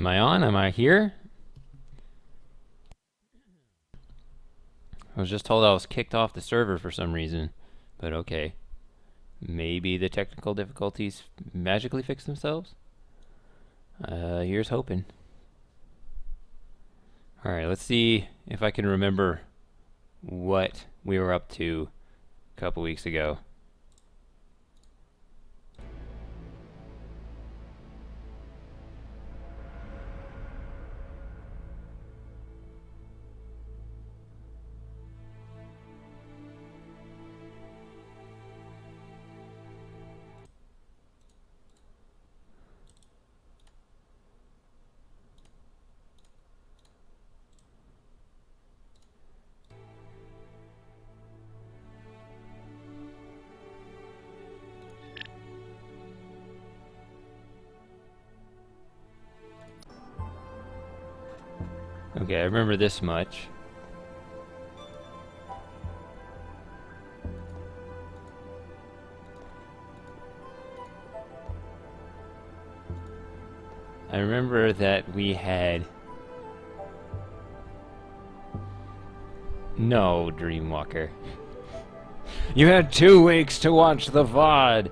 I on? Am I here? I was just told I was kicked off the server for some reason, but okay. Maybe the technical difficulties magically fix themselves? Here's hoping. Alright, let's see if I can remember what we were up to a couple weeks ago. Okay, I remember this much. I remember that we had... No, Dreamwalker. You had 2 weeks to watch the VOD!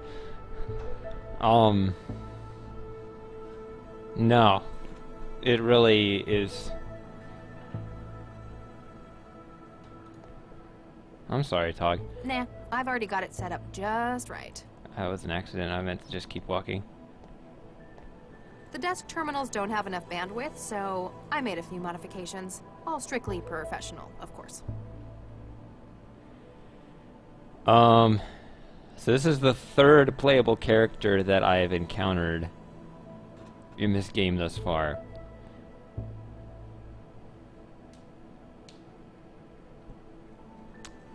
No. It really is... I'm sorry, Tog. Nah, I've already got it set up just right. That was an accident. I meant to just keep walking. The desk terminals don't have enough bandwidth, so I made a few modifications. All strictly professional, of course. So this is the 3rd playable character that I have encountered in this game thus far.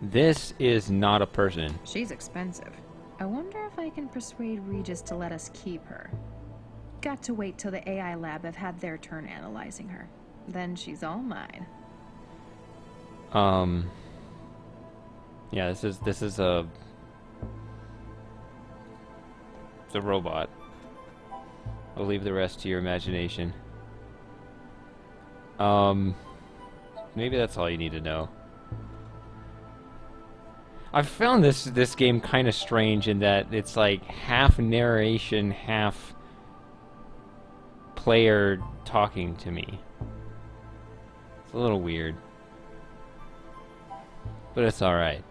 This is not a person. She's expensive. I wonder if I can persuade Regis to let us keep her. Got to wait till the AI lab have had their turn analyzing her. Then she's all mine. Yeah, this is a... It's a robot. I'll leave the rest to your imagination. Maybe that's all you need to know. I've found this game kind of strange in that it's like half narration, half player talking to me. It's a little weird. But it's alright.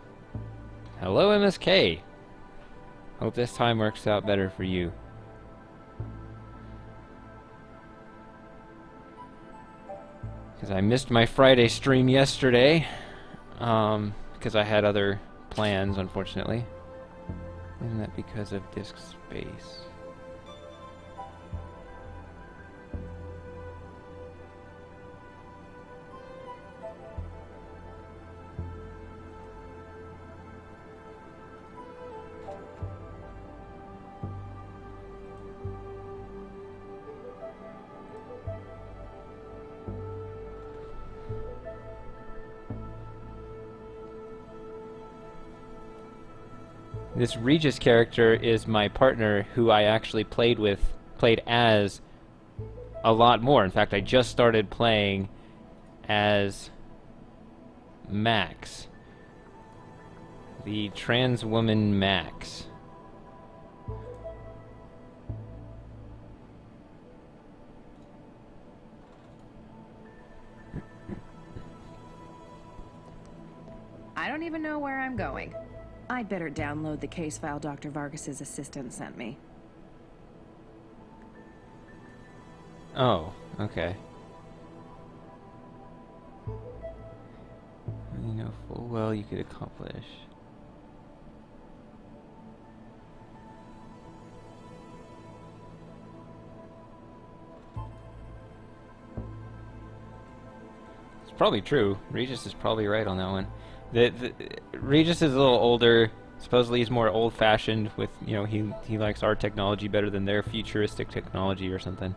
Hello, MSK! Hope this time works out better for you. Because I missed my Friday stream yesterday. Because I had other plans, unfortunately. Isn't that because of disk space? This Regis character is my partner who I actually played as a lot more. In fact, I just started playing as Max. The trans woman Max. I don't even know where I'm going. I'd better download the case file Dr. Vargas's assistant sent me. Oh, okay. You know full well you could accomplish. It's probably true. Regis is probably right on that one. Regis is a little older. Supposedly he's more old-fashioned with, you know, he likes our technology better than their futuristic technology or something.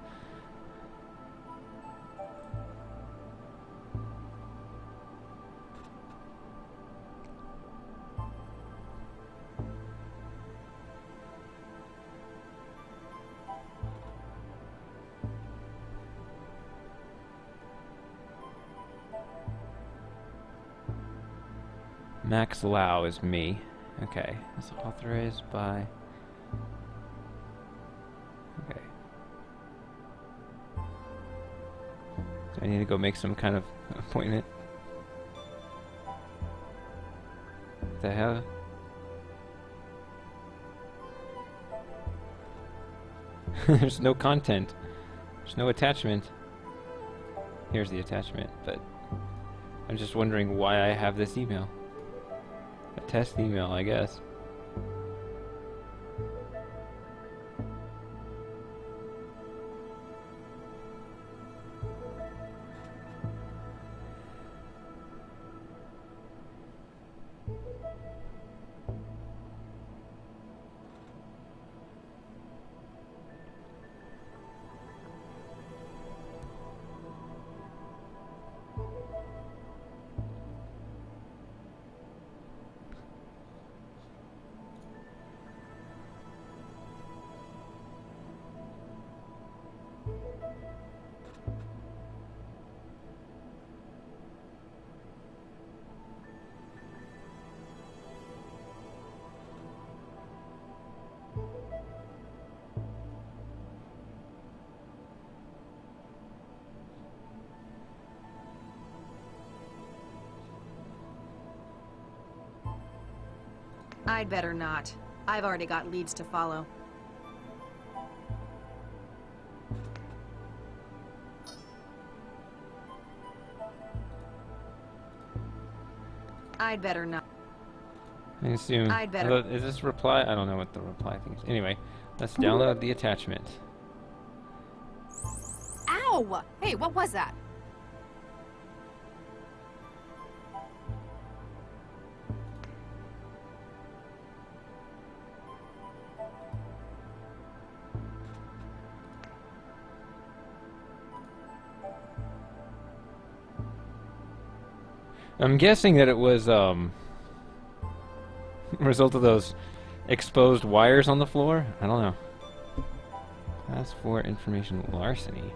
Max Lau is me. Okay. It's authorized by... Okay. So I need to go make some kind of appointment. What the hell? There's no content. There's no attachment. Here's the attachment, but I'm just wondering why I have this email. A test email, I guess. I'd better not. I've already got leads to follow. I'd better not. I assume. I'd better. Is this reply? I don't know what the reply thing is. Anyway, let's download the attachment. Ow! Hey, what was that? I'm guessing that it was a result of those exposed wires on the floor. I don't know. Class 4 information larceny.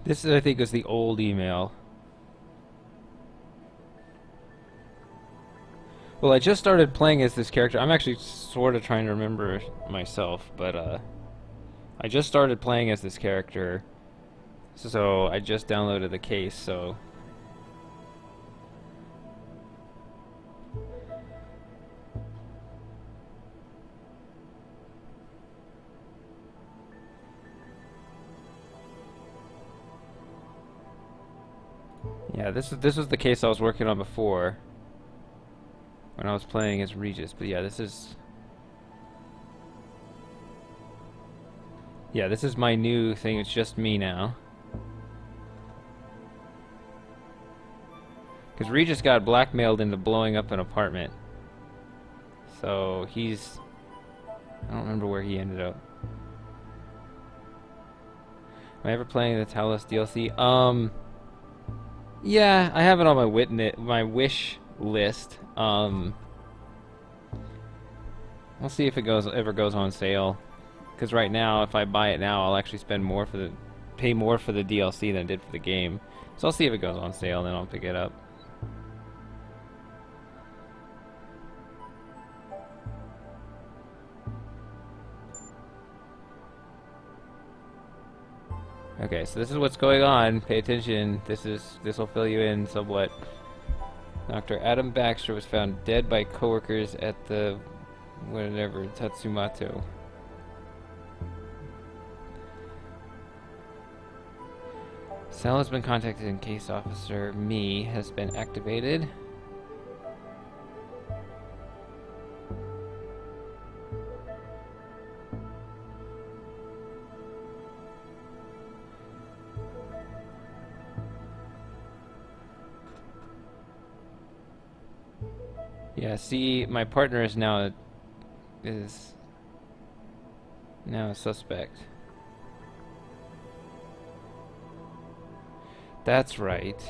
This, I think, is the old email. Well, I just started playing as this character. I'm actually sort of trying to remember myself, but I just started playing as this character, so I just downloaded the case, so... Yeah, this was the case I was working on before when I was playing as Regis, but yeah, this is my new thing. It's just me now. Because Regis got blackmailed into blowing up an apartment. So he's... I don't remember where he ended up. Am I ever playing the Talos DLC? Yeah, I have it on my wish list. We'll see if it ever goes on sale. Because right now, if I buy it now, I'll actually pay more for the DLC than I did for the game. So I'll see if it goes on sale, and then I'll pick it up. Okay, so this is what's going on. Pay attention. This will fill you in somewhat. Dr. Adam Baxter was found dead by coworkers at the whatever Tatsumato. Cell has been contacted and case officer Me has been activated. Yeah, see, my partner is now a suspect. That's right.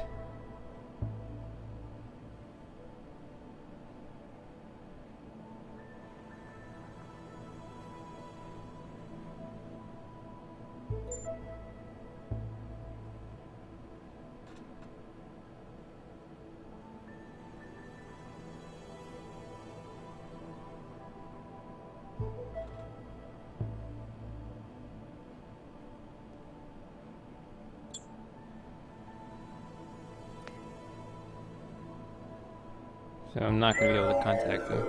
So I'm not going to be able to contact him.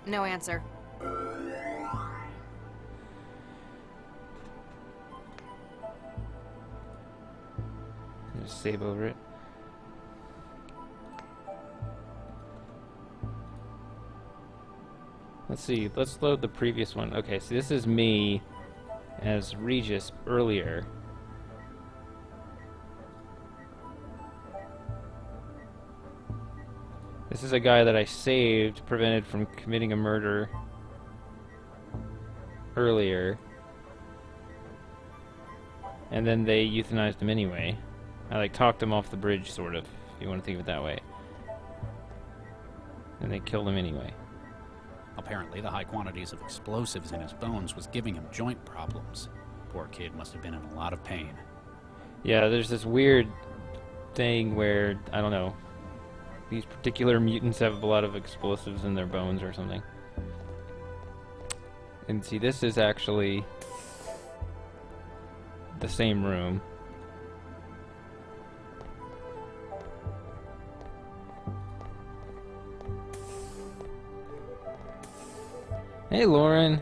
No answer. Just save over it. Let's see. Let's load the previous one. Okay, so this is me as Regis earlier. This is a guy that I saved, prevented from committing a murder earlier. And then they euthanized him anyway. I like talked him off the bridge, sort of, if you want to think of it that way. And they killed him anyway. Apparently, the high quantities of explosives in his bones was giving him joint problems. Poor kid must have been in a lot of pain. Yeah, there's this weird thing where, I don't know, these particular mutants have a lot of explosives in their bones or something. And see, this is actually the same room. Hey, Lauren.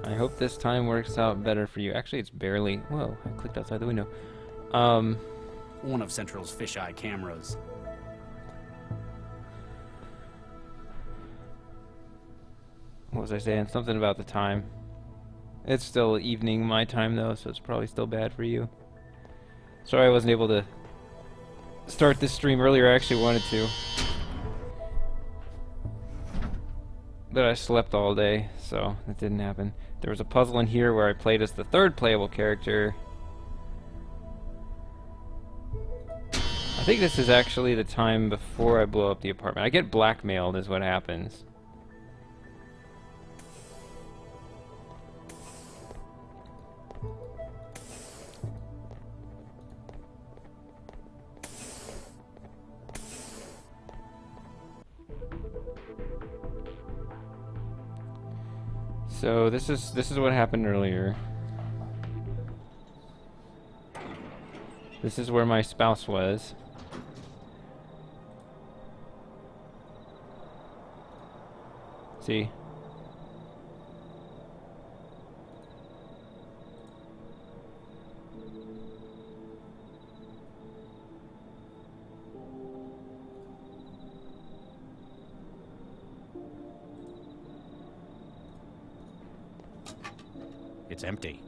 I hope this time works out better for you. Actually, it's barely... Whoa, I clicked outside the window. One of Central's fisheye cameras. What was I saying? Something about the time. It's still evening my time, though, so it's probably still bad for you. Sorry I wasn't able to start this stream earlier. I actually wanted to. But I slept all day, so it didn't happen. There was a puzzle in here where I played as the third playable character. I think this is actually the time before I blow up the apartment. I get blackmailed is what happens. So this is what happened earlier. This is where my spouse was. See? It's empty.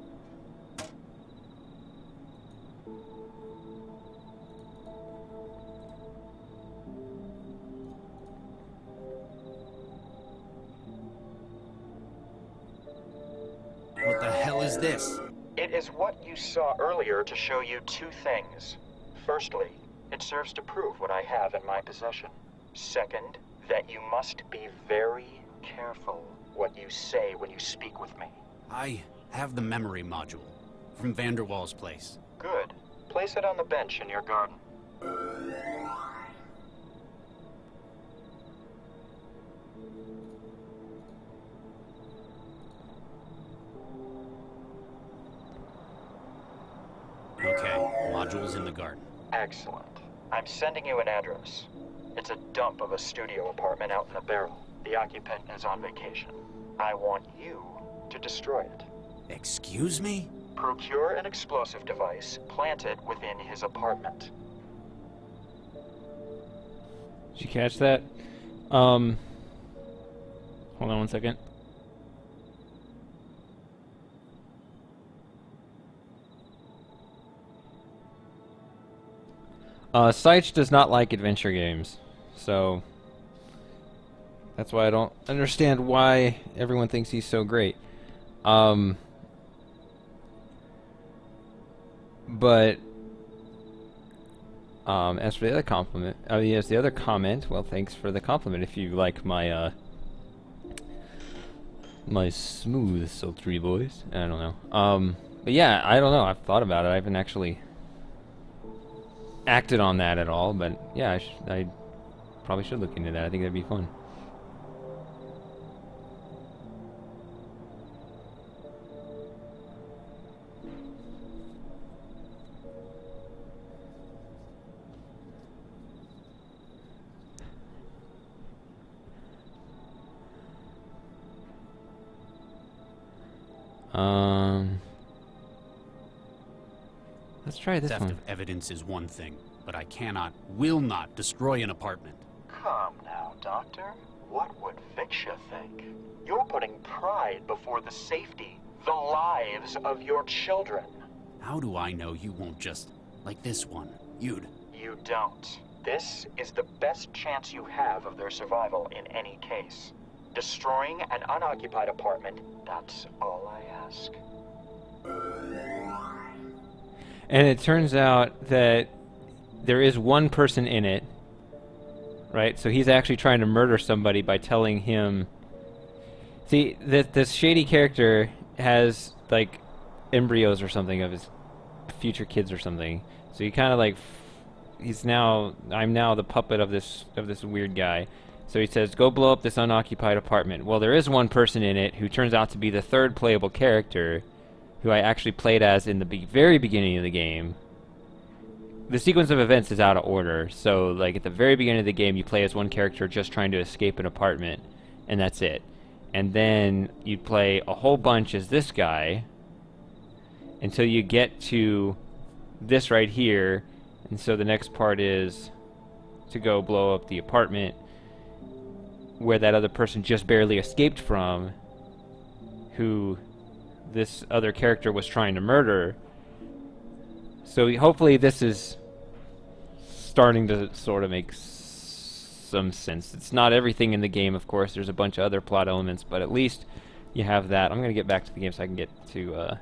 What the hell is this? It is what you saw earlier to show you two things. Firstly, it serves to prove what I have in my possession. Second, that you must be very careful what you say when you speak with me. I have the memory module from Vanderwall's place. Good. Place it on the bench in your garden. Okay, module's in the garden. Excellent. I'm sending you an address. It's a dump of a studio apartment out in the barrel. The occupant is on vacation. I want you to destroy it. Excuse me? Procure an explosive device, plant it within his apartment. Did you catch that? Hold on one second. Seich does not like adventure games, so that's why I don't understand why everyone thinks he's so great. But as for the other compliment, yes, the other comment. Well, thanks for the compliment. If you like my my smooth, sultry voice, I don't know. But yeah, I don't know. I've thought about it. I haven't actually acted on that at all. But yeah, I probably should look into that. I think that'd be fun. Let's try this Theft one. of evidence is one thing, but I will not destroy an apartment. Come now, Doctor. What would Viksha think? You're putting pride before the safety, the lives of your children. How do I know you won't just, like this one, You don't. This is the best chance you have of their survival in any case. Destroying an unoccupied apartment, that's all I ask. And it turns out that there is one person in it, right? So he's actually trying to murder somebody by telling him... See, this shady character has, like, embryos or something of his future kids or something. So he kind of, like... I'm now the puppet of this weird guy. So he says, go blow up this unoccupied apartment. Well, there is one person in it who turns out to be the third playable character, who I actually played as in the very beginning of the game. The sequence of events is out of order, so like at the very beginning of the game you play as one character just trying to escape an apartment, and that's it. And then you play a whole bunch as this guy until you get to this right here, and so the next part is to go blow up the apartment where that other person just barely escaped from, who this other character was trying to murder. So hopefully this is starting to sort of make some sense. It's not everything in the game, of course. There's a bunch of other plot elements, but at least you have that. I'm going to get back to the game so I can get to...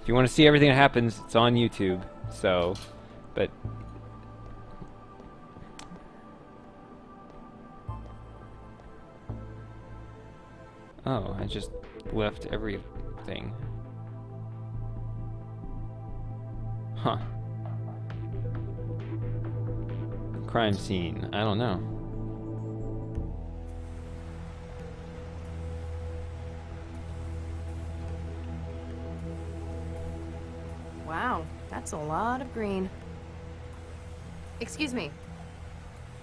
If you want to see everything that happens, it's on YouTube. So, but... Oh, I just left everything. Huh. Crime scene. I don't know. Wow, that's a lot of green. Excuse me.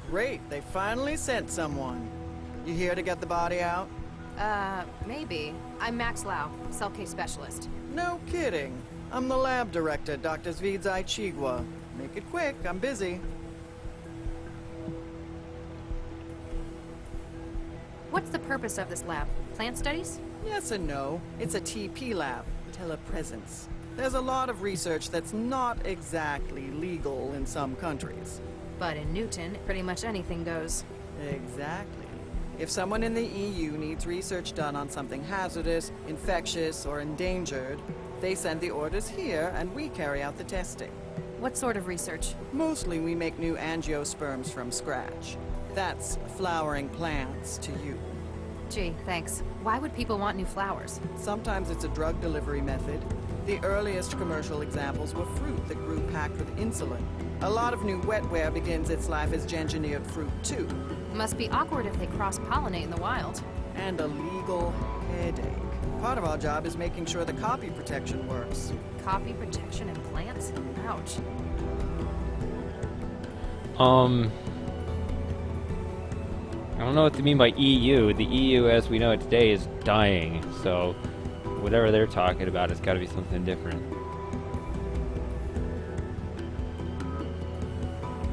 Great, they finally sent someone. You here to get the body out? Maybe. I'm Max Lau, cell case specialist. No kidding. I'm the lab director, Dr. Zvidzai Chigwa. Make it quick, I'm busy. What's the purpose of this lab? Plant studies? Yes and no. It's a TP lab, telepresence. There's a lot of research that's not exactly legal in some countries. But in Newton, pretty much anything goes. Exactly. If someone in the EU needs research done on something hazardous, infectious, or endangered, they send the orders here and we carry out the testing. What sort of research? Mostly we make new angiosperms from scratch. That's flowering plants to you. Gee, thanks. Why would people want new flowers? Sometimes it's a drug delivery method. The earliest commercial examples were fruit that grew packed with insulin. A lot of new wetware begins its life as engineered fruit too. Must be awkward if they cross-pollinate in the wild. And a legal headache. Part of our job is making sure the copy protection works. Copy protection in plants? Ouch. I don't know what to mean by EU. The EU, as we know it today, is dying. So, whatever they're talking about, it's got to be something different.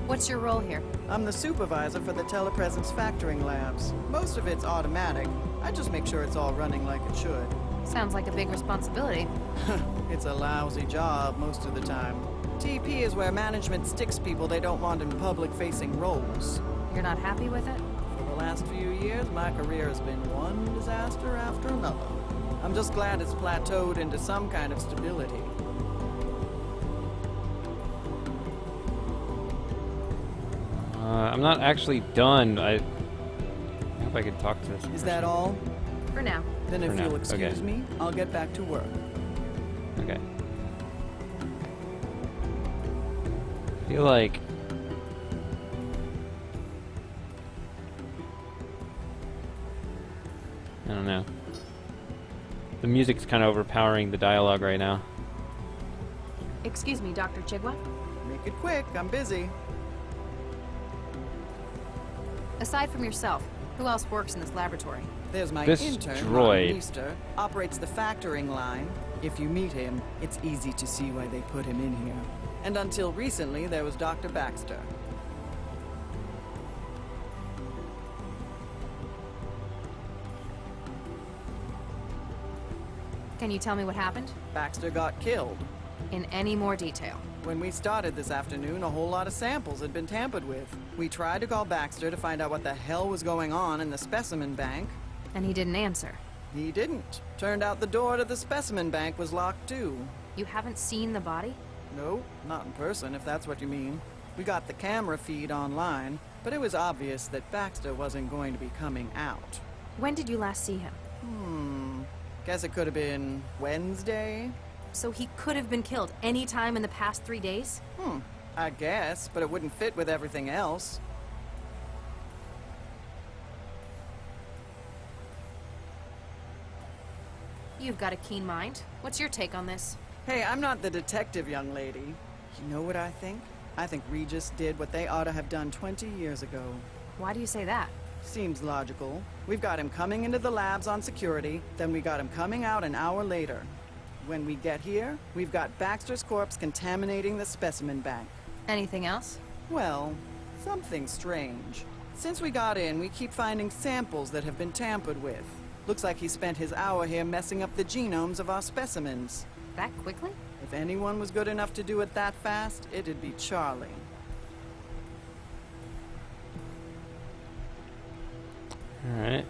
What's your role here? I'm the supervisor for the telepresence factoring labs. Most of it's automatic. I just make sure it's all running like it should. Sounds like a big responsibility. It's a lousy job most of the time. TP is where management sticks people they don't want in public-facing roles. You're not happy with it? For the last few years, my career has been one disaster after another. I'm just glad it's plateaued into some kind of stability. I'm not actually done. I hope I can talk to this Is person. that all? For now. Then if For now, you'll excuse okay. me, I'll get back to work. Okay. I feel like... I don't know. The music's kind of overpowering the dialogue right now. Excuse me, Dr. Chigwa. Make it quick, I'm busy. Aside from yourself, who else works in this laboratory? There's my This intern, droid. Ron Meester, operates the factoring line. If you meet him, it's easy to see why they put him in here. And until recently, there was Dr. Baxter. Can you tell me what happened? Baxter got killed. In any more detail? When we started this afternoon, a whole lot of samples had been tampered with. We tried to call Baxter to find out what the hell was going on in the specimen bank. And he didn't answer. He didn't. Turned out the door to the specimen bank was locked too. You haven't seen the body? No, not in person, if that's what you mean. We got the camera feed online, but it was obvious that Baxter wasn't going to be coming out. When did you last see him? Guess it could have been Wednesday? So he could have been killed any time in the past 3 days? I guess, but it wouldn't fit with everything else. You've got a keen mind. What's your take on this? Hey, I'm not the detective, young lady. You know what I think? I think Regis did what they ought to have done 20 years ago. Why do you say that? Seems logical. We've got him coming into the labs on security, then we got him coming out an hour later. When we get here, we've got Baxter's corpse contaminating the specimen bank. Anything else? Well, something strange. Since we got in, we keep finding samples that have been tampered with. Looks like he spent his hour here messing up the genomes of our specimens. That quickly? If anyone was good enough to do it that fast, it'd be Charlie. Alright.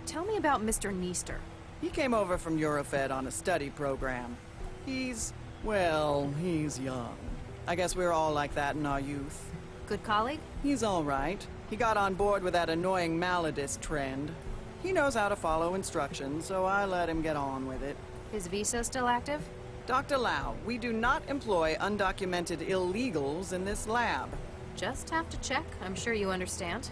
Tell me about Mr. Neester. He came over from Eurofed on a study program. He's young. I guess we're all like that in our youth. Good colleague? He's all right. He got on board with that annoying Maladist trend. He knows how to follow instructions, so I let him get on with it. His visa still active? Dr. Lau, we do not employ undocumented illegals in this lab. Just have to check. I'm sure you understand.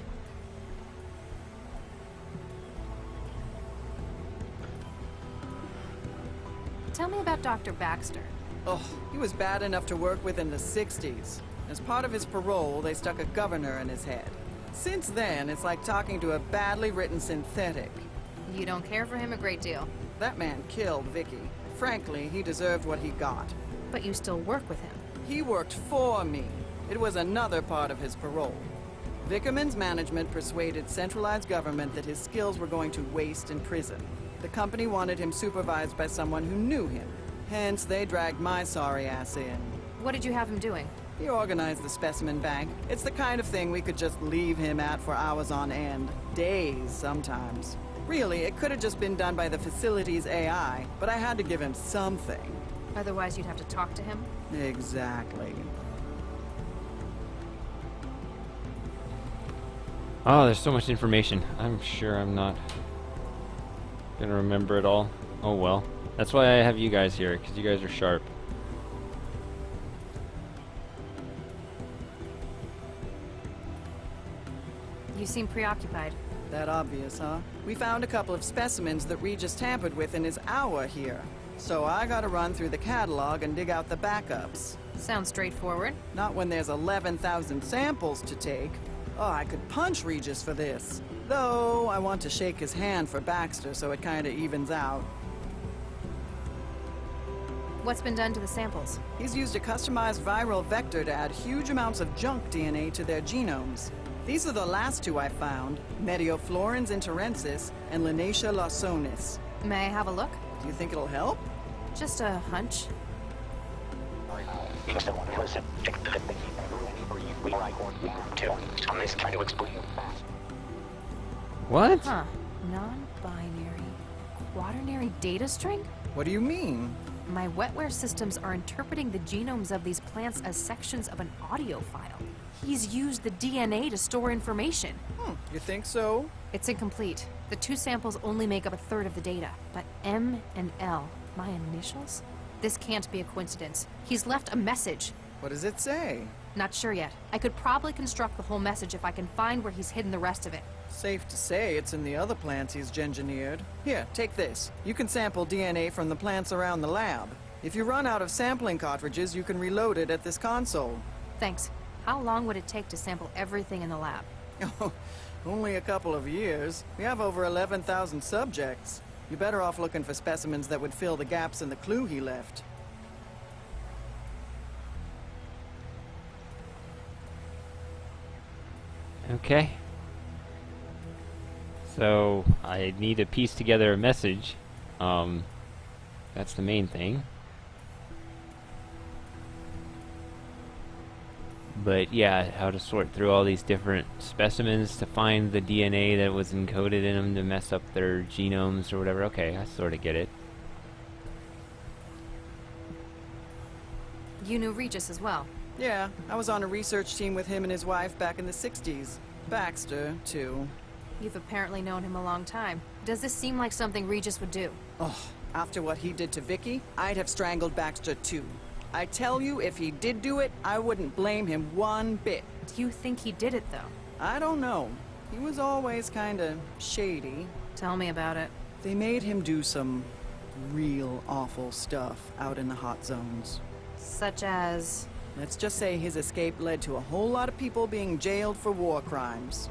Tell me about Dr. Baxter. Oh, he was bad enough to work with in the 60s. As part of his parole, they stuck a governor in his head. Since then, it's like talking to a badly written synthetic. You don't care for him a great deal, That man killed Vicky. Frankly, he deserved what he got. but you still work with him. He worked for me. It was another part of his parole. Vickerman's management persuaded centralized government that his skills were going to waste in prison. The company wanted him supervised by someone who knew him. Hence, they dragged my sorry ass in. What did you have him doing? He organized the specimen bank. It's the kind of thing we could just leave him at for hours on end. Days, sometimes. Really, it could have just been done by the facility's AI, but I had to give him something. Otherwise, you'd have to talk to him. Exactly. Oh, there's so much information. I'm sure I'm not gonna remember it all. Oh well. That's why I have you guys here, because you guys are sharp. You seem preoccupied. That obvious, huh? We found a couple of specimens that Regis tampered with in his hour here. So I gotta run through the catalog and dig out the backups. Sounds straightforward. Not when there's 11,000 samples to take. Oh, I could punch Regis for this. Though, I want to shake his hand for Baxter so it kinda evens out. What's been done to the samples? He's used a customized viral vector to add huge amounts of junk DNA to their genomes. These are the last two I found, Medioflorens interensis and Linacia lawsonis. May I have a look? Do you think it'll help? Just a hunch. What? Huh. Non-binary. Quaternary data string? What do you mean? My wetware systems are interpreting the genomes of these plants as sections of an audio file. He's used the DNA to store information. You think so? It's incomplete. The two samples only make up a third of the data. But M and L, my initials? This can't be a coincidence. He's left a message. What does it say? Not sure yet. I could probably construct the whole message if I can find where he's hidden the rest of it. Safe to say it's in the other plants he's gengineered. Here, take this. You can sample DNA from the plants around the lab. If you run out of sampling cartridges, you can reload it at this console. Thanks. How long would it take to sample everything in the lab? Oh, only a couple of years. We have over 11,000 subjects. You're better off looking for specimens that would fill the gaps in the clue he left. Okay. So I need to piece together a message. That's the main thing. But yeah, how to sort through all these different specimens to find the DNA that was encoded in them to mess up their genomes or whatever. Okay, I sort of get it. You knew Regis as well. Yeah, I was on a research team with him and his wife back in the 60s. Baxter, too. You've apparently known him a long time. Does this seem like something Regis would do? Oh, after what he did to Vicky, I'd have strangled Baxter, too. I tell you, if he did do it, I wouldn't blame him one bit. Do you think he did it, though? I don't know. He was always kinda shady. Tell me about it. They made him do some real awful stuff out in the hot zones. Such as... Let's just say his escape led to a whole lot of people being jailed for war crimes.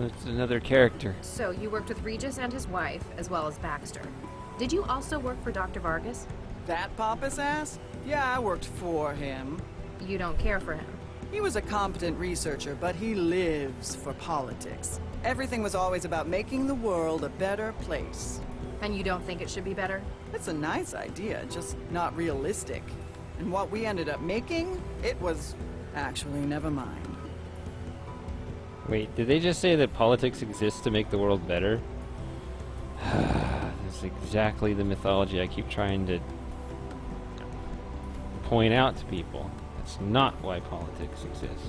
It's another character. So, you worked with Regis and his wife, as well as Baxter. Did you also work for Dr. Vargas? That pompous ass? Yeah, I worked for him. You don't care for him. He was a competent researcher, but he lives for politics. Everything was always about making the world a better place. And you don't think it should be better? It's a nice idea, just not realistic. And what we ended up making, it was... Actually, never mind. Wait, did they just say that politics exists to make the world better? That's exactly the mythology I keep trying to point out to people. That's not why politics exists.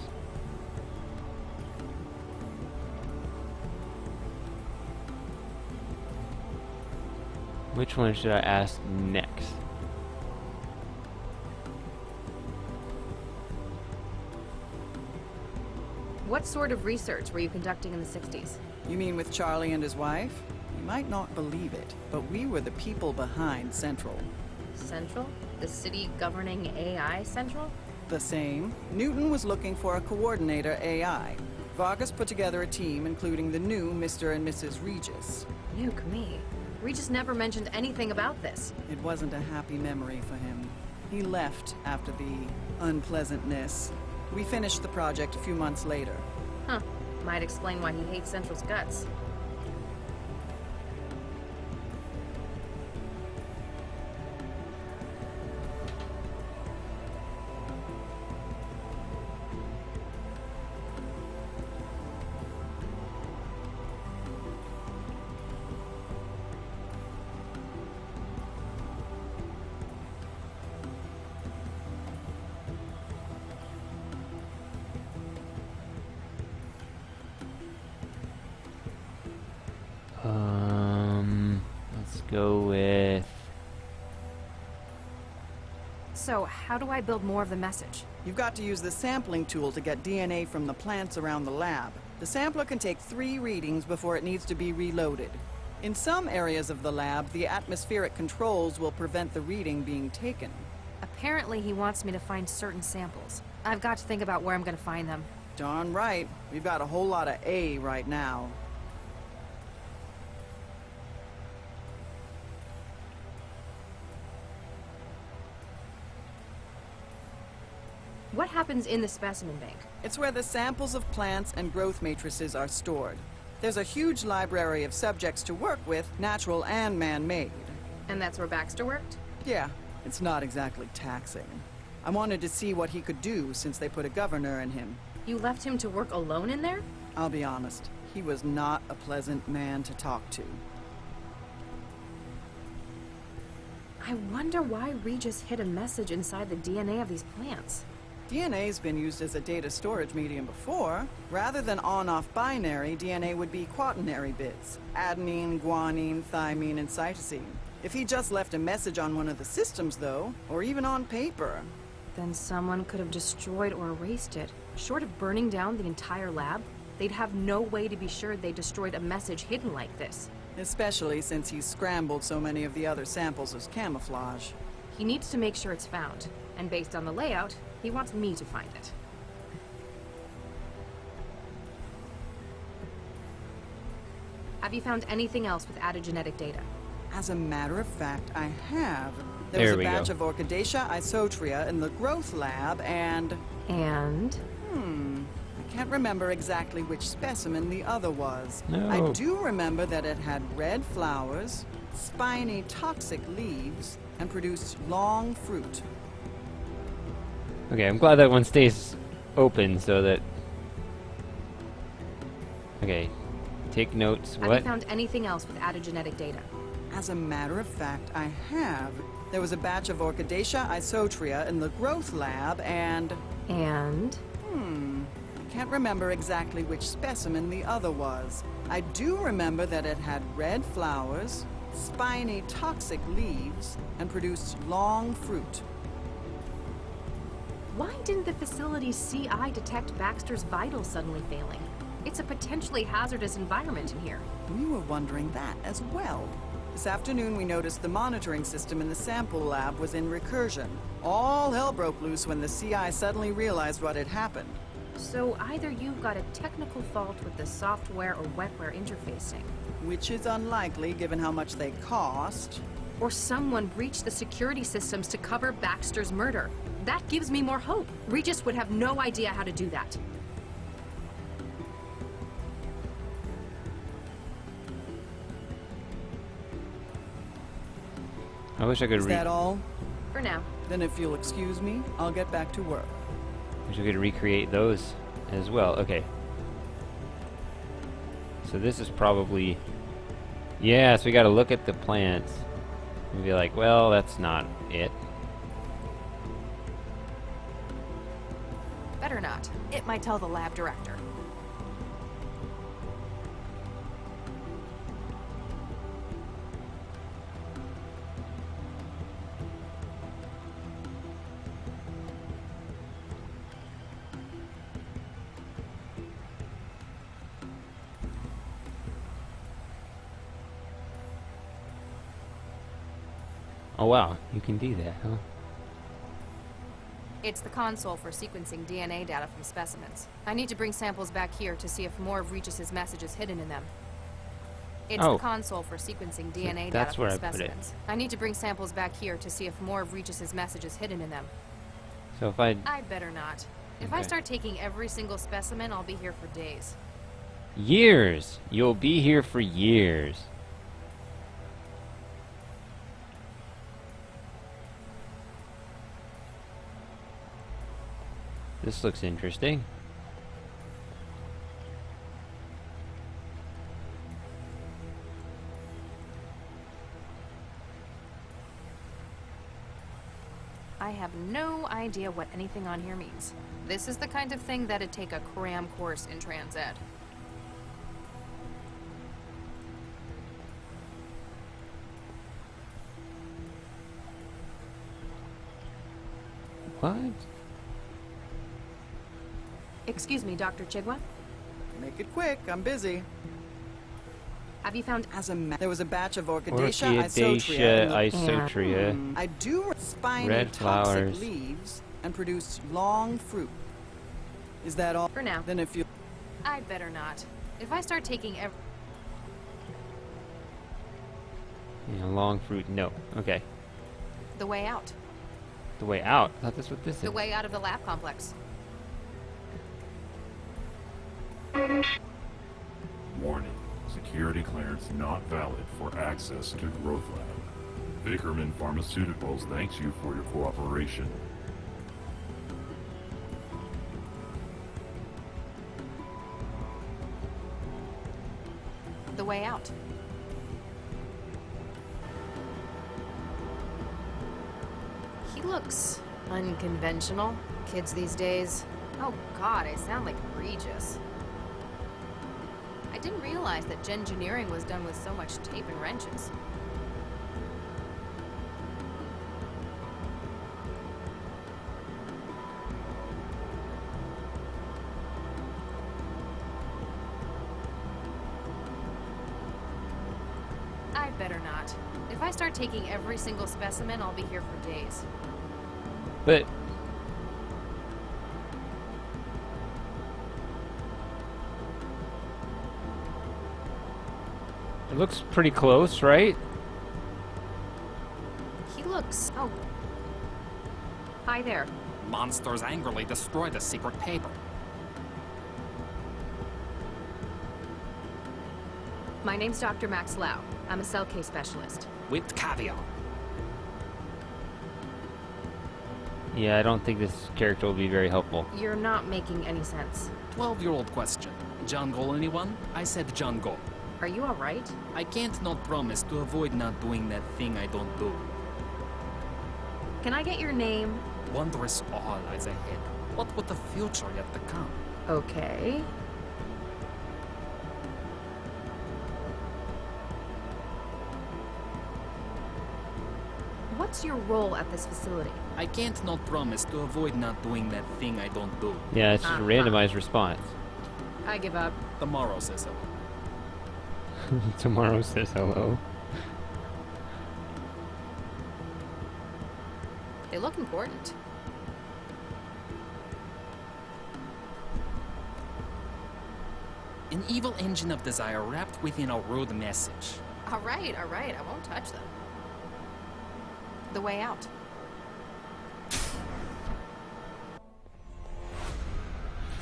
Which one should I ask next? What sort of research were you conducting in the 60s? You mean with Charlie and his wife? You might not believe it, but we were the people behind Central. Central? The city governing AI Central? The same. Newton was looking for a coordinator AI. Vargas put together a team including the new Mr. and Mrs. Regis. Nuke me. Regis never mentioned anything about this. It wasn't a happy memory for him. He left after the unpleasantness. We finished the project a few months later. Huh. Might explain why he hates Central's guts. Let's go with... So, how do I build more of the message? You've got to use the sampling tool to get DNA from the plants around the lab. The sampler can take 3 readings before it needs to be reloaded. In some areas of the lab, the atmospheric controls will prevent the reading being taken. Apparently he wants me to find certain samples. I've got to think about where I'm going to find them. Darn right. We've got a whole lot of A right now. What happens in the specimen bank? It's where the samples of plants and growth matrices are stored. There's a huge library of subjects to work with, natural and man-made. And that's where Baxter worked? Yeah, it's not exactly taxing. I wanted to see what he could do since they put a governor in him. You left him to work alone in there? I'll be honest, he was not a pleasant man to talk to. I wonder why Regis hid a message inside the DNA of these plants. DNA's been used as a data storage medium before. Rather than on-off binary, DNA would be quaternary bits. Adenine, guanine, thymine, and cytosine. If he just left a message on one of the systems, though, or even on paper. Then someone could have destroyed or erased it. Short of burning down the entire lab, they'd have no way to be sure they destroyed a message hidden like this. Especially since he's scrambled so many of the other samples as camouflage. He needs to make sure it's found, and based on the layout, he wants me to find it. Have you found anything else with added genetic data? As a matter of fact, I have. There There was we a batch go. of Orchidacea isotria in the growth lab, and... And? I can't remember exactly which specimen the other was. No. I do remember that it had red flowers, spiny toxic leaves, and produced long fruit. Okay, I'm glad that one stays open so that... Okay, take notes. Have you What? found anything else with added genetic data? As a matter of fact, I have. There was a batch of Orchidacea isotria in the growth lab, and... And? I can't remember exactly which specimen the other was. I do remember that it had red flowers, spiny toxic leaves, and produced long fruit. Why didn't the facility's CI detect Baxter's vitals suddenly failing? It's a potentially hazardous environment in here. We were wondering that as well. This afternoon we noticed the monitoring system in the sample lab was in recursion. All hell broke loose when the CI suddenly realized what had happened. So either you've got a technical fault with the software or wetware interfacing, Which is unlikely given how much they cost. or someone breached the security systems to cover Baxter's murder. That gives me more hope. Regis would have no idea how to do that. I wish I could Is that all? For now. Then if you'll excuse me, I'll get back to work. wish I could recreate those as well. Okay. So this is probably... Yeah, so we gotta look at the plants and be like, well, that's not it. Better not. It might tell the lab director. Oh wow, you can do that, huh? It's the console for sequencing DNA data from specimens. I need to bring samples back here to see if more of Regis's message is hidden in them. It's Oh. the console for sequencing DNA data that's from where I put it. specimens. I need to bring samples back here to see if more of Regis's message is hidden in them. So if I... I'd better not. If I Okay. start taking every single specimen, I'll be here for days. Years! You'll be here for years. This looks interesting. I have no idea what anything on here means. This is the kind of thing that'd take a cram course in trans ed. What? Excuse me, Dr. Chigwa? Make it quick, I'm busy. Have you found... There was a batch of Orchidacea isotria. Orchidacea in the- isotria. I do spiny Red toxic flowers. leaves and produce long fruit. Is that all? For now. Then if you... I'd better not. If I start taking every... Yeah, long fruit, no. Okay. the way out. The way out? I thought that's what this is. The way out of the lab complex. Warning. Security clearance not valid for access to Growth Lab. Vickerman Pharmaceuticals thanks you for your cooperation. The way out. He looks unconventional. Kids these days. Oh god, I sound like Regis. I didn't realize that gengineering was done with so much tape and wrenches. I better not. If I start taking every single specimen, I'll be here for days. But it looks pretty close, right? He looks... Oh. Hi there. Monsters angrily destroy the secret paper. My name's Dr. Max Lau. I'm a cell case specialist. With caviar. Yeah, I don't think this character will be very helpful. You're not making any sense. 12-year-old question. Jungle anyone? I said jungle. Are you alright? I can't not promise to avoid not doing that thing I don't do. Can I get your name? Wondrous all lies ahead. What would the future yet to come? Okay. What's your role at this facility? I can't not promise to avoid not doing that thing I don't do. Yeah, it's just a randomized response. I give up. Tomorrow says so. Tomorrow says hello. They look important. An evil engine of desire wrapped within a rude message. Alright, I won't touch them. The way out.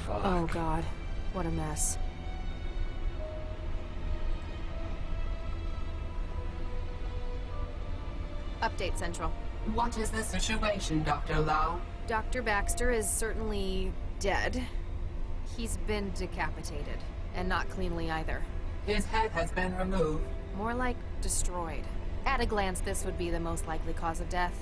Fuck. Oh god, what a mess. Update Central. What is the situation, Dr. Lau? Dr. Baxter is certainly dead. He's been decapitated, and not cleanly either. His head has been removed. More like destroyed. At a glance, this would be the most likely cause of death.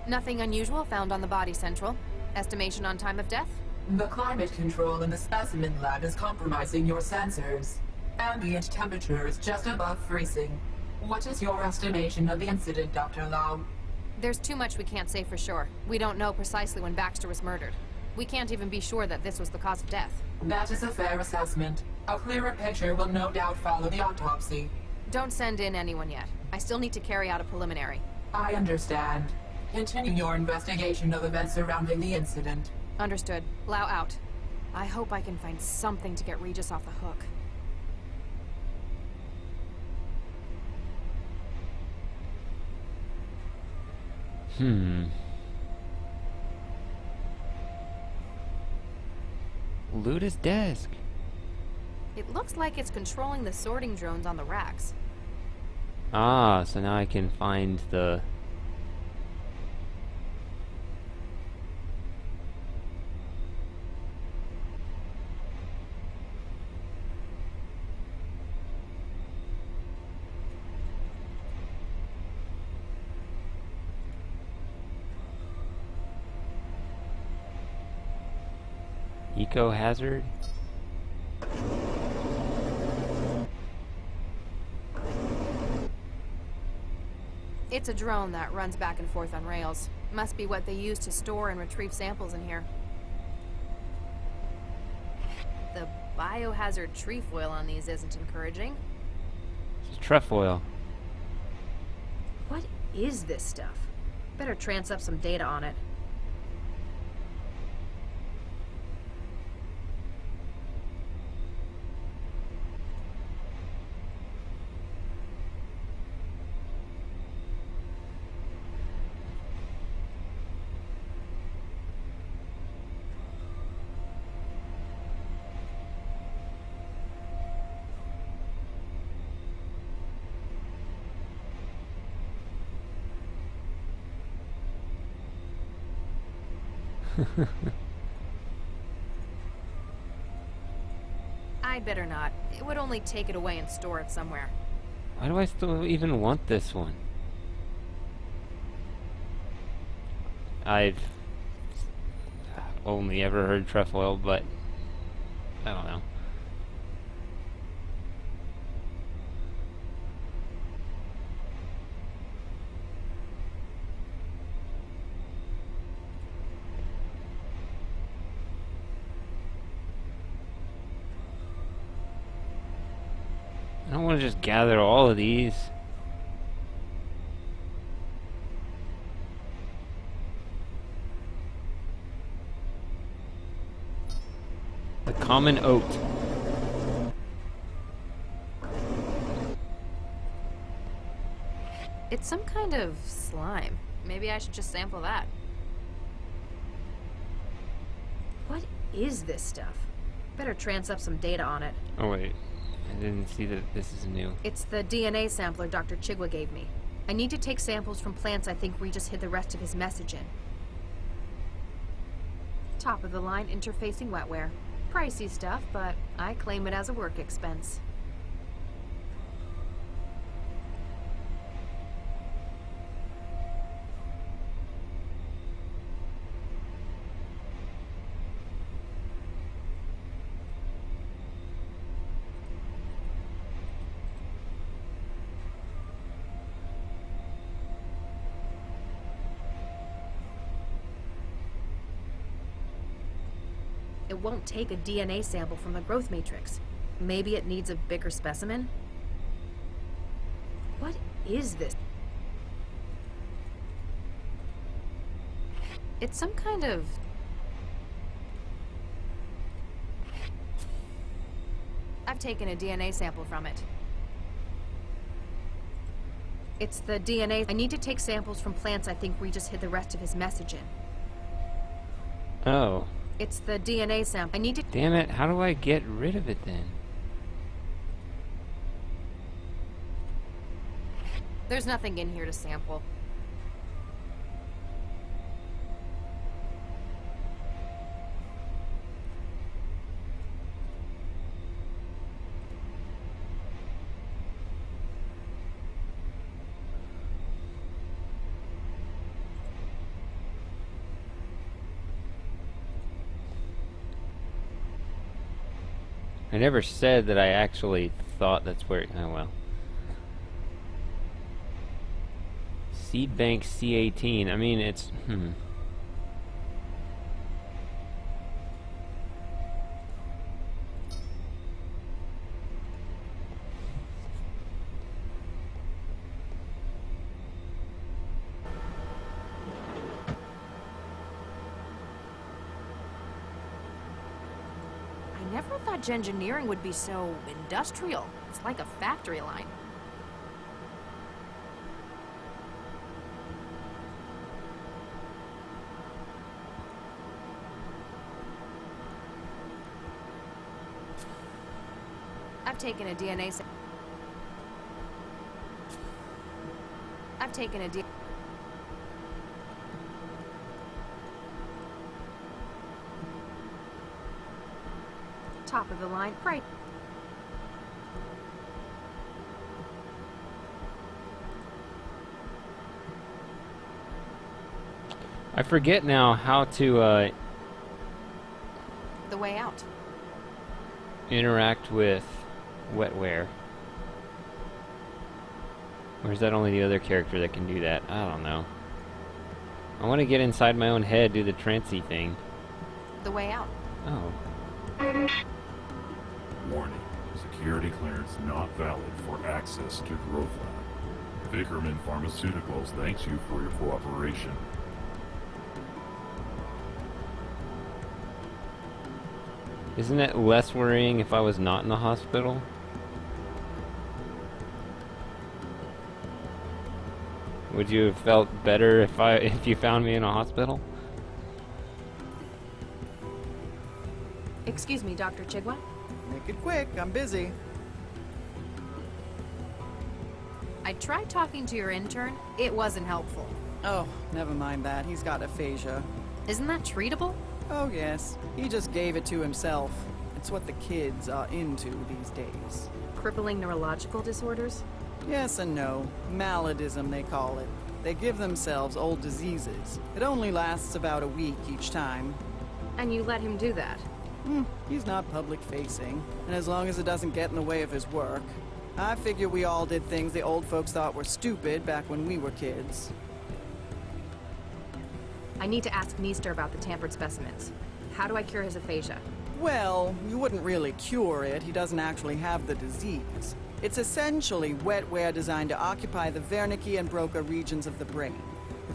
Nothing unusual found on the body, Central. Estimation on time of death? The climate control in the specimen lab is compromising your sensors. Ambient temperature is just above freezing. What is your estimation of the incident, Dr. Lau? There's too much we can't say for sure. We don't know precisely when Baxter was murdered. We can't even be sure that this was the cause of death. That is a fair assessment. A clearer picture will no doubt follow the autopsy. Don't send in anyone yet. I still need to carry out a preliminary. I understand. Continue your investigation of events surrounding the incident. Understood. Lau out. I hope I can find something to get Regis off the hook. Loot his desk. It looks like it's controlling the sorting drones on the racks. Ah, so now I can find the... Eco hazard? It's a drone that runs back and forth on rails. Must be what they use to store and retrieve samples in here. The biohazard trefoil on these isn't encouraging. It's trefoil. What is this stuff? Better trans up some data on it. I'd better not. It would only take it away and store it somewhere. Why do I still even want this one? I've only ever heard trefoil, but I don't know. I don't want to just gather all of these. The common oat. It's some kind of slime. Maybe I should just sample that. What is this stuff? Better trans up some data on it. Oh wait, I didn't see that this is new. It's the DNA sampler Dr. Chigwa gave me. I need to take samples from plants I think Regis hid the rest of his message in. Top of the line interfacing wetware. Pricey stuff, but I claim it as a work expense. It won't take a DNA sample from the growth matrix. Maybe it needs a bigger specimen? What is this? It's some kind of... I've taken a DNA sample from it. It's the DNA... I need to take samples from plants I think Regis hid the rest of his message in. Oh. It's the DNA sample. I need to... Damn it, how do I get rid of it then? There's nothing in here to sample. I never said that I actually thought that's where... Oh well. Seed Bank C18. I mean, it's... I never thought engineering would be so industrial. It's like a factory line. I've taken a DNA sample. I've taken a DNA. Top of the line, right. I forget now how to The way out. interact with wetware. Or is that only the other character that can do that? I don't know. I want to get inside my own head, do the trancy thing. The way out. Oh. Warning. Security clearance not valid for access to Growth Lab. Vickerman Pharmaceuticals thanks you for your cooperation. Isn't it less worrying if I was not in the hospital? Would you have felt better if you found me in a hospital? Excuse me, Dr. Chigwa. Make it quick, I'm busy. I tried talking to your intern. It wasn't helpful. Oh, never mind that. He's got aphasia. Isn't that treatable? Oh yes, he just gave it to himself. It's what the kids are into these days. Crippling neurological disorders? Yes and no. Maladism, they call it. They give themselves old diseases. It only lasts about a week each time. And you let him do that? He's not public-facing, and as long as it doesn't get in the way of his work. I figure we all did things the old folks thought were stupid back when we were kids. I need to ask Neester about the tampered specimens. How do I cure his aphasia? Well, you wouldn't really cure it. He doesn't actually have the disease. It's essentially wetware designed to occupy the Wernicke and Broca regions of the brain.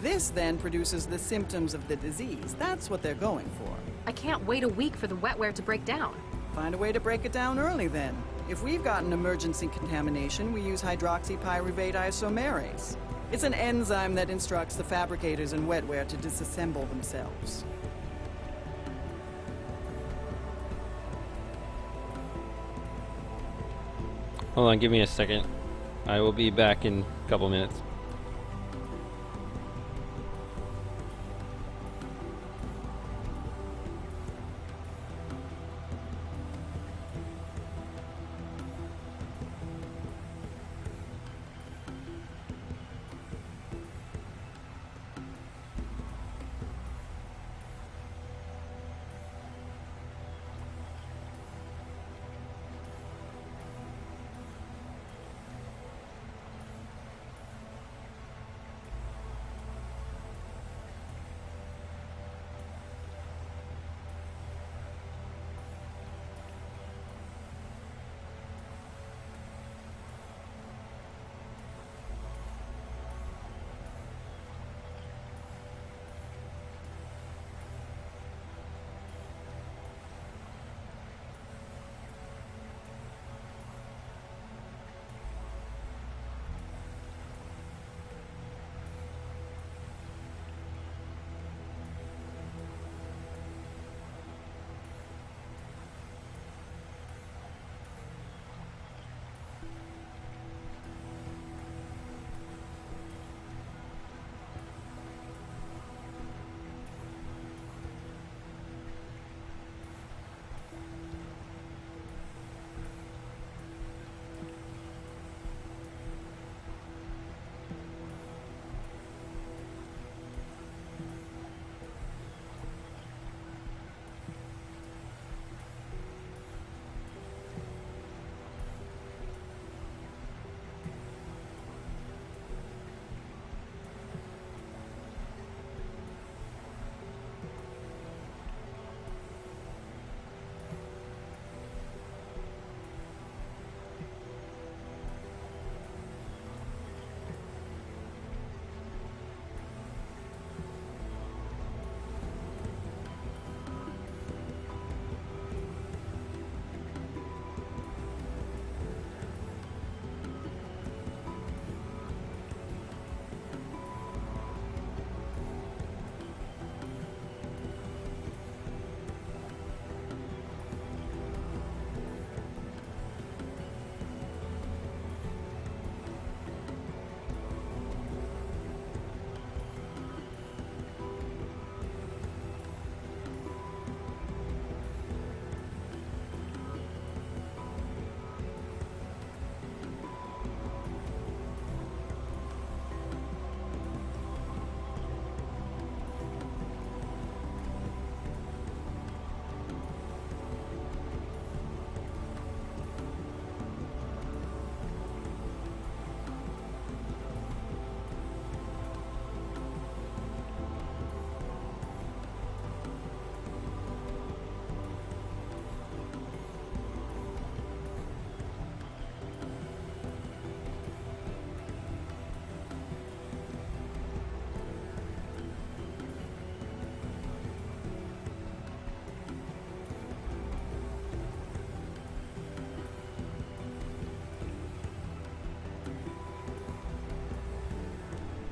This then produces the symptoms of the disease. That's what they're going for. I can't wait a week for the wetware to break down. Find a way to break it down early then. If we've got an emergency contamination, we use hydroxypyruvate isomerase. It's an enzyme that instructs the fabricators in wetware to disassemble themselves. Hold on, give me a second. I will be back in a couple minutes.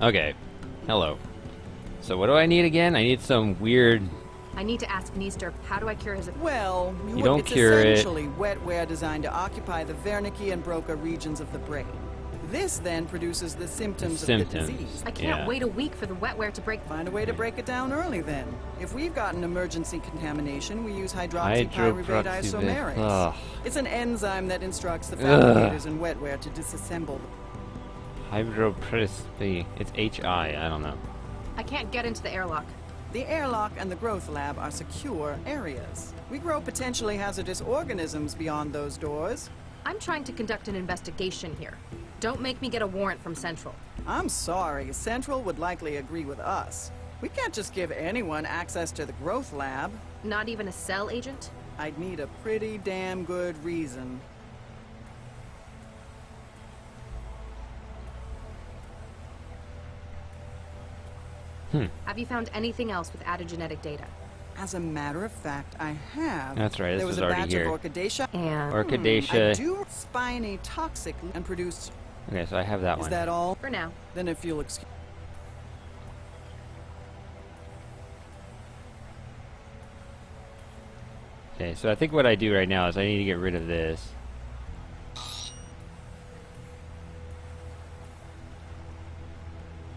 Okay. Hello. So what do I need again? I need some weird... I need to ask Neester, how do I cure his... Well, You don't it's cure it. essentially wetware designed to occupy the Wernicke and Broca regions of the brain. This then produces the symptoms of Symptoms. the disease. I can't Yeah. wait a week for the wetware to break. Find a way to break it down early then. If we've got an emergency contamination, we use hydroxypyruvate isomerase. Ugh. It's an enzyme that instructs the fabricators in wetware to disassemble. Hydropristly. It's HI. I don't know. I can't get into the airlock. The airlock and the growth lab are secure areas. We grow potentially hazardous organisms beyond those doors. I'm trying to conduct an investigation here. Don't make me get a warrant from Central. I'm sorry, Central would likely agree with us. We can't just give anyone access to the growth lab. Not even a cell agent? I'd need a pretty damn good reason. Have you found anything else with added genetic data? As a matter of fact, I have. That's right, this There was was a already batch here. of Orchidaceae. And I Orchidaceae. do spiny toxic and produce. Okay, so I have that Is one. that all? for now. Then if you'll excuse. Okay, so I think what I do right now is I need to get rid of this.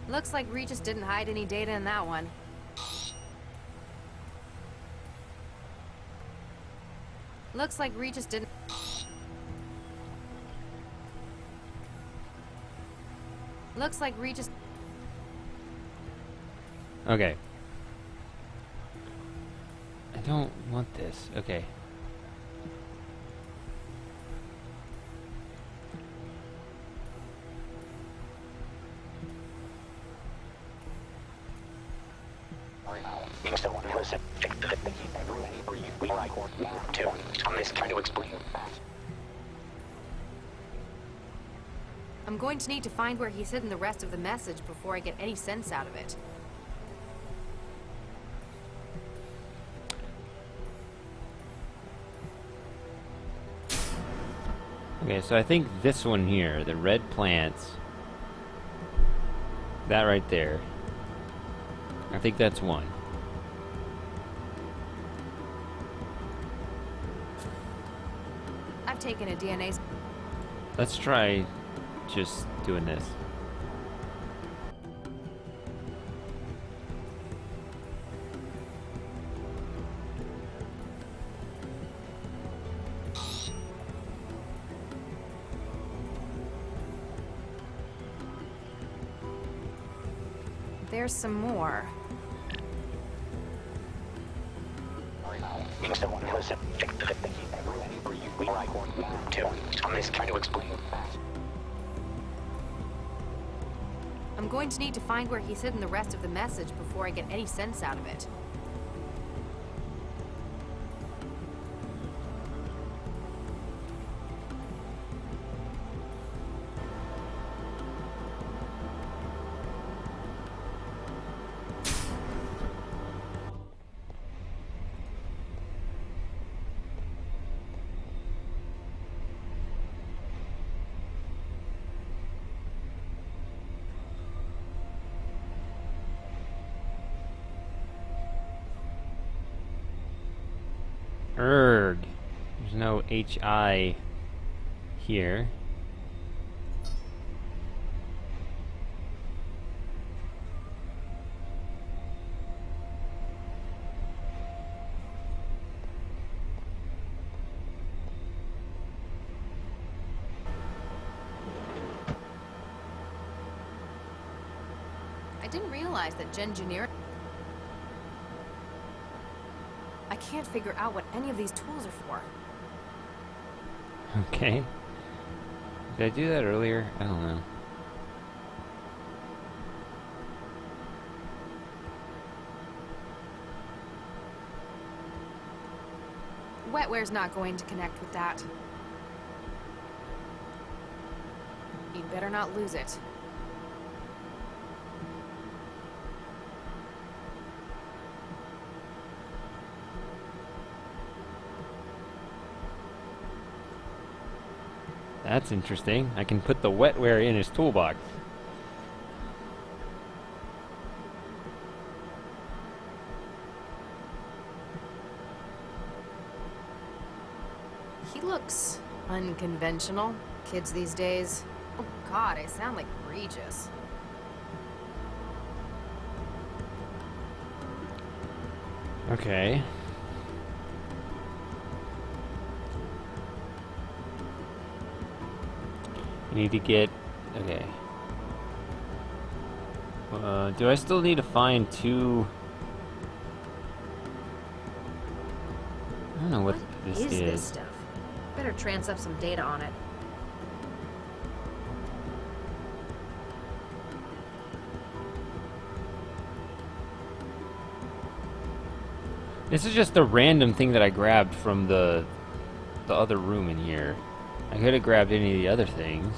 Looks like Regis didn't hide any data in that one. Looks like Regis didn't. Looks like Regis. Okay. I don't want this. Okay. I'm going to need to find where he's hidden the rest of the message before I get any sense out of it. Okay, so I think this one here, the red plants, that right there, I think that's one. I've taken a DNA. Let's try just doing this. There's some more. I'm going to need to find where he's hidden the rest of the message before I get any sense out of it. Erg. There's no HI here. I didn't realize that Gengineering. I can't figure out what any of these tools are for. Okay. Did I do that earlier? I don't know. Wetware's not going to connect with that. You'd better not lose it. That's interesting. I can put the wetware in his toolbox. He looks unconventional. Kids these days. Oh, God, I sound like Regis. Okay. I need to get... Okay. Do I still need to find two... I don't know what this is is. this stuff? Better trans up some data on it. This is just a random thing that I grabbed from the other room in here. I could have grabbed any of the other things.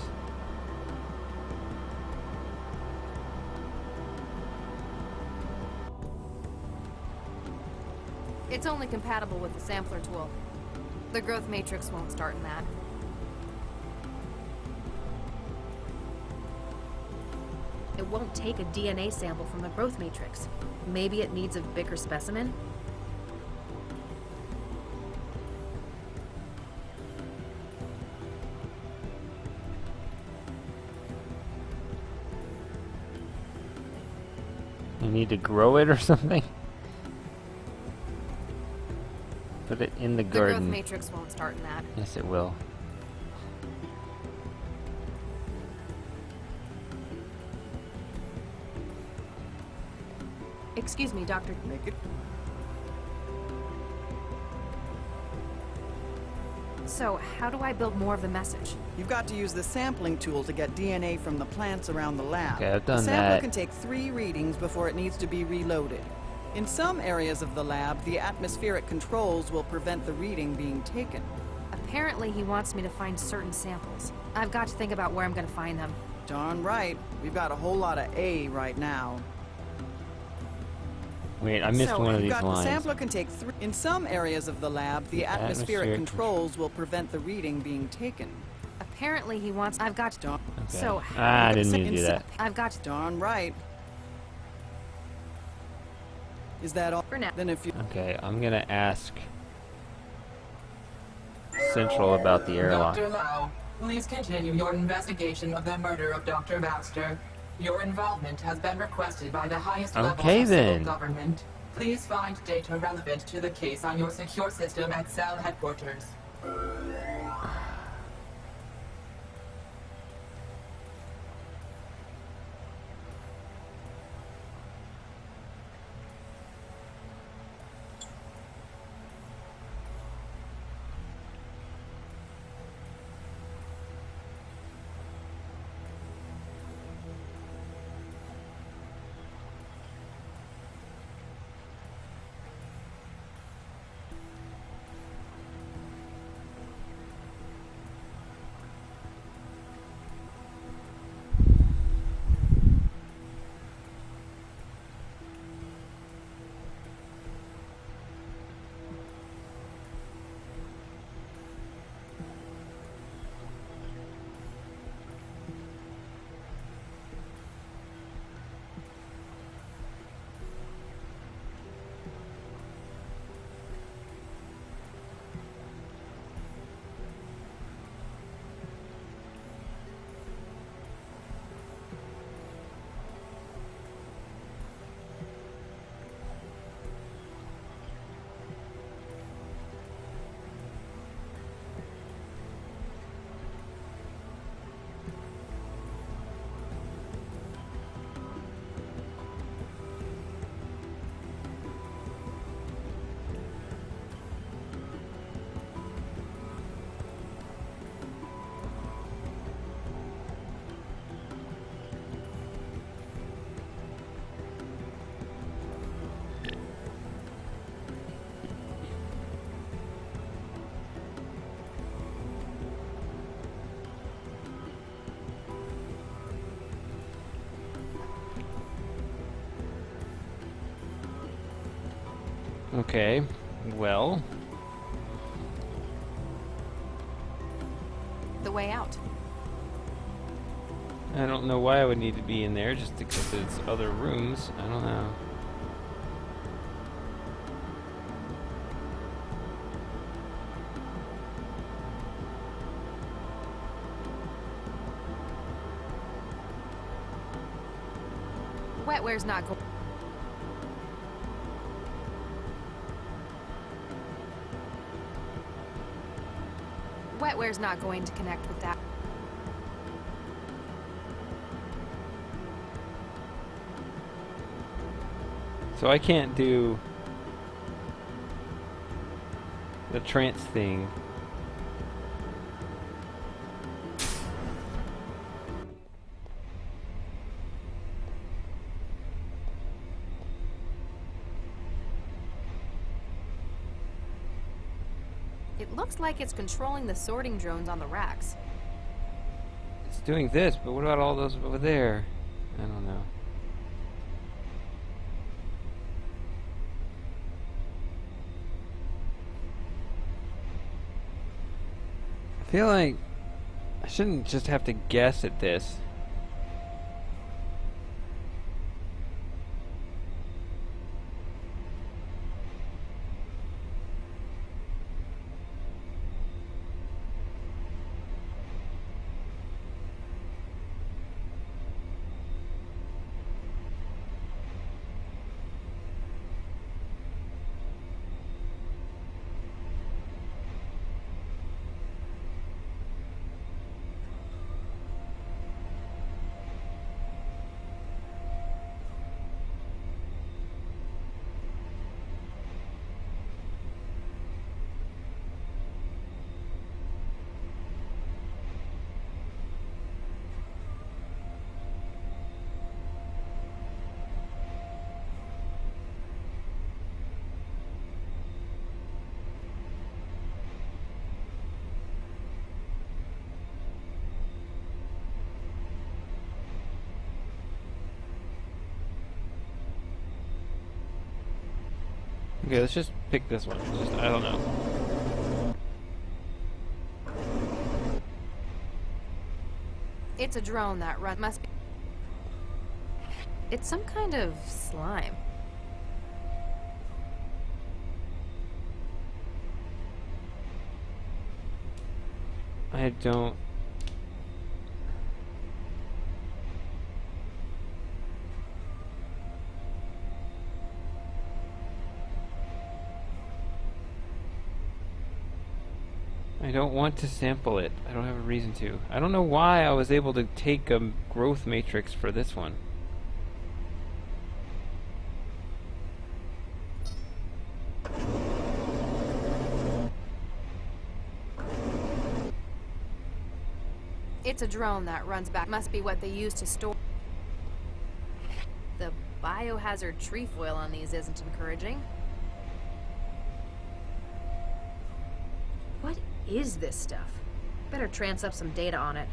It's only compatible with the sampler tool. The growth matrix won't start in that. It won't take a DNA sample from the growth matrix. Maybe it needs a bigger specimen? I need to grow it or something? Put it in the The growth garden. matrix won't start in that. Yes, it will. Excuse me, Doctor. Make it. So, how do I build more of the message? You've got to use the sampling tool to get DNA from the plants around the lab. Okay, I've The done sampler that. can take 3 readings before it needs to be reloaded. In some areas of the lab, the atmospheric controls will prevent the reading being taken. Apparently, he wants me to find certain samples. I've got to think about where I'm going to find them. Darn right. We've got a whole lot of A right now. Wait, I missed So, one of you've these got lines. The sampler can take 3. In some areas of the lab, the atmospheric controls will prevent the reading being taken. Apparently, he wants. I've got. Darn, Okay. So, I didn't mean to do that. I've got. darn right. Is that all? For now. Then if you... Okay, I'm gonna ask Central about the airlock. Dr. Lau, please continue your investigation of the murder of Dr. Baxter. Your involvement has been requested by the highest level Okay, of civil then. government. Please find data relevant to the case on your secure system at cell headquarters. Okay, well, The way out. I don't know why I would need to be in there, just because it's other rooms. I don't know. Wetware's not going. Wetware's not going to connect with that. So I can't do the trance thing. It looks like it's controlling the sorting drones on the racks. It's doing this, but what about all those over there? I don't know. I feel like I shouldn't just have to guess at this. Okay, let's just pick this one. Just, I don't know. It's a drone that must be. It's some kind of slime. I don't. I don't want to sample it. I don't have a reason to. I don't know why I was able to take a growth matrix for this one. It's a drone that runs back. Must be what they use to store. The biohazard trefoil on these isn't encouraging. What is this stuff? Better trance up some data on it.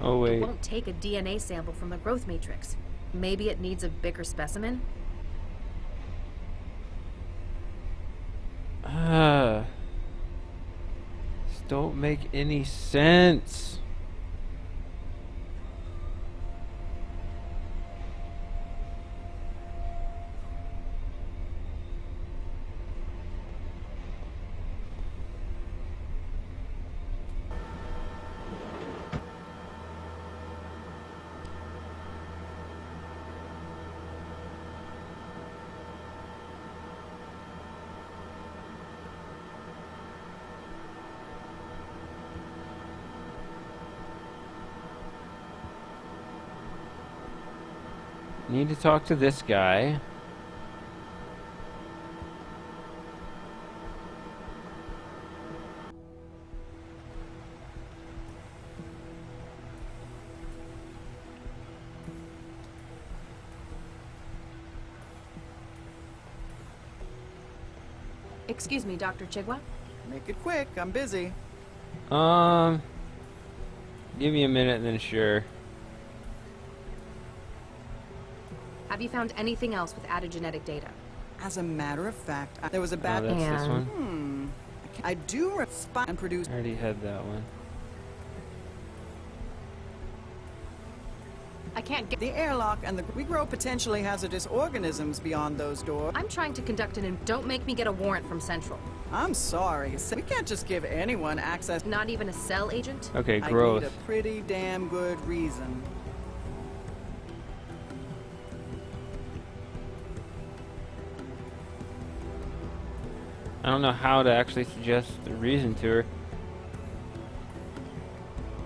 Oh It wait. won't take a DNA sample from the growth matrix. Maybe it needs a bigger specimen? This don't make any sense. Need to talk to this guy. Excuse me, Dr. Chigwa? Make it quick, I'm busy. Give me a minute and then sure. Have you found anything else with added genetic data? As a matter of fact, there was a Oh, bad... that's this And- one. I I do respond and produce. I already had that one. I can't get. The airlock and we grow potentially hazardous organisms beyond those doors. I'm trying to conduct an. Don't make me get a warrant from Central. I'm sorry. We can't just give anyone access. Not even a cell agent? Okay, I growth. need a pretty damn good reason. I don't know how to actually suggest the reason to her.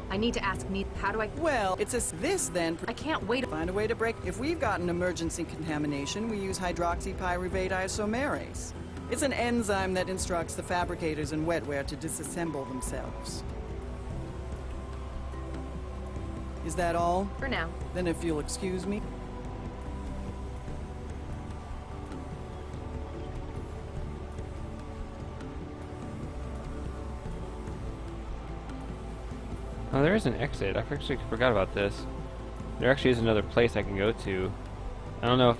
I need to ask Neith, how do I... Well, it's this then. I can't wait. Find a way to break. If we've got an emergency contamination, we use hydroxypyruvate isomerase. It's an enzyme that instructs the fabricators in wetware to disassemble themselves. Is that all? For now. Then if you'll excuse me. Oh, there is an exit. I actually forgot about this. There actually is another place I can go to. I don't know if...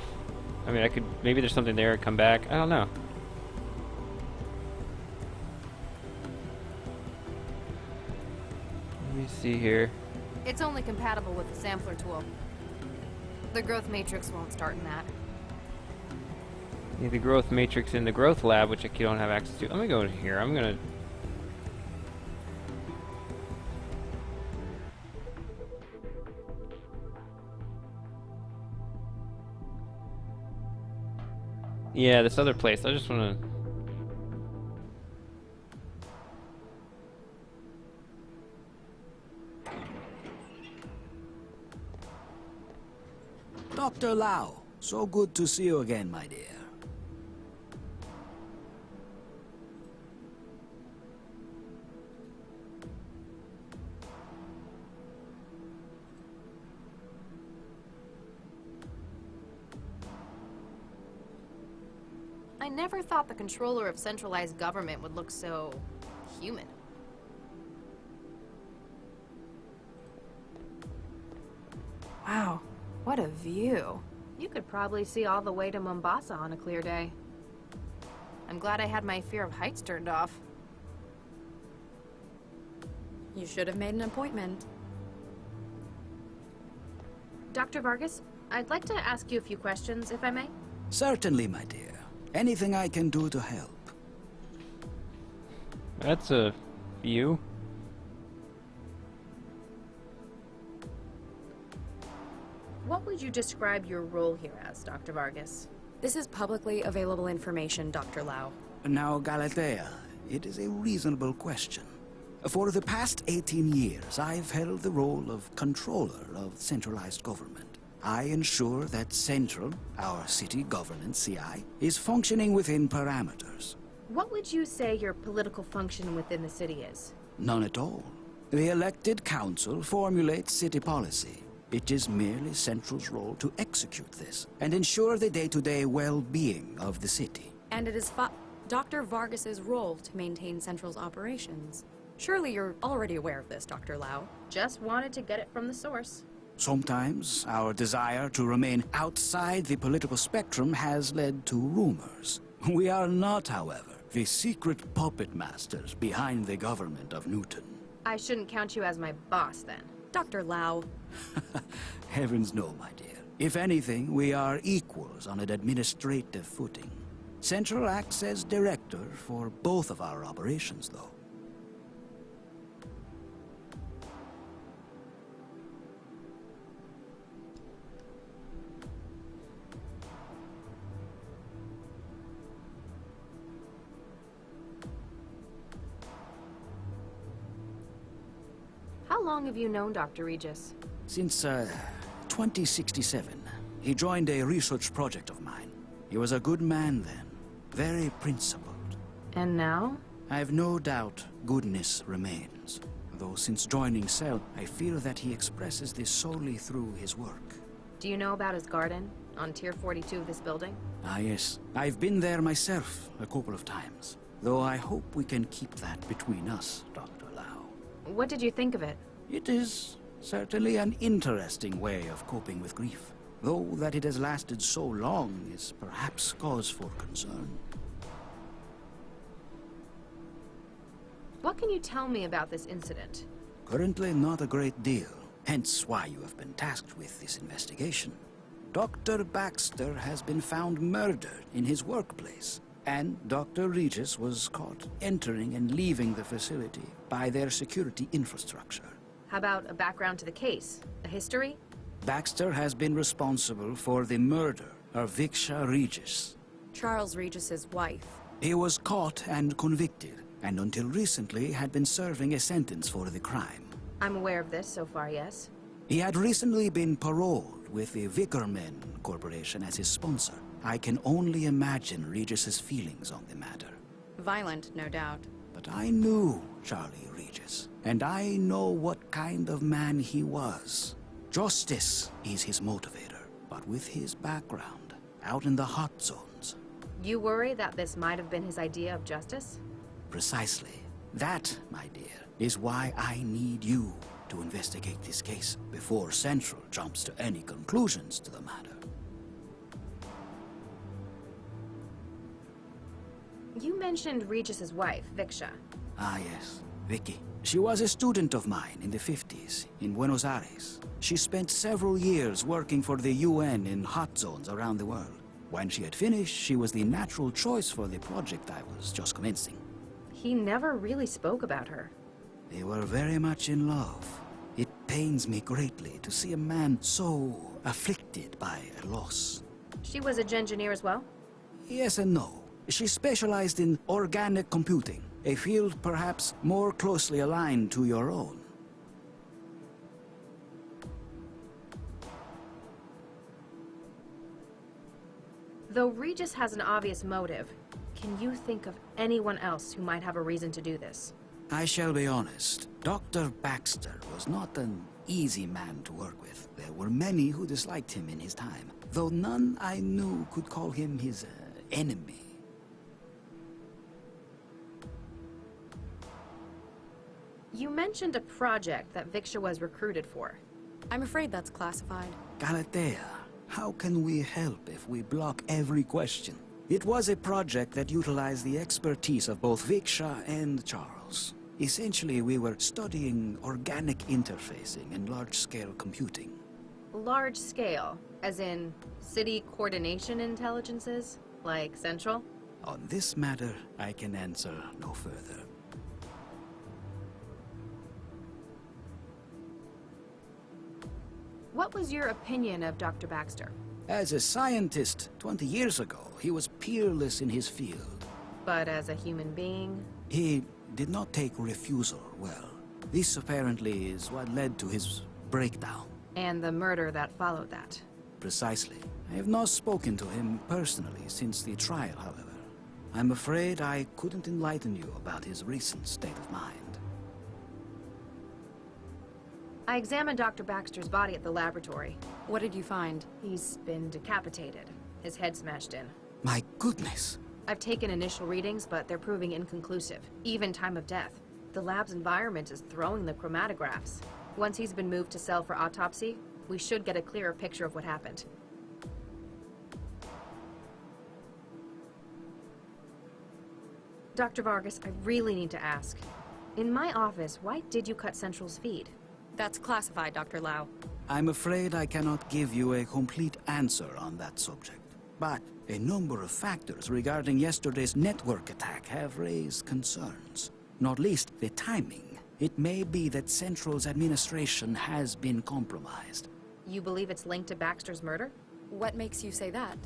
I mean, I could... Maybe there's something there and come back. I don't know. Let me see here. It's only compatible with the sampler tool. The growth matrix won't start in that. Need the growth matrix in the growth lab, which I don't have access to. Let me go in here. I'm gonna... Yeah, this other place. I just want to... Dr. Lau, so good to see you again, my dear. I never thought the controller of centralized government would look so... human. Wow, what a view. You could probably see all the way to Mombasa on a clear day. I'm glad I had my fear of heights turned off. You should have made an appointment. Dr. Vargas, I'd like to ask you a few questions, if I may. Certainly, my dear. Anything I can do to help. That's a view. What would you describe your role here as, Dr. Vargas? This is publicly available information, Dr. Lau. Now, Galatea, it is a reasonable question. For the past 18 years, I've held the role of controller of centralized government. I ensure that Central, our city governance CI, is functioning within parameters. What would you say your political function within the city is? None at all. The elected council formulates city policy. It is merely Central's role to execute this and ensure the day-to-day well-being of the city. And it is Dr. Vargas's role to maintain Central's operations. Surely you're already aware of this, Dr. Lau. Just wanted to get it from the source. Sometimes our desire to remain outside the political spectrum has led to rumors. We are not, however, the secret puppet masters behind the government of Newton. I shouldn't count you as my boss, then. Dr. Lau. Heavens no, my dear. If anything, we are equals on an administrative footing. Central acts as director for both of our operations, though. How long have you known Dr. Regis? Since, 2067. He joined a research project of mine. He was a good man then, very principled. And now? I've no doubt goodness remains. Though since joining CEL, I feel that he expresses this solely through his work. Do you know about his garden on Tier 42 of this building? Ah, yes. I've been there myself a couple of times. Though I hope we can keep that between us, Dr. Lau. What did you think of it? It is certainly an interesting way of coping with grief. Though that it has lasted so long is perhaps cause for concern. What can you tell me about this incident? Currently not a great deal, hence why you have been tasked with this investigation. Dr. Baxter has been found murdered in his workplace, and Dr. Regis was caught entering and leaving the facility by their security infrastructure. How about a background to the case? A history? Baxter has been responsible for the murder of Viksha Regis. Charles Regis's wife. He was caught and convicted, and until recently had been serving a sentence for the crime. I'm aware of this so far, yes. He had recently been paroled with the Vickerman Corporation as his sponsor. I can only imagine Regis's feelings on the matter. Violent, no doubt. But I knew Charlie Regis, and I know what kind of man he was. Justice is his motivator, but with his background, out in the hot zones. You worry that this might have been his idea of justice? Precisely. That, my dear, is why I need you to investigate this case before Central jumps to any conclusions to the matter. You mentioned Regis's wife, Viksha. Ah, yes, Vicky. She was a student of mine in the 50s in Buenos Aires. She spent several years working for the UN in hot zones around the world. When she had finished, she was the natural choice for the project I was just commencing. He never really spoke about her. They were very much in love. It pains me greatly to see a man so afflicted by a loss. She was a engineer as well? Yes and no. She specialized in organic computing, a field perhaps more closely aligned to your own. Though Regis has an obvious motive, can you think of anyone else who might have a reason to do this? I shall be honest. Dr. Baxter was not an easy man to work with. There were many who disliked him in his time, though none I knew could call him his enemy. You mentioned a project that Viksha was recruited for. I'm afraid that's classified. Galatea, how can we help if we block every question? It was a project that utilized the expertise of both Viksha and Charles. Essentially, we were studying organic interfacing and large-scale computing. Large scale, as in city coordination intelligences, like Central? On this matter, I can answer no further. What was your opinion of Dr. Baxter? As a scientist 20 years ago, he was peerless in his field. But as a human being? He did not take refusal well. This apparently is what led to his breakdown. And the murder that followed that. Precisely. I have not spoken to him personally since the trial, however. I'm afraid I couldn't enlighten you about his recent state of mind. I examined Dr. Baxter's body at the laboratory. What did you find? He's been decapitated, his head smashed in. My goodness! I've taken initial readings, but they're proving inconclusive, even time of death. The lab's environment is throwing the chromatographs. Once he's been moved to cell for autopsy, we should get a clearer picture of what happened. Dr. Vargas, I really need to ask. In my office, why did you cut Central's feed? That's classified, Dr. Lau. I'm afraid I cannot give you a complete answer on that subject. But a number of factors regarding yesterday's network attack have raised concerns. Not least the timing. It may be that Central's administration has been compromised. You believe it's linked to Baxter's murder? What makes you say that?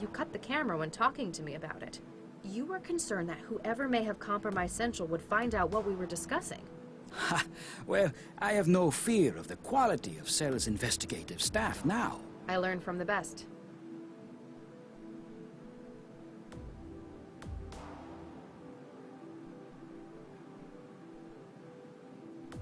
You cut the camera when talking to me about it. You were concerned that whoever may have compromised Central would find out what we were discussing. Ha! Well, I have no fear of the quality of Cell's investigative staff now. I learned from the best.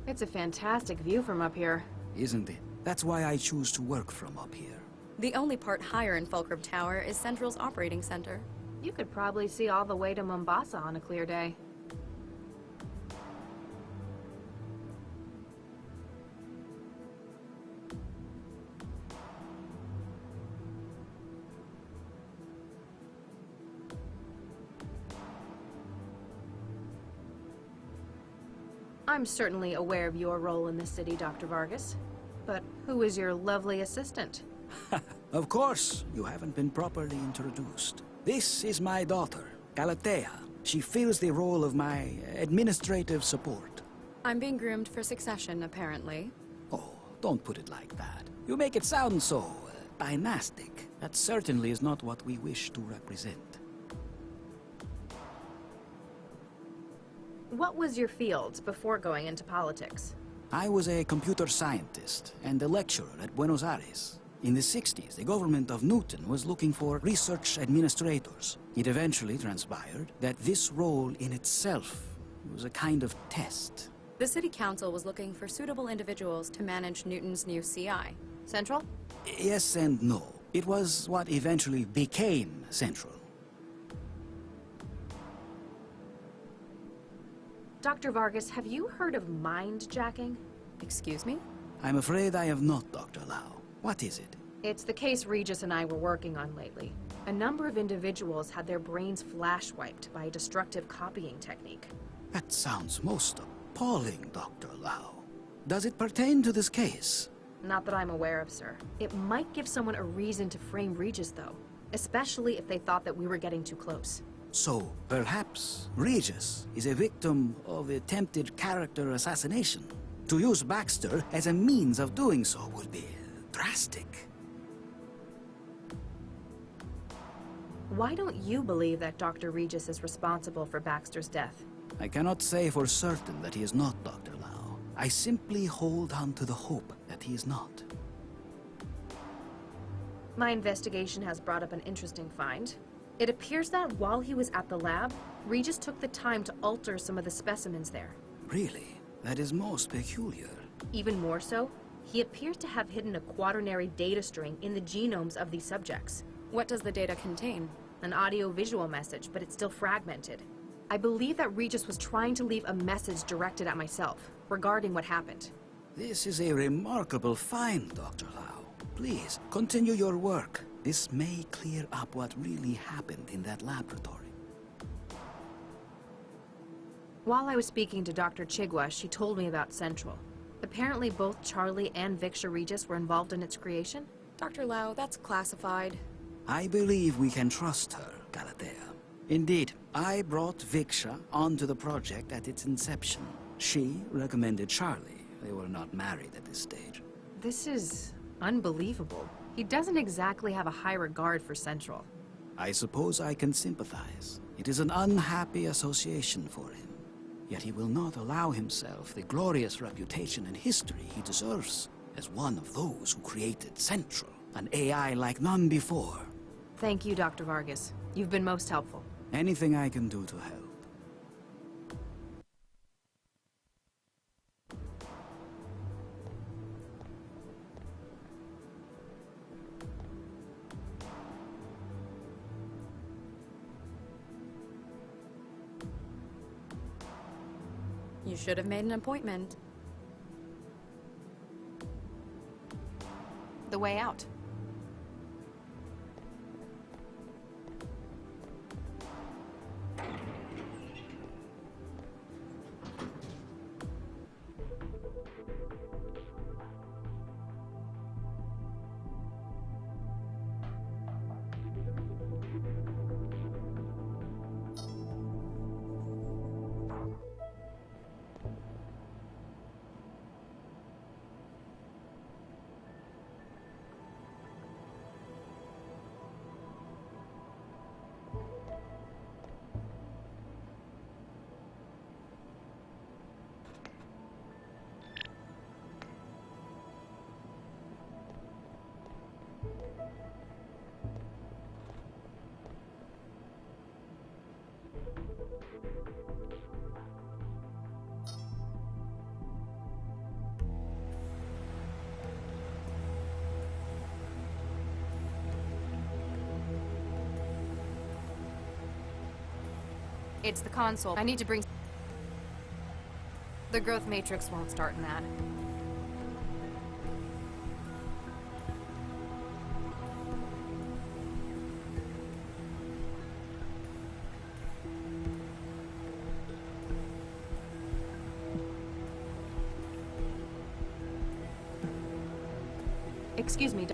It's a fantastic view from up here. Isn't it? That's why I choose to work from up here. The only part higher in Fulcrum Tower is Central's operating center. You could probably see all the way to Mombasa on a clear day. I'm certainly aware of your role in the city, Dr. Vargas. But who is your lovely assistant? Of course, you haven't been properly introduced. This is my daughter, Galatea. She fills the role of my administrative support. I'm being groomed for succession, apparently. Oh, don't put it like that. You make it sound so dynastic. That certainly is not what we wish to represent. What was your field before going into politics? I was a computer scientist and a lecturer at Buenos Aires. In the 60s, the government of Newton was looking for research administrators. It eventually transpired that this role in itself was a kind of test. The city council was looking for suitable individuals to manage Newton's new CI. Central? Yes and no. It was what eventually became Central. Dr. Vargas, have you heard of mind-jacking? Excuse me? I'm afraid I have not, Dr. Lau. What is it? It's the case Regis and I were working on lately. A number of individuals had their brains flash-wiped by a destructive copying technique. That sounds most appalling, Dr. Lau. Does it pertain to this case? Not that I'm aware of, sir. It might give someone a reason to frame Regis, though. Especially if they thought that we were getting too close. So, perhaps Regis is a victim of attempted character assassination. To use Baxter as a means of doing so would be drastic. Why don't you believe that Dr. Regis is responsible for Baxter's death? I cannot say for certain that he is not, Dr. Lau. I simply hold on to the hope that he is not. My investigation has brought up an interesting find. It appears that while he was at the lab, Regis took the time to alter some of the specimens there. Really? That is most peculiar. Even more so, he appears to have hidden a quaternary data string in the genomes of these subjects. What does the data contain? An audio-visual message, but it's still fragmented. I believe that Regis was trying to leave a message directed at myself, regarding what happened. This is a remarkable find, Dr. Lau. Please, continue your work. This may clear up what really happened in that laboratory. While I was speaking to Dr. Chigwa, she told me about Central. Apparently both Charlie and Viksha Regis were involved in its creation? Dr. Lau, that's classified. I believe we can trust her, Galatea. Indeed, I brought Viksha onto the project at its inception. She recommended Charlie. They were not married at this stage. This is unbelievable. He doesn't exactly have a high regard for Central. I suppose I can sympathize. It is an unhappy association for him. Yet he will not allow himself the glorious reputation and history he deserves as one of those who created Central, an AI like none before. Thank you, Dr. Vargas. You've been most helpful. Anything I can do to help. You should have made an appointment. The way out. It's the console. I need to bring... The growth matrix won't start in that. Excuse me.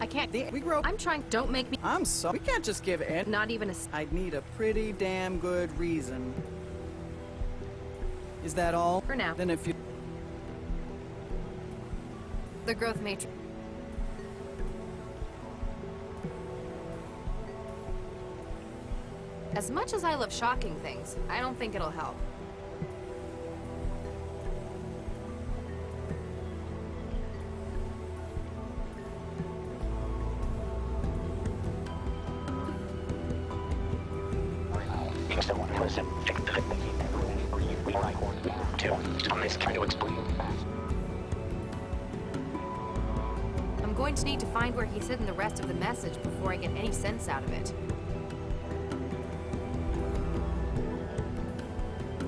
I can't. We grow. I'm trying. Don't make me. I'm sorry. We can't just give in. Not even a. I'd need a pretty damn good reason. Is that all? For now. Then if you... The growth matrix. As much as I love shocking things, I don't think it'll help. I'm going to need to find where he's hidden the rest of the message before I get any sense out of it.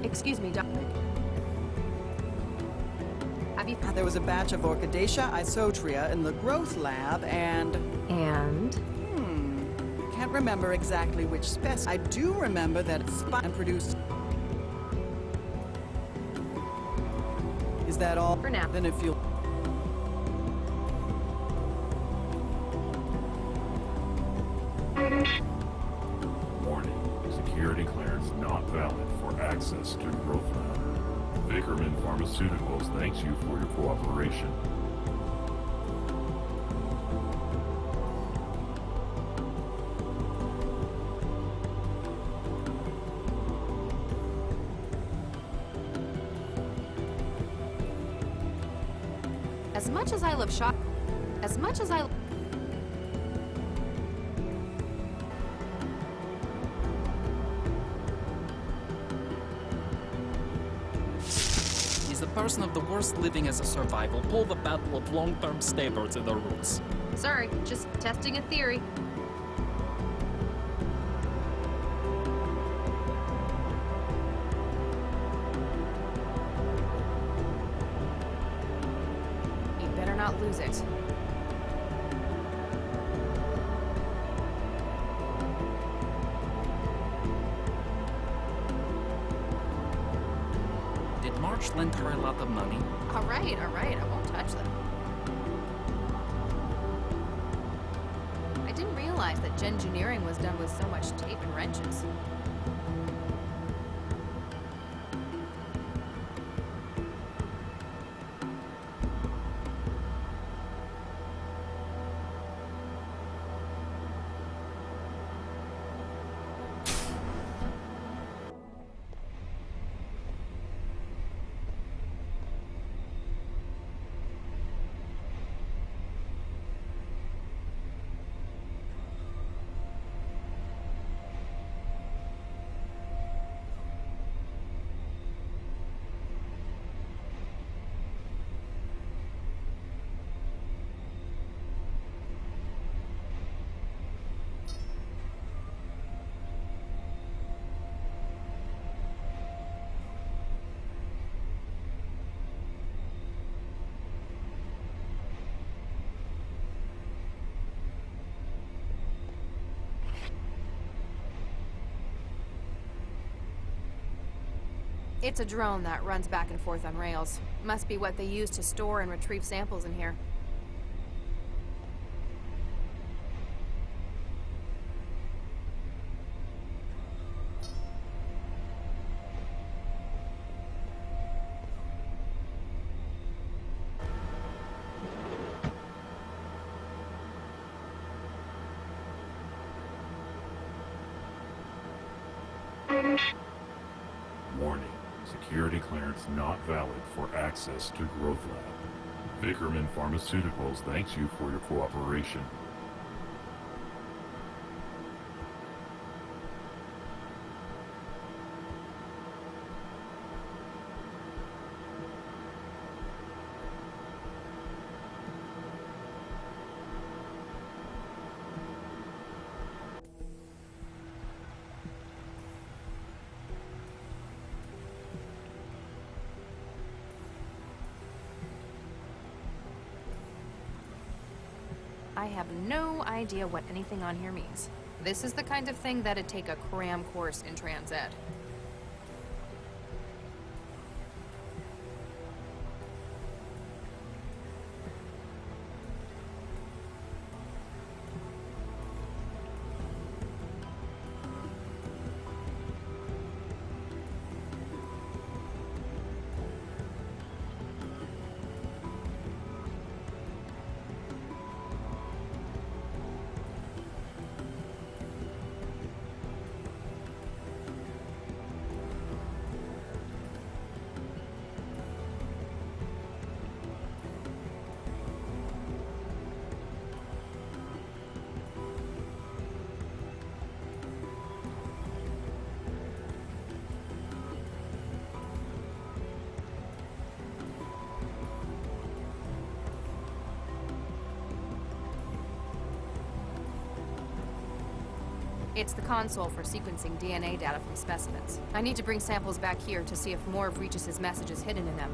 Excuse me, Doc. Have you... There was a batch of Orchidaceae isotria in the growth lab, and... And? Can't remember exactly which spec. I do remember that it's and produced... Is that all? For now. Then if you... Warning. Security clearance not valid for access to Growth Lab. Vickerman Pharmaceuticals thanks you for your cooperation. As much as I love shock... As much as I... He's the person of the worst living as a survival. Pull the battle of long-term stabbers in the roots. Sorry, just testing a theory. You better not lose it. Did March lend her a lot of money? All right, I won't touch them. I didn't realize that gengineering was done with so much tape and wrenches. It's a drone that runs back and forth on rails. Must be what they use to store and retrieve samples in here. Warning. Security clearance not valid for access to Growth Lab. Vickerman Pharmaceuticals thanks you for your cooperation. I have no idea what anything on here means. This is the kind of thing that'd take a cram course in trans ed. It's the console for sequencing DNA data from specimens. I need to bring samples back here to see if more of Regis's message is hidden in them.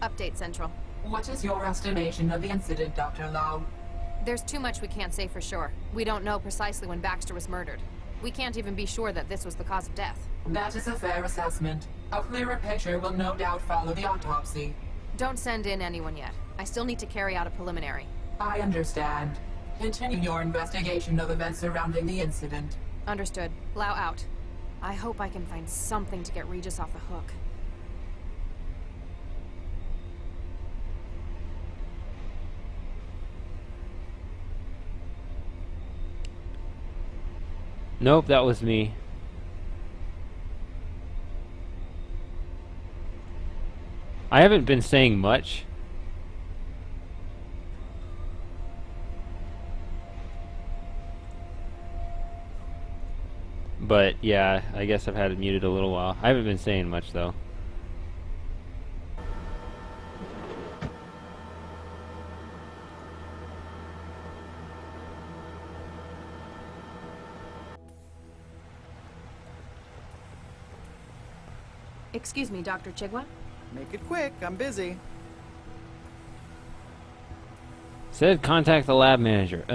Update Central. What is your estimation of the incident, Dr. Lau? There's too much we can't say for sure. We don't know precisely when Baxter was murdered. We can't even be sure that this was the cause of death. That is a fair assessment. A clearer picture will no doubt follow the autopsy. Don't send in anyone yet. I still need to carry out a preliminary. I understand. Continue your investigation of events surrounding the incident. Understood. Lau out. I hope I can find something to get Regis off the hook. Nope, that was me. I haven't been saying much. But yeah, I guess I've had it muted a little while. I haven't been saying much though. Excuse me, Dr. Chigwa? Make it quick, I'm busy. Said contact the lab manager.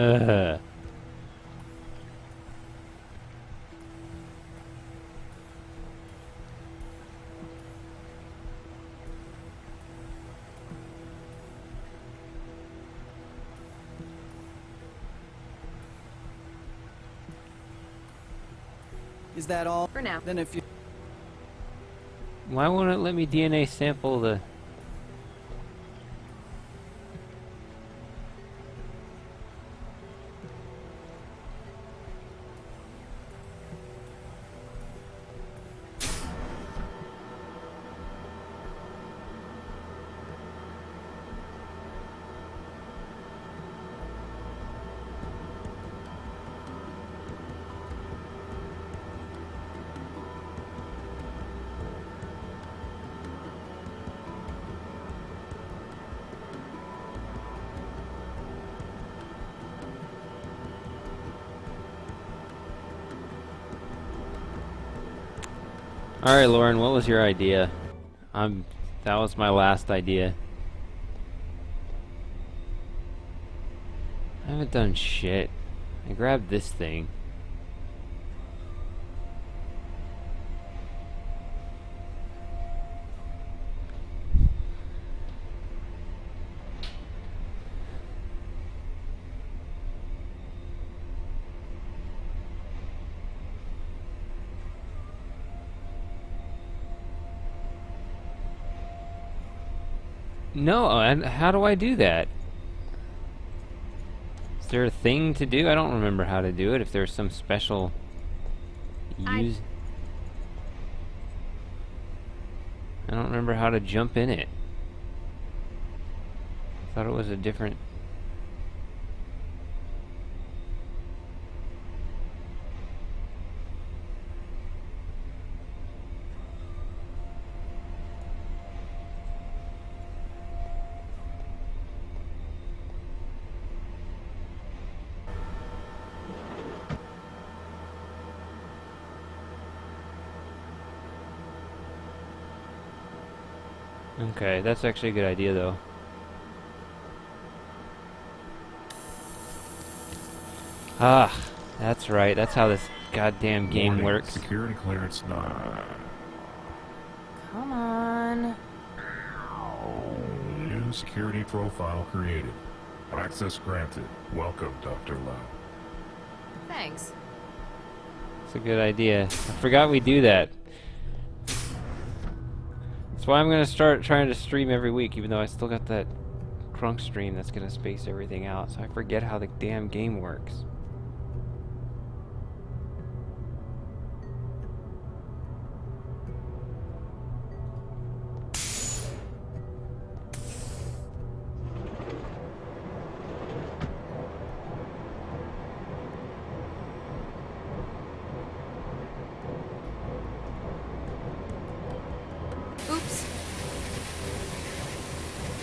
Is that all? For now. Then if you... Why won't it let me DNA sample the... Alright, Lauren, what was your idea? That was my last idea. I haven't done shit. I grabbed this thing. No, and how do I do that? Is there a thing to do? I don't remember how to do it. If there's some special use. I don't remember how to jump in it. I thought it was a different. Okay, that's actually a good idea, though. Ah, that's right. That's how this goddamn game Warning, works. Security clearance not. Come on. New security profile created. Access granted. Welcome, Dr. Lau. Thanks. It's a good idea. I forgot we do that. That's why I'm gonna start trying to stream every week, even though I still got that crunk stream that's gonna space everything out, so I forget how the damn game works. Oops.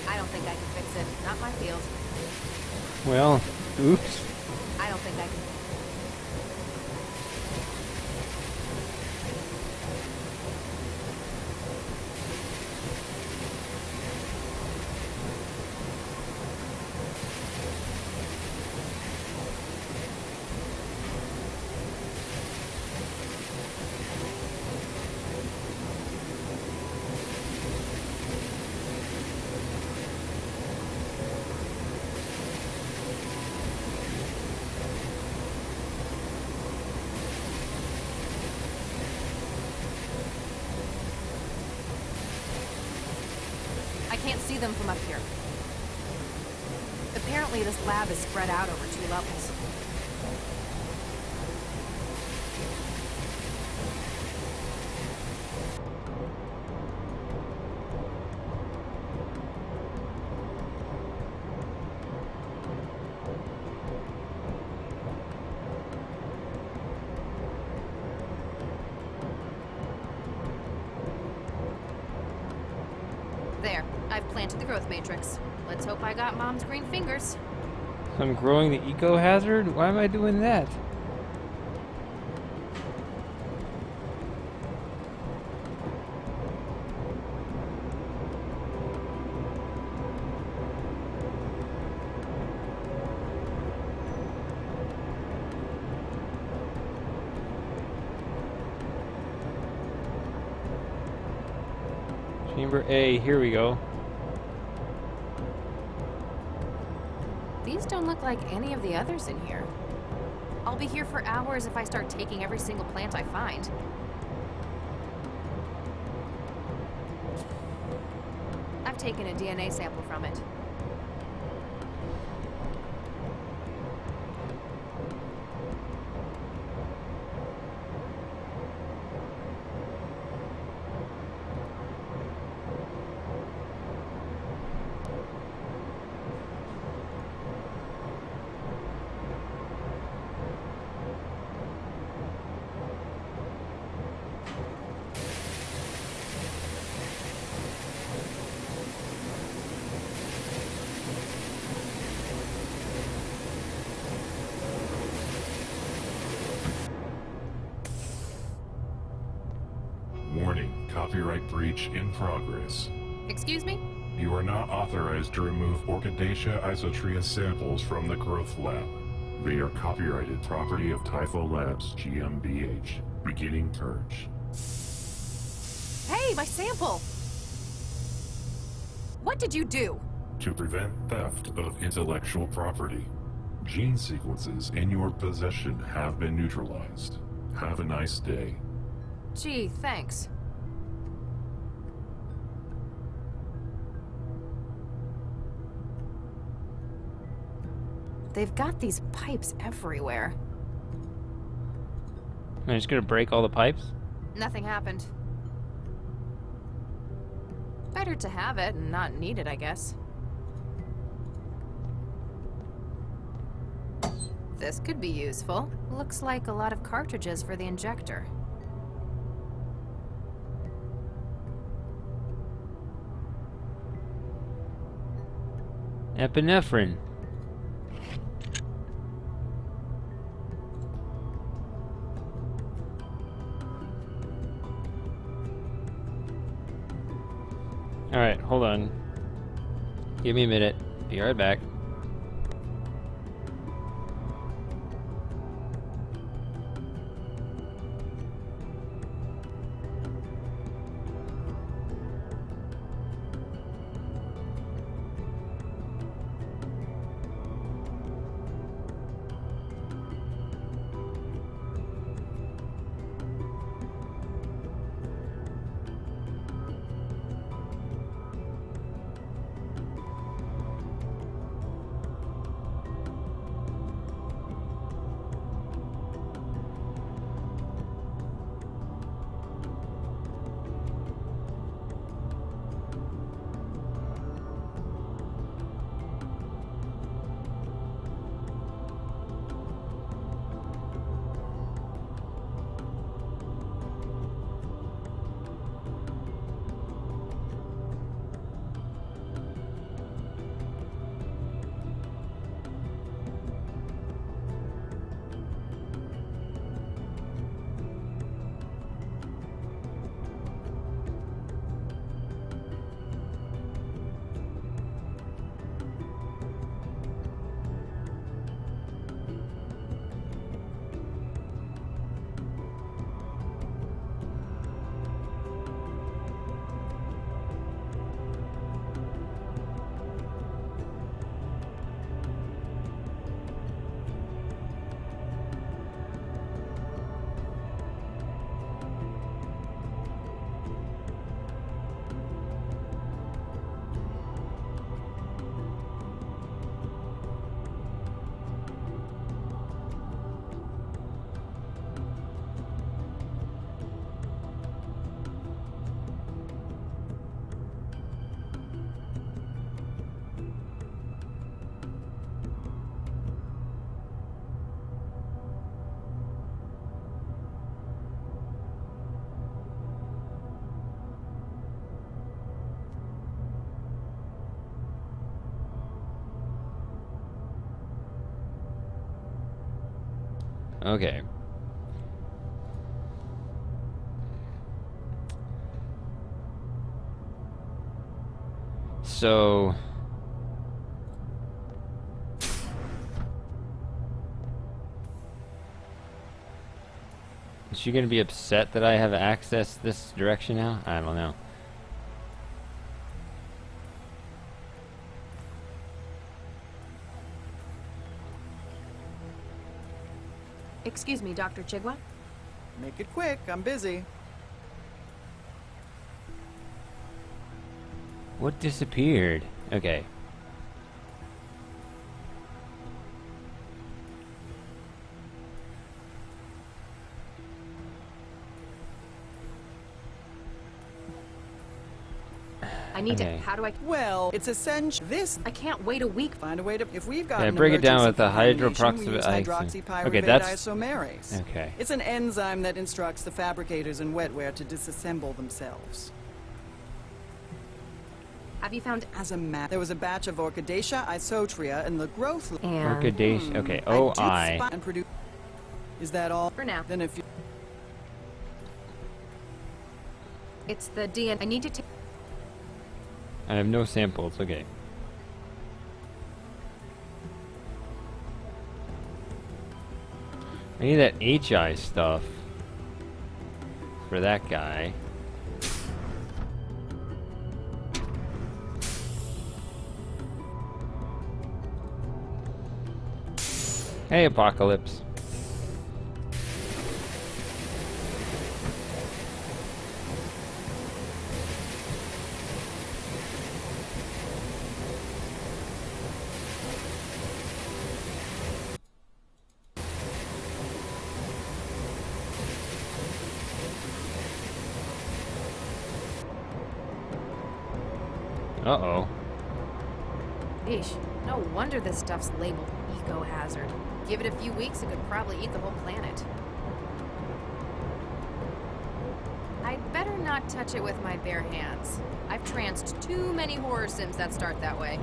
I don't think I can fix it. Not my field. Well, oops. I don't think I can. I can't see them from up here. Apparently this lab is spread out over 2 levels. There, I've planted the growth matrix. Let's hope I got Mom's green fingers. I'm growing the eco hazard? Why am I doing that? Chamber A, here we go. These don't look like any of the others in here. I'll be here for hours if I start taking every single plant I find. I've taken a DNA sample from it. Warning, copyright breach in progress. Excuse me? You are not authorized to remove Orchidaceae isotria samples from the growth lab. They are copyrighted property of Typho Labs GmbH. Beginning purge. Hey, my sample! What did you do? To prevent theft of intellectual property, gene sequences in your possession have been neutralized. Have a nice day. Gee, thanks. They've got these pipes everywhere. I'm just gonna break all the pipes? Nothing happened. Better to have it and not need it, I guess. This could be useful. Looks like a lot of cartridges for the injector. Epinephrine. Alright, hold on. Give me a minute. Be right back. Okay. So... is she gonna be upset that I have access this direction now? I don't know. Excuse me, Dr. Chigwa? Make it quick, I'm busy. What disappeared? Okay. I need Okay. to. How do I? Well, it's essential. This. I can't wait a week. Find a way to. If we've got Yeah, an break it down emergency with the contamination, we use hydroperoxy- hydroxypyruvate Okay, that's- isomerase. Okay. It's an enzyme that instructs the fabricators in wetware to disassemble themselves. Have you found? As a matter, there was a batch of Orchidaceae isotria in the growth. And Orchidaceae. Okay. I Oh, did I. spot and produce. Is that all? For now. Then if you. It's the DNA. I need to take. I have no samples. Okay. I need that HI stuff for that guy. Hey, Apocalypse. Uh-oh. Eesh, no wonder this stuff's labeled eco-hazard. Give it a few weeks, it could probably eat the whole planet. I'd better not touch it with my bare hands. I've tranced too many horror sims that start that way.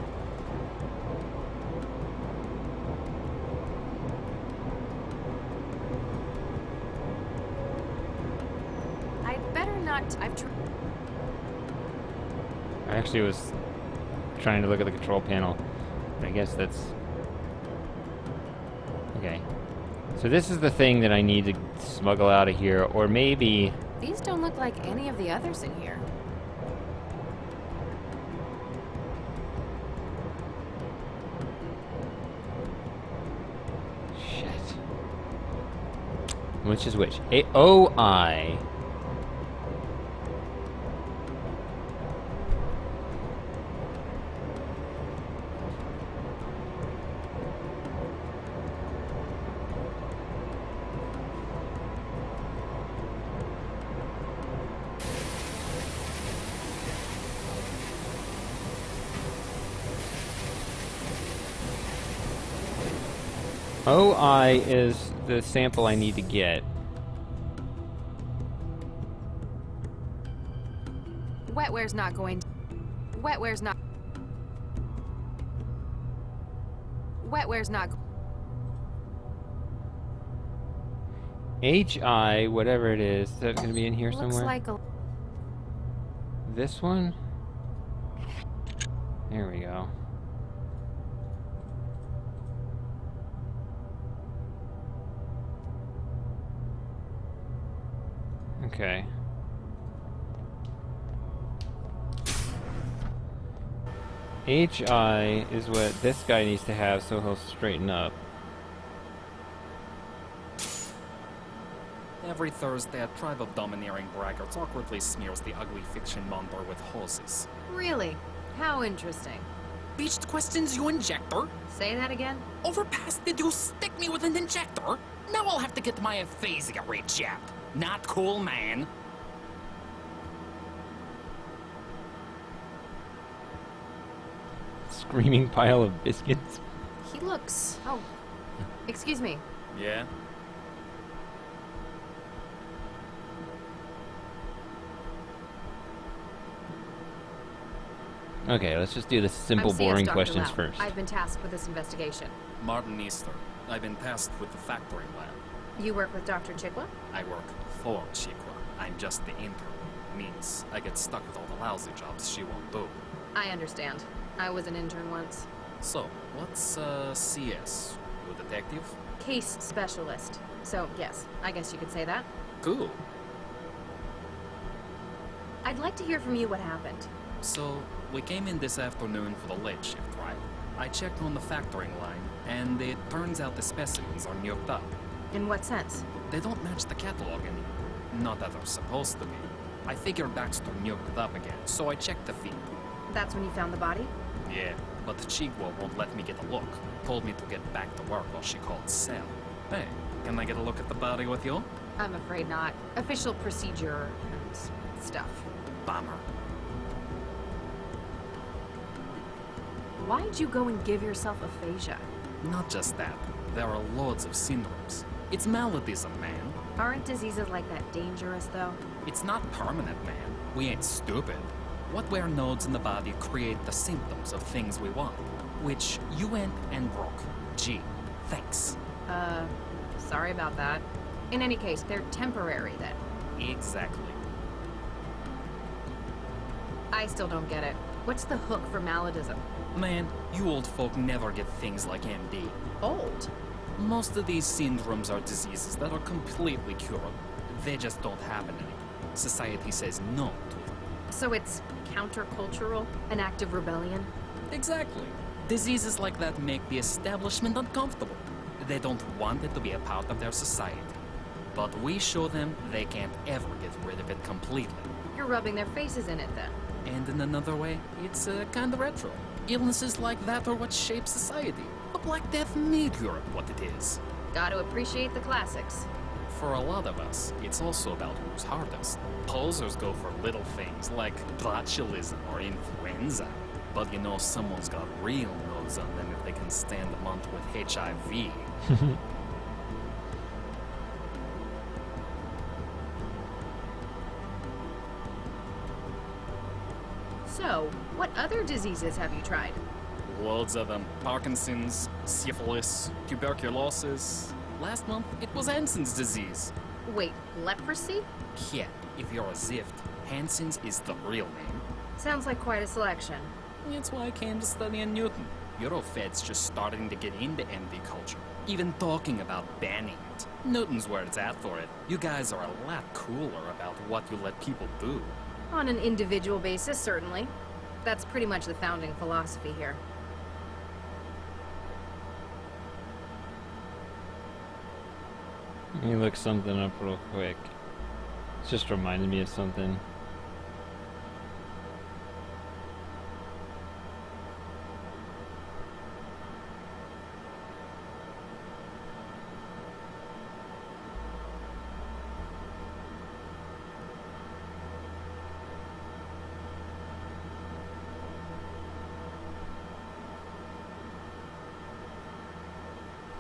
I'd better not. I actually was trying to look at the control panel. But I guess that's... Okay. So this is the thing that I need to smuggle out of here, or maybe... These don't look like any of the others in here. Shit. Which is which? O-I. OI is the sample I need to get. Wetware's not going to... Wetware's not... Wetware's not... HI, whatever it is that going to be in here Looks somewhere? like a... This one? There we go. Okay. HI is what this guy needs to have so he'll straighten up. Every Thursday, a tribe of domineering braggarts awkwardly smears the ugly fiction monster with hoses. Really? How interesting. Beached questions, you injector? Say that again? Overpass, did you stick me with an injector? Now I'll have to get my aphasia rejabbed. Not cool, man. Screaming pile of biscuits. He looks... Oh. Excuse me. Yeah? Okay, let's just do the simple, I'm CS boring Dr. questions Lau. first. I've been tasked with this investigation. Martin Easter. I've been tasked with the factoring lab. You work with Dr. Chikwa? I work for Chikwa. I'm just the intern. Means I get stuck with all the lousy jobs she won't do. I understand. I was an intern once. So, what's CS? You a detective? Case specialist. So, yes, I guess you could say that. Cool. I'd like to hear from you what happened. So, we came in this afternoon for the late shift, right? I checked on the factoring line, and it turns out the specimens are nuked up. In what sense? They don't match the catalog anymore. Not that they're supposed to be. I figured Baxter nuked it up again, so I checked the feed. That's when you found the body? Yeah, but the Chigwa won't let me get a look. Told me to get back to work while she called Sal. Hey, can I get a look at the body with you? I'm afraid not. Official procedure and stuff. Bummer. Why'd you go and give yourself aphasia? Not just that. There are loads of syndromes. It's maladies, man. Aren't diseases like that dangerous, though? It's not permanent, man. We ain't stupid. Wetware nodes in the body create the symptoms of things we want, which you went and broke. Gee, thanks. Sorry about that. In any case, they're temporary then. Exactly. I still don't get it. What's the hook for maladism? Man, you old folk never get things like MD. Old? Most of these syndromes are diseases that are completely curable. They just don't happen anymore. Society says no to them. So it's countercultural? An act of rebellion? Exactly. Diseases like that make the establishment uncomfortable. They don't want it to be a part of their society. But we show them they can't ever get rid of it completely. You're rubbing their faces in it then. And in another way, it's kind of retro. Illnesses like that are what shape society. The Black Death made Europe what it is. Gotta appreciate the classics. For a lot of us, it's also about who's hardest. Posers go for little things like botulism or influenza. But you know someone's got real nose on them if they can stand a month with HIV. So, what other diseases have you tried? Loads of them. Parkinson's, syphilis, tuberculosis. Last month, it was Hansen's disease. Wait, leprosy? Yeah, if you're a Zift, Hansen's is the real name. Sounds like quite a selection. That's why I came to study in Newton. Eurofed's just starting to get into MD culture. Even talking about banning it. Newton's where it's at for it. You guys are a lot cooler about what you let people do. On an individual basis, certainly. That's pretty much the founding philosophy here. Let me look something up real quick. It's just reminded me of something.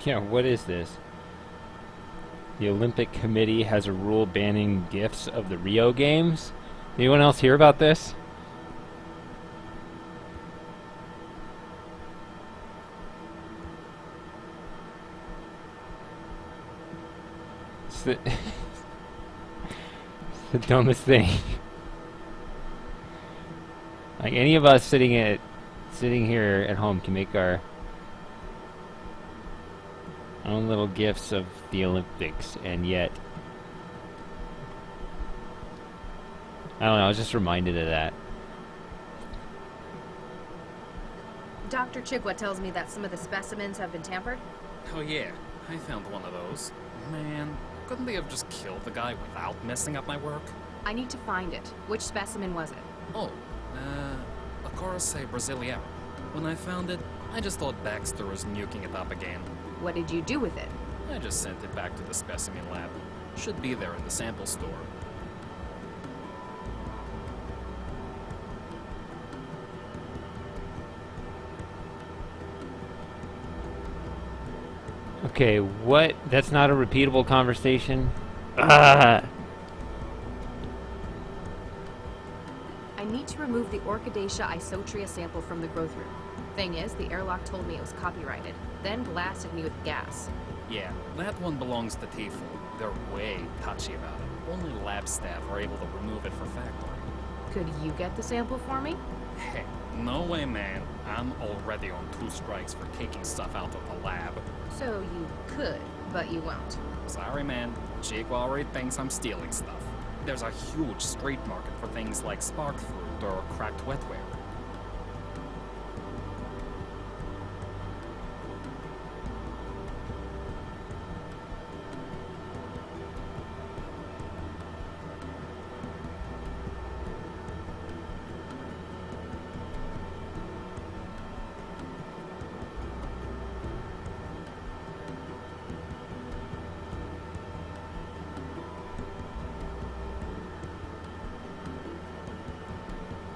Yeah, what is this? The Olympic Committee has a rule banning gifts of the Rio Games. Anyone else hear about this? It's the, it's the dumbest thing. Like any of us sitting here at home can make our own little gifts of the Olympics, and yet I don't know, I was just reminded of that. Dr. Chigwa tells me that some of the specimens have been tampered. Oh yeah, I found one of those. Man, couldn't they have just killed the guy without messing up my work? I need to find it. Which specimen was it? Oh, a Coruscant Brasileiro. When I found it, I just thought Baxter was nuking it up again. What did you do with it? I just sent it back to the specimen lab. Should be there in the sample store. Okay, what? That's not a repeatable conversation? Ah! I need to remove the Orchidaceae isotria sample from the growth room. Thing is, the airlock told me it was copyrighted, then blasted me with gas. Yeah, that one belongs to TIFL. They're way touchy about it. Only lab staff are able to remove it for factory. Could you get the sample for me? Hey, no way, man. I'm already on 2 strikes for taking stuff out of the lab. So you could, but you won't. Sorry, man. Jake already thinks I'm stealing stuff. There's a huge street market for things like spark fruit or cracked wetware.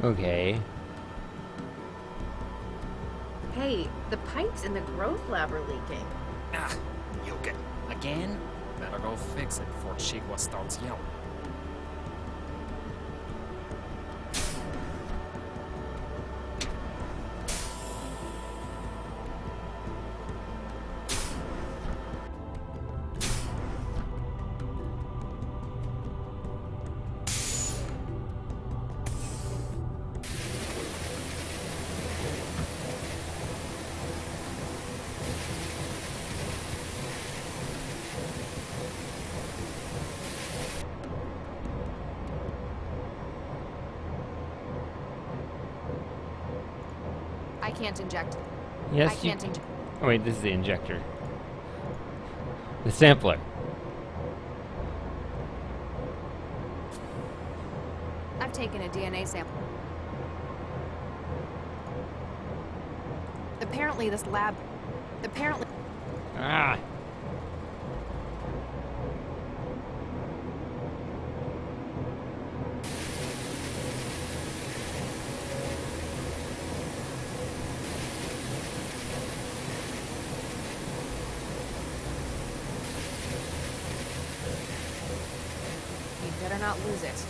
Okay. Hey, the pipes in the growth lab are leaking. Ah, you get again? Better go fix it before Chigwa starts yelling. I can't inject. Yes, I can't inject. Oh wait, this is the injector. The sampler. I've taken a DNA sample. Apparently this lab... Apparently... Ah! not lose it.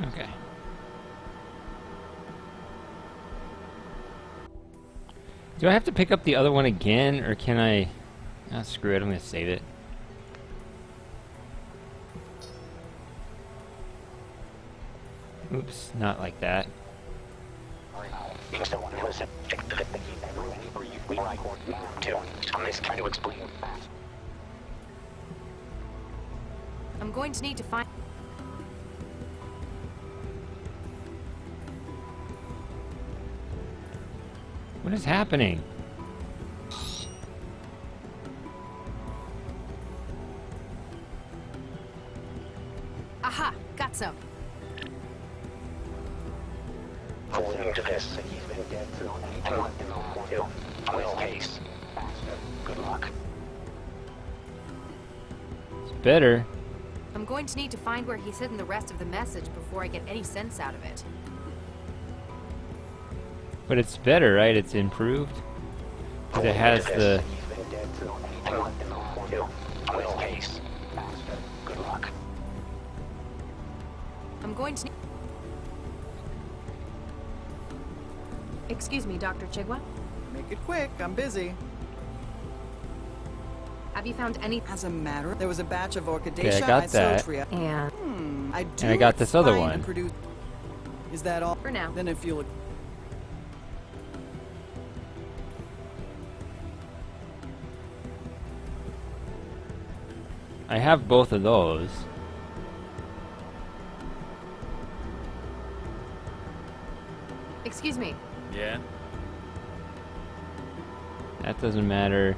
Okay. Do I have to pick up the other one again, or can I... Ah, screw it, I'm gonna save it. Oops, not like that. I'm going to need to find... What is happening? Aha! Got some. To this. Case. Good luck. It's better. I'm going to need to find where he's hidden the rest of the message before I get any sense out of it. But it's better, right? It's improved. Because it has the... Case. Good luck. I'm going to... Excuse me, Dr. Chigwa? Make it quick, I'm busy. Have you found any... As a matter, there was a batch of Orchidea Okay, I got that. isotria. And... I do And I got this other find one. and produce... Is that all? For now. Then if you look... I have both of those. Excuse me. Yeah? That doesn't matter.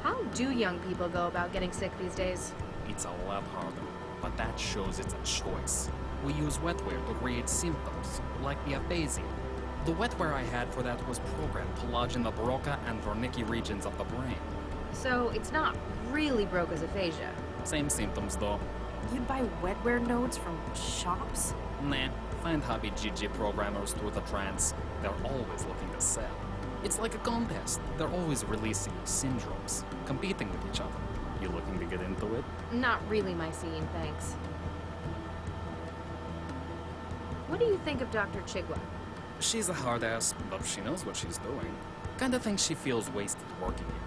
How do young people go about getting sick these days? It's a lot harder, but that shows it's a choice. We use wetware to create symptoms, like the aphasia. The wetware I had for that was programmed to lodge in the Broca and Wernicke regions of the brain. So it's not really Broca's aphasia. Same symptoms though. You'd buy wetware nodes from shops? Nah, find hobby GG programmers through the trance. They're always looking to sell. It's like a contest. They're always releasing syndromes, competing with each other. You looking to get into it? Not really my scene, thanks. What do you think of Dr. Chigwa? She's a hard ass, but she knows what she's doing. Kinda thinks she feels wasted working here.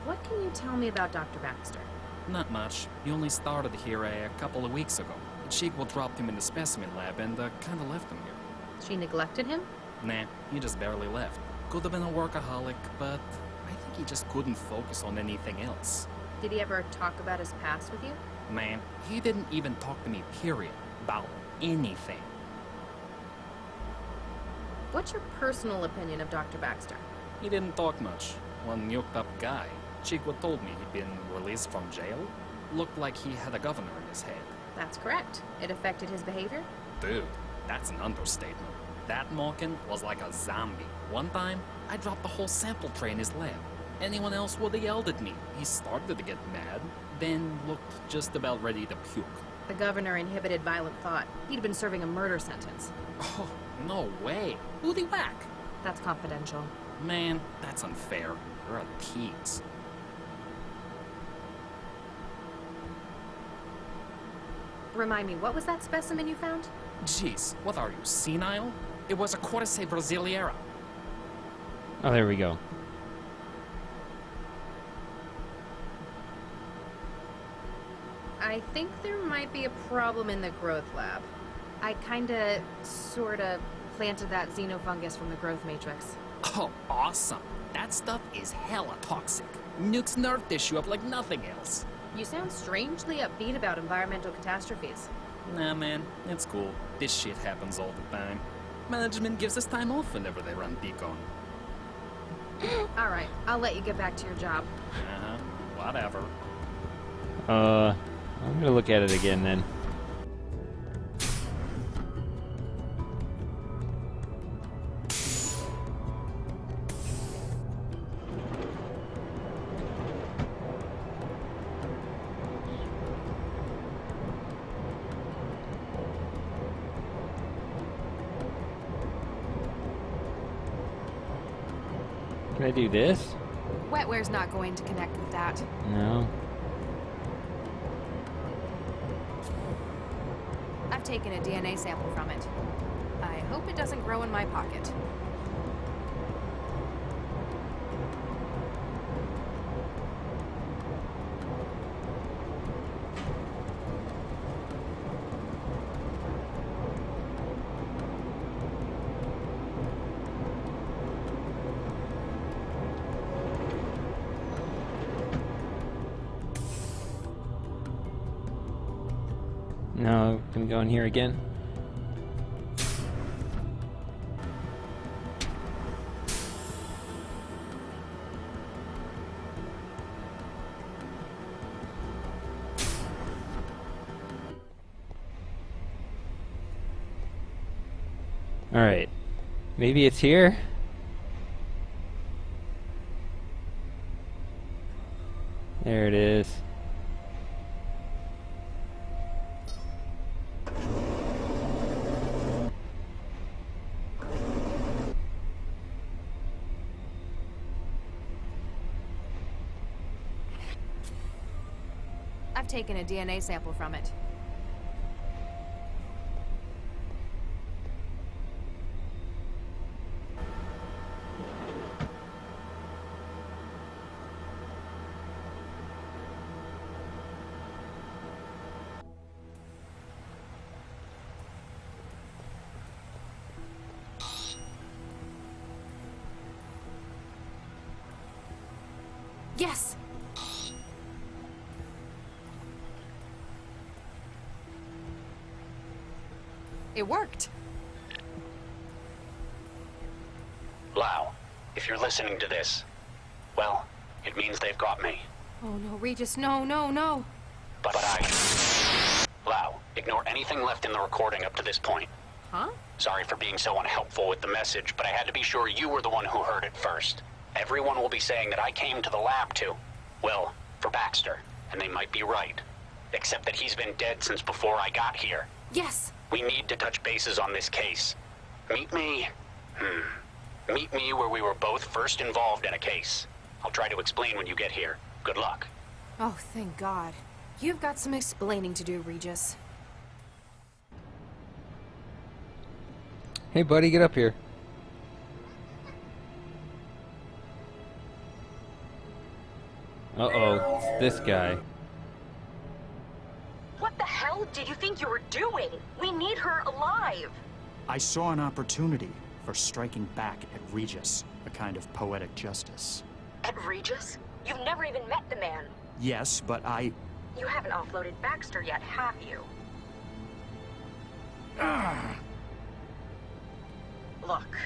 What can you tell me about Dr. Baxter? Not much. He only started here a couple of weeks ago. Chigwa dropped him in the specimen lab and kinda left him here. She neglected him? Nah, he just barely left. Could have been a workaholic, but I think he just couldn't focus on anything else. Did he ever talk about his past with you? Man, he didn't even talk to me, period, about anything. What's your personal opinion of Dr. Baxter? He didn't talk much. One yoked up guy. Chigwa told me he'd been released from jail. Looked like he had a governor in his head. That's correct. It affected his behavior? Dude, that's an understatement. That Malkin was like a zombie. One time, I dropped the whole sample tray in his lab. Anyone else would have yelled at me. He started to get mad, then looked just about ready to puke. The governor inhibited violent thought. He'd been serving a murder sentence. Oh, no way. Who'd he whack? That's confidential. Man, that's unfair. They're teens. Remind me, what was that specimen you found? Jeez, what are you, senile? It was a Cordyceps brasiliera. Oh, there we go. I think there might be a problem in the growth lab. I kinda, sorta, planted that xenofungus from the growth matrix. Oh, awesome. That stuff is hella toxic. Nukes nerve tissue up like nothing else. You sound strangely upbeat about environmental catastrophes. Nah, man, it's cool. This shit happens all the time. Management gives us time off whenever they run decon. Alright, I'll let you get back to your job. Uh-huh. Whatever. I'm gonna look at it again then. Can I do this? Wetware's not going to connect with that. No. I've taken a DNA sample from it. I hope it doesn't grow in my pocket. No, can we go in here again? Alright. Maybe it's here? There it is. I've taken a DNA sample from it. Yes! It worked. Lau, if you're listening to this, well, it means they've got me. Oh no, Regis, no, no, no. But Lau, ignore anything left in the recording up to this point. Huh? Sorry for being so unhelpful with the message, but I had to be sure you were the one who heard it first. Everyone will be saying that I came to the lab well, for Baxter, and they might be right. Except that he's been dead since before I got here. Yes! We need to touch bases on this case. Meet me where we were both first involved in a case. I'll try to explain when you get here. Good luck. Oh, thank God. You've got some explaining to do, Regis. Hey buddy, get up here. Uh-oh, it's this guy. What the hell did you think you were doing? We need her alive! I saw an opportunity for striking back at Regis, a kind of poetic justice. At Regis? You've never even met the man. Yes, but You haven't offloaded Baxter yet, have you? Look,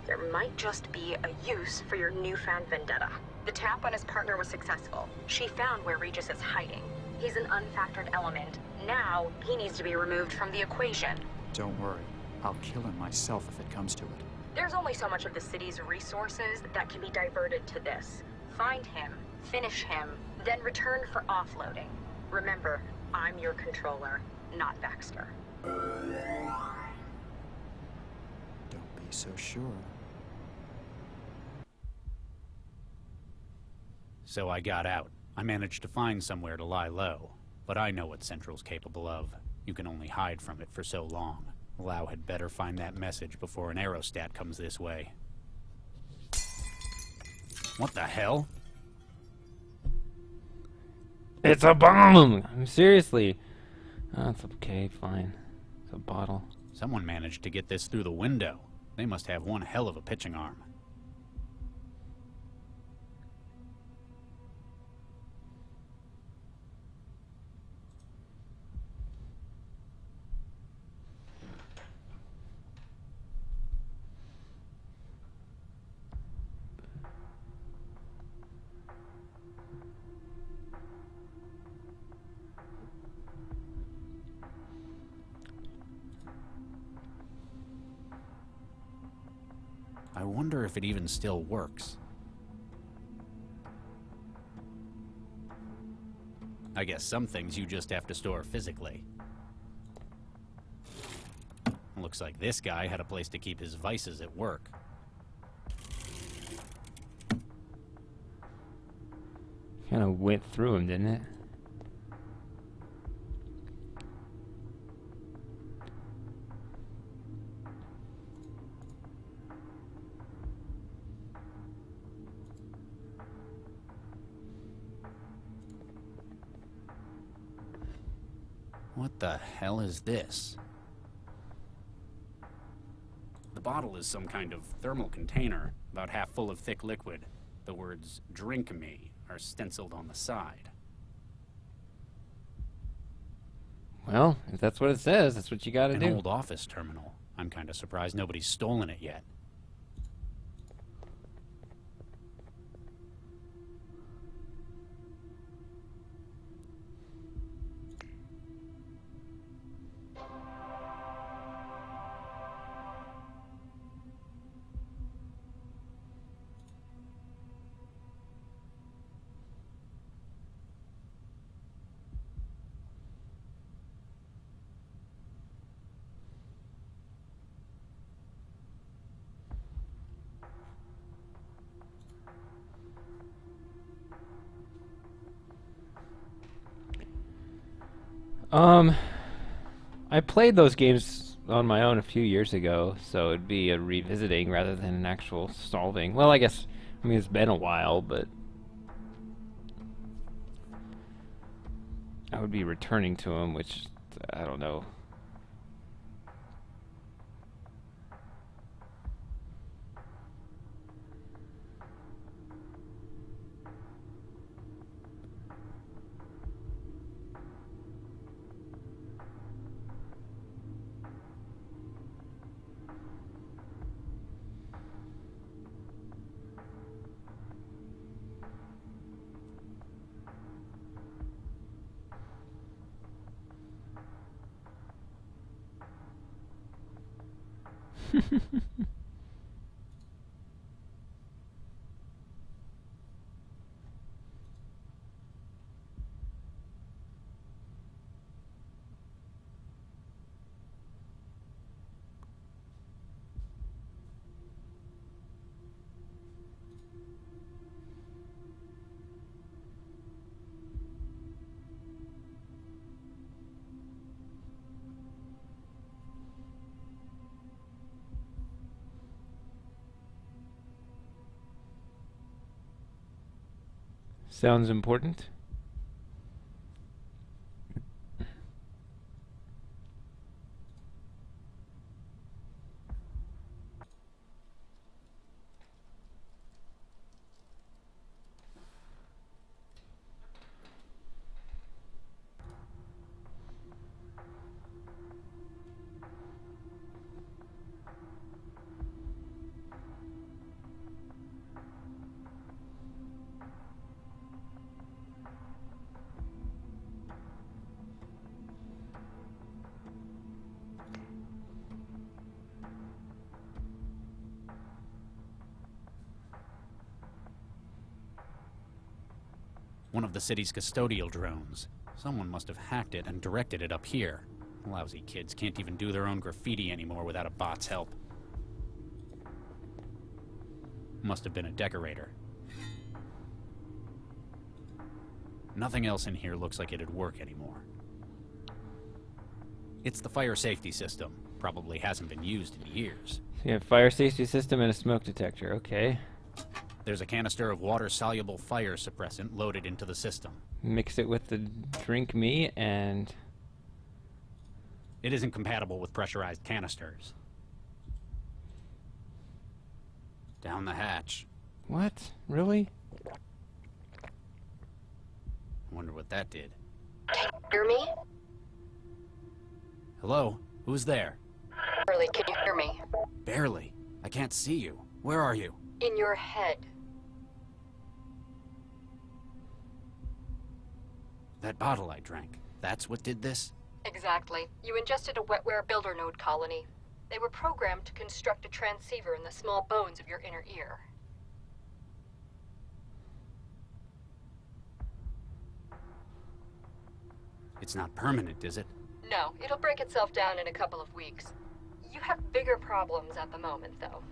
there might just be a use for your newfound vendetta. The tap on his partner was successful. She found where Regis is hiding. He's an unfactored element. Now, he needs to be removed from the equation. Don't worry. I'll kill him myself if it comes to it. There's only so much of the city's resources that can be diverted to this. Find him, finish him, then return for offloading. Remember, I'm your controller, not Baxter. Don't be so sure. So I got out. I managed to find somewhere to lie low. But I know what Central's capable of. You can only hide from it for so long. Lau had better find that message before an aerostat comes this way. What the hell? It's a bomb! Seriously. Oh, it's okay, fine. It's a bottle. Someone managed to get this through the window. They must have one hell of a pitching arm. wonder if it even still works. I guess some things you just have to store physically. Looks like this guy had a place to keep his vices at work. Kind of went through him, didn't it? What the hell is this? The bottle is some kind of thermal container, about half full of thick liquid. The words, "Drink me," are stenciled on the side. Well, if that's what it says, that's what you gotta do. An old office terminal. I'm kind of surprised nobody's stolen it yet. I played those games on my own a few years ago, so it'd be a revisiting rather than an actual solving. Well, I mean, it's been a while, but I would be returning to them, which, I don't know. Sounds important. One of the city's custodial drones. Someone must have hacked it and directed it up here. Lousy kids can't even do their own graffiti anymore without a bot's help. Must have been a decorator. Nothing else in here looks like it'd work anymore. It's the fire safety system. Probably hasn't been used in years. So you have fire safety system and a smoke detector, okay. There's a canister of water-soluble fire suppressant loaded into the system. Mix it with the drink me and... It isn't compatible with pressurized canisters. Down the hatch. What? Really? I wonder what that did. Hear me? Hello? Who's there? Barely, can you hear me? Barely. I can't see you. Where are you? In your head. That bottle I drank. That's what did this? Exactly. You ingested a wetware builder node colony. They were programmed to construct a transceiver in the small bones of your inner ear. It's not permanent, is it? No, it'll break itself down in a couple of weeks. You have bigger problems at the moment, though.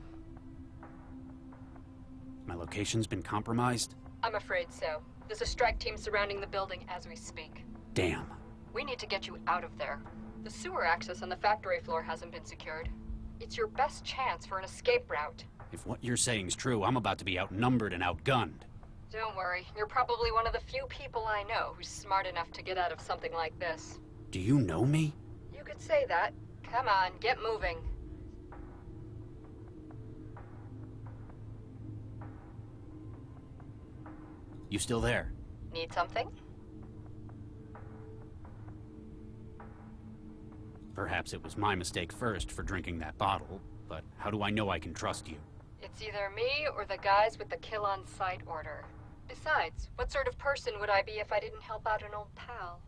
My location's been compromised? I'm afraid so. There's a strike team surrounding the building as we speak. Damn. We need to get you out of there. The sewer access on the factory floor hasn't been secured. It's your best chance for an escape route. If what you're saying's true, I'm about to be outnumbered and outgunned. Don't worry, you're probably one of the few people I know who's smart enough to get out of something like this. Do you know me? You could say that. Come on, get moving. You still there? Need something? Perhaps it was my mistake first for drinking that bottle, but how do I know I can trust you? It's either me or the guys with the kill-on-sight order. Besides, what sort of person would I be if I didn't help out an old pal?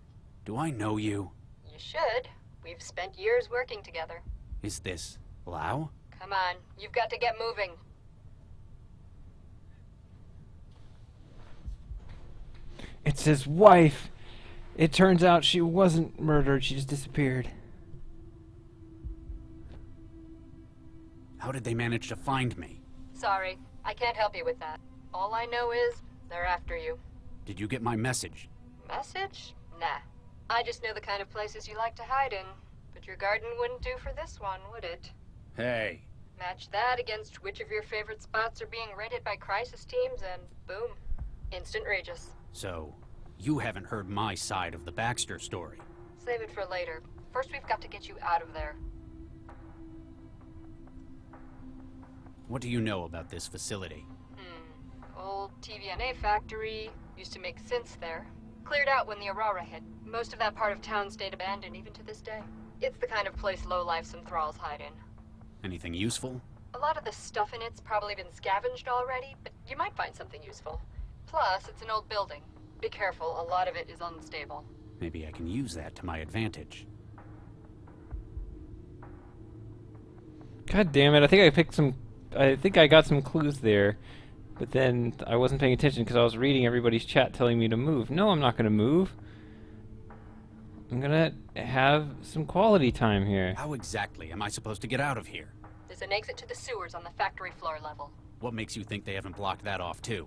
Do I know you? You should. We've spent years working together. Is this Lau? Come on, you've got to get moving. It's his wife. It turns out she wasn't murdered. She just disappeared. How did they manage to find me? Sorry, I can't help you with that. All I know is they're after you. Did you get my message? Message? Nah. I just know the kind of places you like to hide in. But your garden wouldn't do for this one, would it? Hey. Match that against which of your favorite spots are being raided by crisis teams and boom. Instant Regis. So, you haven't heard my side of the Baxter story. Save it for later. First we've got to get you out of there. What do you know about this facility? Old TVNA factory. Used to make synths there. Cleared out when the Aurora hit. Most of that part of town stayed abandoned even to this day. It's the kind of place lowlifes and thralls hide in. Anything useful? A lot of the stuff in it's probably been scavenged already, but you might find something useful. Plus, it's an old building. Be careful, a lot of it is unstable. Maybe I can use that to my advantage. God damn it! I think I got some clues there, but then I wasn't paying attention because I was reading everybody's chat telling me to move. No, I'm not going to move. I'm going to have some quality time here. How exactly am I supposed to get out of here? There's an exit to the sewers on the factory floor level. What makes you think they haven't blocked that off too?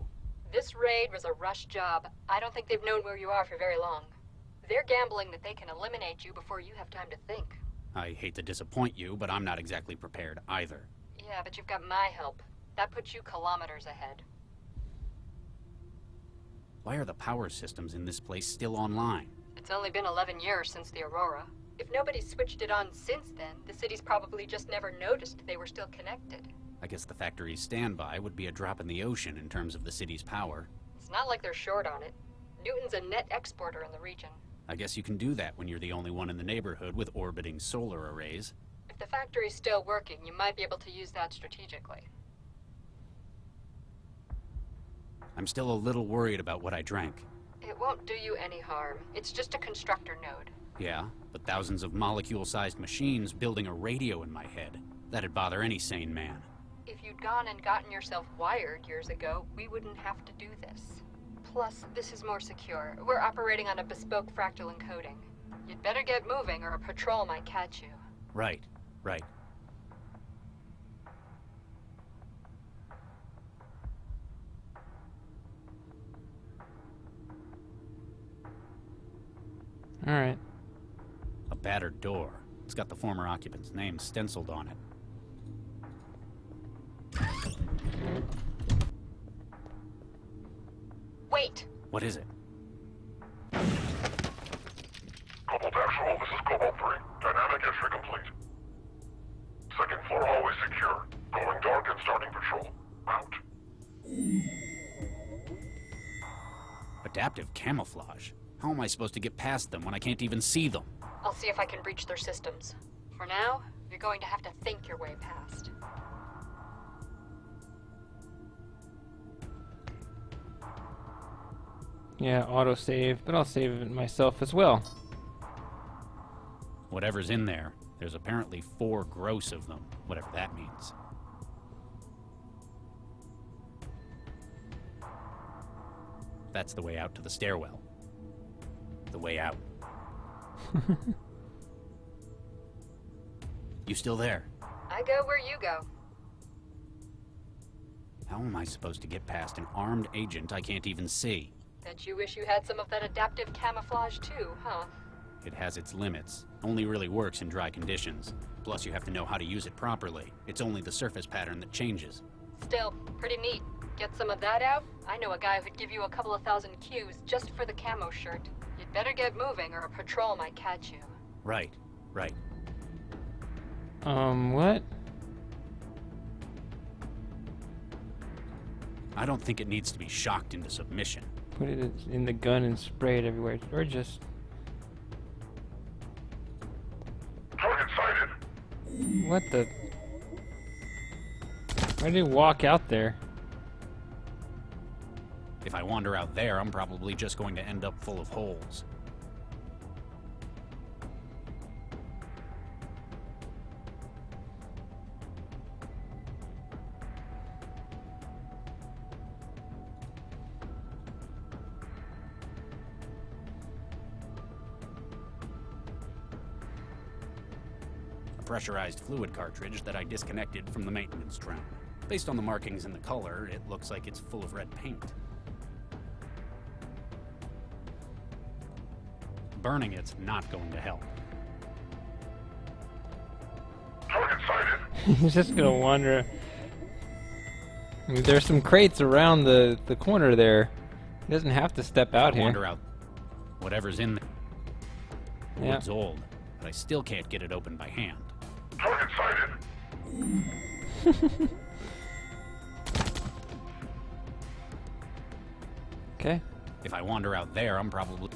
This raid was a rush job. I don't think they've known where you are for very long. They're gambling that they can eliminate you before you have time to think. I hate to disappoint you, but I'm not exactly prepared either. Yeah, but you've got my help. That puts you kilometers ahead. Why are the power systems in this place still online? It's only been 11 years since the Aurora. If nobody's switched it on since then, the city's probably just never noticed they were still connected. I guess the factory's standby would be a drop in the ocean in terms of the city's power. It's not like they're short on it. Newton's a net exporter in the region. I guess you can do that when you're the only one in the neighborhood with orbiting solar arrays. If the factory's still working, you might be able to use that strategically. I'm still a little worried about what I drank. It won't do you any harm. It's just a constructor node. Yeah, but thousands of molecule-sized machines building a radio in my head. That'd bother any sane man. If you'd gone and gotten yourself wired years ago, we wouldn't have to do this. Plus, this is more secure. We're operating on a bespoke fractal encoding. You'd better get moving or a patrol might catch you. Right. Alright. A battered door. It's got the former occupant's name stenciled on it. Wait! What is it? Cobalt Actual, this is Cobalt 3. Dynamic entry complete. Second floor hallway secure. Going dark and starting patrol. Out. Adaptive camouflage? How am I supposed to get past them when I can't even see them? I'll see if I can breach their systems. For now, you're going to have to think your way past. Yeah, autosave, but I'll save it myself as well. Whatever's in there, There's apparently 4 gross of them, whatever that means. That's the way out to the stairwell. The way out. You still there? I go where you go. How am I supposed to get past an armed agent I can't even see? Bet you wish you had some of that adaptive camouflage too, huh? It has its limits. Only really works in dry conditions. Plus you have to know how to use it properly. It's only the surface pattern that changes. Still, pretty neat. Get some of that out? I know a guy who'd give you a couple of thousand Qs just for the camo shirt. You'd better get moving or a patrol might catch you. Right. What? I don't think it needs to be shocked into submission. Put it in the gun and spray it everywhere. Or just... Target sighted! What the... Why did he walk out there? If I wander out there, I'm probably just going to end up full of holes. A pressurized fluid cartridge that I disconnected from the maintenance drone. Based on the markings and the color, it looks like it's full of red paint. Burning it's not going to help. Target sighted! He's just gonna wander. I mean, there's some crates around the corner there. He doesn't have to step out here. Wander out. Whatever's in there. Yeah. Wood's old, but I still can't get it open by hand. Target sighted! Okay. If I wander out there, I'm probably...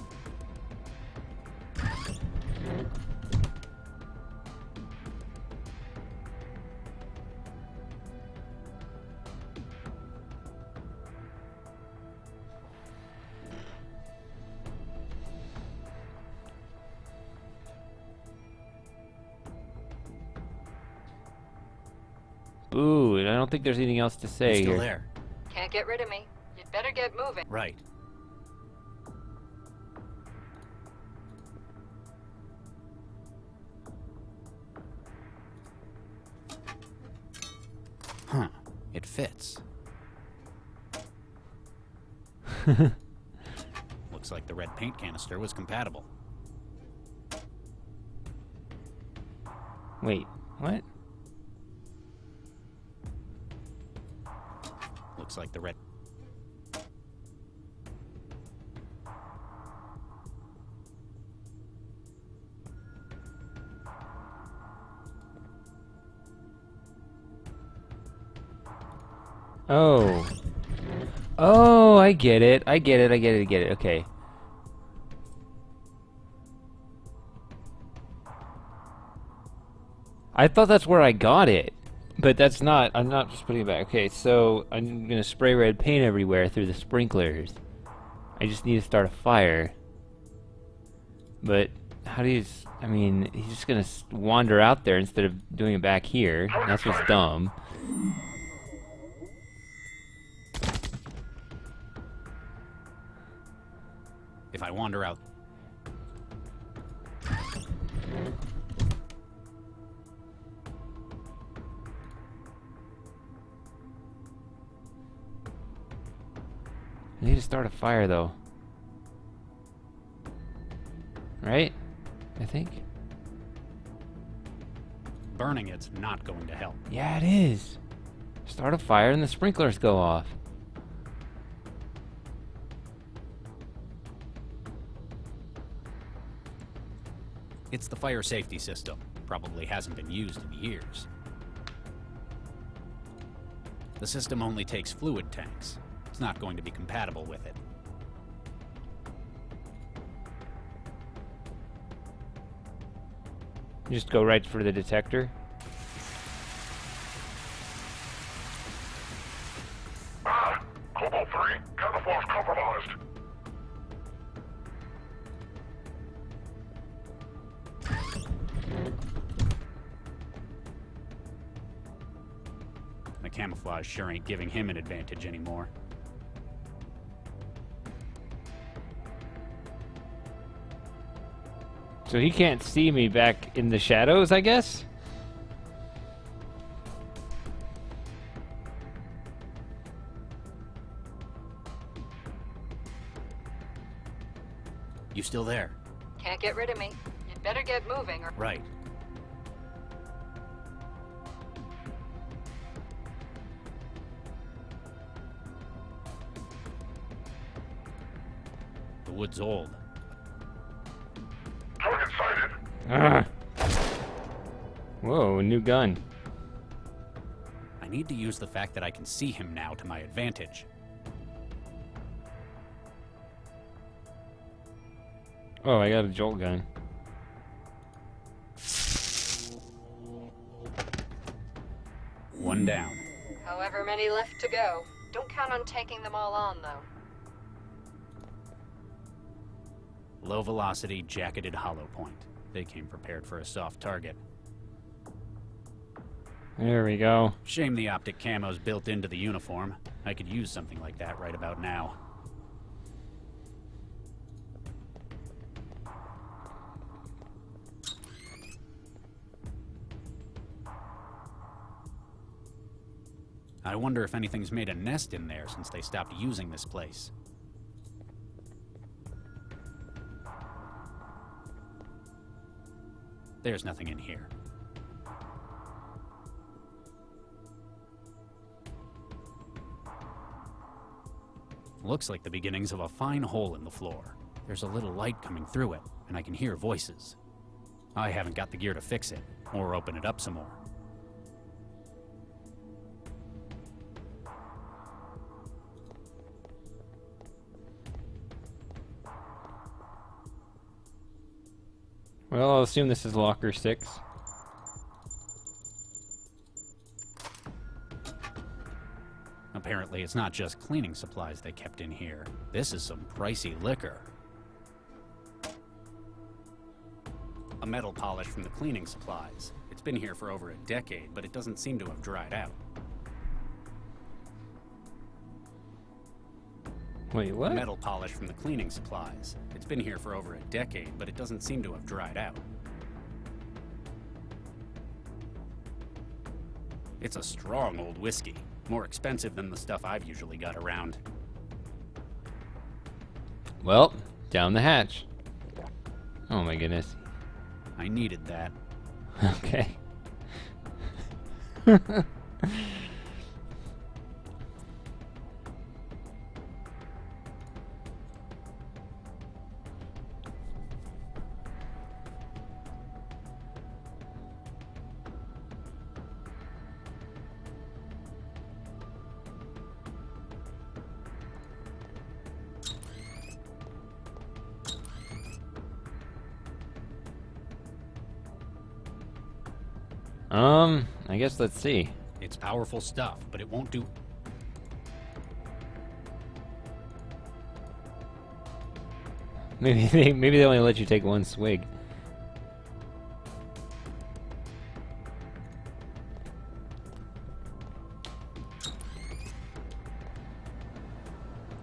Ooh, I don't think there's anything else to say You're still here. there. Can't get rid of me. You'd better get moving. Right. Huh. It fits. Looks like the red paint canister was compatible. Wait, what? Looks like the red... Oh. Oh, I get it. I get it. Okay. I thought that's where I got it. But that's not. I'm not just putting it back. Okay, so I'm gonna spray red paint everywhere through the sprinklers. I just need to start a fire. But how do you... I mean, he's just gonna wander out there instead of doing it back here. That's what's dumb. If I wander out... I need to start a fire, though. Right? I think. Burning it's not going to help. Yeah, it is. Start a fire and the sprinklers go off. It's the fire safety system. Probably hasn't been used in years. The system only takes fluid tanks. It's not going to be compatible with it. You just go right for the detector. Cobalt 3, camouflage compromised. camouflage sure ain't giving him an advantage anymore. So he can't see me back in the shadows, I guess? You still there? Can't get rid of me. You'd better get moving or... Right. The wood's old. Target sighted. Ah. Whoa, a new gun. I need to use the fact that I can see him now to my advantage. Oh, I got a jolt gun. One down. However many left to go. Don't count on taking them all on, though. Low velocity, jacketed hollow point. They came prepared for a soft target. There we go. Shame the optic camo's built into the uniform. I could use something like that right about now. I wonder if anything's made a nest in there since they stopped using this place. There's nothing in here. Looks like the beginnings of a fine hole in the floor. There's a little light coming through it, and I can hear voices. I haven't got the gear to fix it, or open it up some more. Well, I'll assume this is locker 6. Apparently, it's not just cleaning supplies they kept in here. This is some pricey liquor. A metal polish from the cleaning supplies. It's been here for over a decade, but it doesn't seem to have dried out. Wait, what? Metal polish from the cleaning supplies. It's been here for over a decade, but it doesn't seem to have dried out. It's a strong old whiskey. More expensive than the stuff I've usually got around. Well, down the hatch. Oh my goodness. I needed that. Okay. I guess let's see. It's powerful stuff, but it won't do... Maybe they only let you take one swig.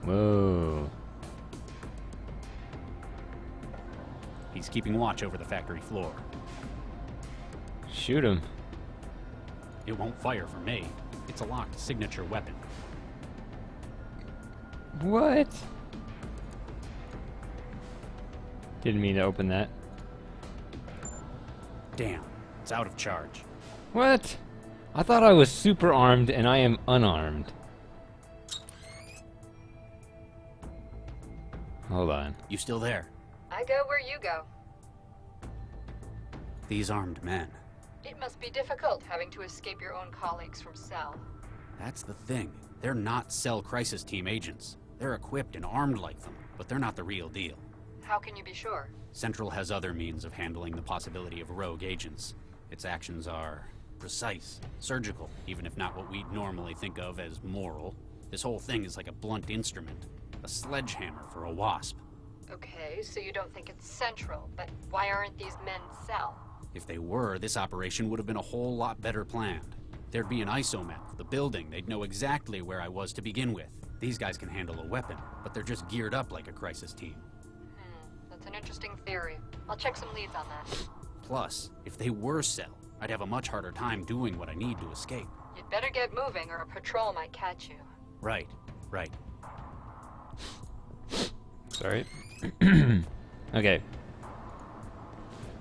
Whoa. He's keeping watch over the factory floor. Shoot him. It won't fire for me. It's a locked signature weapon. What? Didn't mean to open that. Damn, it's out of charge. What? I thought I was super armed and I am unarmed. Hold on. You still there? I go where you go. These armed men. It must be difficult having to escape your own colleagues from Cell. That's the thing. They're not Cell Crisis Team agents. They're equipped and armed like them, but they're not the real deal. How can you be sure? Central has other means of handling the possibility of rogue agents. Its actions are precise, surgical, even if not what we'd normally think of as moral. This whole thing is like a blunt instrument, a sledgehammer for a wasp. Okay, so you don't think it's Central, but why aren't these men Cell? If they were, this operation would have been a whole lot better planned. There'd be an ISO map of the building. They'd know exactly where I was to begin with. These guys can handle a weapon, but they're just geared up like a crisis team. That's an interesting theory. I'll check some leads on that. Plus, if they were Cell, I'd have a much harder time doing what I need to escape. You'd better get moving or a patrol might catch you. Right. Sorry. Okay.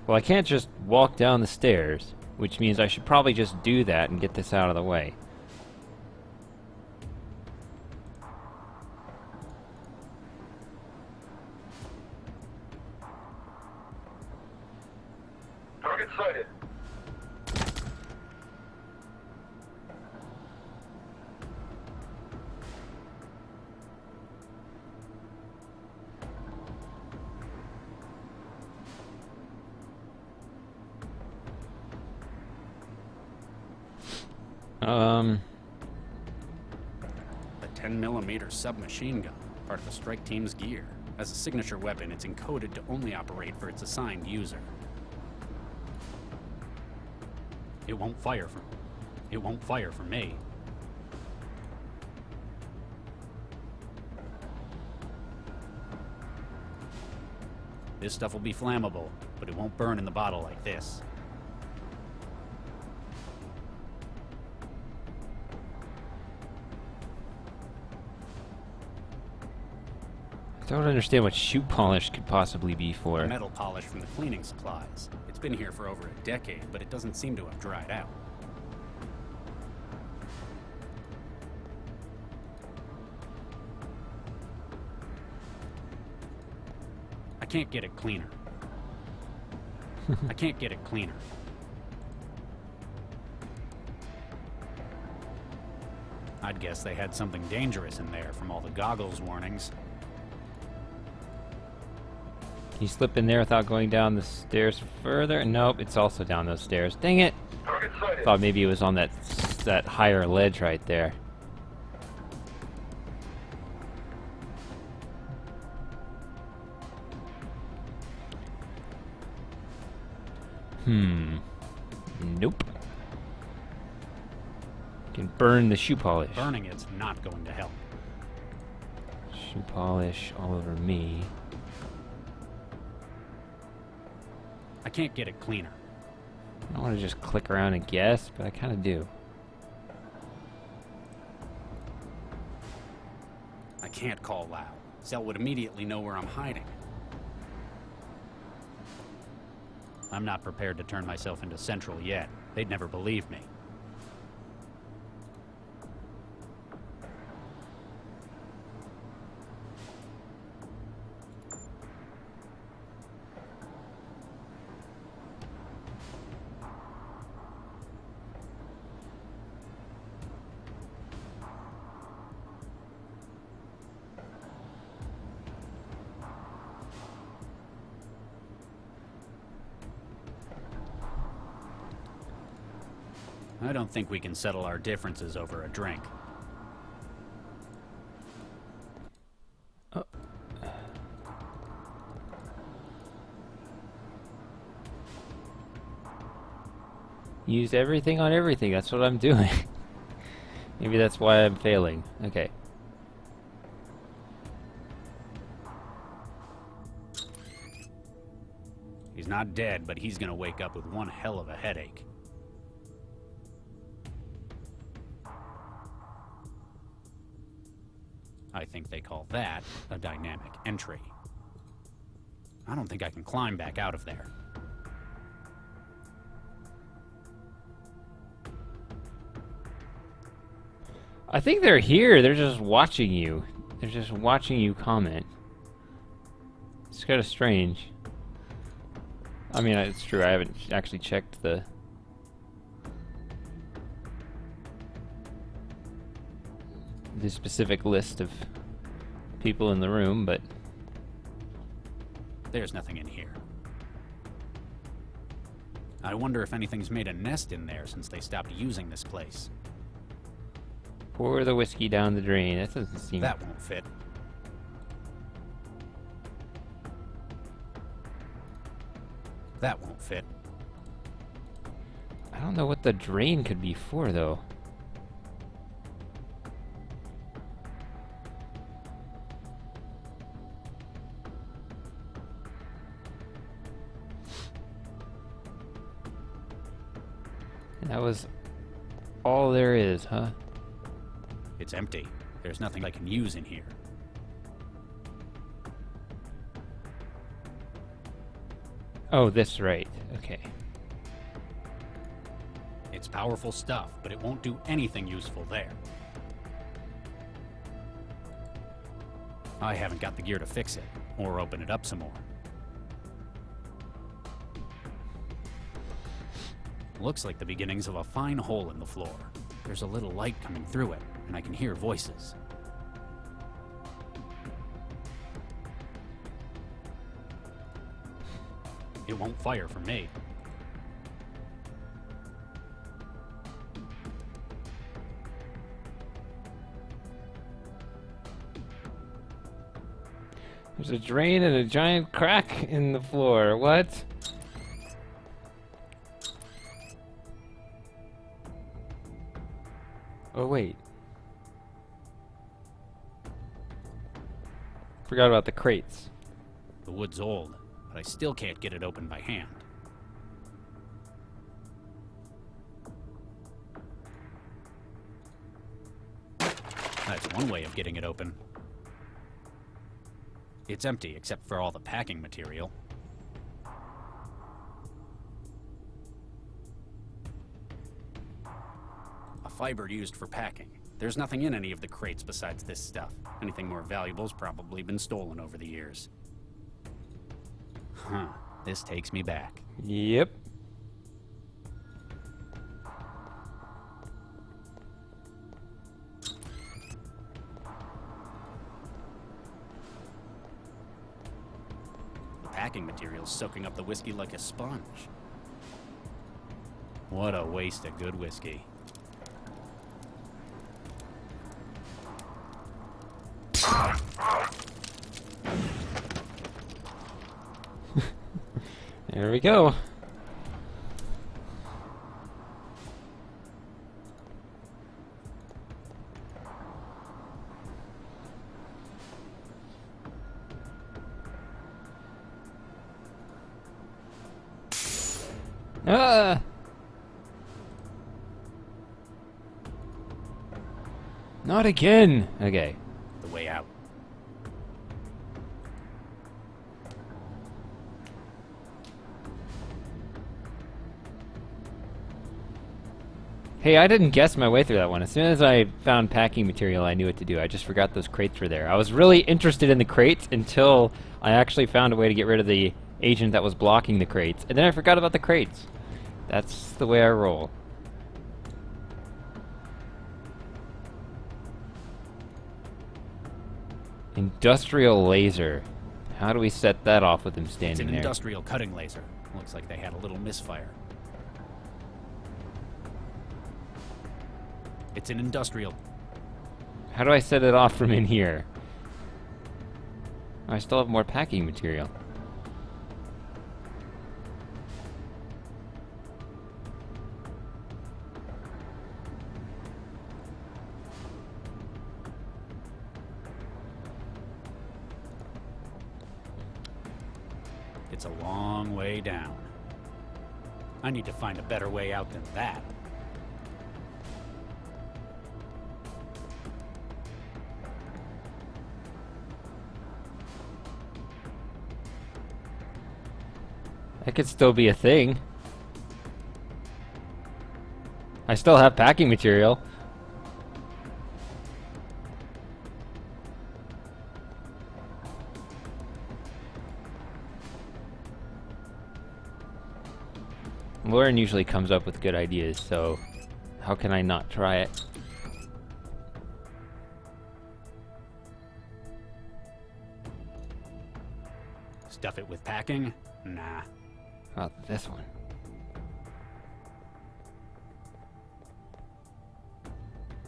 Well, I can't just walk down the stairs, which means I should probably just do that and get this out of the way. Target sighted. The 10mm submachine gun, part of the strike team's gear. As a signature weapon, it's encoded to only operate for its assigned user. It won't fire for me. This stuff will be flammable, but it won't burn in the bottle like this. I don't understand what shoe polish could possibly be for. Metal polish from the cleaning supplies. It's been here for over a decade, but it doesn't seem to have dried out. I can't get it cleaner. I'd guess they had something dangerous in there from all the goggles warnings. Can you slip in there without going down the stairs further? Nope, it's also down those stairs. Dang it! Target sighted. Thought maybe it was on that higher ledge right there. Nope. Can burn the shoe polish. Burning it's not going to help. Shoe polish all over me. I can't get it cleaner. I don't want to just click around and guess, but I kind of do. I can't call loud. Cell would immediately know where I'm hiding. I'm not prepared to turn myself into Central yet. They'd never believe me. I don't think we can settle our differences over a drink. Use everything on everything. That's what I'm doing. Maybe that's why I'm failing. Okay. He's not dead, but he's gonna wake up with one hell of a headache. I think they call that a dynamic entry. I don't think I can climb back out of there. I think they're here. They're just watching you. They're just watching you comment. It's kind of strange. I mean, it's true. I haven't actually checked the specific list of people in the room, but there's nothing in here. I wonder if anything's made a nest in there since they stopped using this place. Pour the whiskey down the drain. That doesn't seem... That won't fit. That won't fit. I don't know what the drain could be for, though. And that was all there is, huh? It's empty. There's nothing I can use in here. Oh, this right. Okay. It's powerful stuff, but it won't do anything useful there. I haven't got the gear to fix it, or open it up some more. Looks like the beginnings of a fine hole in the floor. There's a little light coming through it, and I can hear voices. It won't fire for me. There's a drain and a giant crack in the floor. What? Oh, wait. Forgot about the crates. The wood's old, but I still can't get it open by hand. That's one way of getting it open. It's empty except for all the packing material. A fiber used for packing. There's nothing in any of the crates besides this stuff. Anything more valuable's probably been stolen over the years. Huh. This takes me back. Yep. The packing material's soaking up the whiskey like a sponge. What a waste of good whiskey. There we go. Ah! Not again. Okay. The way out. Hey, I didn't guess my way through that one. As soon as I found packing material, I knew what to do. I just forgot those crates were there. I was really interested in the crates until I actually found a way to get rid of the agent that was blocking the crates. And then I forgot about the crates. That's the way I roll. Industrial laser. How do we set that off with him standing It's an there? industrial cutting laser. Looks like they had a little misfire. It's an industrial... How do I set it off from in here? I still have more packing material. It's a long way down. I need to find a better way out than that. That could still be a thing. I still have packing material. Lauren usually comes up with good ideas, so how can I not try it? Stuff it with packing? Nah. How about this one?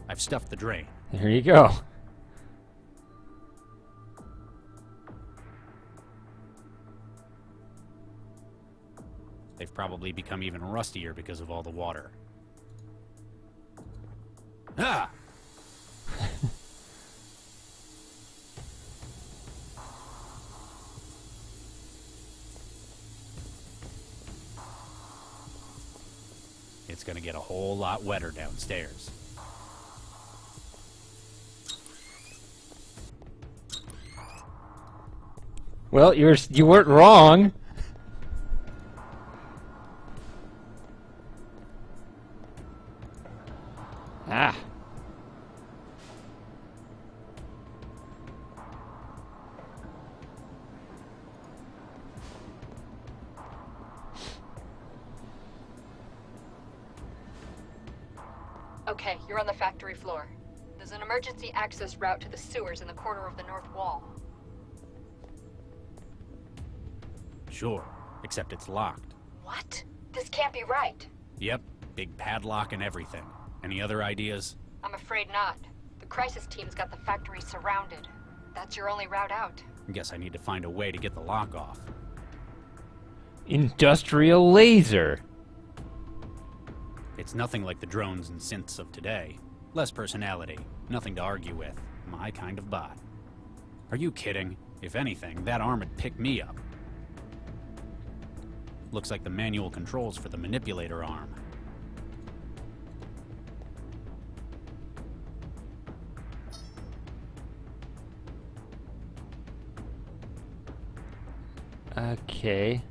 I've stuffed the drain. There you go. They've probably become even rustier because of all the water. Ah! It's gonna get a whole lot wetter downstairs. Well, you weren't wrong. Ah. Okay, you're on the factory floor. There's an emergency access route to the sewers in the corner of the north wall. Sure, except it's locked. What? This can't be right. Yep, big padlock and everything. Any other ideas? I'm afraid not. The crisis team's got the factory surrounded. That's your only route out. Guess I need to find a way to get the lock off. Industrial laser. It's nothing like the drones and synths of today. Less personality, nothing to argue with. My kind of bot. Are you kidding? If anything, that arm would pick me up. Looks like the manual controls for the manipulator arm. Okay.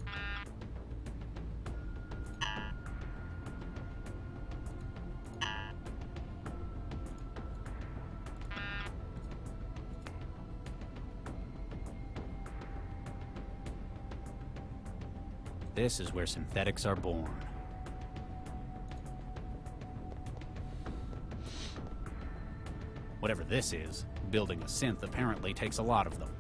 This is where synthetics are born. Whatever this is, building a synth apparently takes a lot of them.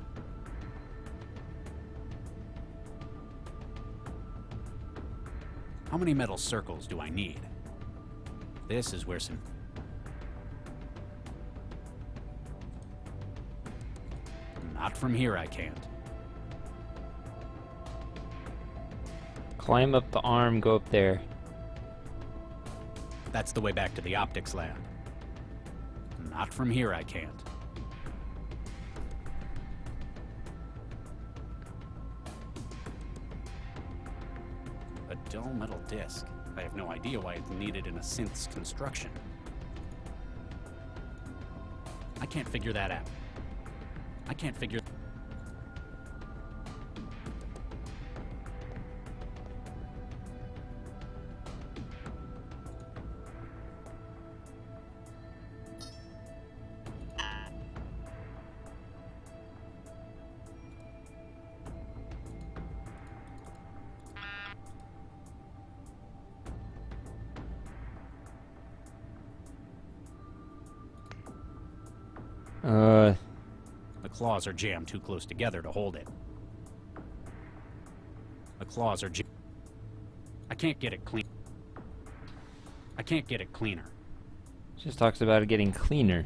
How many metal circles do I need? This is where Not from here, I can't. Climb up the arm, go up there. That's the way back to the optics lab. Not from here, I can't. A dull metal disc. I have no idea why it's needed in a synth's construction. I can't figure that out. I can't figure... The claws are jammed too close together to hold it. The claws are I can't get it clean. I can't get it cleaner. Just talks about it getting cleaner.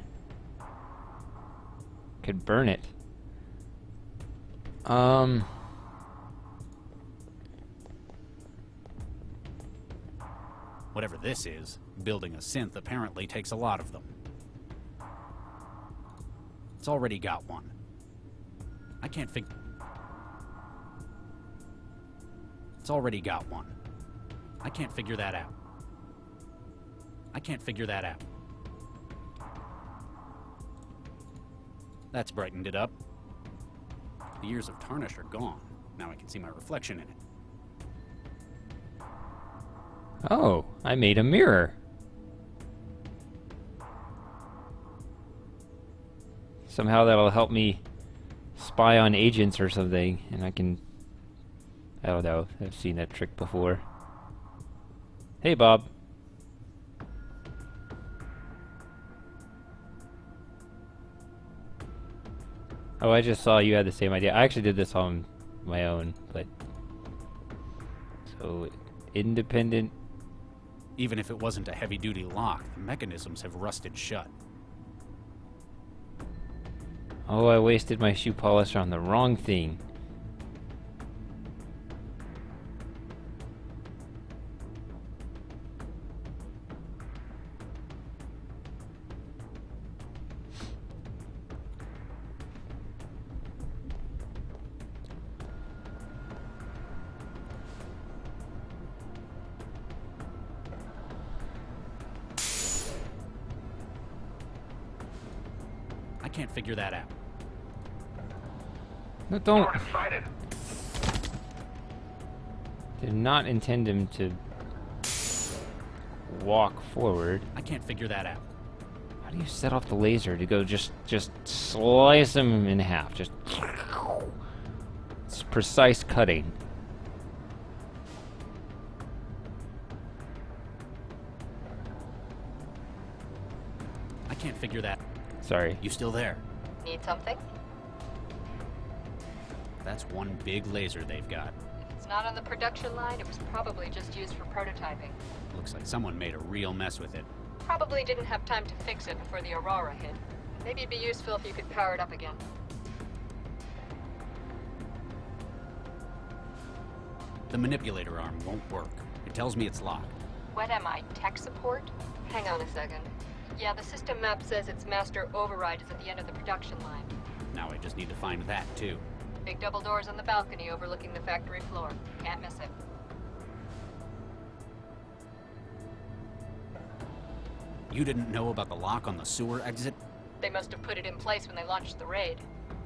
Could burn it. Whatever this is, building a synth apparently takes a lot of them. It's already got one. I can't figure... It's already got one. I can't figure that out. I can't figure that out. That's brightened it up. The years of tarnish are gone. Now I can see my reflection in it. Oh, I made a mirror. Somehow that'll help me spy on agents or something, and I can... I don't know, I've seen that trick before. Hey, Bob. Oh, I just saw you had the same idea. I actually did this on my own, but... So, independent... Even if it wasn't a heavy-duty lock, the mechanisms have rusted shut. Oh, I wasted my shoe polisher on the wrong thing. can't figure that out. No, don't. Target sighted. Did not intend him to walk forward. I can't figure that out. How do you set off the laser to go just slice him in half? Just it's precise cutting. I can't figure that. Sorry. You still there? Need something? That's one big laser they've got. If it's not on the production line, it was probably just used for prototyping. Looks like someone made a real mess with it. Probably didn't have time to fix it before the Aurora hit. Maybe it'd be useful if you could power it up again. The manipulator arm won't work. It tells me it's locked. What am I, tech support? Hang on a second. Yeah, the system map says its master override is at the end of the production line. Now I just need to find that, too. Big double doors on the balcony overlooking the factory floor. Can't miss it. You didn't know about the lock on the sewer exit? They must have put it in place when they launched the raid.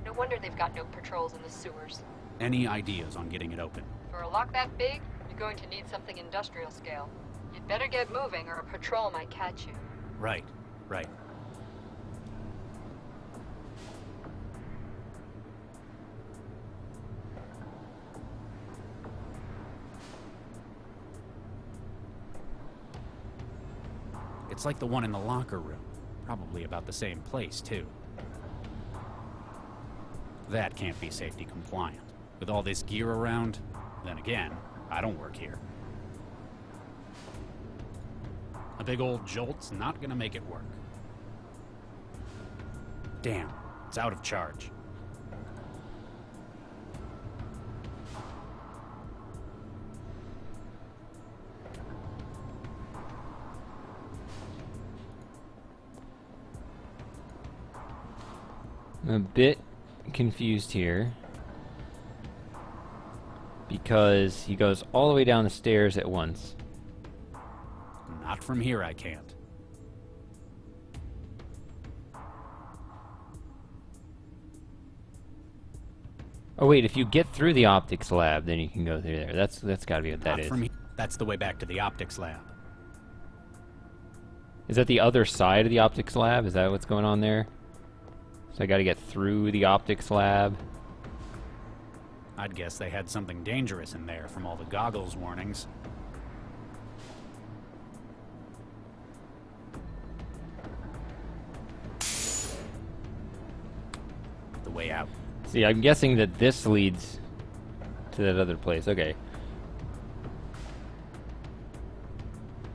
No wonder they've got no patrols in the sewers. Any ideas on getting it open? For a lock that big, you're going to need something industrial scale. You'd better get moving or a patrol might catch you. Right. It's like the one in the locker room. Probably about the same place, too. That can't be safety compliant. With all this gear around, then again, I don't work here. A big old jolt's not gonna make it work. Damn, it's out of charge. I'm a bit confused here because he goes all the way down the stairs at once. Not from here, I can't. Oh wait, if you get through the optics lab, then you can go through there. That's got to be what that Not is. from here. That's the way back to the optics lab. Is that the other side of the optics lab? Is that what's going on there? So I got to get through the optics lab. I'd guess they had something dangerous in there from all the goggles warnings. The way out. See, I'm guessing that this leads to that other place. Okay.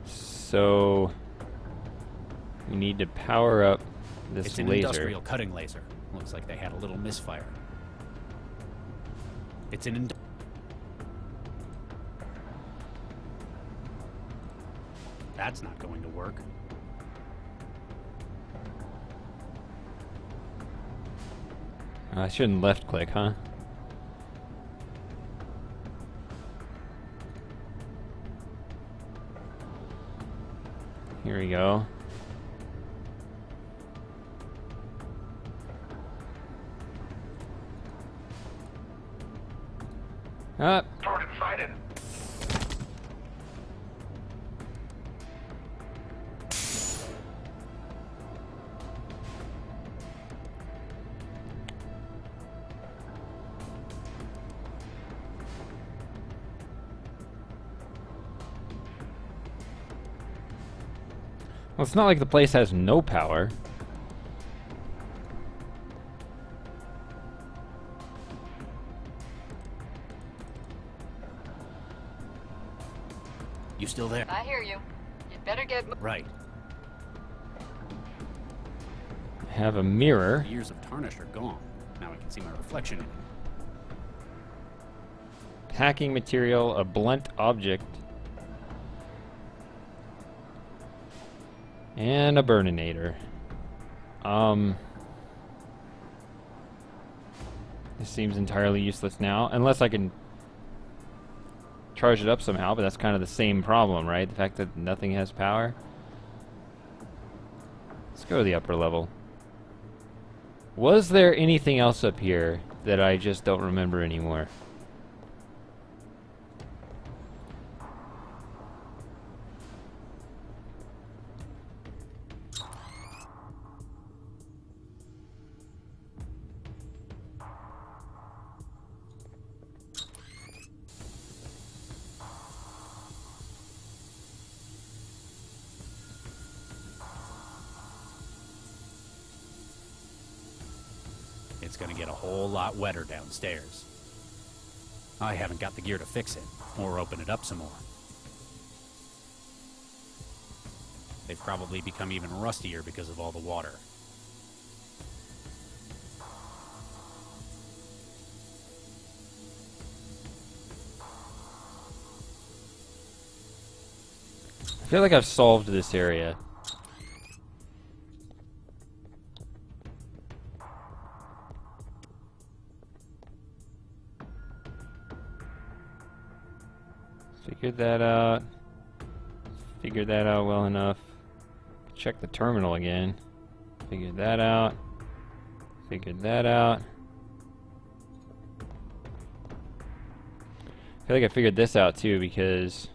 So we need to power up this It's an laser. industrial cutting laser. Looks like they had a little misfire. It's an That's not going to work. I shouldn't left click, huh? Here we go. Up. Target sighted. Well, it's not like the place has no power. You still there? I hear you. You'd better get Right. Have a mirror. The years of tarnish are gone. Now I can see my reflection in it. Packing material, a blunt object. And a burninator. This seems entirely useless now, unless I can charge it up somehow, but that's kind of the same problem, right? The fact that nothing has power. Let's go to the upper level. Was there anything else up here that I just don't remember anymore? It's gonna get a whole lot wetter downstairs. I haven't got the gear to fix it, or open it up some more. They've probably become even rustier because of all the water. I feel like I've solved this area. Figured that out. Figured that out well enough. Check the terminal again. Figured that out. Figured that out. I feel like I figured this out too because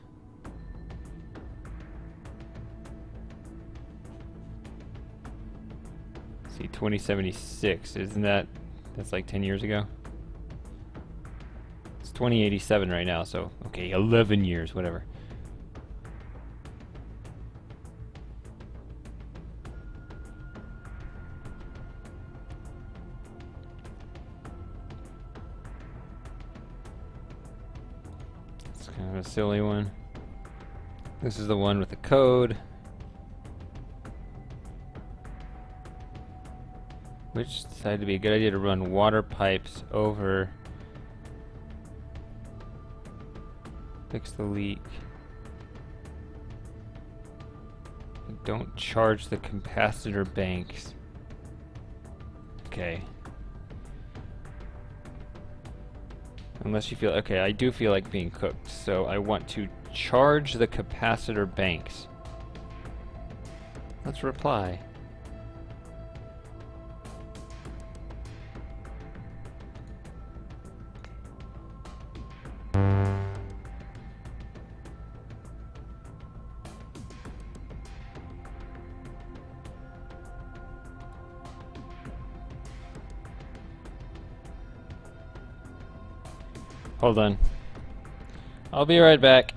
see 2076, isn't that's like 10 years ago? It's 2087 right now, so okay, 11 years, whatever. It's kind of a silly one. This is the one with the code. Which decided to be a good idea to run water pipes over. Fix the leak. And don't charge the capacitor banks. Okay. Unless you feel... Okay, I do feel like being cooked, so I want to charge the capacitor banks. Let's reply. Hold on. I'll be right back.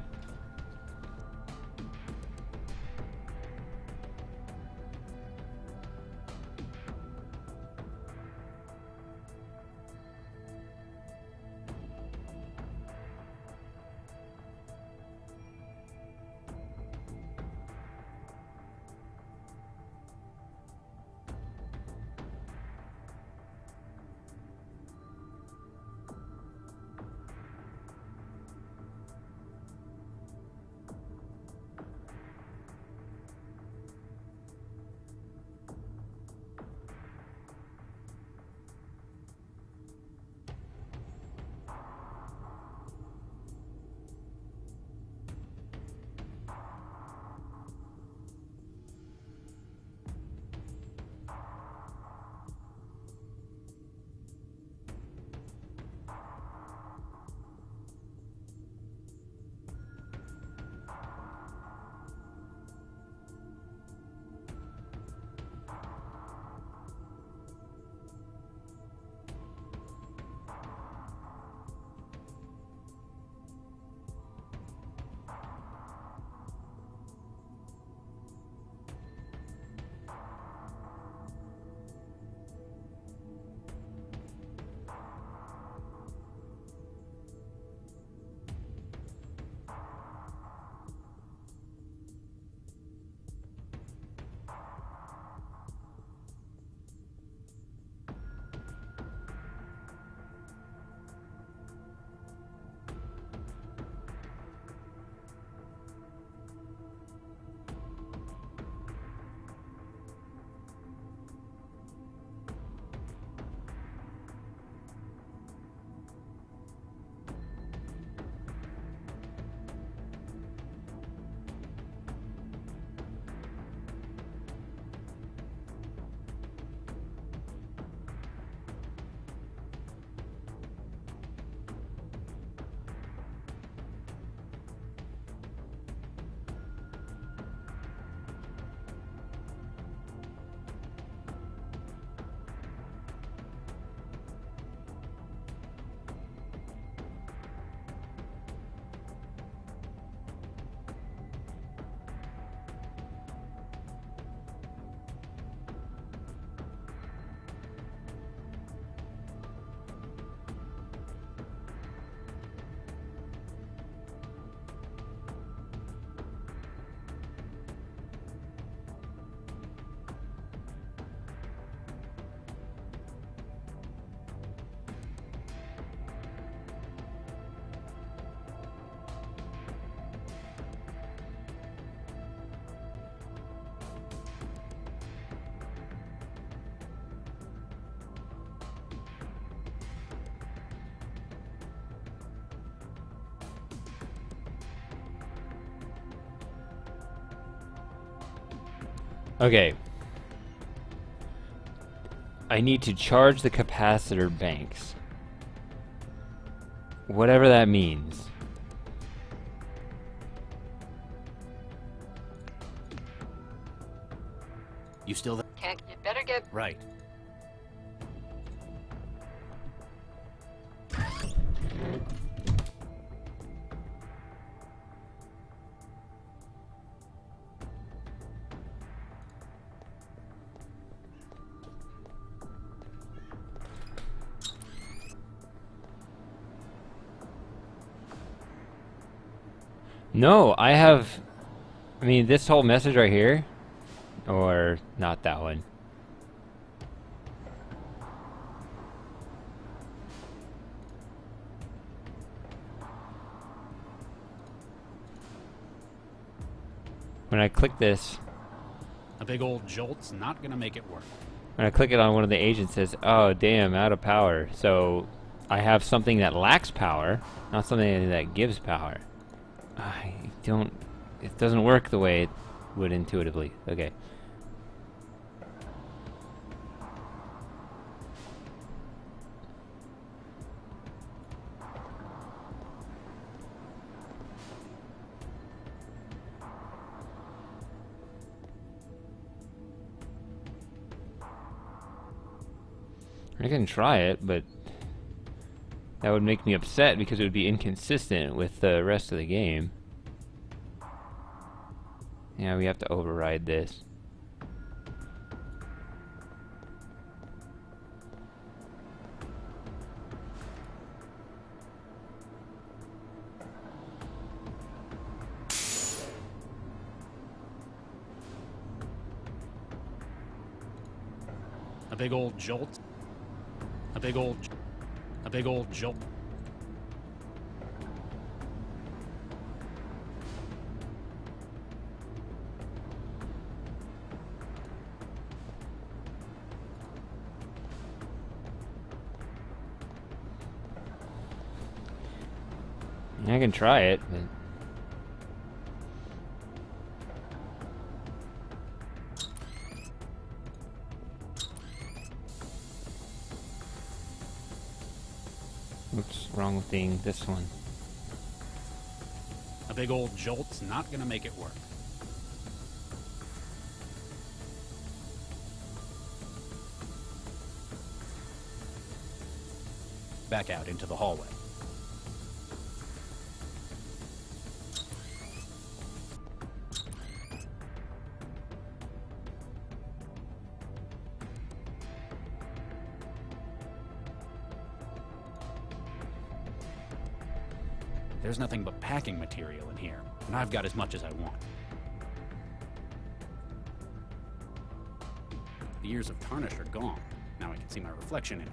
Okay. I need to charge the capacitor banks. Whatever that means. You still there? Can't you better get... Right. No, I have... I mean, this whole message right here. Or not that one. When I click this... A big old jolt's not gonna make it work. When I click it on one of the agents, it says, oh, damn, out of power. So, I have something that lacks power, not something that gives power. I don't... It doesn't work the way it would intuitively. Okay. I can try it, but that would make me upset because it would be inconsistent with the rest of the game. Yeah, we have to override this. A big old jolt. A big old jolt. I can try it, but... What's wrong with being this one? A big old jolt's not gonna make it work. Back out into the hallway. There's nothing but packing material in here, and I've got as much as I want. The years of tarnish are gone. Now I can see my reflection in it.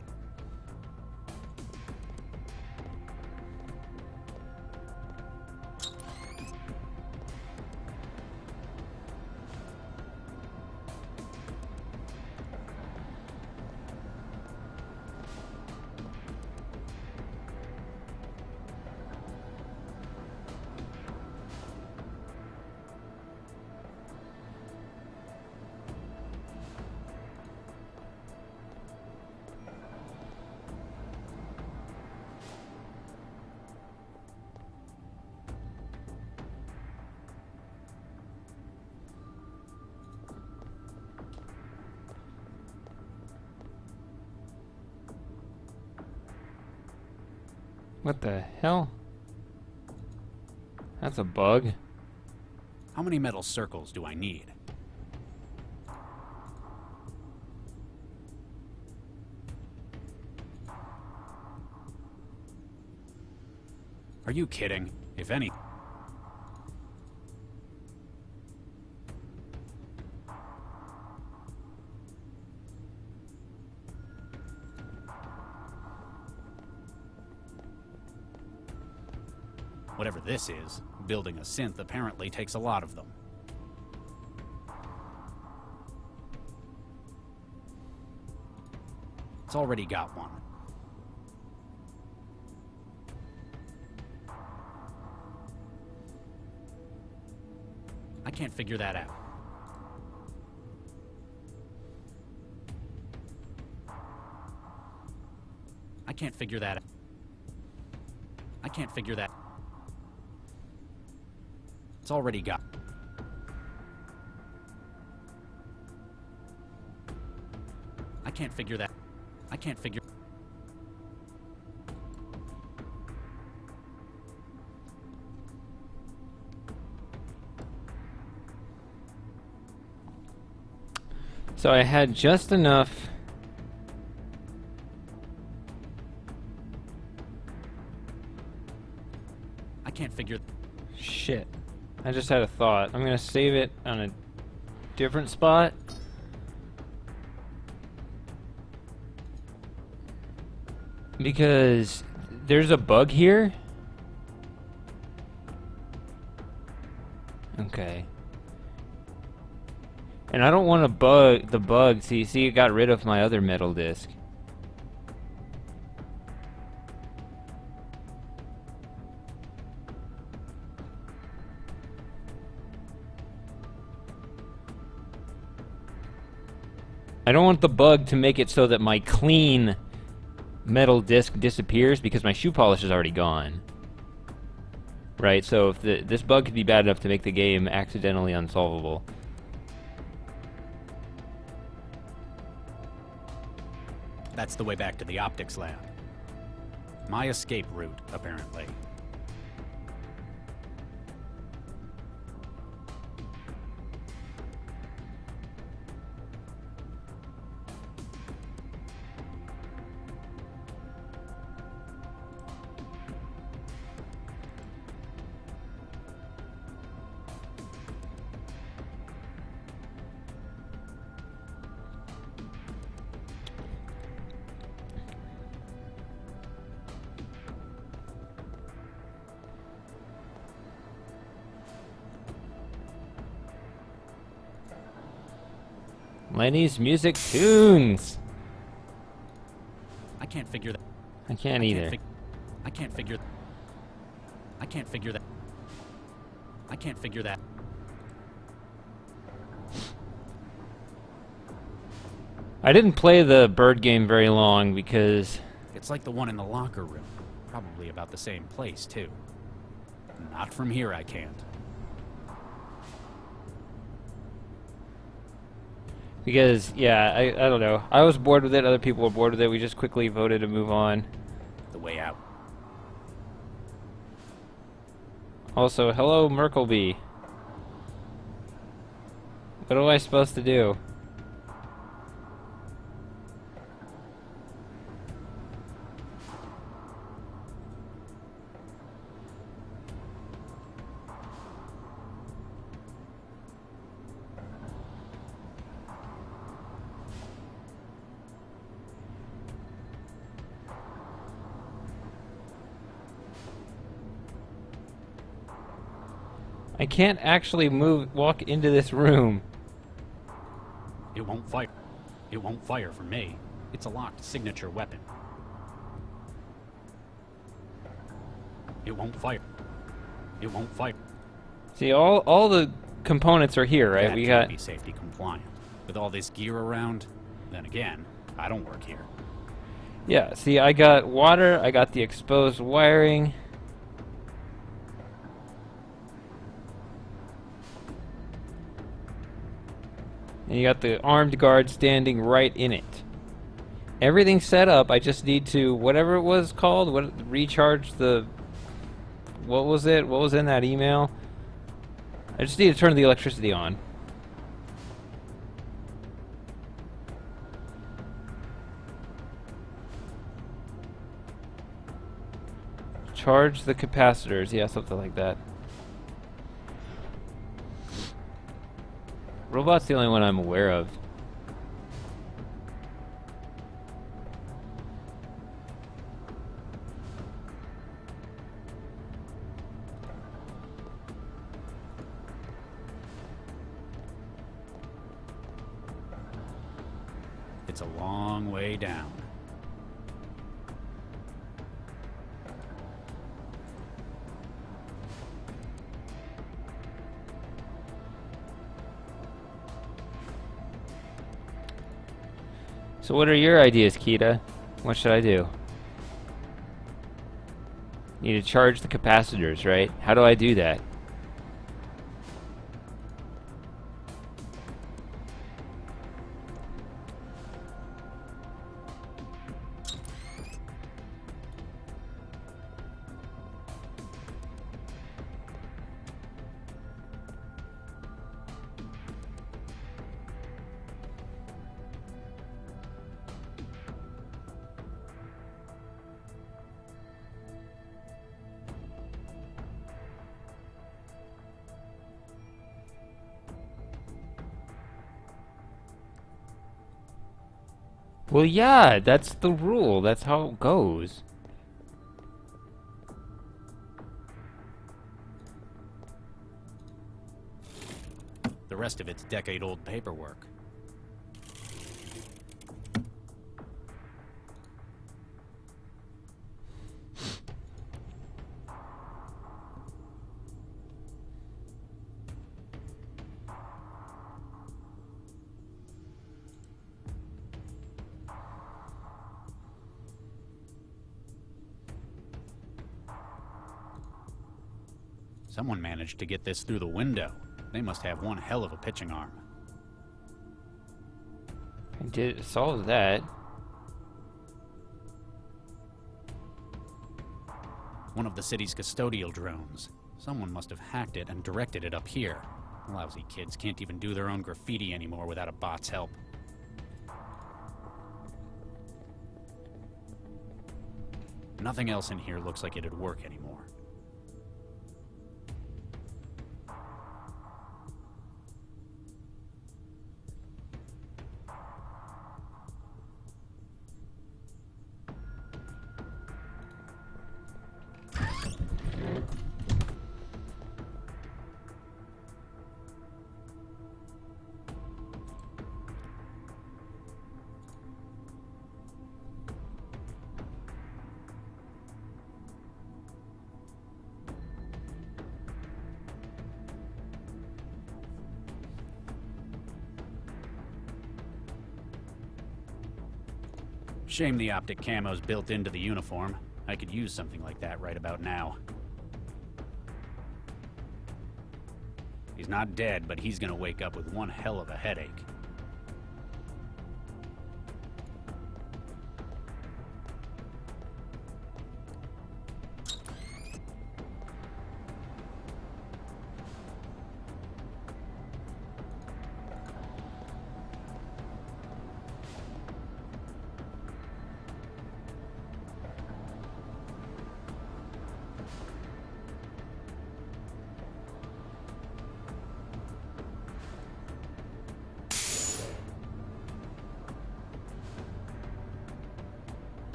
What the hell? That's a bug. How many metal circles do I need? Are you kidding? If any... Whatever this is, building a synth apparently takes a lot of them. It's already got one. I can't figure that out. can't figure that out. I can't figure that. It's already got. I can't figure that. I can't figure. So I had just enough. I can't figure. Shit. I just had a thought. I'm gonna save it on a different spot. Because there's a bug here. Okay. And I don't want to bug the bug. See, it got rid of my other metal disc. I don't want the bug to make it so that my clean metal disc disappears because my shoe polish is already gone. Right, so if this bug could be bad enough to make the game accidentally unsolvable. That's the way back to the optics lab. My escape route, apparently. Lenny's Music Tunes. I can't figure that. I can't either. I can't figure. I can't figure that. I can't figure that. I didn't play the bird game very long because It's like the one in the locker room. Probably about the same place, too. Not from here, I can't. yeah, I don't know. I was bored with it, other people were bored with it. We just quickly voted to move on. The way out. Also, hello Merkleby. What am I supposed to do? I can't actually walk into this room. It won't fire. It won't fire for me. It's a locked signature weapon. It won't fire. It won't fire. See, all the components are here, right? That We can't got be safety compliant. With all this gear around, then again, I don't work here. Yeah, see, I got water, I got the exposed wiring. And you got the armed guard standing right in it. Everything's set up, I just need to, whatever it was called, recharge the, what was it? What was in that email? I just need to turn the electricity on. Charge the capacitors, yeah, something like that. Robot's the only one I'm aware of. It's a long way down. So what are your ideas, Kita? What should I do? Need to charge the capacitors, right? How do I do that? Well, yeah, that's the rule. That's how it goes. The rest of it's decade-old paperwork. Someone managed to get this through the window. They must have one hell of a pitching arm. I did solve that. One of the city's custodial drones. Someone must have hacked it and directed it up here. Lousy kids can't even do their own graffiti anymore without a bot's help. Nothing else in here looks like it'd work anymore. Shame the optic camo's built into the uniform. I could use something like that right about now. He's not dead, but he's gonna wake up with one hell of a headache.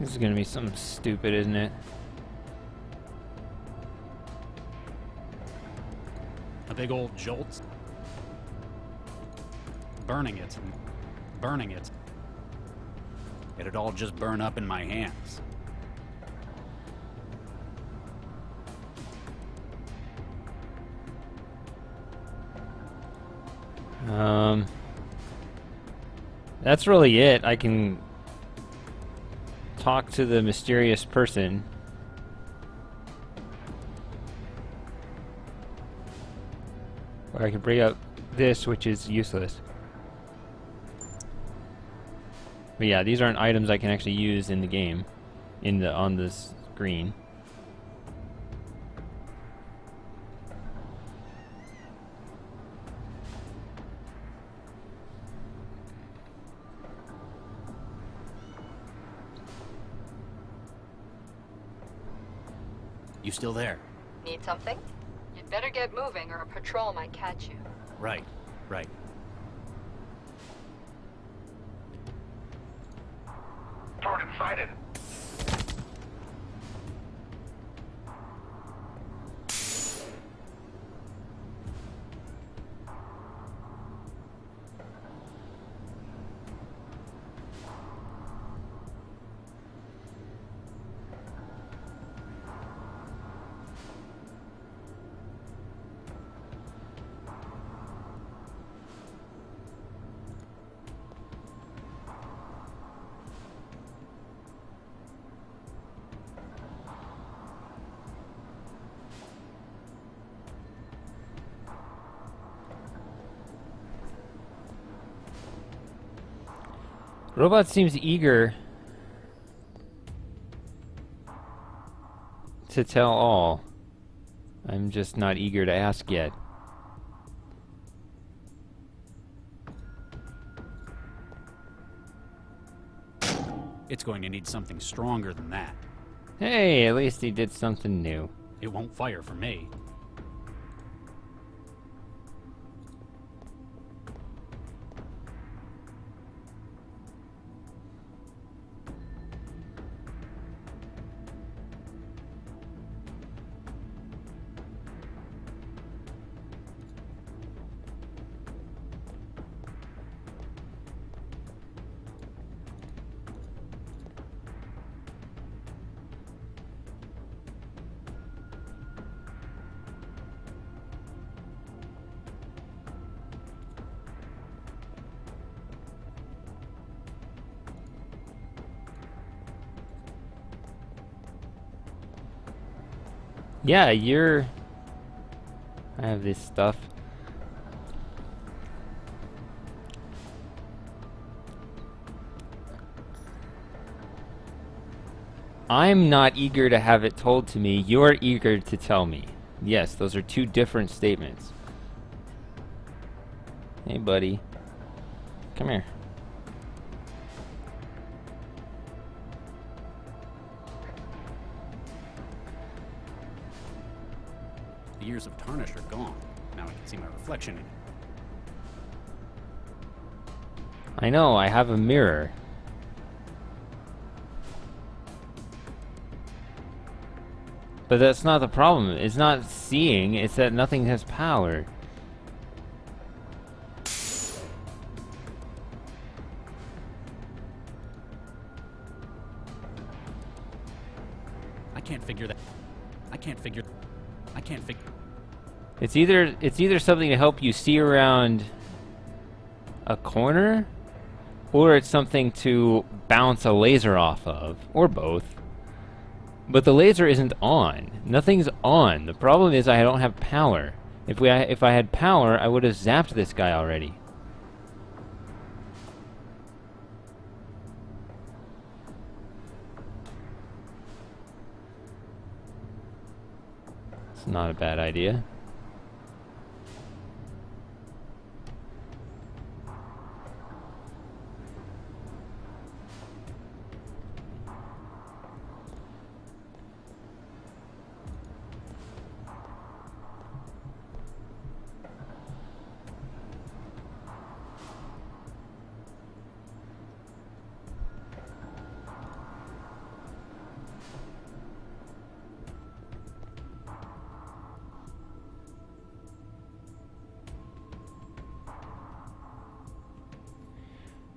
This is gonna be something stupid, isn't it? A big old jolt. Burning it. Burning it. It'd all just burn up in my hands. That's really it. I can talk to the mysterious person. Or I can bring up this, which is useless. But yeah, these aren't items I can actually use in the game, on the screen. You still there? Need something? You'd better get moving or a patrol might catch you. Right, right. Target sighted. Robot seems eager to tell all. I'm just not eager to ask yet. It's going to need something stronger than that. Hey, at least he did something new. It won't fire for me. Yeah, you're... I have this stuff. I'm not eager to have it told to me. You're eager to tell me. Yes, those are two different statements. Hey, buddy. Come here. The years of tarnish are gone. Now I can see my reflection in it. I know, I have a mirror. But that's not the problem. It's not seeing, it's that nothing has power. I can't figure that. I can't figure. It's either something to help you see around a corner, or it's something to bounce a laser off of, or both. But the laser isn't on. Nothing's on. The problem is I don't have power. If I had power, I would have zapped this guy already. It's not a bad idea.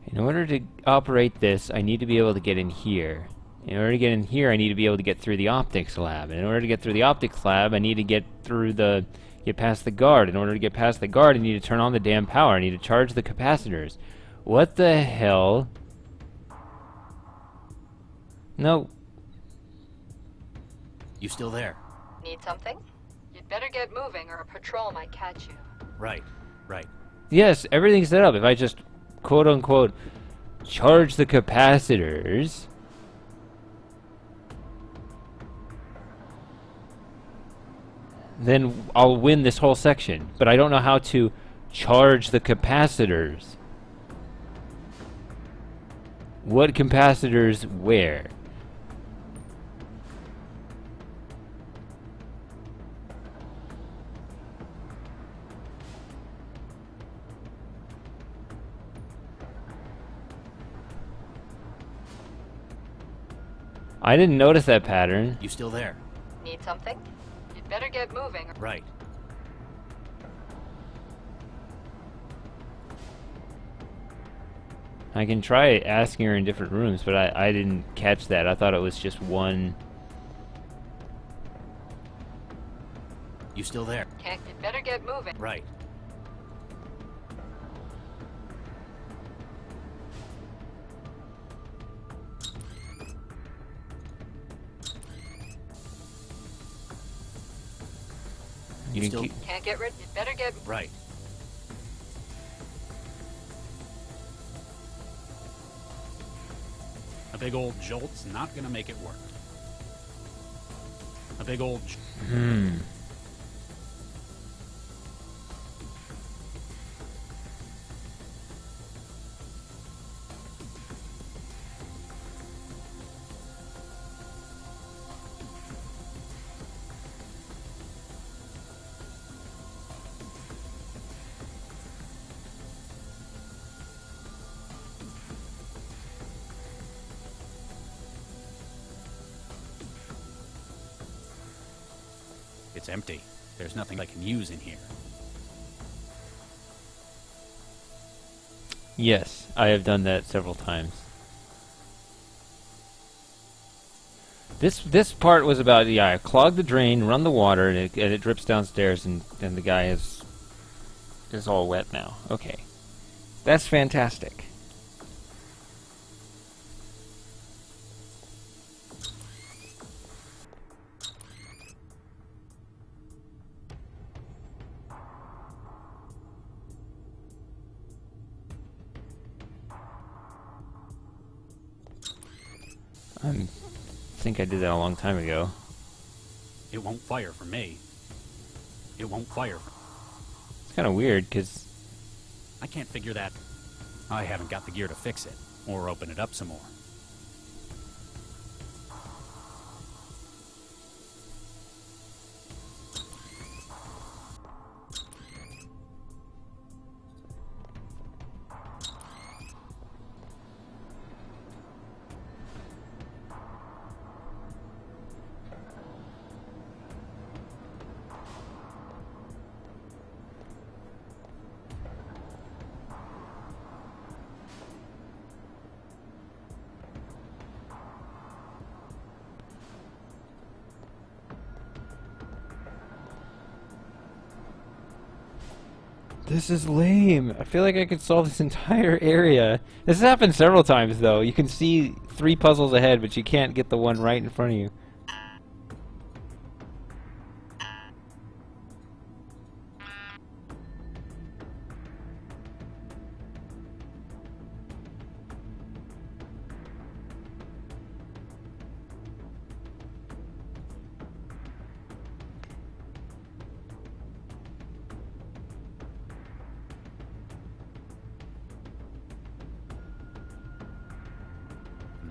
In order to operate this, I need to be able to get in here. In order to get in here, I need to be able to get through the optics lab. And in order to get through the optics lab, I need to get past the guard. In order to get past the guard, I need to turn on the damn power. I need to charge the capacitors. What the hell? No. You still there? Need something? You'd better get moving or a patrol might catch you. Right. Yes, everything's set up. If I just quote-unquote charge the capacitors, then I'll win this whole section. But I don't know how to charge the capacitors. What capacitors where? I didn't notice that pattern. You still there? Need something? You'd better get moving. Right. I can try asking her in different rooms, but I didn't catch that. I thought it was just one. You still there? You'd better get moving. Right. You still can't get rid. You'd better get right. A big old jolt's not gonna make it work. A big old... It's empty. There's nothing I can use in here. Yes, I have done that several times. This part was about, yeah, clog the drain, run the water, and it drips downstairs, and the guy is all wet now. Okay. That's fantastic. I think I did that a long time ago. It won't fire for me. It won't fire for... It's kind of weird, because... I can't figure that... I haven't got the gear to fix it, or open it up some more. This is lame. I feel like I could solve this entire area. This has happened several times, though. You can see 3 puzzles ahead, but you can't get the one right in front of you.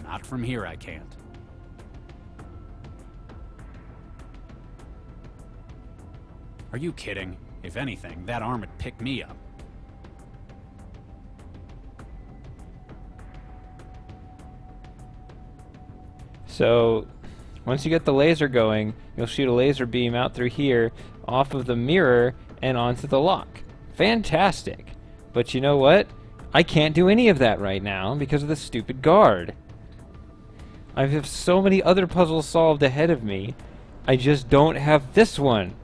Not from here, I can't. Are you kidding? If anything, that arm would pick me up. So, once you get the laser going, you'll shoot a laser beam out through here, off of the mirror, and onto the lock. Fantastic! But you know what? I can't do any of that right now because of the stupid guard. I have so many other puzzles solved ahead of me. I just don't have this one.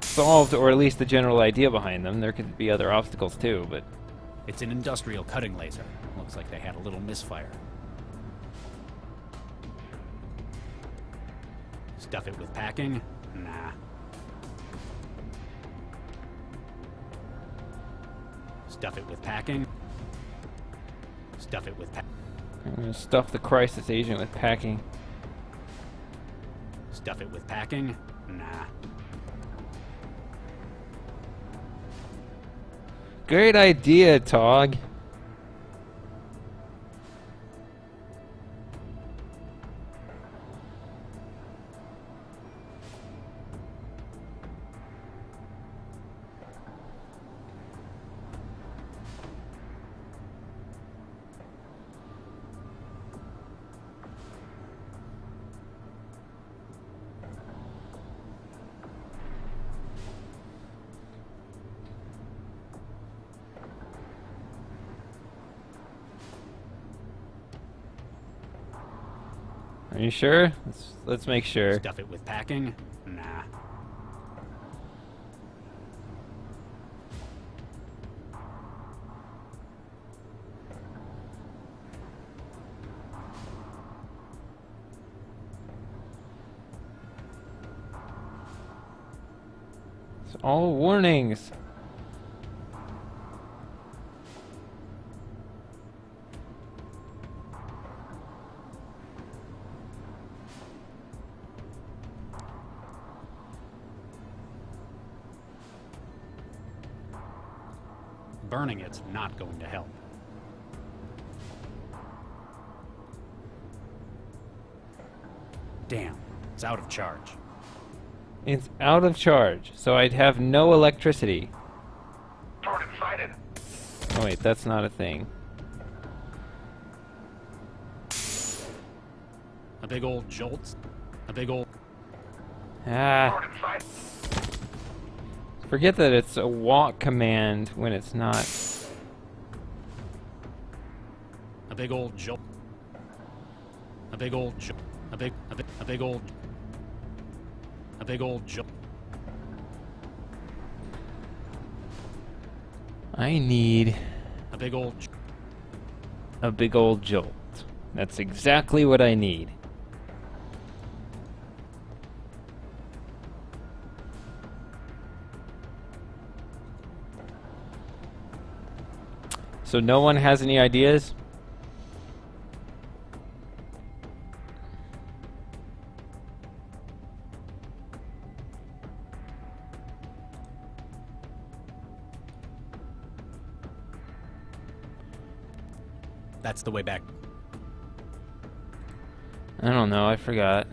Solved, or at least the general idea behind them. There could be other obstacles too, but... It's an industrial cutting laser. Looks like they had a little misfire. Stuff it with packing? Nah. Stuff it with packing? Stuff it with I'm gonna stuff the crisis agent with packing. Stuff it with packing? Nah. Great idea, Tog. Are you sure? Let's make sure. Stuff it with packing? Nah. It's all warnings. Burning it's not going to help. Damn, it's out of charge. It's out of charge, so I'd have no electricity. Target sighted. Oh wait, that's not a thing. A big old jolt. A big old... Ah. Target sighted. Forget that it's a walk command when it's not. A big old jolt. A big old jolt. A big old... A big old jolt. I need A big old... a big old jolt. That's exactly what I need. So no one has any ideas? That's the way back. I don't know, I forgot.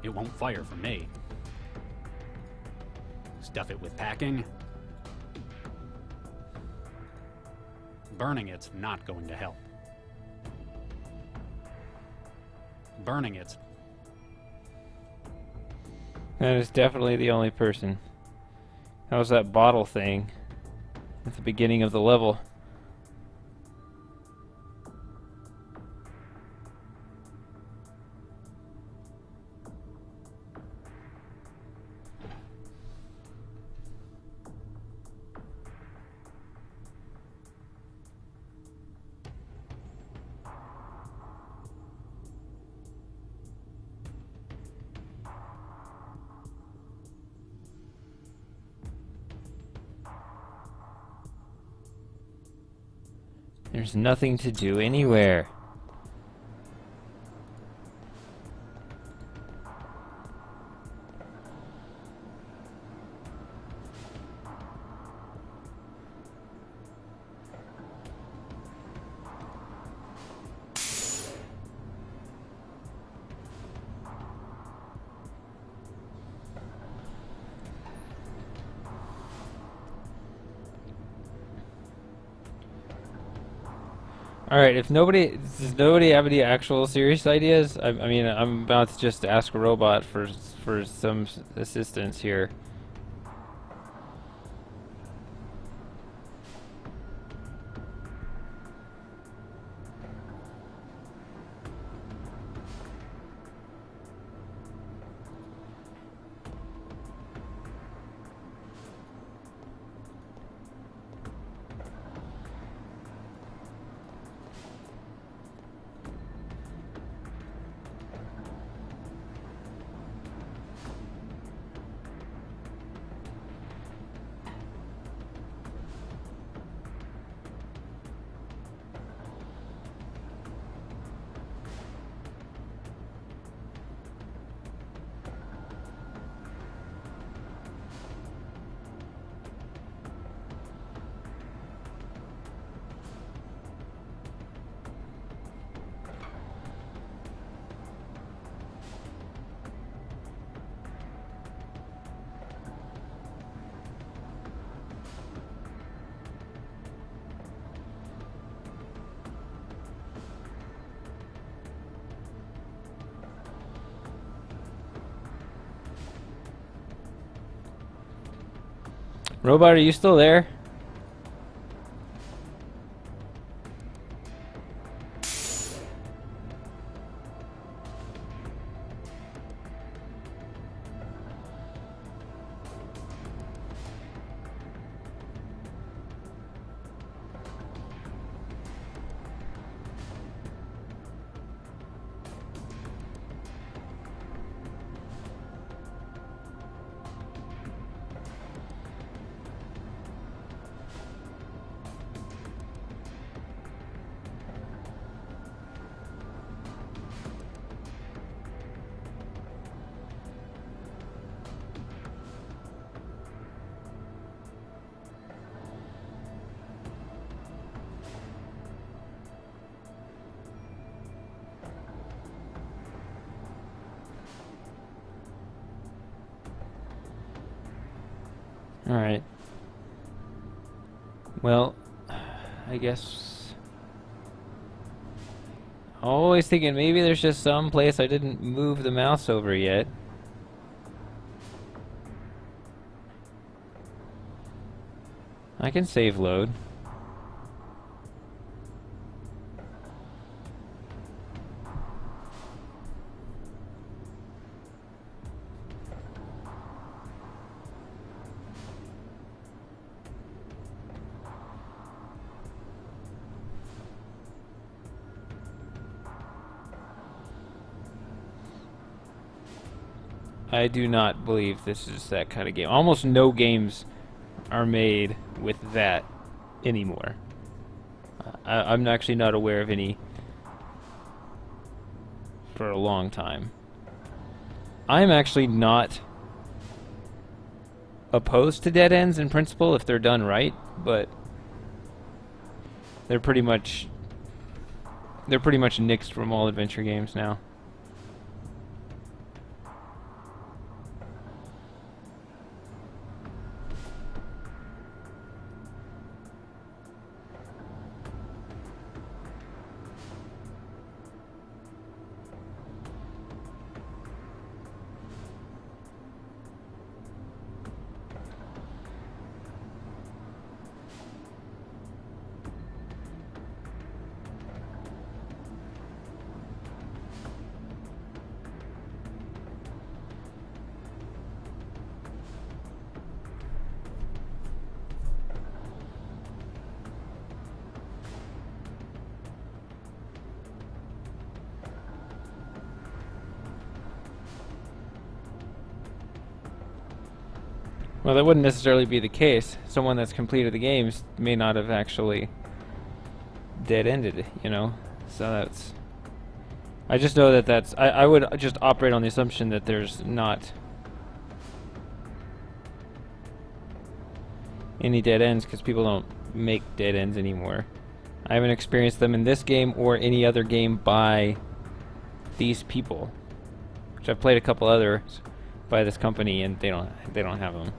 It won't fire for me. Stuff it with packing. Burning it's not going to help. Burning it. That is definitely the only person. How's that bottle thing at the beginning of the level? There's nothing to do anywhere. Alright, if nobody... Does nobody have any actual serious ideas? I mean, I'm about to just ask a robot for some assistance here. Robot, are you still there? Alright. Well, I guess... Always thinking maybe there's just some place I didn't move the mouse over yet. I can save load. I do not believe this is that kind of game. Almost no games are made with that anymore. I'm actually not aware of any for a long time. I'm actually not opposed to dead ends in principle if they're done right, but they're pretty much nixed from all adventure games now. Well, that wouldn't necessarily be the case. Someone that's completed the games may not have actually dead-ended it, you know? So that's... I just know that that's... I would just operate on the assumption that there's not any dead ends, because people don't make dead ends anymore. I haven't experienced them in this game or any other game by these people. Which I've played a couple others by this company, and they don't have them.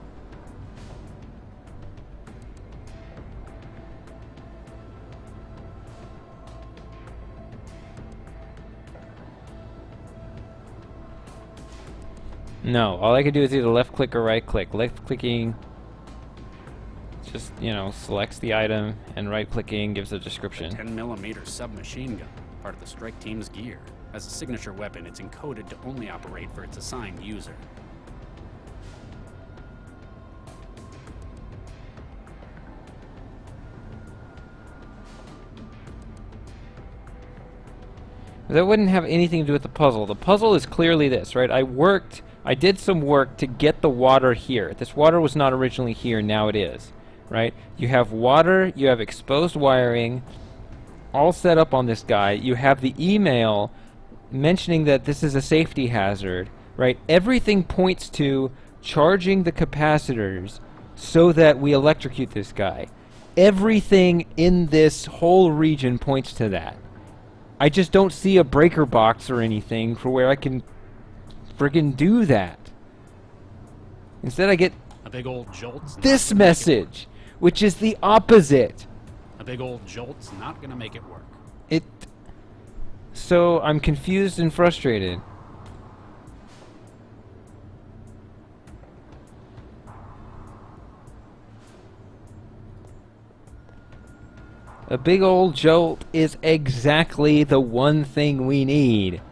No, all I can do is either left click or right click. Left clicking just, you know, selects the item, and right clicking gives a description. A 10mm submachine gun, part of the strike team's gear. As a signature weapon, it's encoded to only operate for its assigned user. That wouldn't have anything to do with the puzzle. The puzzle is clearly this, right? I did some work to get the water here. This water was not originally here, now it is, right? You have water, you have exposed wiring, all set up on this guy. You have the email mentioning that this is a safety hazard, right? Everything points to charging the capacitors so that we electrocute this guy. Everything in this whole region points to that. I just don't see a breaker box or anything for where I can friggin' do that. Instead I get a big old jolt's this message, which is the opposite. A big old jolt's not gonna make it work. So I'm confused and frustrated. A big old jolt is exactly the one thing we need.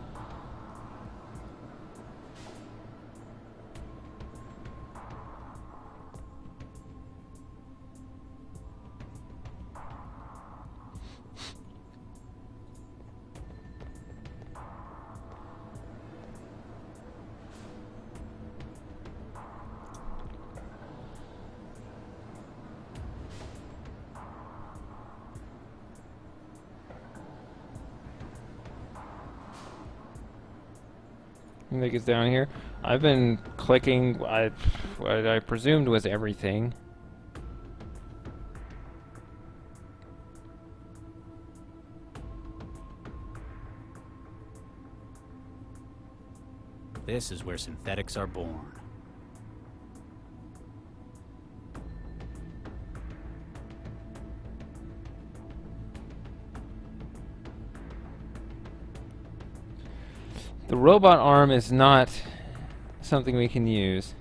I think it's down here. I've been clicking what I presumed was everything. This is where synthetics are born. The robot arm is not something we can use.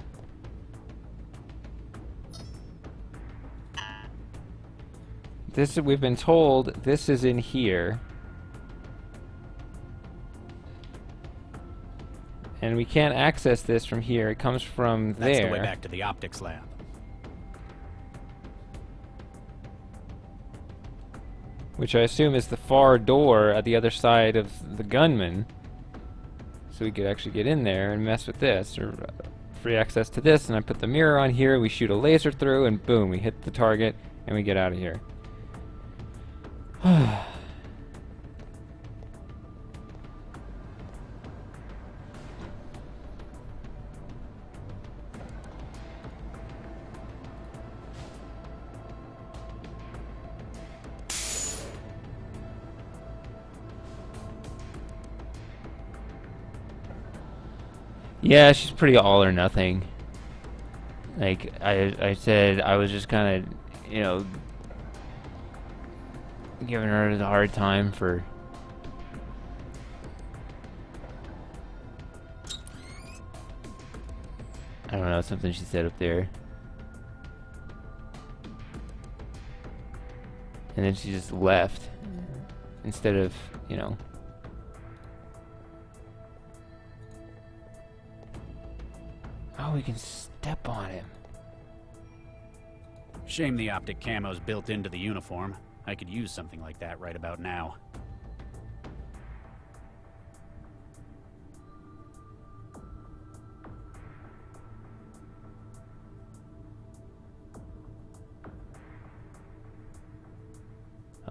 This, we've been told this is in here. And we can't access this from here. It comes from there. That's the way back to the optics lab. Which I assume is the far door at the other side of the gunman. So we could actually get in there and mess with this, or free access to this, and I put the mirror on here, we shoot a laser through, and boom, we hit the target, and we get out of here. Yeah, she's pretty all or nothing. Like, I said, I was just kind of, you know, giving her a hard time for... I don't know, something she said up there. And then she just left. Instead of, you know... Oh, we can step on him. Shame the optic camo's built into the uniform. I could use something like that right about now.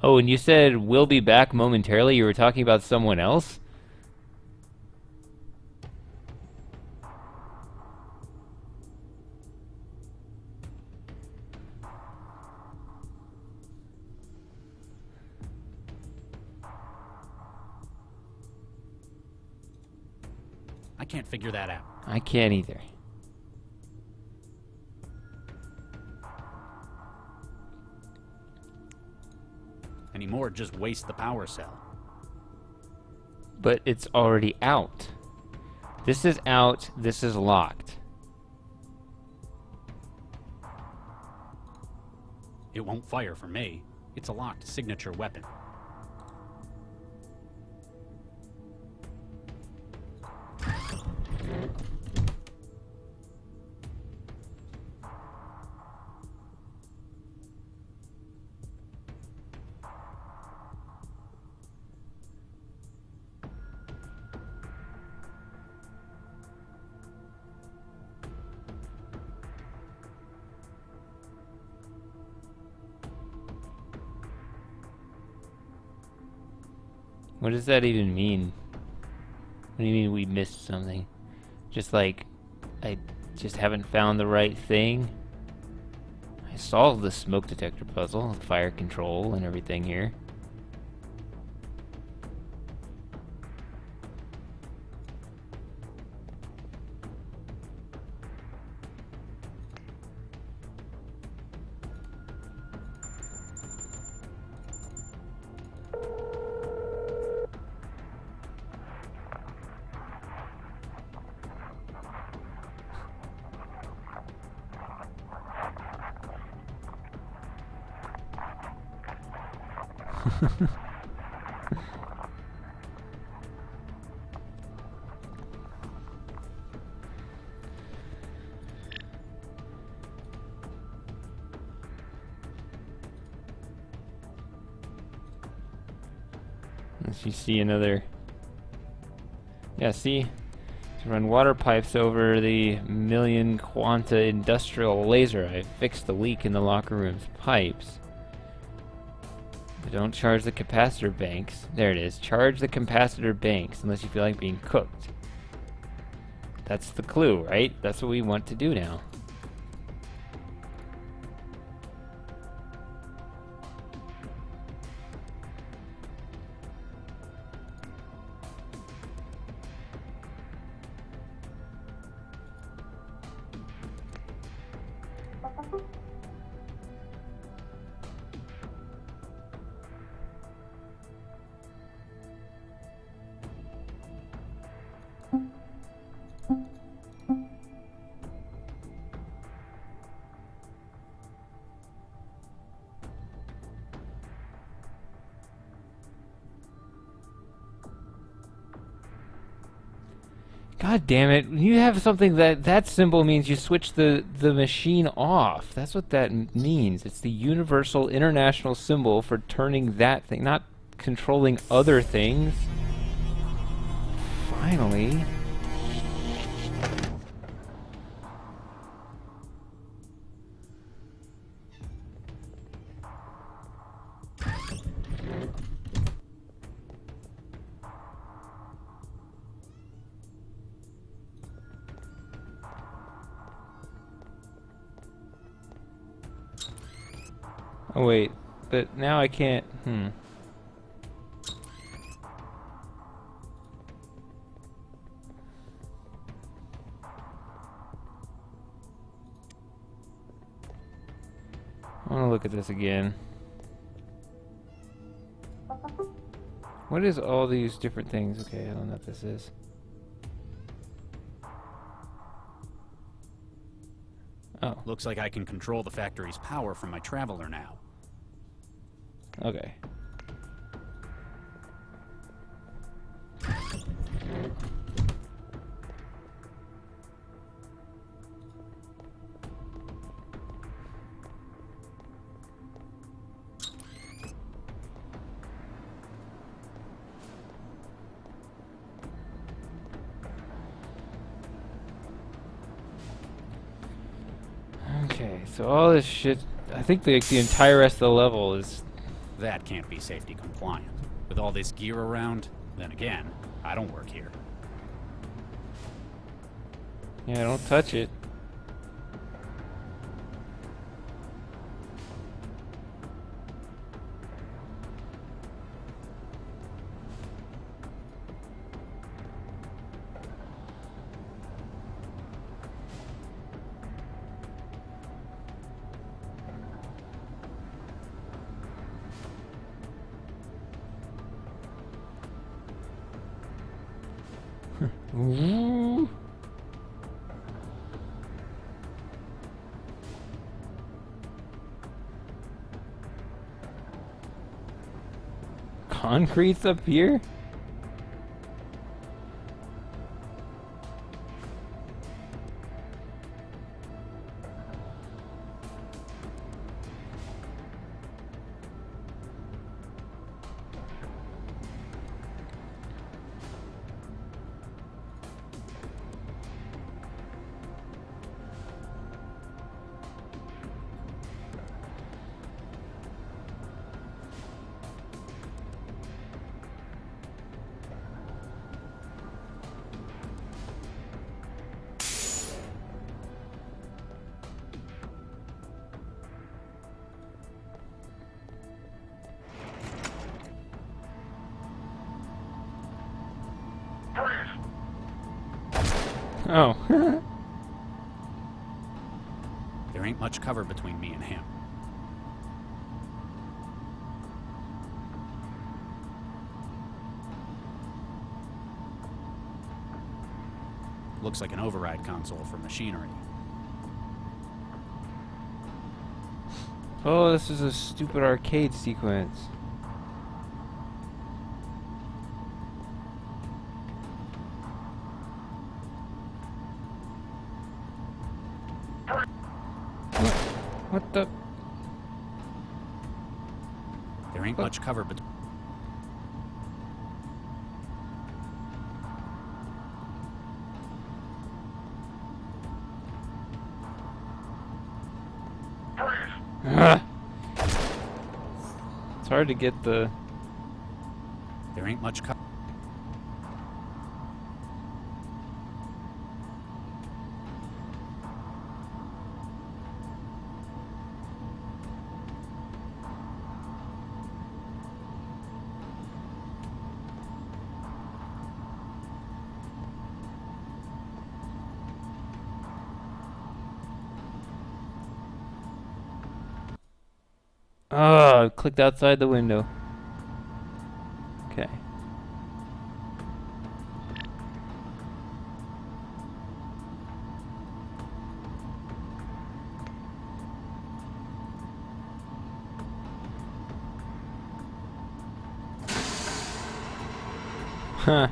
Oh, and you said we'll be back momentarily. You were talking about someone else? I can't figure that out. I can't either. Anymore, just waste the power cell. But it's already out. This is out, this is locked. It won't fire for me. It's a locked signature weapon. What does that even mean? What do you mean we missed something? Just like, I just haven't found the right thing? I solved the smoke detector puzzle, fire control and everything here. Unless you see another... Yeah, see? To run water pipes over the million quanta industrial laser. I fixed the leak in the locker room's pipes. But don't charge the capacitor banks. There it is. Charge the capacitor banks unless you feel like being cooked. That's the clue, right? That's what we want to do now. God damn it. You have something that symbol means you switch the machine off. That's what that means. It's the universal international symbol for turning that thing, not controlling other things. Finally. Oh wait, but now I can't, I want to look at this again. What is all these different things? Okay, I don't know what this is. Oh. Looks like I can control the factory's power from my traveler now. Okay. Okay, so all this shit, I think the entire rest of the level is... That can't be safety compliant. With all this gear around, then again, I don't work here. Yeah, don't touch it. Ooh. Concrete's up here? Oh. There ain't much cover between me and him. Looks like an override console for machinery. Oh, this is a stupid arcade sequence. What the? There ain't much cover between. It's hard to get the... There ain't much cover. Oh, I clicked outside the window. Okay. Huh.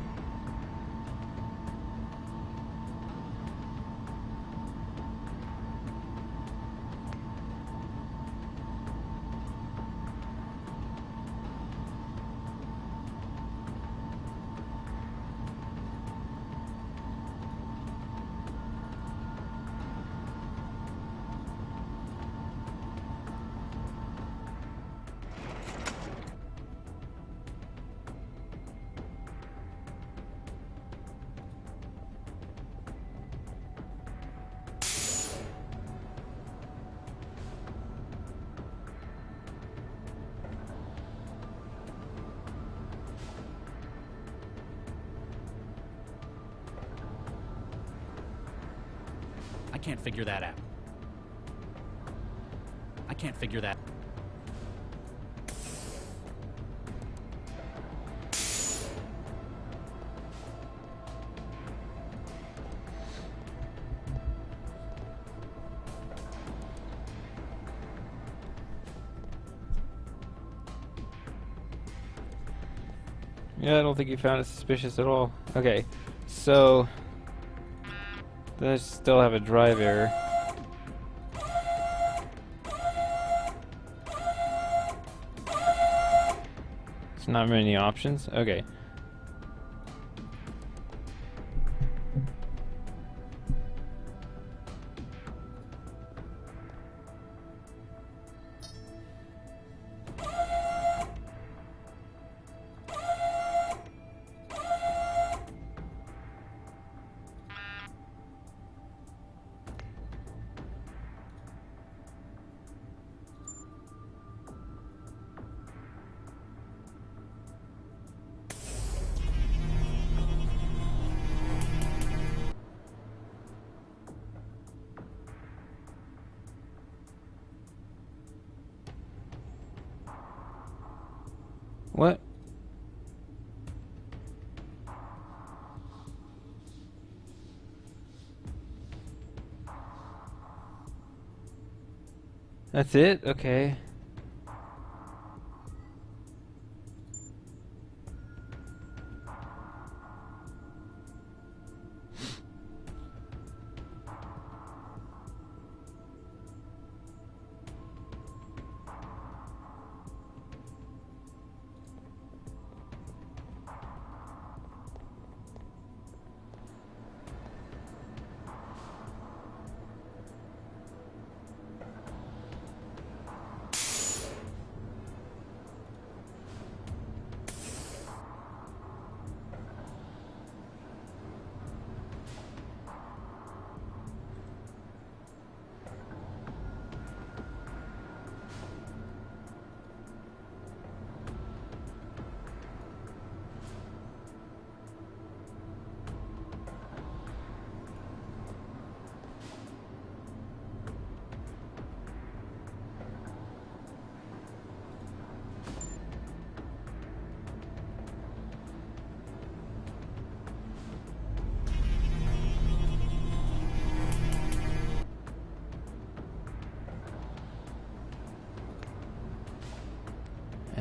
I can't figure that out. I can't figure that. Yeah, I don't think you found it suspicious at all. Okay, so let's still have a drive error. It's not many options. Okay. What? That's it? Okay.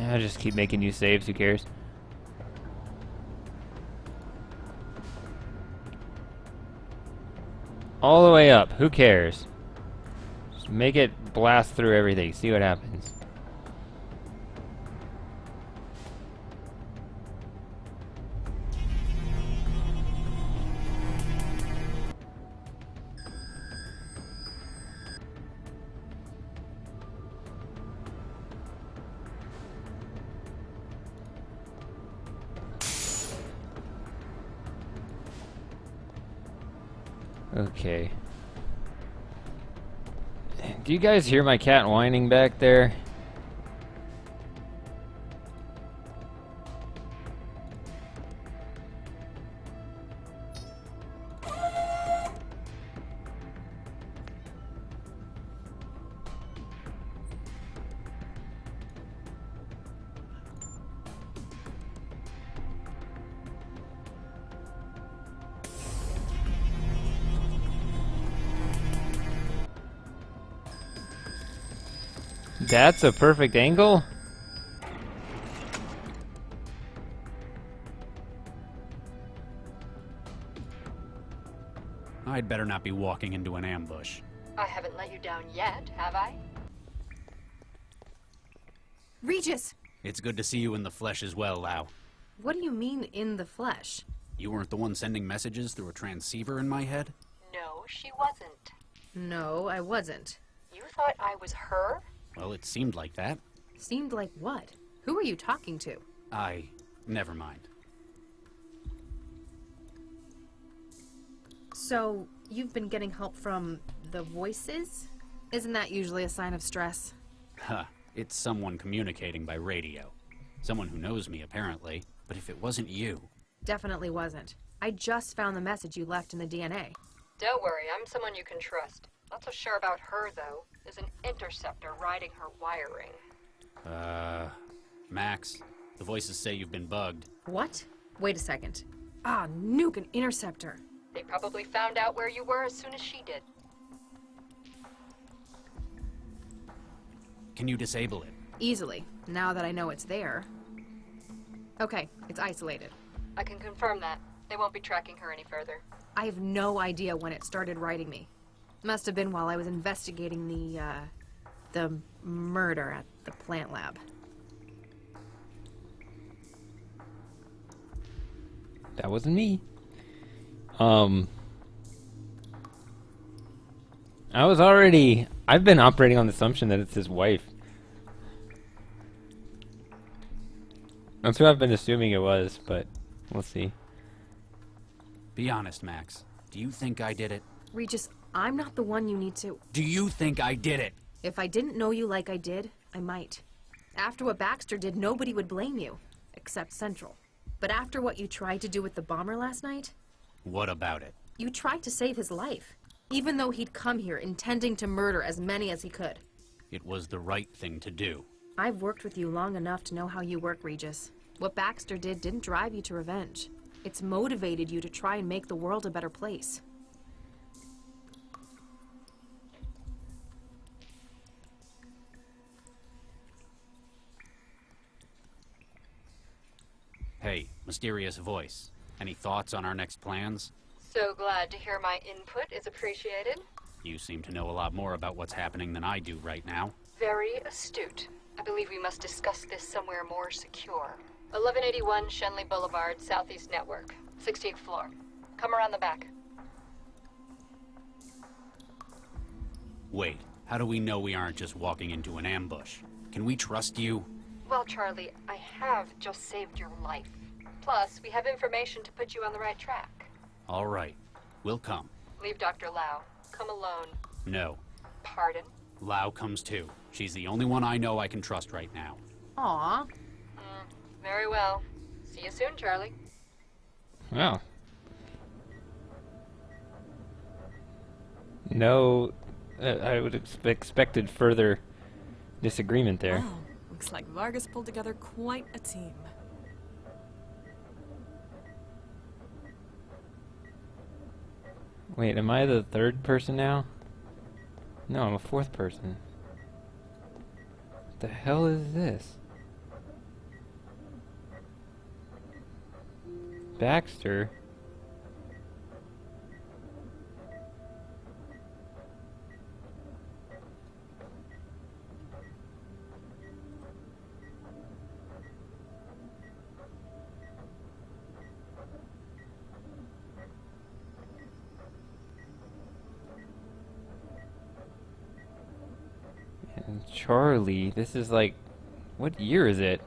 I just keep making new saves, who cares? All the way up, who cares? Just make it blast through everything, see what happens. Okay. Do you guys hear my cat whining back there? That's a perfect angle? I'd better not be walking into an ambush. I haven't let you down yet, have I? Regis! It's good to see you in the flesh as well, Lau. What do you mean, in the flesh? You weren't the one sending messages through a transceiver in my head? No, she wasn't. No, I wasn't. You thought I was her? Well, it seemed like that. Seemed like what? Who were you talking to? Never mind. So, you've been getting help from the voices? Isn't that usually a sign of stress? Huh. It's someone communicating by radio. Someone who knows me, apparently. But if it wasn't you... Definitely wasn't. I just found the message you left in the DNA. Don't worry, I'm someone you can trust. Not so sure about her, though. There's an interceptor riding her wiring. Max, the voices say you've been bugged. What? Wait a second. Ah, nuke an interceptor. They probably found out where you were as soon as she did. Can you disable it? Easily, now that I know it's there. Okay, it's isolated. I can confirm that. They won't be tracking her any further. I have no idea when it started writing me. Must have been while I was investigating the murder at the plant lab. That wasn't me. I've been operating on the assumption that it's his wife. That's who I've been assuming it was, but we'll see. Be honest, Max. Do you think I did it? Regis, I'm not the one you need to... Do you think I did it? If I didn't know you like I did, I might. After what Baxter did, nobody would blame you. Except Central. But after what you tried to do with the bomber last night... What about it? You tried to save his life. Even though he'd come here intending to murder as many as he could. It was the right thing to do. I've worked with you long enough to know how you work, Regis. What Baxter did didn't drive you to revenge. It's motivated you to try and make the world a better place. Hey, mysterious voice. Any thoughts on our next plans? So glad to hear my input is appreciated. You seem to know a lot more about what's happening than I do right now. Very astute. I believe we must discuss this somewhere more secure. 1181 Shenley Boulevard, Southeast Network, 16th floor. Come around the back. Wait, how do we know we aren't just walking into an ambush? Can we trust you? Well, Charlie, I have just saved your life. Plus, we have information to put you on the right track. All right, we'll come. Leave Dr. Lau. Come alone. No. Pardon? Lau comes too. She's the only one I know I can trust right now. Aww. Very well. See you soon, Charlie. Wow. No, I would have expected further disagreement there. Wow. Looks like Vargas pulled together quite a team. Wait, am I the third person now? No, I'm a fourth person. What the hell is this? Baxter? And Charlie, this is like, what year is it?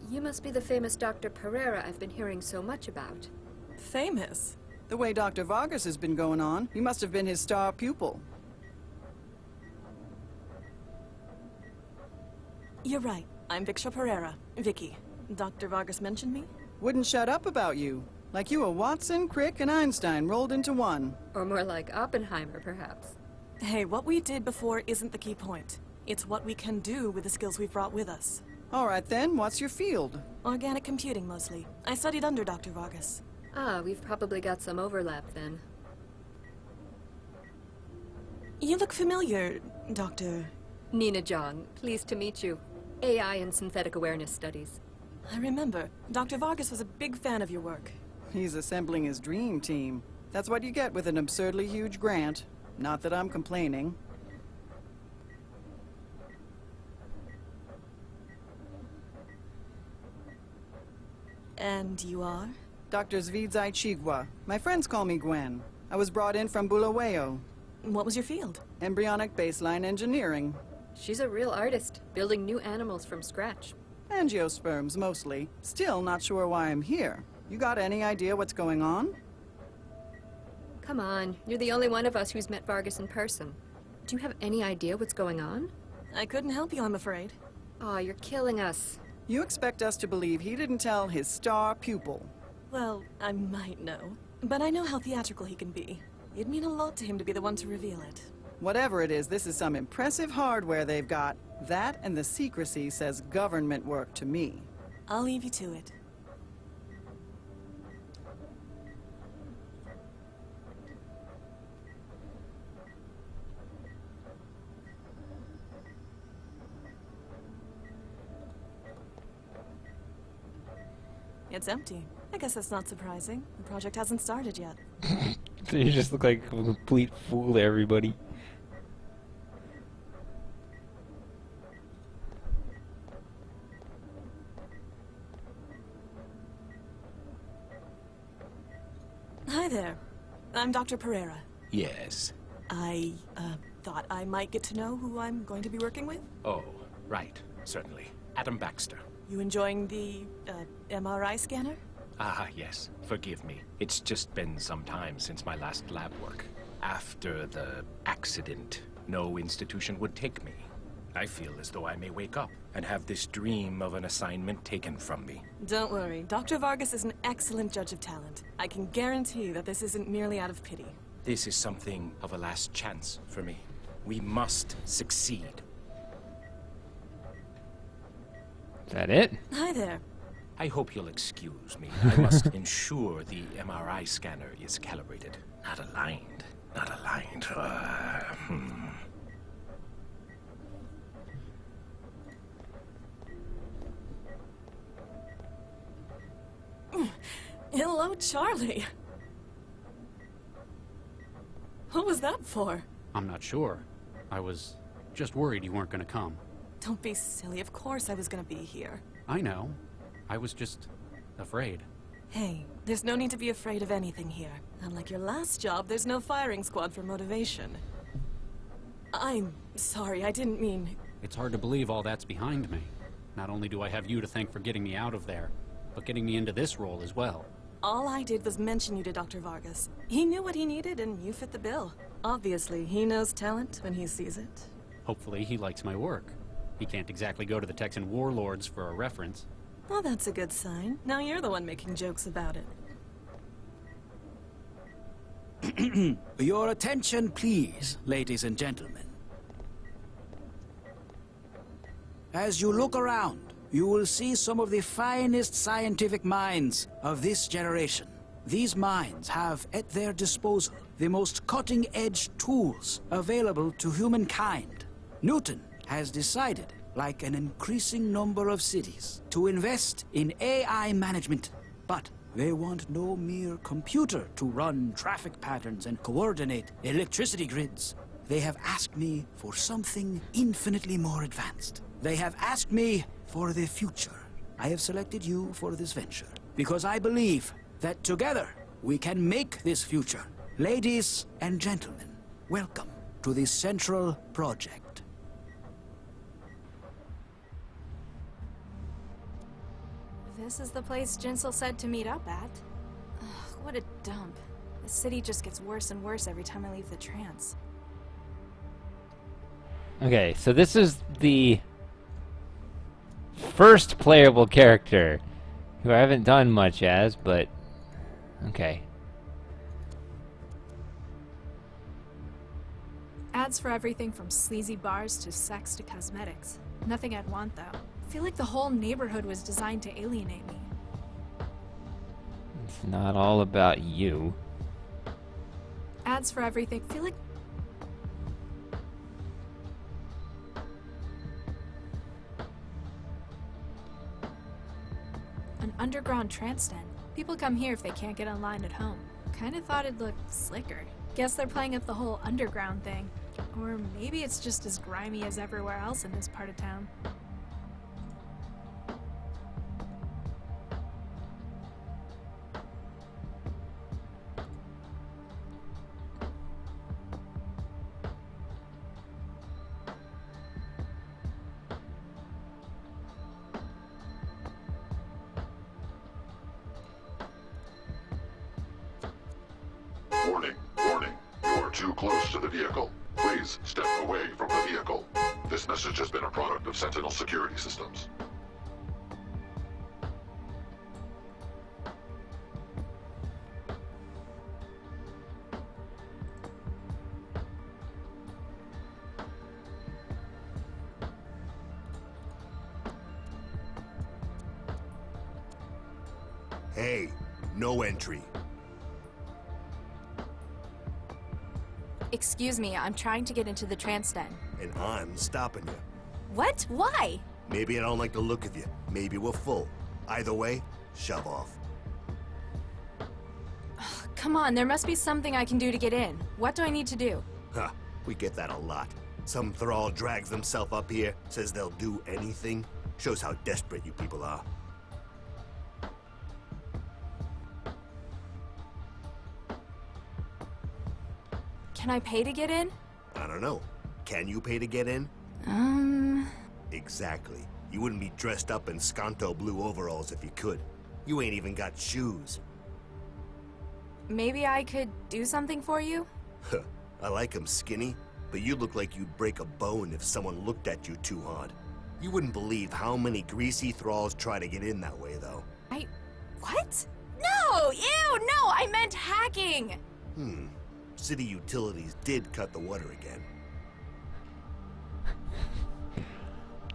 You must be the famous Dr. Pereira I've been hearing so much about. Famous? The way Dr. Vargas has been going on, you must have been his star pupil. You're right. I'm Victor Pereira. Vicky. Dr. Vargas mentioned me? Wouldn't shut up about you. Like you were Watson, Crick, and Einstein rolled into one. Or more like Oppenheimer, perhaps. Hey, what we did before isn't the key point. It's what we can do with the skills we've brought with us. All right then, what's your field? Organic computing, mostly. I studied under Dr. Vargas. Ah, we've probably got some overlap then. You look familiar, Dr. Nina Jong, pleased to meet you. AI and synthetic awareness studies. I remember. Dr. Vargas was a big fan of your work. He's assembling his dream team. That's what you get with an absurdly huge grant. Not that I'm complaining. And you are? Dr. Zvidzai Chigwa. My friends call me Gwen. I was brought in from Bulawayo. What was your field? Embryonic baseline engineering. She's a real artist, building new animals from scratch. Angiosperms, mostly. Still not sure why I'm here. You got any idea what's going on? Come on, you're the only one of us who's met Vargas in person. Do you have any idea what's going on? I couldn't help you, I'm afraid. Aw, you're killing us. You expect us to believe he didn't tell his star pupil? Well, I might know. But I know how theatrical he can be. It'd mean a lot to him to be the one to reveal it. Whatever it is, this is some impressive hardware they've got. That and the secrecy says government work to me. I'll leave you to it. It's empty. I guess that's not surprising. The project hasn't started yet. So you just look like a complete fool to everybody. Hi there. I'm Dr. Pereira. Yes. I, thought I might get to know who I'm going to be working with. Oh, right. Certainly. Adam Baxter. You enjoying the, MRI scanner? Ah, yes. Forgive me. It's just been some time since my last lab work. After the accident, no institution would take me. I feel as though I may wake up and have this dream of an assignment taken from me. Don't worry. Dr. Vargas is an excellent judge of talent. I can guarantee that this isn't merely out of pity. This is something of a last chance for me. We must succeed. Is that it? Hi there. I hope you'll excuse me. I must ensure the MRI scanner is calibrated. Not aligned. Not aligned. Hello, Charlie. What was that for? I'm not sure. I was just worried you weren't gonna come. Don't be silly. Of course I was gonna be here. I know. I was just afraid. Hey, there's no need to be afraid of anything here. Unlike your last job, there's no firing squad for motivation. I'm sorry, I didn't mean... It's hard to believe all that's behind me. Not only do I have you to thank for getting me out of there, but getting me into this role as well. All I did was mention you to Dr. Vargas. He knew what he needed and you fit the bill. Obviously, he knows talent when he sees it. Hopefully he likes my work. He can't exactly go to the Texan warlords for a reference. Well, that's a good sign. Now you're the one making jokes about it. Your attention, please, ladies and gentlemen. As you look around, you will see some of the finest scientific minds of this generation. These minds have at their disposal the most cutting-edge tools available to humankind. Newton has decided, like an increasing number of cities, to invest in AI management. But they want no mere computer to run traffic patterns and coordinate electricity grids. They have asked me for something infinitely more advanced. They have asked me for the future. I have selected you for this venture because I believe that together we can make this future. Ladies and gentlemen, welcome to the Central Project. This is the place Jinsel said to meet up at. Ugh, what a dump. The city just gets worse and worse every time I leave the trance. Okay, so this is the first playable character who I haven't done much as, but okay. Ads for everything from sleazy bars to sex to cosmetics. Nothing I'd want, though. I feel like the whole neighborhood was designed to alienate me. It's not all about you. Ads for everything. Feel like an underground trance den. People come here if they can't get online at home. Kinda thought it'd look slicker. Guess they're playing up the whole underground thing. Or maybe it's just as grimy as everywhere else in this part of town. close to the vehicle. Please step away from the vehicle. This message has been a product of Sentinel security systems. Hey, no entry. Excuse me, I'm trying to get into the trance den. And I'm stopping you. What? Why? Maybe I don't like the look of you. Maybe we're full. Either way, shove off. Come on, there must be something I can do to get in. What do I need to do? Huh, we get that a lot. Some thrall drags themselves up here, says they'll do anything. Shows how desperate you people are. Can I pay to get in? I don't know. Can you pay to get in? Exactly. You wouldn't be dressed up in Sconto blue overalls if you could. You ain't even got shoes. Maybe I could do something for you? Huh. I like 'em skinny, but you look like you'd break a bone if someone looked at you too hard. You wouldn't believe how many greasy thralls try to get in that way, though. What? No! Ew! No! I meant hacking! City Utilities did cut the water again.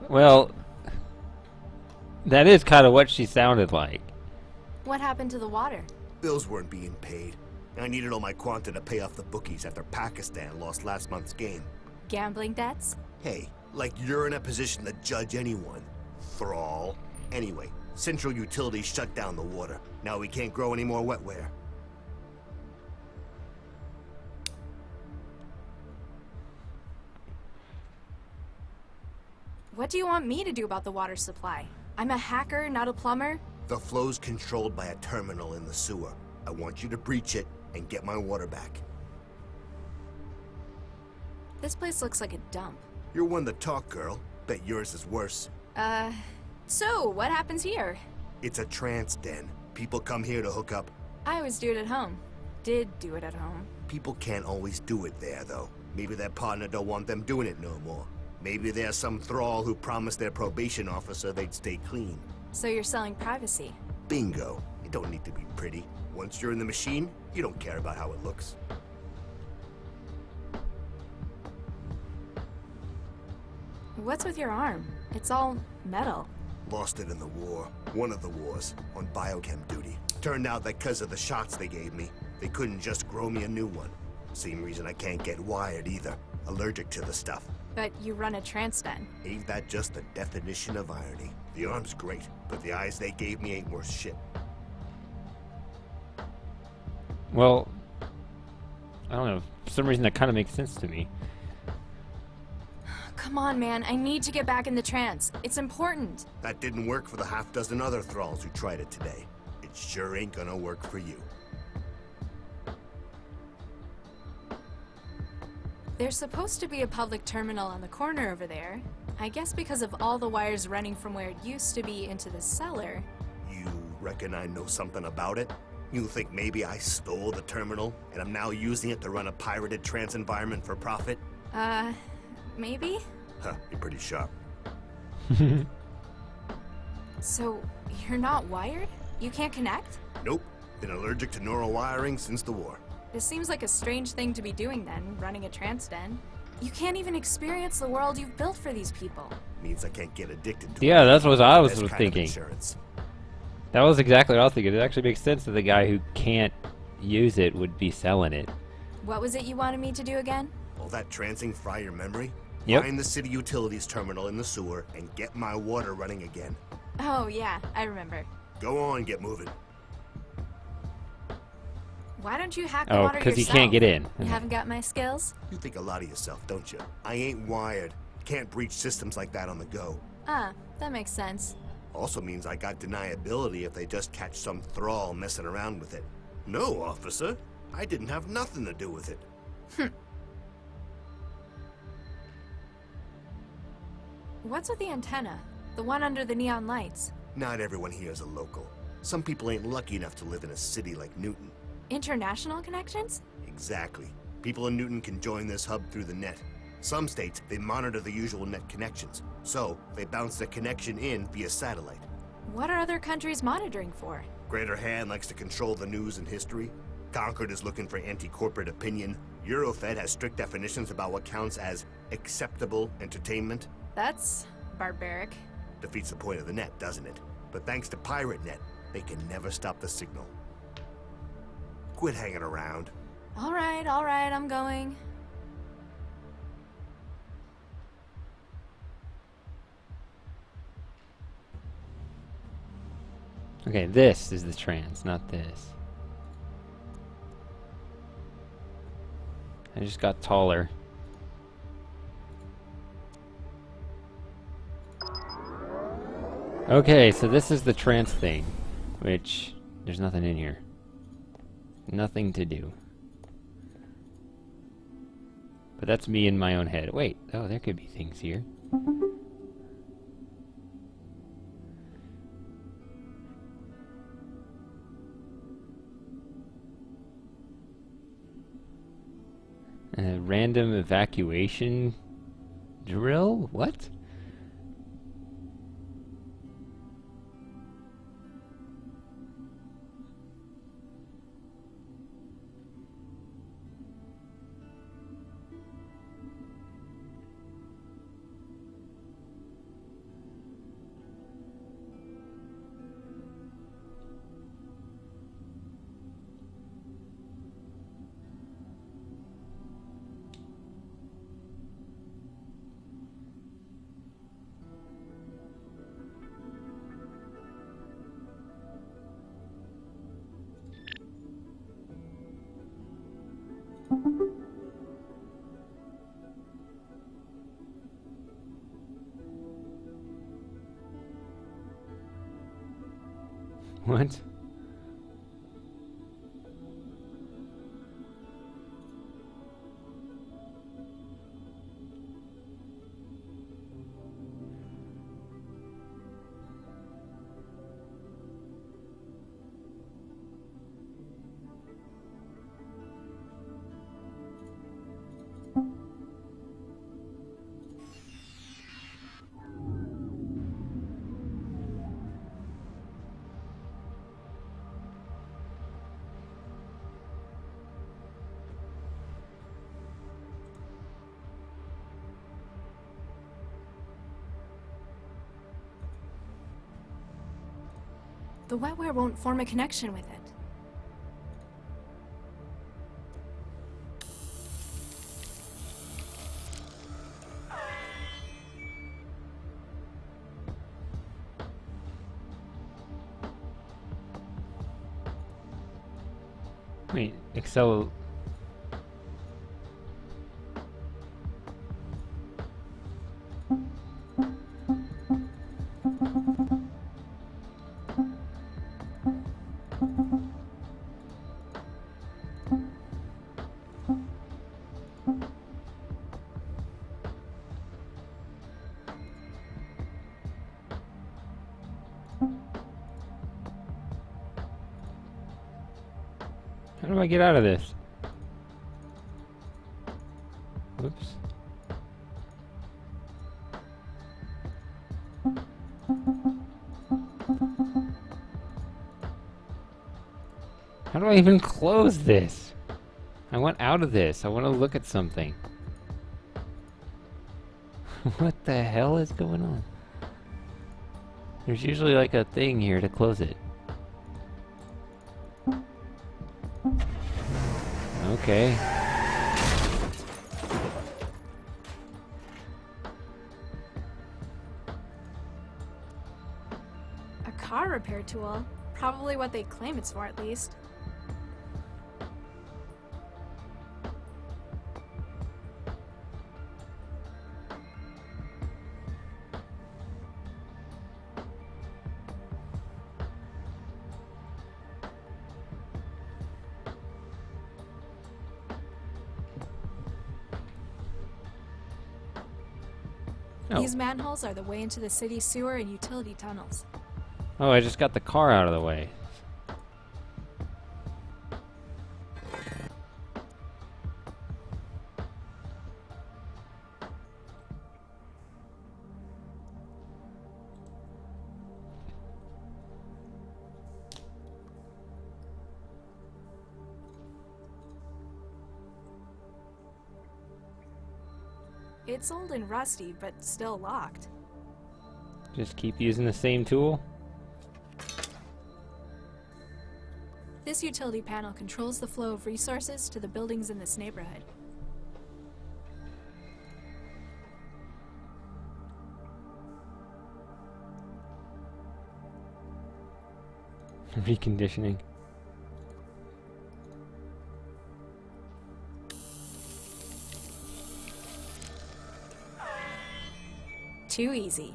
Well, that is kind of what she sounded like. What happened to the water? Bills weren't being paid. I needed all my quanta to pay off the bookies after Pakistan lost last month's game. Gambling debts? Hey, like you're in a position to judge anyone. Thrall. Anyway, Central Utilities shut down the water. Now we can't grow any more wetware. What do you want me to do about the water supply? I'm a hacker, not a plumber. The flow's controlled by a terminal in the sewer. I want you to breach it and get my water back. This place looks like a dump. You're one to talk, girl. Bet yours is worse. So, what happens here? It's a trance den. People come here to hook up. I always do it at home. Did do it at home. People can't always do it there, though. Maybe their partner don't want them doing it no more. Maybe there's some thrall who promised their probation officer they'd stay clean. So you're selling privacy? Bingo. It don't need to be pretty. Once you're in the machine, you don't care about how it looks. What's with your arm? It's all metal. Lost it in the war. One of the wars. On biochem duty. Turned out that because of the shots they gave me, they couldn't just grow me a new one. Same reason I can't get wired either. Allergic to the stuff. But you run a trance den. Ain't that just the definition of irony? The arm's great, but the eyes they gave me ain't worth shit. Well, I don't know. For some reason, that kind of makes sense to me. Come on, man. I need to get back in the trance. It's important. That didn't work for the half-dozen other thralls who tried it today. It sure ain't gonna work for you. There's supposed to be a public terminal on the corner over there. I guess because of all the wires running from where it used to be into the cellar. You reckon I know something about it? You think maybe I stole the terminal, and I'm now using it to run a pirated trance environment for profit? Maybe? Huh, you're pretty sharp. So, you're not wired? You can't connect? Nope. Been allergic to neural wiring since the war. This seems like a strange thing to be doing then, running a trance den. You can't even experience the world you've built for these people. Means I can't get addicted to it. Yeah, that's what I was Best kind of thinking. insurance. That was exactly what I was thinking. It actually makes sense that the guy who can't use it would be selling it. What was it you wanted me to do again? All that trancing fry your memory? Yep. Find the city utilities terminal in the sewer and get my water running again. Oh, yeah, I remember. Go on, get moving. Why don't you hack the Oh, water yourself? because he can't get in. You haven't got my skills? You think a lot of yourself, don't you? I ain't wired. Can't breach systems like that on the go. Ah, that makes sense. Also means I got deniability if they just catch some thrall messing around with it. No, officer. I didn't have nothing to do with it. What's with the antenna? The one under the neon lights? Not everyone here is a local. Some people ain't lucky enough to live in a city like Newton. International connections? Exactly. People in Newton can join this hub through the net. Some states, they monitor the usual net connections, so they bounce the connection in via satellite. What are other countries monitoring for? Greater Han likes to control the news and history. Concord is looking for anti-corporate opinion. Eurofed has strict definitions about what counts as acceptable entertainment. That's barbaric. Defeats the point of the net, doesn't it? But thanks to Pirate Net, they can never stop the signal. Quit hanging around. All right, I'm going. Okay, this is the trans, not this. I just got taller. Okay, so this is the trance thing, which there's nothing in here. Nothing to do. But that's me in my own head. Wait, oh, there could be things here. A random evacuation drill? What? What? The wetware won't form a connection with it. Wait, Excel. How do I get out of this? Whoops. How do I even close this? I want out of this. I want to look at something. What the hell is going on? There's usually like a thing here to close it. Okay. A car repair tool? Probably what they claim it's for, at least. These manholes are the way into the city sewer and utility tunnels. Oh, I just got the car out of the way. It's old and rusty, but still locked. Just keep using the same tool. This utility panel controls the flow of resources to the buildings in this neighborhood. Reconditioning. Too easy.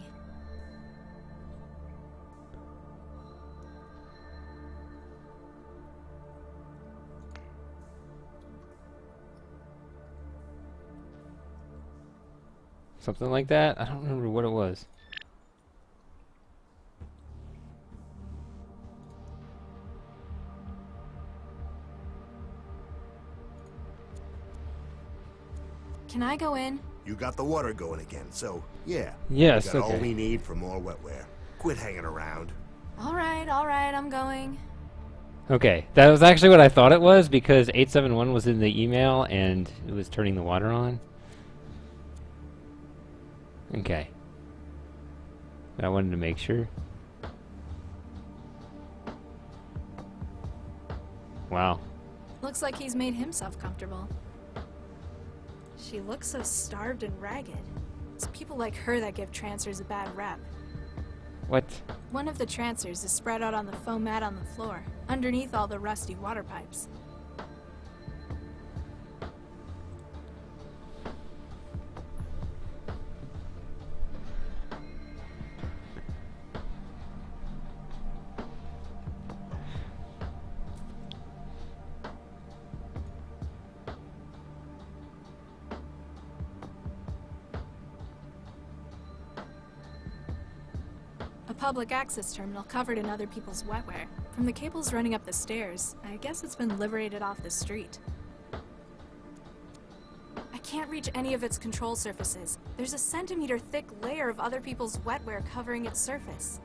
Something like that? I don't remember what it was. Can I go in? You got the water going again, so yeah. Yes, We got all okay. we need for more wetware. Quit hanging around. All right, I'm going. Okay, that was actually what I thought it was because 871 was in the email and it was turning the water on. Okay. I wanted to make sure. Wow. Looks like he's made himself comfortable. She looks so starved and ragged. It's people like her that give trancers a bad rep. What? One of the trancers is spread out on the foam mat on the floor, underneath all the rusty water pipes. A public access terminal covered in other people's wetware. From the cables running up the stairs, I guess it's been liberated off the street. I can't reach any of its control surfaces. There's a centimeter-thick layer of other people's wetware covering its surface.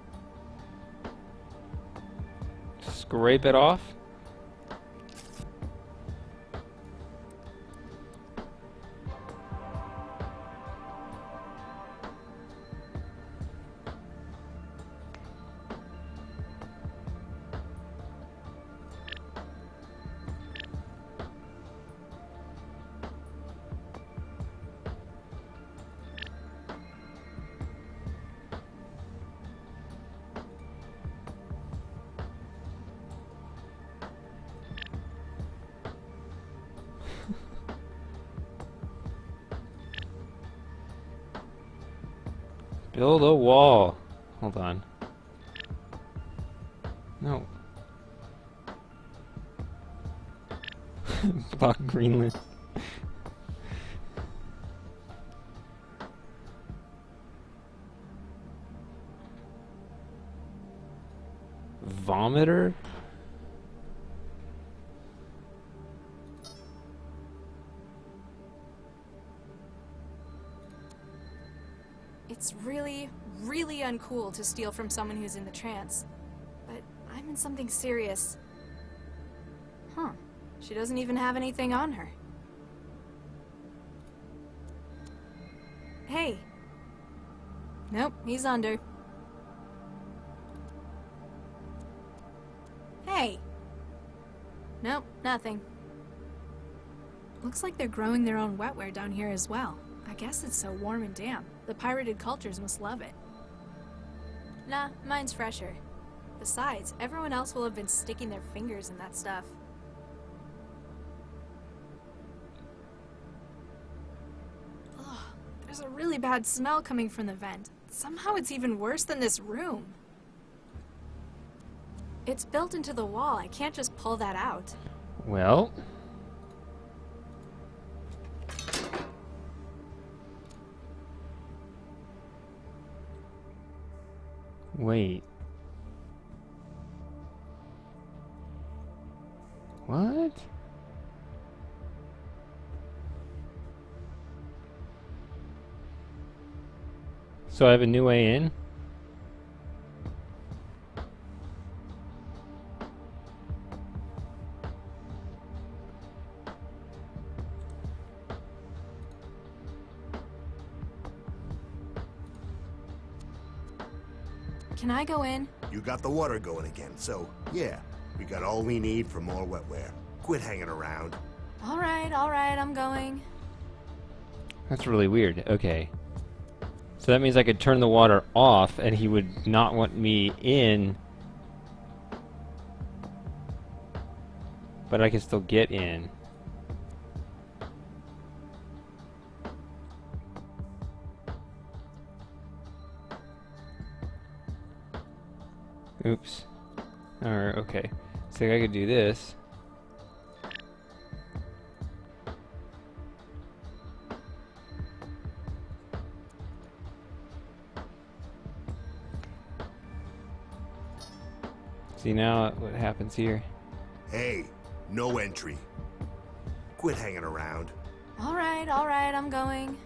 Scrape it off? Build a wall. Hold on. No. Block Greenland. Vomiter? It's really, really uncool to steal from someone who's in the trance. But I'm in something serious. Huh. She doesn't even have anything on her. Hey. Nope, he's under. Hey. Nope, nothing. Looks like they're growing their own wetware down here as well. I guess it's so warm and damp. The pirated cultures must love it. Nah, mine's fresher. Besides, everyone else will have been sticking their fingers in that stuff. Ugh, there's a really bad smell coming from the vent. Somehow it's even worse than this room. It's built into the wall. I can't just pull that out. Well. Wait. What? So I have a new way in? Can I go in? You got the water going again, so yeah, we got all we need for more wetware. Quit hanging around. All right, I'm going. That's really weird. Okay. So that means I could turn the water off and he would not want me in. But I can still get in. Oops. Alright, okay. So I could do this. See now what happens here. Hey, no entry. Quit hanging around. All right, I'm going.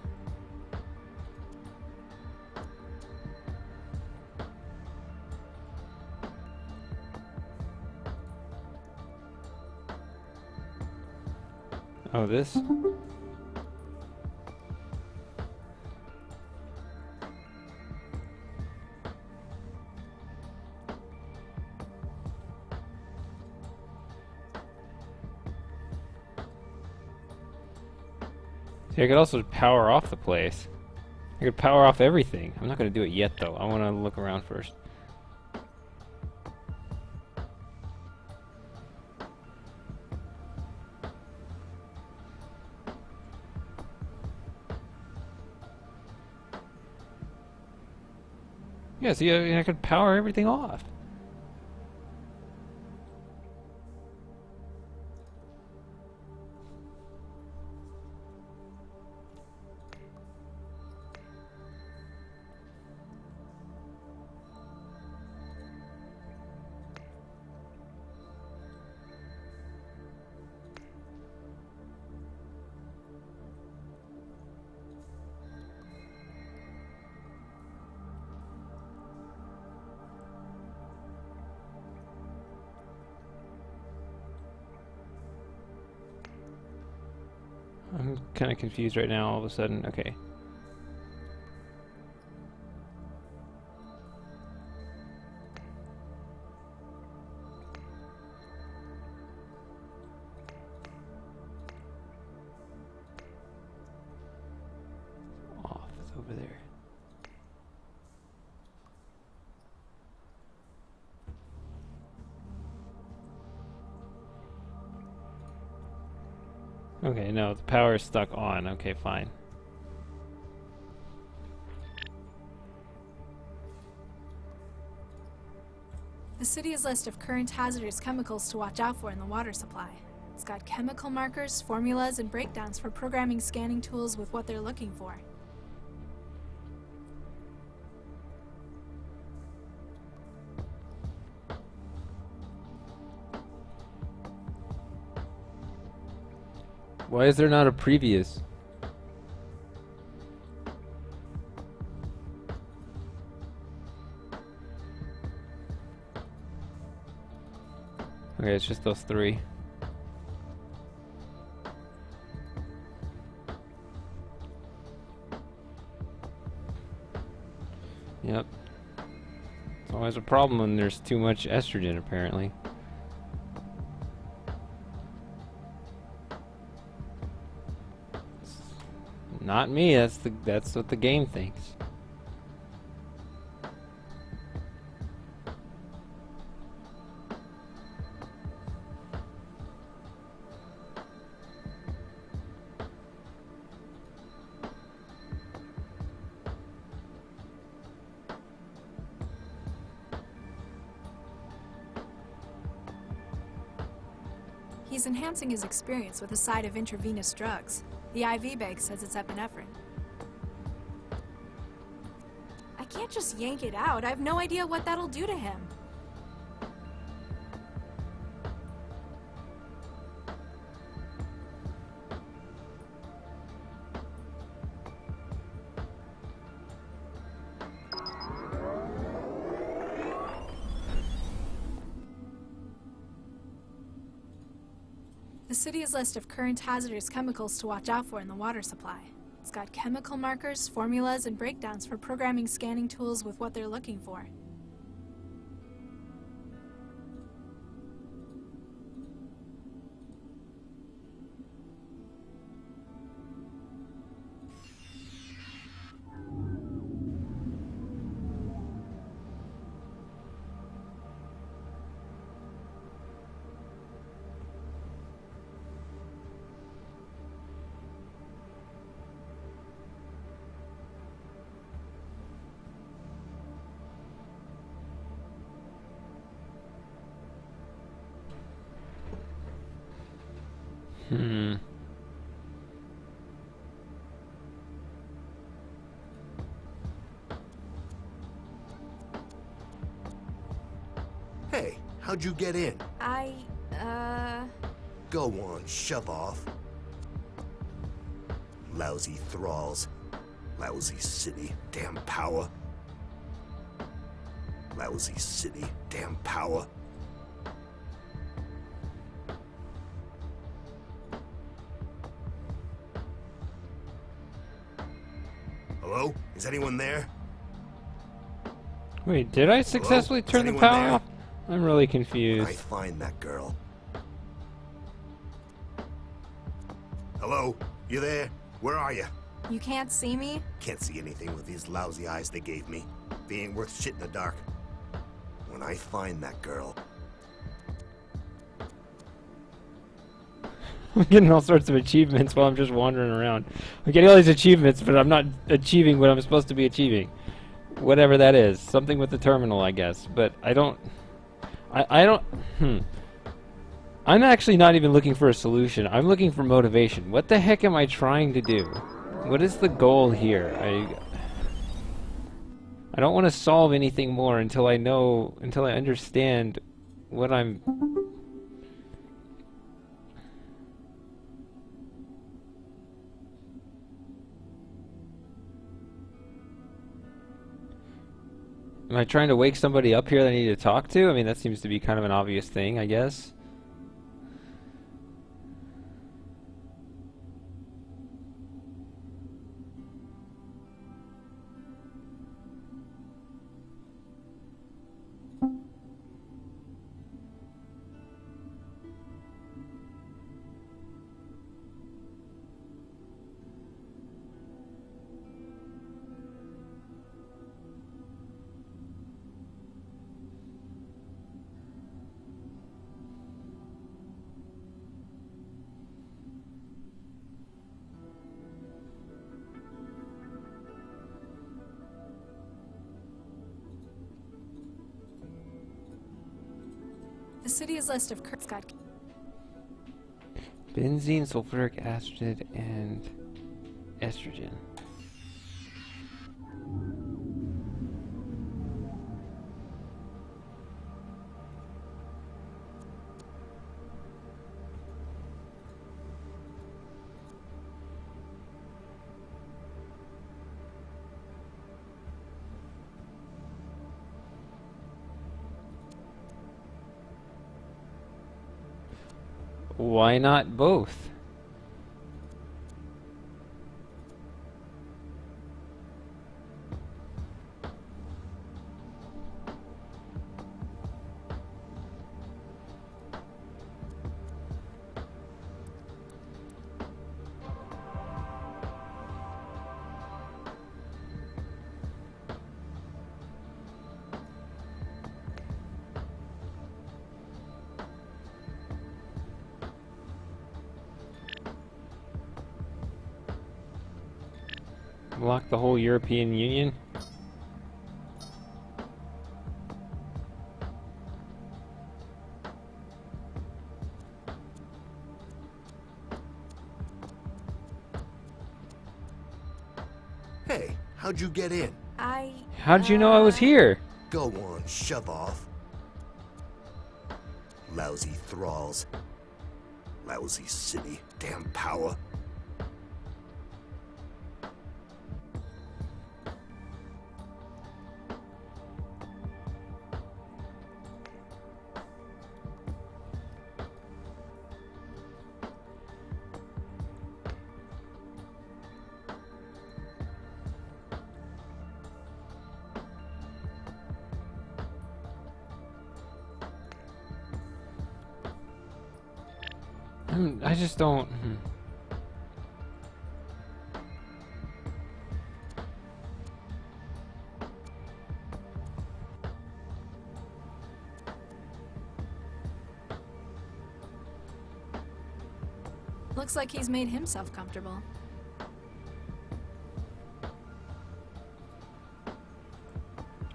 Oh, this? See, I could also power off the place. I could power off everything. I'm not going to do it yet, though. I want to look around first. Yeah, see, I could power everything off. I'm kind of confused right now all of a sudden. Okay. Off, it's over there. Okay, no, the power is stuck on. Okay, fine. The city's list of current hazardous chemicals to watch out for in the water supply. It's got chemical markers, formulas, and breakdowns for programming scanning tools with what they're looking for. Why is there not a previous? Okay, it's just those three. Yep. It's always a problem when there's too much estrogen, apparently. Not me, that's what the game thinks. He's enhancing his experience with a side of intravenous drugs. The IV bag says it's epinephrine. I can't just yank it out. I have no idea what that'll do to him. The city's list of current hazardous chemicals to watch out for in the water supply. It's got chemical markers, formulas, and breakdowns for programming scanning tools with what they're looking for. Hey, how'd you get in? Go on, shove off. Lousy thralls. Lousy city, damn power. Lousy city, damn power. Hello? Is anyone there? Wait, did I successfully Is turn the anyone power there? off? I'm really I confused. find that girl. Hello? You there? Where are you? You can't see me? Can't see anything with these lousy eyes they gave me. They ain't worth shit in the dark. When I find that girl... I'm getting all sorts of achievements while I'm just wandering around. I'm getting all these achievements, but I'm not achieving what I'm supposed to be achieving. Whatever that is. Something with the terminal, I guess. But I don't... I don't... I'm actually not even looking for a solution. I'm looking for motivation. What the heck am I trying to do? What is the goal here? I don't want to solve anything more until I understand what I'm... Am I trying to wake somebody up here that I need to talk to? I mean, that seems to be kind of an obvious thing, I guess. The city's list of got Benzene, sulfuric acid, and estrogen. Why not both? Block the whole European Union? Hey, how'd you get in? How'd you know I was here? Go on, shove off. Lousy thralls. Lousy city, damn power. I just don't... Looks like he's made himself comfortable.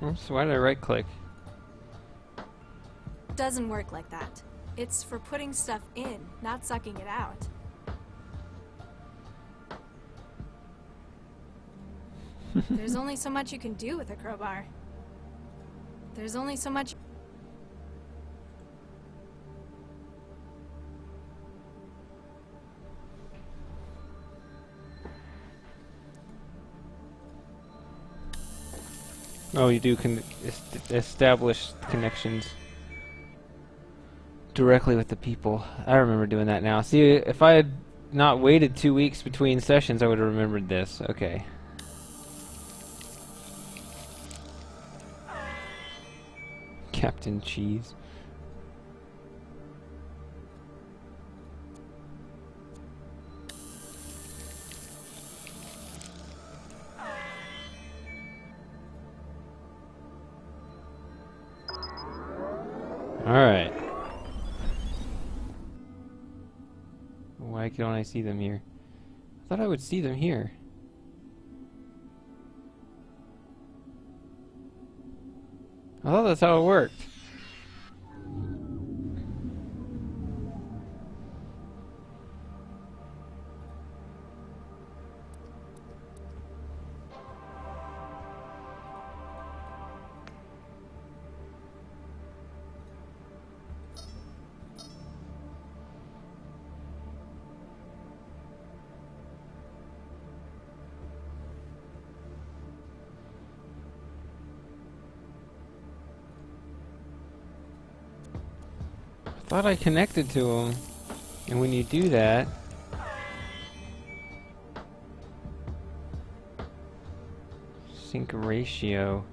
Oops, why did I right click? Doesn't work like that. It's for putting stuff in, not sucking it out. There's only so much you can do with a crowbar. There's only so much... Oh, you do establish connections directly with the people. I remember doing that now. See, if I had not waited 2 weeks between sessions, I would have remembered this. Okay. Captain Cheese. Alright. Why don't I see them here? I thought I would see them here. I thought that's how it worked. I thought I connected to them. And when you do that... Sync ratio.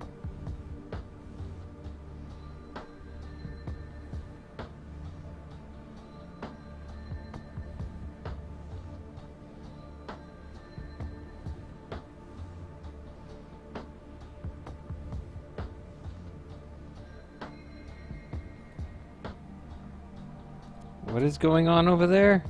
What is going on over there?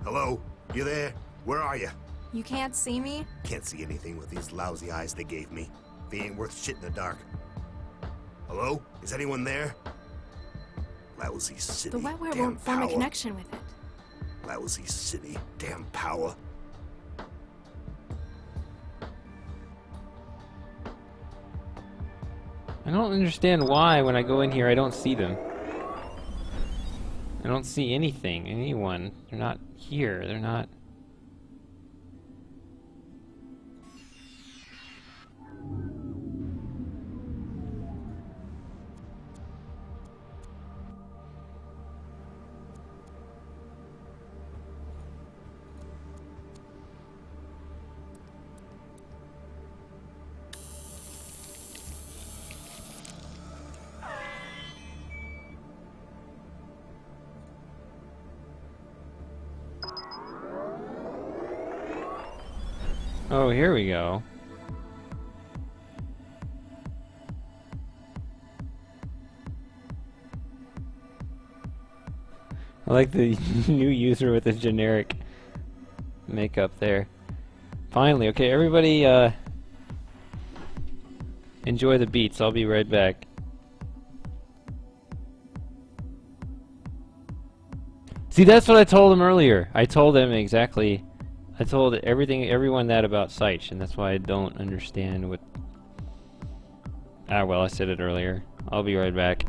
Hello? You there? Where are you? You can't see me? Can't see anything with these lousy eyes they gave me. They ain't worth shit in the dark. Hello? Is anyone there? Lousy city, The wetware damn won't form power. a connection with it. Lousy city, damn power. I don't understand why when I go in here I don't see them. I don't see anything, anyone. They're not here. They're not... Oh, here we go. I like the new user with his generic makeup there. Finally, okay, everybody enjoy the beats. I'll be right back. See, that's what I told him earlier. I told them exactly. I told everyone that about Seich, and that's why I don't understand what... Ah, well, I said it earlier. I'll be right back.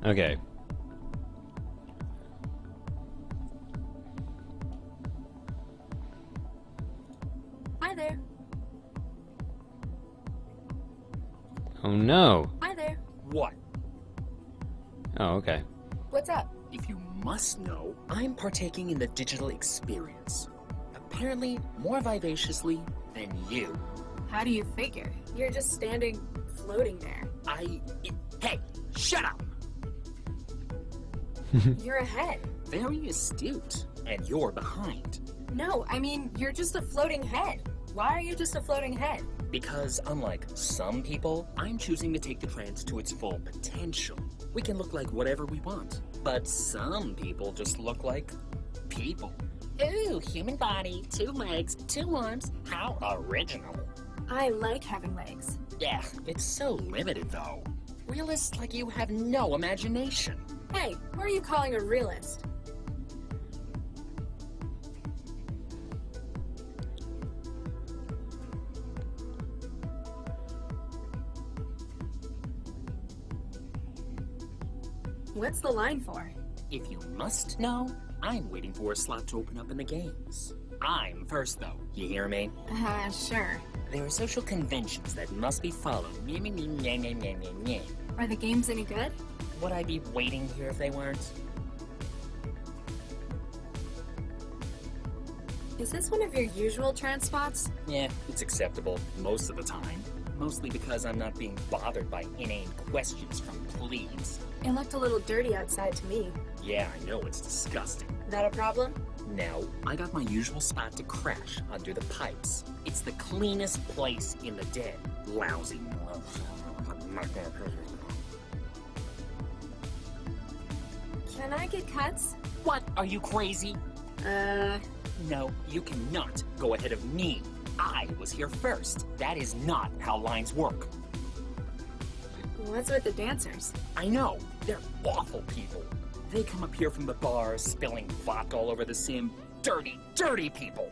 Okay. Hi there. Oh no. Hi there. What? Oh, okay. What's up? If you must know, I'm partaking in the digital experience. Apparently more vivaciously than you. How do you figure? You're just standing, floating there. Hey, shut up! You're ahead. Very astute. And you're behind. No, I mean, you're just a floating head. Why are you just a floating head? Because unlike some people, I'm choosing to take the trance to its full potential. We can look like whatever we want. But some people just look like people. Ooh, human body, 2 legs, 2 arms. How original. I like having legs. Yeah, it's so limited though. Realists like you have no imagination. Hey, who are you calling a realist? What's the line for? If you must know, I'm waiting for a slot to open up in the games. I'm first though, you hear me? Sure. There are social conventions that must be followed. Are the games any good? Would I be waiting here if they weren't? Is this one of your usual trance spots? Yeah, it's acceptable most of the time. Mostly because I'm not being bothered by inane questions from plebes. It looked a little dirty outside to me. Yeah, I know, it's disgusting. That a problem? No, I got my usual spot to crash under the pipes. It's the cleanest place in the den. Lousy. Can I get cuts? What? Are you crazy? No, you cannot go ahead of me. I was here first. That is not how lines work. What's with the dancers? I know. They're awful people. They come up here from the bars, spilling vodka all over the sim. Dirty, dirty people.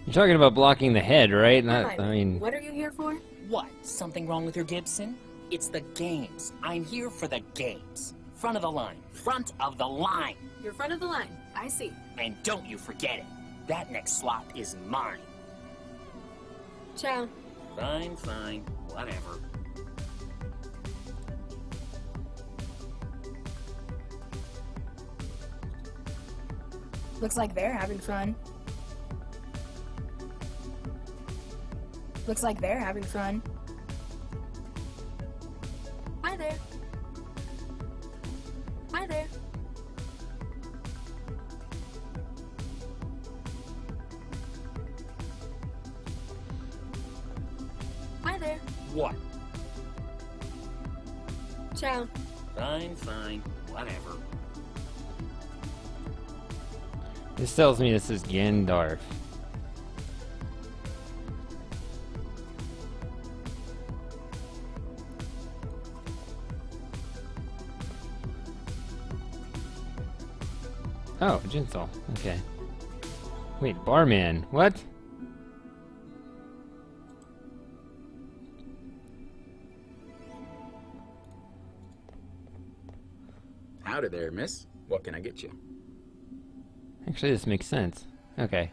You're talking about blocking the head, right? Not, I mean... What are you here for? What? Something wrong with your Gibson? It's the games. I'm here for the games. Front of the line. Front of the line. You're front of the line. I see. And don't you forget it. That next slot is mine. Ciao. Fine, fine. Whatever. Looks like they're having fun. Looks like they're having fun. Hi there. Hi there. Hi there. What? Ciao. Fine, fine. Whatever. This tells me this is Gandalf. Oh, Jinsel. Okay. Wait, barman. What? Howdy there, miss. What can I get you? Actually, this makes sense. Okay.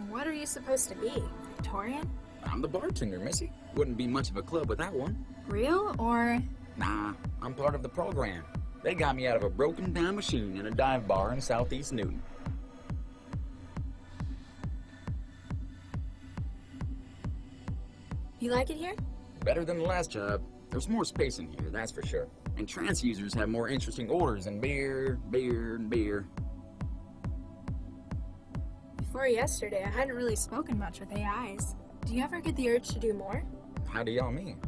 What are you supposed to be? Victorian? I'm the bartender, missy. Wouldn't be much of a club without one. Real or? Nah, I'm part of the program. They got me out of a broken down machine in a dive bar in southeast Newton. You like it here? Better than the last job. There's more space in here, that's for sure. And trance users have more interesting orders than beer, beer, and beer. Before yesterday, I hadn't really spoken much with AIs. Do you ever get the urge to do more? How do y'all mean?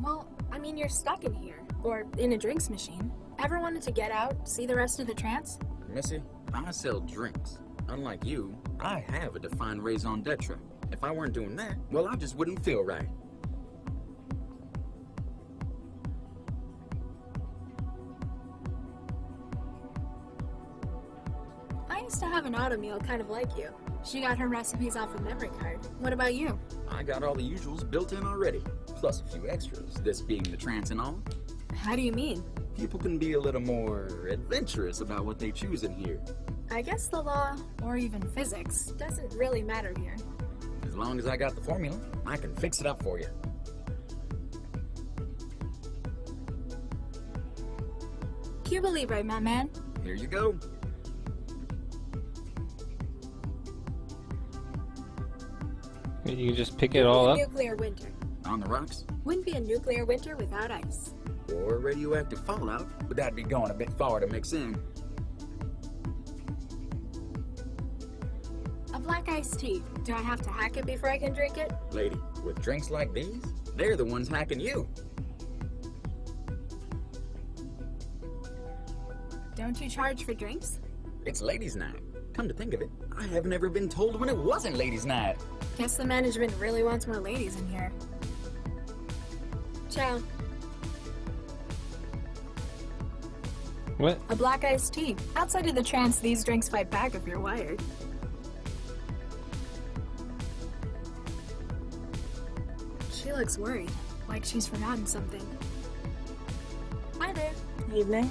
Well, I mean, you're stuck in here. Or in a drinks machine. Ever wanted to get out, see the rest of the trance? Missy, I sell drinks. Unlike you, I have a defined raison d'etre. If I weren't doing that, well, I just wouldn't feel right. I used to have an auto meal kind of like you. She got her recipes off a memory card. What about you? I got all the usuals built in already, plus a few extras, this being the trance and all. How do you mean? People can be a little more adventurous about what they choose in here. I guess the law, or even physics, doesn't really matter here. As long as I got the formula, I can fix it up for you. Cuba Libre, my man. Here you go. You can just pick it all up? Nuclear winter. On the rocks? Wouldn't be a nuclear winter without ice. Or radioactive fallout, but that'd be going a bit far to mix in. A black iced tea. Do I have to hack it before I can drink it? Lady, with drinks like these, they're the ones hacking you. Don't you charge for drinks? It's ladies' night. Come to think of it, I haven't ever been told when it wasn't ladies' night. Guess the management really wants more ladies in here. Ciao. What? A black iced tea. Outside of the trance, these drinks fight back if you're wired. She looks worried, like she's forgotten something. Hi there. Evening.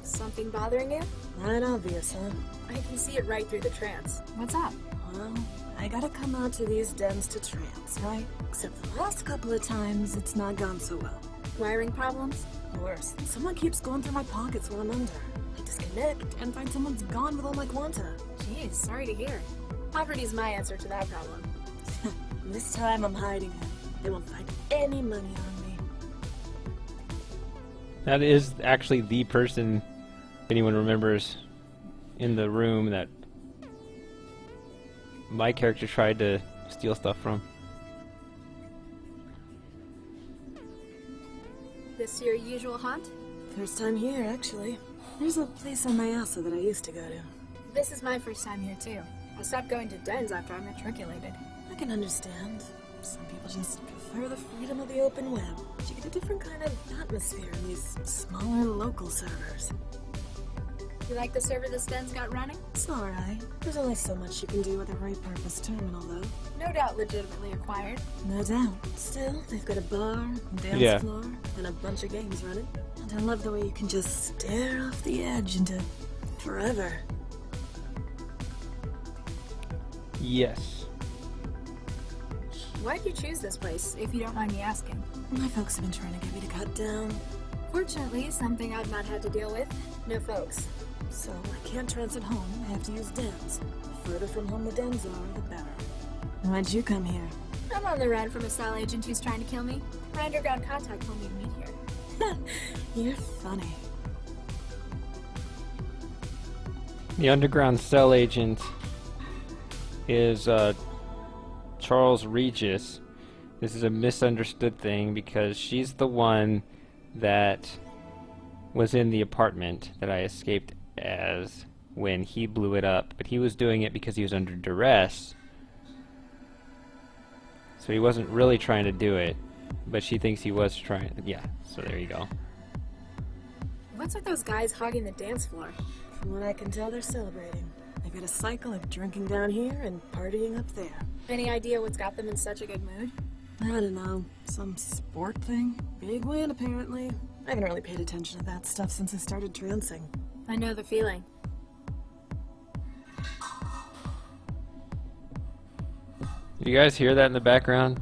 Something bothering you? Not obvious, huh? I can see it right through the trance. What's up? Well, I gotta come out to these dens to trance, right? Except the last couple of times, it's not gone so well. Wiring problems? Worse. Someone keeps going through my pockets while I'm under. I disconnect and find someone's gone with all my quanta. Jeez, sorry to hear. Poverty's my answer to that problem. This time I'm hiding it. They won't find any money on me. That is actually the person, if anyone remembers, in the room that my character tried to steal stuff from. This your usual haunt? First time here, actually. There's a place on Mayasa that I used to go to. This is my first time here, too. I stopped going to dens after I matriculated. I can understand. Some people just prefer the freedom of the open web. But you get a different kind of atmosphere in these smaller local servers. You like the server this den's got running? It's alright. There's only so much you can do with a right-purpose terminal, though. No doubt legitimately acquired. No doubt. Still, they've got a bar, dance floor, and a bunch of games running. And I love the way you can just stare off the edge into forever. Yes. Why'd you choose this place, if you don't mind me asking? My folks have been trying to get me to cut down. Fortunately, something I've not had to deal with. No folks. So I can't trance at home. I have to use dens. The further from home the dens are, the better. Why'd you come here? I'm on the run from a SAL agent who's trying to kill me. My underground contact told me to meet here. You're funny. The underground cell agent is Charles Regis. This is a misunderstood thing because she's the one that was in the apartment that I escaped as when he blew it up, but he was doing it because he was under duress. So he wasn't really trying to do it, but she thinks he was trying. Yeah, so there you go. What's with those guys hogging the dance floor? From what I can tell, they're celebrating. They've got a cycle of drinking down here and partying up there. Any idea what's got them in such a good mood? I don't know. Some sport thing? Big win, apparently. I haven't really paid attention to that stuff since I started trancing. I know the feeling. You guys hear that in the background?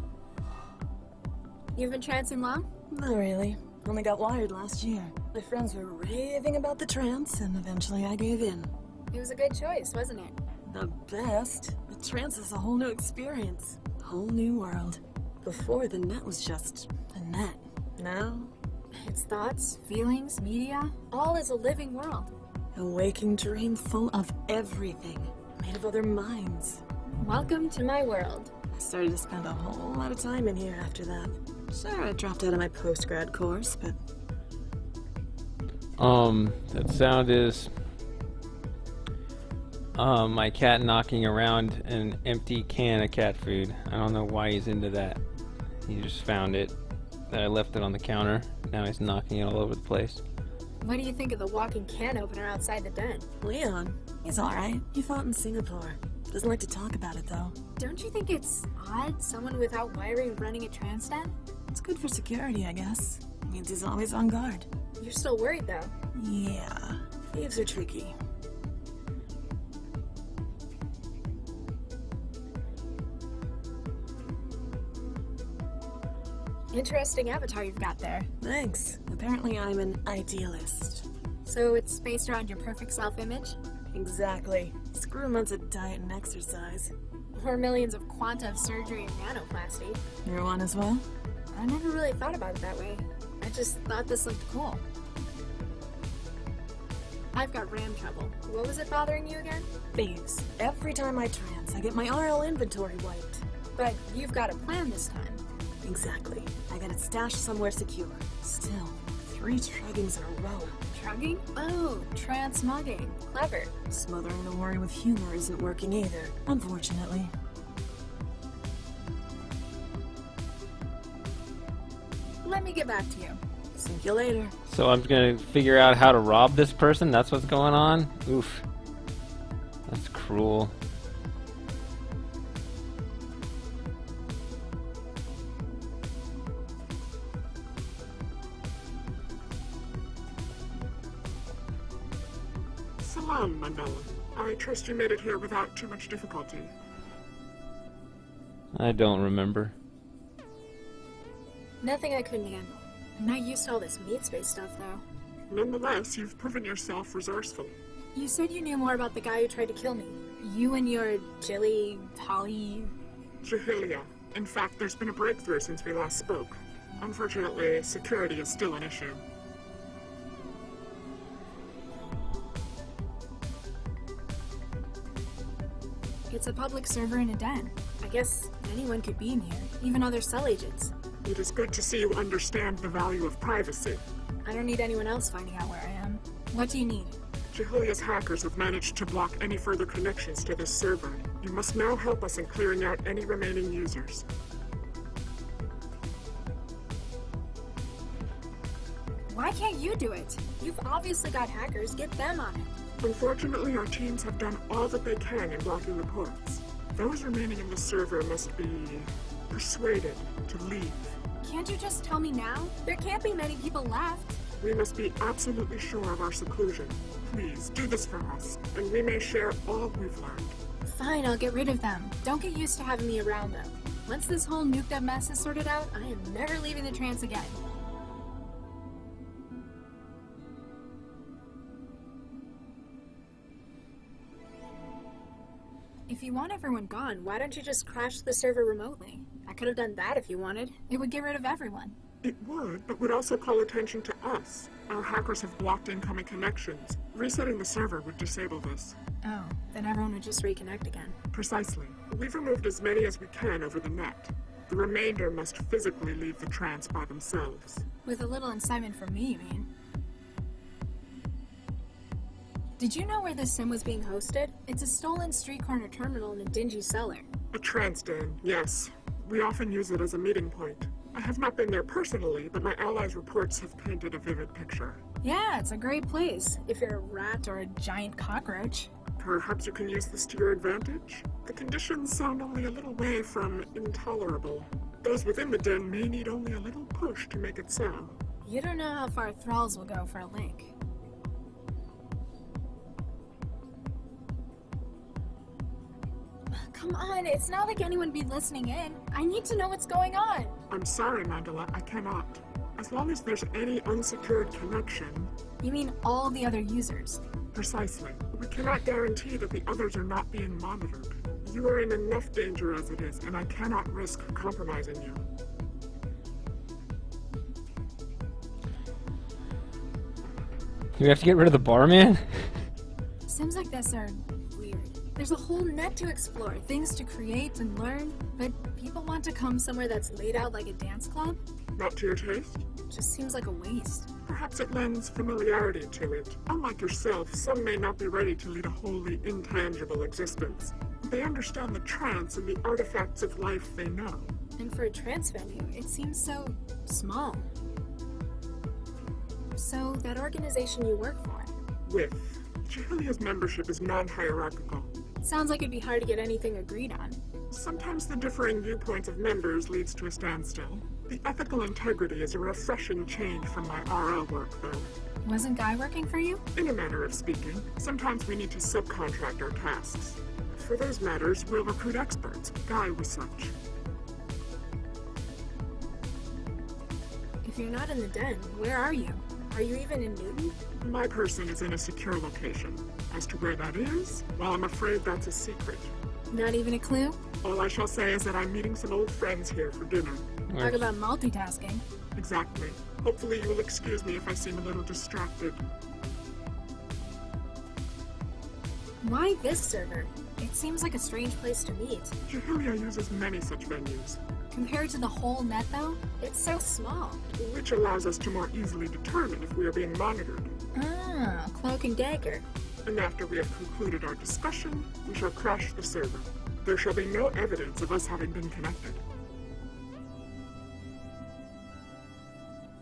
You've been trancing long? Not really. Only got wired last year. My friends were raving about the trance, and eventually I gave in. It was a good choice, wasn't it? The best. The trance is a whole new experience. A whole new world. Before, the net was just a net. Now, it's thoughts, feelings, media, all is a living world. A waking dream full of everything, made of other minds. Welcome to my world. I started to spend a whole lot of time in here after that. Sure, I dropped out of my post-grad course, but... that sound is... my cat knocking around an empty can of cat food. I don't know why he's into that. He just found it. I left it on the counter. Now he's knocking it all over the place. What do you think of the walking can opener outside the den? Leon, he's alright. He fought in Singapore. Doesn't like to talk about it, though. Don't you think it's odd, someone without wiring running a trans den? It's good for security, I guess. Means he's always on guard. You're still worried, though. Yeah, thieves are tricky. Interesting avatar you've got there. Thanks. Apparently I'm an idealist. So it's based around your perfect self-image? Exactly. Screw months of diet and exercise. Or millions of quanta of surgery and nanoplasty. You're one as well? I never really thought about it that way. I just thought this looked cool. I've got RAM trouble. What was it bothering you again? Thieves. Every time I trans, I get my RL inventory wiped. But you've got a plan this time. Exactly. I got it stashed somewhere secure. Still, 3 truggings in a row. Trugging? Oh, transmugging. Clever. Smothering the worry with humor isn't working either, unfortunately. Let me get back to you. See you later. So I'm gonna figure out how to rob this person? That's what's going on? Oof. That's cruel. Salam, Mandela. I trust you made it here without too much difficulty. I don't remember. Nothing I couldn't handle. I'm not used to all this meat space stuff, though. Nonetheless, you've proven yourself resourceful. You said you knew more about the guy who tried to kill me. You and your Holly... Jahilia. In fact, there's been a breakthrough since we last spoke. Unfortunately, security is still an issue. It's a public server in a den. I guess anyone could be in here, even other cell agents. It is good to see you understand the value of privacy. I don't need anyone else finding out where I am. What do you need? Jahilia's hackers have managed to block any further connections to this server. You must now help us in clearing out any remaining users. Why can't you do it? You've obviously got hackers. Get them on it. Unfortunately, our teams have done all that they can in blocking the ports. Those remaining in the server must be persuaded to leave. Can't you just tell me now? There can't be many people left. We must be absolutely sure of our seclusion. Please, do this for us, and we may share all we've learned. Fine, I'll get rid of them. Don't get used to having me around, though. Once this whole nuked up mess is sorted out, I am never leaving the trance again. If you want everyone gone, why don't you just crash the server remotely? I could have done that if you wanted. It would get rid of everyone. It would, but would also call attention to us. Our hackers have blocked incoming connections. Resetting the server would disable this. Oh, then everyone would just reconnect again. Precisely. We've removed as many as we can over the net. The remainder must physically leave the trance by themselves. With a little incitement from me, you mean? Did you know where this sim was being hosted? It's a stolen street corner terminal in a dingy cellar. A trance den, yes. We often use it as a meeting point. I have not been there personally, but my allies' reports have painted a vivid picture. Yeah, it's a great place, if you're a rat or a giant cockroach. Perhaps you can use this to your advantage? The conditions sound only a little way from intolerable. Those within the den may need only a little push to make it so. You don't know how far thralls will go for a link. Come on, it's not like anyone be listening in. I need to know what's going on. I'm sorry, Mandela, I cannot. As long as there's any unsecured connection... You mean all the other users? Precisely. We cannot guarantee that the others are not being monitored. You are in enough danger as it is, and I cannot risk compromising you. You have to get rid of the barman? Sims like this are weird. There's a whole net to explore, things to create and learn, but people want to come somewhere that's laid out like a dance club? Not to your taste? Just seems like a waste. Perhaps it lends familiarity to it. Unlike yourself, some may not be ready to lead a wholly intangible existence. They understand the trance and the artifacts of life they know. And for a trance venue, it seems so small. So, that organization you work for? With. Jahilia's membership is non-hierarchical. Sounds like it'd be hard to get anything agreed on. Sometimes the differing viewpoints of members leads to a standstill. The ethical integrity is a refreshing change from my RL work, though. Wasn't Guy working for you? In a manner of speaking, sometimes we need to subcontract our tasks. For those matters, we'll recruit experts. Guy was such. If you're not in the den, where are you? Are you even in Newton? My person is in a secure location. As to where that is, well, I'm afraid that's a secret. Not even a clue? All I shall say is that I'm meeting some old friends here for dinner. Talk about multitasking. Exactly. Hopefully you will excuse me if I seem a little distracted. Why this server? It seems like a strange place to meet. Jahilia uses many such venues. Compared to the whole net, though, it's so small. Which allows us to more easily determine if we are being monitored. Ah, cloak and dagger. And after we have concluded our discussion, we shall crash the server. There shall be no evidence of us having been connected.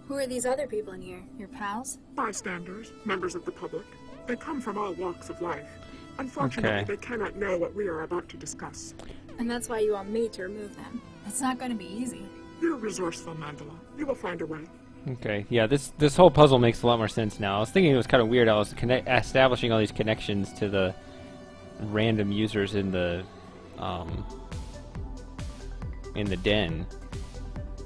Who are these other people in here? Your pals? Bystanders, members of the public. They come from all walks of life. Unfortunately, they cannot know what we are about to discuss. And that's why you want me to remove them. It's not going to be easy. You're resourceful, Mandela. You will find a way. Okay, yeah, this whole puzzle makes a lot more sense now. I was thinking it was kind of weird. I was establishing all these connections to the random users in the den,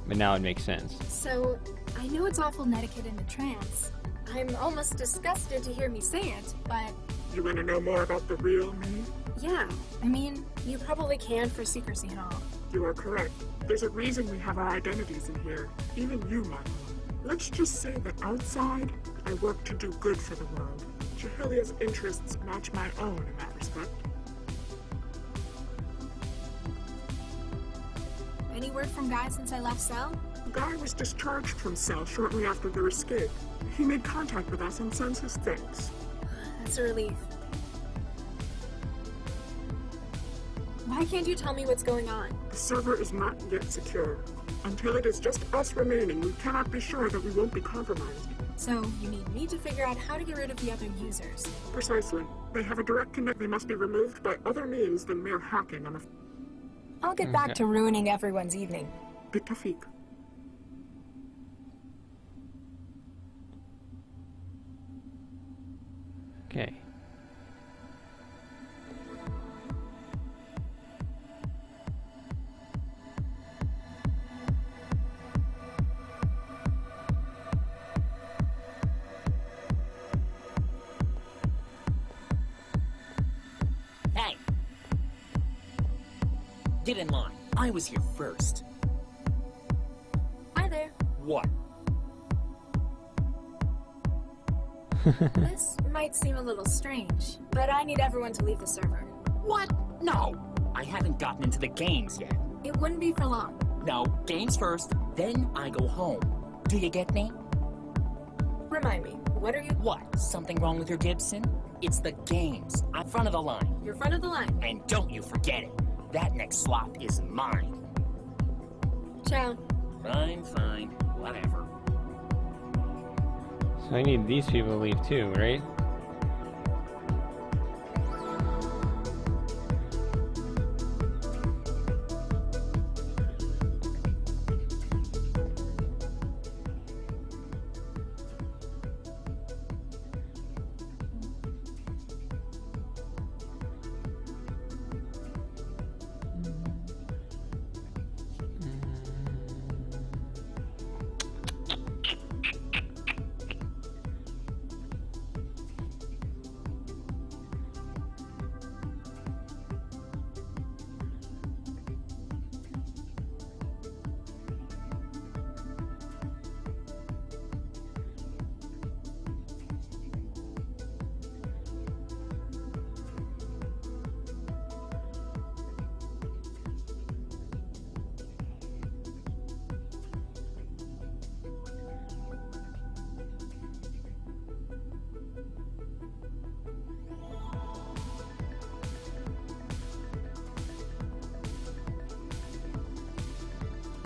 but now it makes sense. So, I know it's awful netiquette in a trance. I'm almost disgusted to hear me say it, but... You want to know more about the real me? Yeah, I mean, you probably can for secrecy and all. You are correct. There's a reason we have our identities in here. Even you, Mandela. Let's just say that outside, I work to do good for the world. Jahilia's interests match my own in that respect. Any word from Guy since I left Cell? Guy was discharged from Cell shortly after their escape. He made contact with us and sends his thanks. That's a relief. Why can't you tell me what's going on? The server is not yet secure. Until it is just us remaining, we cannot be sure that we won't be compromised. So, you need me to figure out how to get rid of the other users. Precisely. They have a direct connect. They must be removed by other means than mere hacking on a... I'll get back to ruining everyone's evening. Bitafik. Okay. Hey! Get in line. I was here first. Hi there. What? This might seem a little strange, but I need everyone to leave the server. What? No! I haven't gotten into the games yet. It wouldn't be for long. No, games first, then I go home. Do you get me? Remind me, what are you? What? Something wrong with your Gibson? It's the games. I'm front of the line. You're front of the line. And don't you forget it. That next slot is mine. Ciao. Fine. Whatever. So I need these people to leave too, right?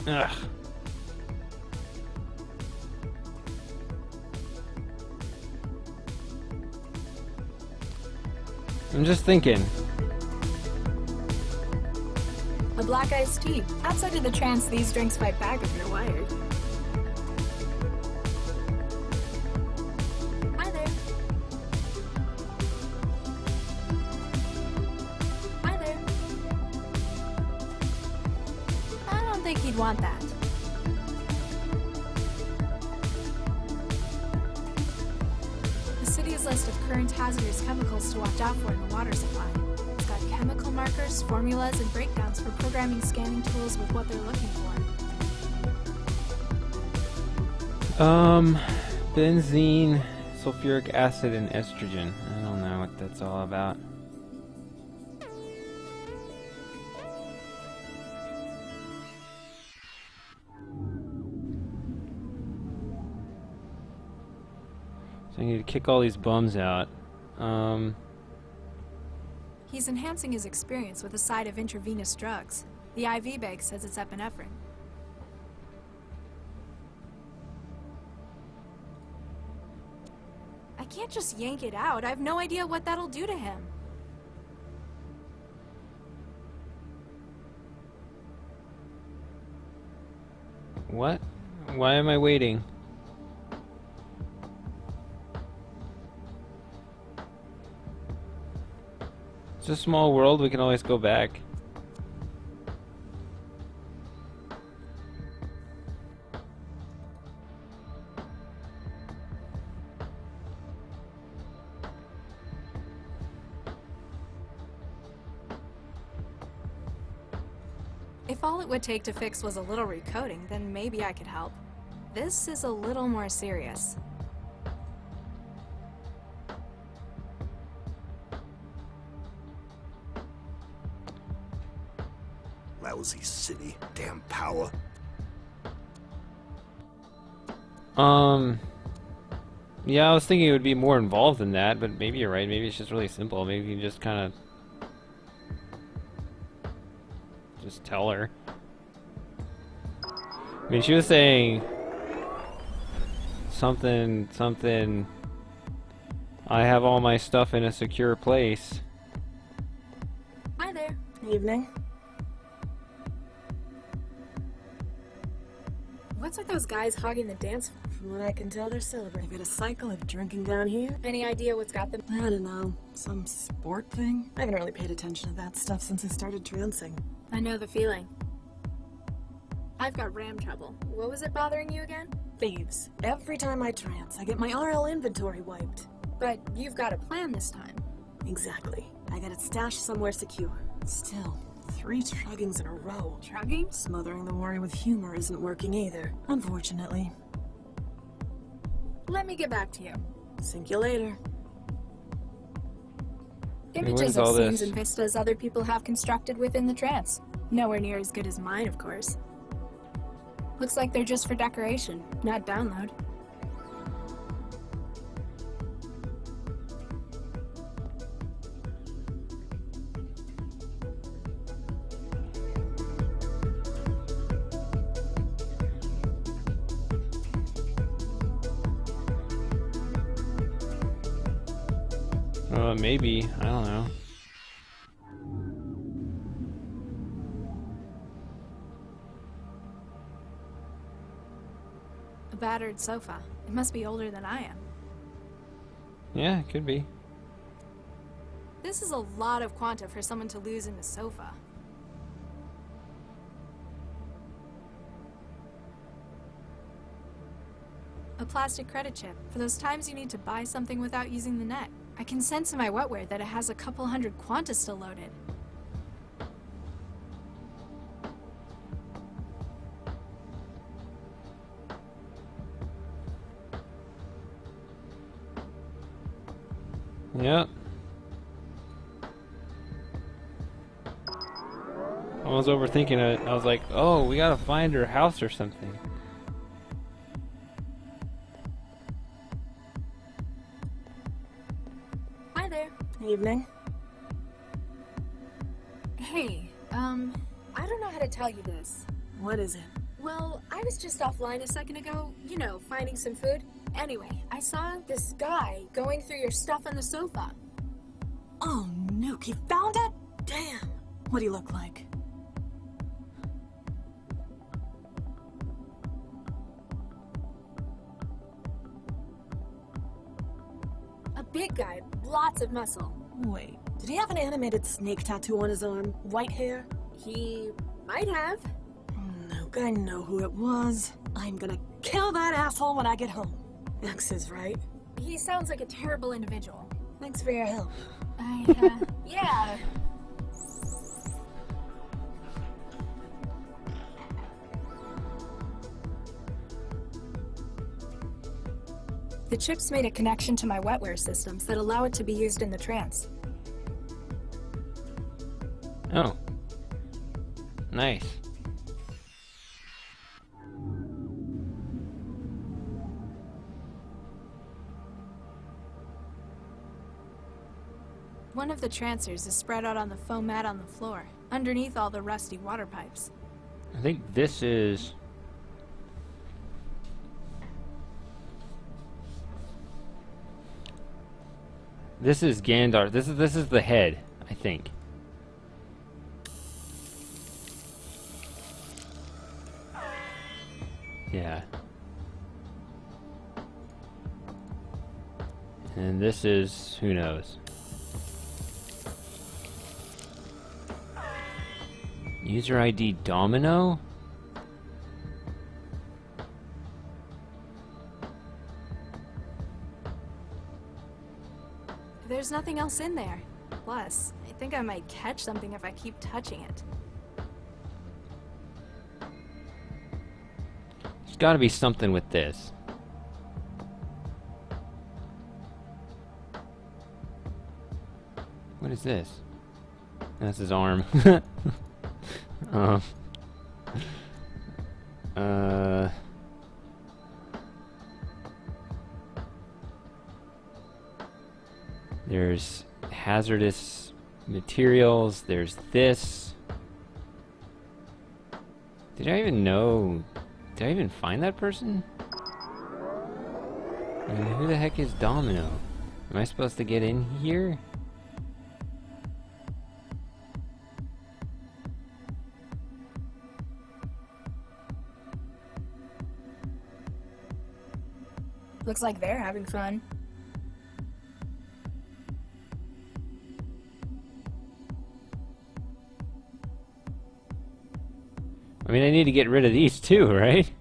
Ugh. I'm just thinking. A black iced tea. Outside of the trance, these drinks fight back if you're wired. Hi there. Hi there. I don't think he'd want that. The city's list of current hazardous chemicals to watch out for in the water supply. It's got chemical markers, formulas, and breakdowns for programming scanning tools with what they're looking for. Benzene, sulfuric acid, and estrogen. I don't know what that's all about. So I need to kick all these bums out. He's enhancing his experience with a side of intravenous drugs. The IV bag says it's epinephrine. I can't just yank it out. I have no idea what that'll do to him. What? Why am I waiting? It's a small world, we can always go back. If all it would take to fix was a little recoding, then maybe I could help. This is a little more serious. Lousy city. Damn power. Yeah, I was thinking it would be more involved than that, but maybe you're right. Maybe it's just really simple. Maybe you just kind of just tell her. I mean, she was saying something, I have all my stuff in a secure place. Hi there. Evening. What's with those guys hogging the dance floor? From what I can tell, they're celebrating. Got a cycle of drinking down here. Any idea what's got them? I don't know. Some sport thing? I haven't really paid attention to that stuff since I started trancing. I know the feeling. I've got RAM trouble. What was it bothering you again? Thieves. Every time I trance, I get my RL inventory wiped. But you've got a plan this time. Exactly. I got it stashed somewhere secure. Still, 3 druggings in a row. Drugging? Smothering the worry with humor isn't working either, unfortunately. Let me get back to you. Sink you later. Images of scenes and vistas other people have constructed within the trance. Nowhere near as good as mine, of course. Looks like they're just for decoration, not download. Maybe. I don't know. A battered sofa. It must be older than I am. Yeah, it could be. This is a lot of quanta for someone to lose in the sofa. A plastic credit chip, for those times you need to buy something without using the net. I can sense in my wetware that it has a couple hundred quanta still loaded. Yep. I was overthinking it. I was like, oh, we gotta find her house or something. Hi there. Evening. Hey, I don't know how to tell you this. What is it? Well, I was just offline a second ago, you know, finding some food. Anyway, I saw this guy going through your stuff on the sofa. Oh nuke. He found it? Damn. What'd he look like? A big guy, lots of muscle. Wait, did he have an animated snake tattoo on his arm? White hair? He might have. Nuke, I know who it was. I'm gonna kill that asshole when I get home. Max is right. He sounds like a terrible individual. Thanks for your help. Yeah. The chips made a connection to my wetware systems that allow it to be used in the trance. Oh. Nice. One of the trancers is spread out on the foam mat on the floor, underneath all the rusty water pipes. I think this is... This is Gandalf. This is the head, I think. Yeah. And this is, who knows? User ID Domino? There's nothing else in there. Plus, I think I might catch something if I keep touching it. There's gotta be something with this. What is this? That's his arm. uh, there's hazardous materials. There's this. Did I even know? Did I even find that person? I mean, who the heck is Domino? Am I supposed to get in here? Looks like they're having fun. I mean, I need to get rid of these too, right?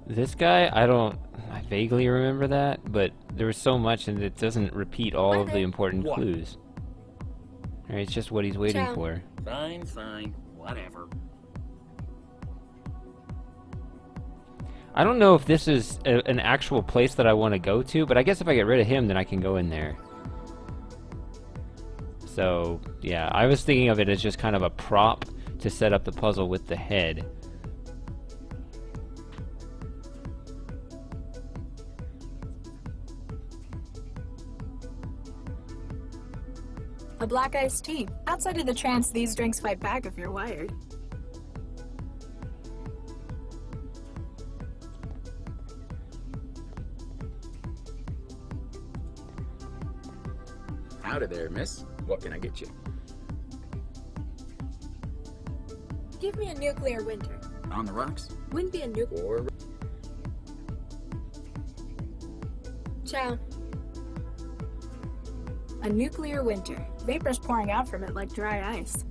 This guy, I vaguely remember that, but there was so much and it doesn't repeat all of the important clues. Alright, it's just what he's waiting for. Fine, fine, whatever. I don't know if this is an actual place that I want to go to, but I guess if I get rid of him, then I can go in there. So, yeah, I was thinking of it as just kind of a prop to set up the puzzle with the head. A black iced tea. Outside of the trance, these drinks fight back if you're wired. Howdy there, miss. What can I get you? Give me a nuclear winter. On the rocks? Wouldn't be a nuke. Or... Ciao. A nuclear winter. Vapor's pouring out from it like dry ice.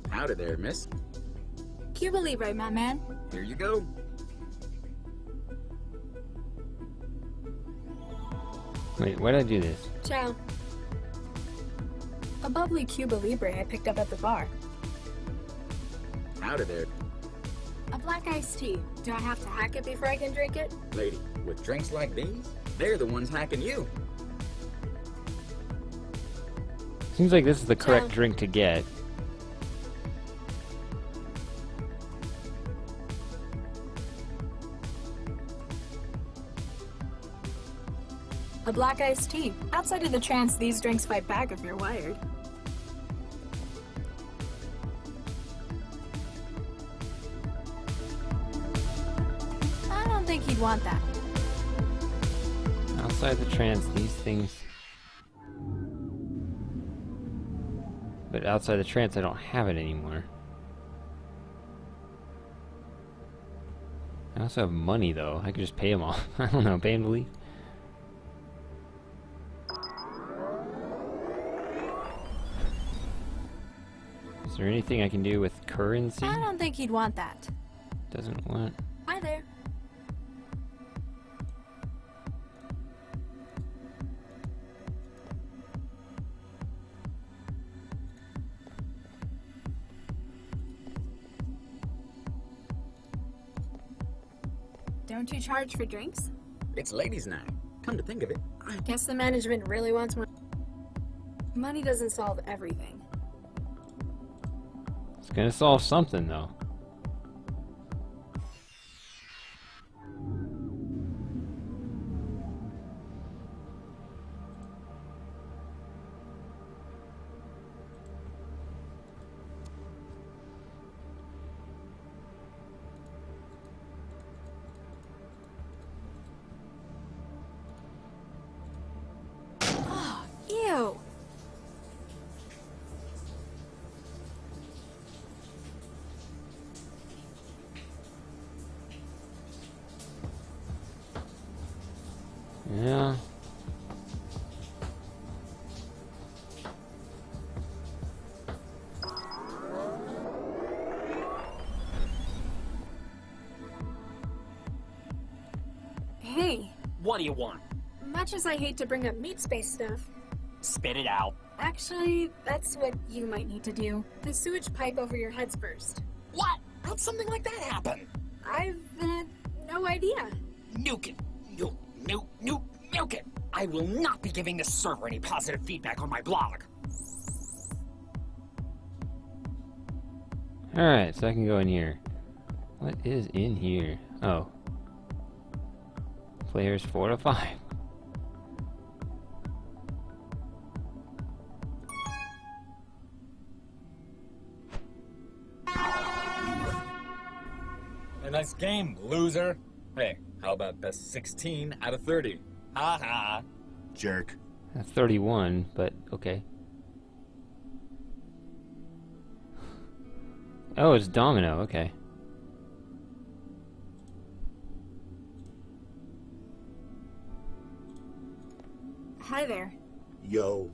Howdy there, miss. Cuba Libre, my man. Here you go. Wait, why did I do this? Ciao. A bubbly Cuba Libre I picked up at the bar. Howdy there. A black iced tea. Do I have to hack it before I can drink it? Lady, with drinks like these, they're the ones hacking you. Seems like this is the correct drink to get. A A black iced tea. Outside of the trance, these drinks fight back if you're wired. I don't think he'd want that. Outside the trance, these things... But outside the trance, I don't have it anymore. I also have money, though. I could just pay him off. I don't know, pay him to leave. Is there anything I can do with currency? I don't think he'd want that. Doesn't want... Hi there. Don't you charge for drinks? It's ladies' night. Come to think of it. I guess the management really wants more. Money doesn't solve everything. It's gonna solve something, though. Ew. Yeah. Hey, What do you want? much as I hate to bring up meat space stuff, Spit it out. actually, that's what you might need to do. The sewage pipe over your head's burst. What? How'd something like that happen? I've had no idea. Nuke it. Nuke it. I will not be giving this server any positive feedback on my blog. Alright, so I can go in here. What is in here? Oh. Players 4 to 5. A nice game, loser. Hey, how about best 16 out of 30? Ha ha. Jerk. That's 31, but okay. Oh, it's domino, okay. Hi there. Yo.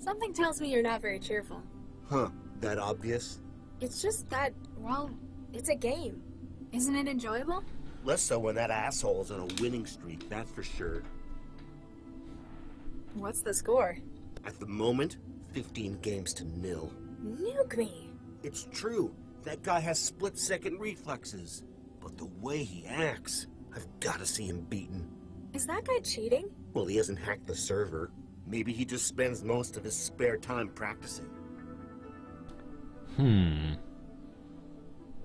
Something tells me you're not very cheerful. Huh. That obvious? It's just that, well, it's a game. Isn't it enjoyable? Less so when that asshole's on a winning streak, that's for sure. What's the score? At the moment, 15 games to 0. Nuke me. It's true. That guy has split-second reflexes. But the way he acts, I've got to see him beaten. Is that guy cheating? Well, he hasn't hacked the server. Maybe he just spends most of his spare time practicing.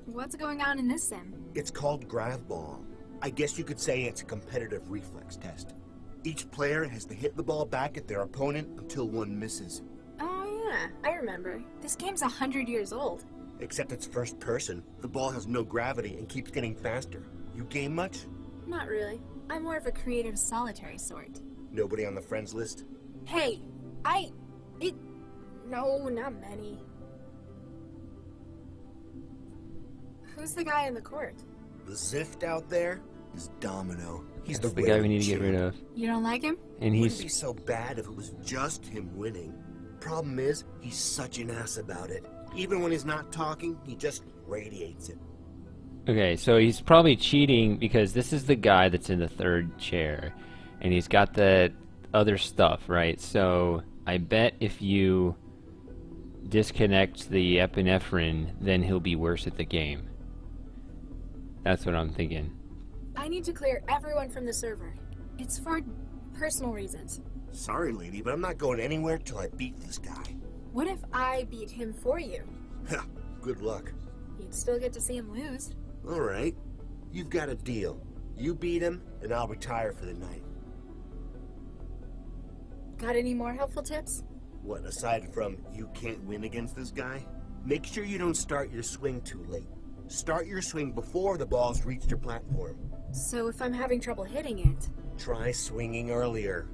What's going on in this sim? It's called Gravball. I guess you could say it's a competitive reflex test. Each player has to hit the ball back at their opponent until one misses. Oh yeah, I remember. This game's 100 years old. Except it's first person. The ball has no gravity and keeps getting faster. You game much? Not really. I'm more of a creative solitary sort. Nobody on the friends list? Hey, no, not many. Who's the guy in the court? The Zift out there is Domino. He's That's the guy we need to get rid of. You don't like him? And Wouldn't be so bad if it was just him winning. Problem is, he's such an ass about it. Even when he's not talking, he just radiates it. Okay, so he's probably cheating because this is the guy that's in the third chair. And he's got the other stuff, right? So I bet if you disconnect the epinephrine, then he'll be worse at the game. That's what I'm thinking. I need to clear everyone from the server. It's for personal reasons. Sorry, lady, but I'm not going anywhere till I beat this guy. What if I beat him for you? Good luck. You'd still get to see him lose. All right. You've got a deal. You beat him, and I'll retire for the night. Got any more helpful tips? What, aside from you can't win against this guy? Make sure you don't start your swing too late. Start your swing before the ball's reached your platform. So if I'm having trouble hitting it, Try swinging earlier.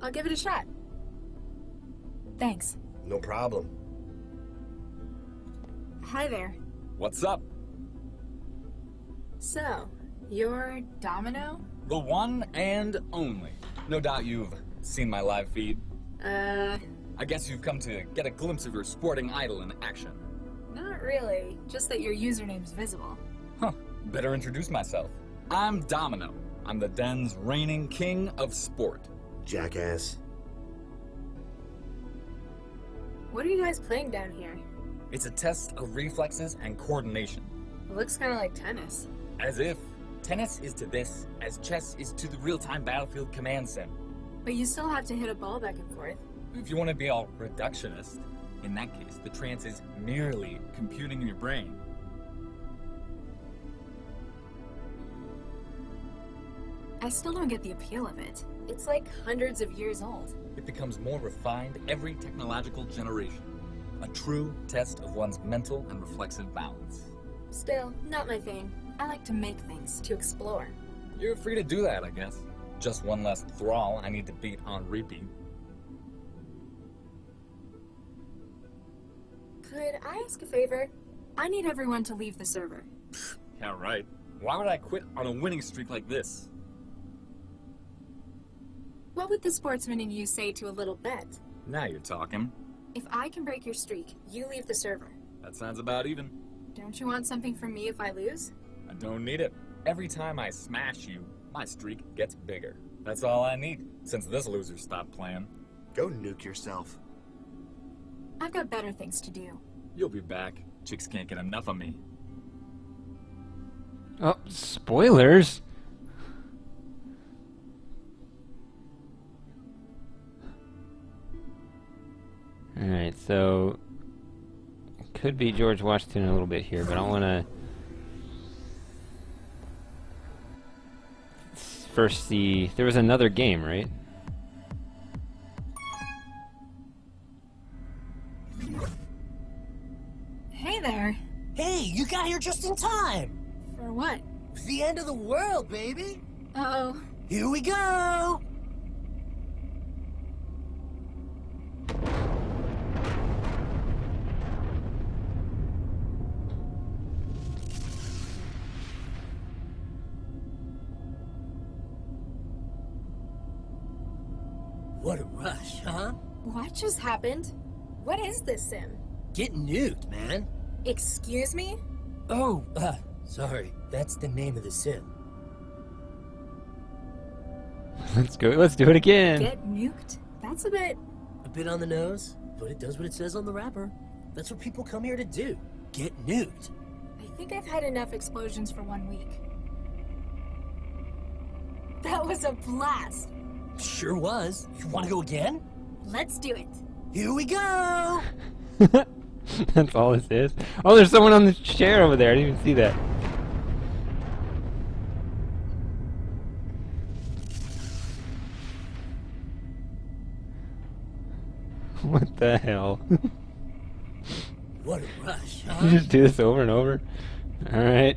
I'll give it a shot. Thanks. No problem. Hi there. What's up? So, you're Domino? The one and only. No doubt you've seen my live feed. I guess you've come to get a glimpse of your sporting idol in action. Not really. Just that your username's visible. Huh. Better introduce myself. I'm Domino. I'm the den's reigning king of sport. Jackass. What are you guys playing down here? It's a test of reflexes and coordination. It looks kind of like tennis. As if. Tennis is to this as chess is to the real-time battlefield command sim. But you still have to hit a ball back and forth. If you want to be all reductionist, in that case, the trance is merely computing in your brain. I still don't get the appeal of it. It's like hundreds of years old. It becomes more refined every technological generation. A true test of one's mental and reflexive balance. Still, not my thing. I like to make things, to explore. You're free to do that, I guess. Just one less thrall I need to beat on repeat. Could I ask a favor? I need everyone to leave the server. Yeah, right. Why would I quit on a winning streak like this? What would the sportsman in you say to a little bet? Now you're talking. If I can break your streak, you leave the server. That sounds about even. Don't you want something from me if I lose? I don't need it. Every time I smash you, my streak gets bigger. That's all I need, since this loser stopped playing. Go nuke yourself. I've got better things to do. You'll be back. Chicks can't get enough of me. Oh, spoilers! Alright, so it could be George Washington a little bit here, but I want to first see... There was another game, right? Hey there. Hey, you got here just in time! For what? The end of the world, baby! Uh-oh. Here we go! What a rush, huh? What just happened? What is this sim? Get nuked, man. Excuse me? Oh, sorry. That's the name of the sim. Let's go. Let's do it again. Get nuked? That's a bit on the nose, but it does what it says on the wrapper. That's what people come here to do. Get nuked. I think I've had enough explosions for 1 week. That was a blast. Sure was. You want to go again? Let's do it. Here we go! That's all this is. Oh, there's someone on the chair over there. I didn't even see that. What the hell? What a rush, huh? You just do this over and over? Alright.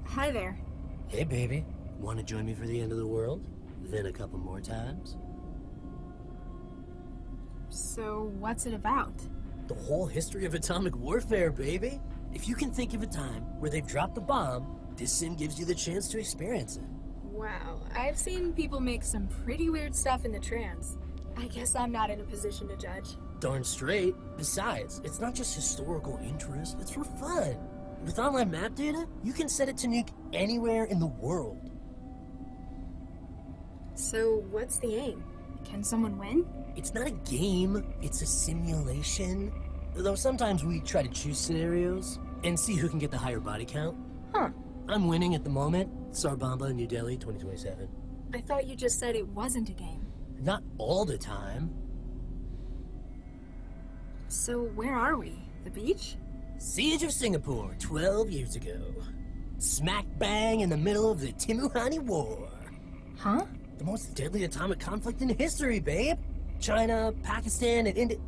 Hi there. Hey, baby. Want to join me for the end of the world? Then a couple more times? So, what's it about? The whole history of atomic warfare, baby. If you can think of a time where they've dropped a bomb, this sim gives you the chance to experience it. Wow, I've seen people make some pretty weird stuff in the trans. I guess I'm not in a position to judge. Darn straight. Besides, it's not just historical interest, it's for fun. With online map data, you can set it to nuke anywhere in the world. So, what's the aim? Can someone win? It's not a game, it's a simulation. Though sometimes we try to choose scenarios and see who can get the higher body count. Huh. I'm winning at the moment. Sarbamba, New Delhi, 2027. I thought you just said it wasn't a game. Not all the time. So, where are we? The beach? Siege of Singapore, 12 years ago. Smack bang in the middle of the Timuhani War. Huh? The most deadly atomic conflict in history, babe. China, Pakistan, and India.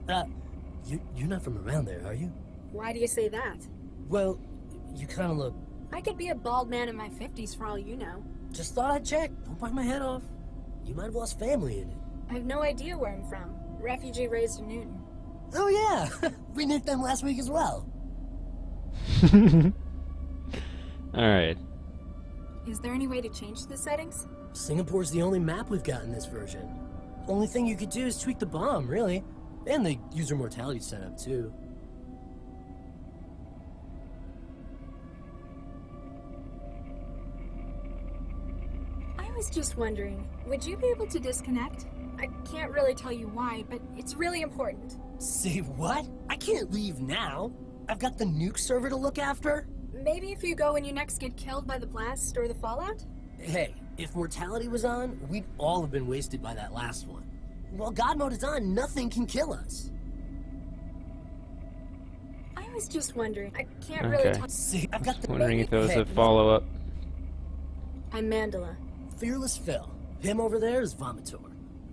You're not from around there, are you? Why do you say that? Well, you kind of look. I could be a bald man in my 50s for all you know. Just thought I'd check. Don't bite my head off. You might have lost family in it. I have no idea where I'm from. Refugee raised in Newton. Oh yeah, we nuked them last week as well. Alright. Is there any way to change the settings? Singapore's the only map we've got in this version. Only thing you could do is tweak the bomb, really. And the user mortality setup, too. I was just wondering, would you be able to disconnect? I can't really tell you why, but it's really important. Say what? I can't leave now. I've got the nuke server to look after. Maybe if you go when you next get killed by the blast or the fallout? Hey, if mortality was on, we'd all have been wasted by that last one. While God mode is on, nothing can kill us. I was just wondering. I can't really tell. See, I've got the Wondering if there was a follow-up. I'm Mandela. Fearless Phil. Him over there is Vomitor.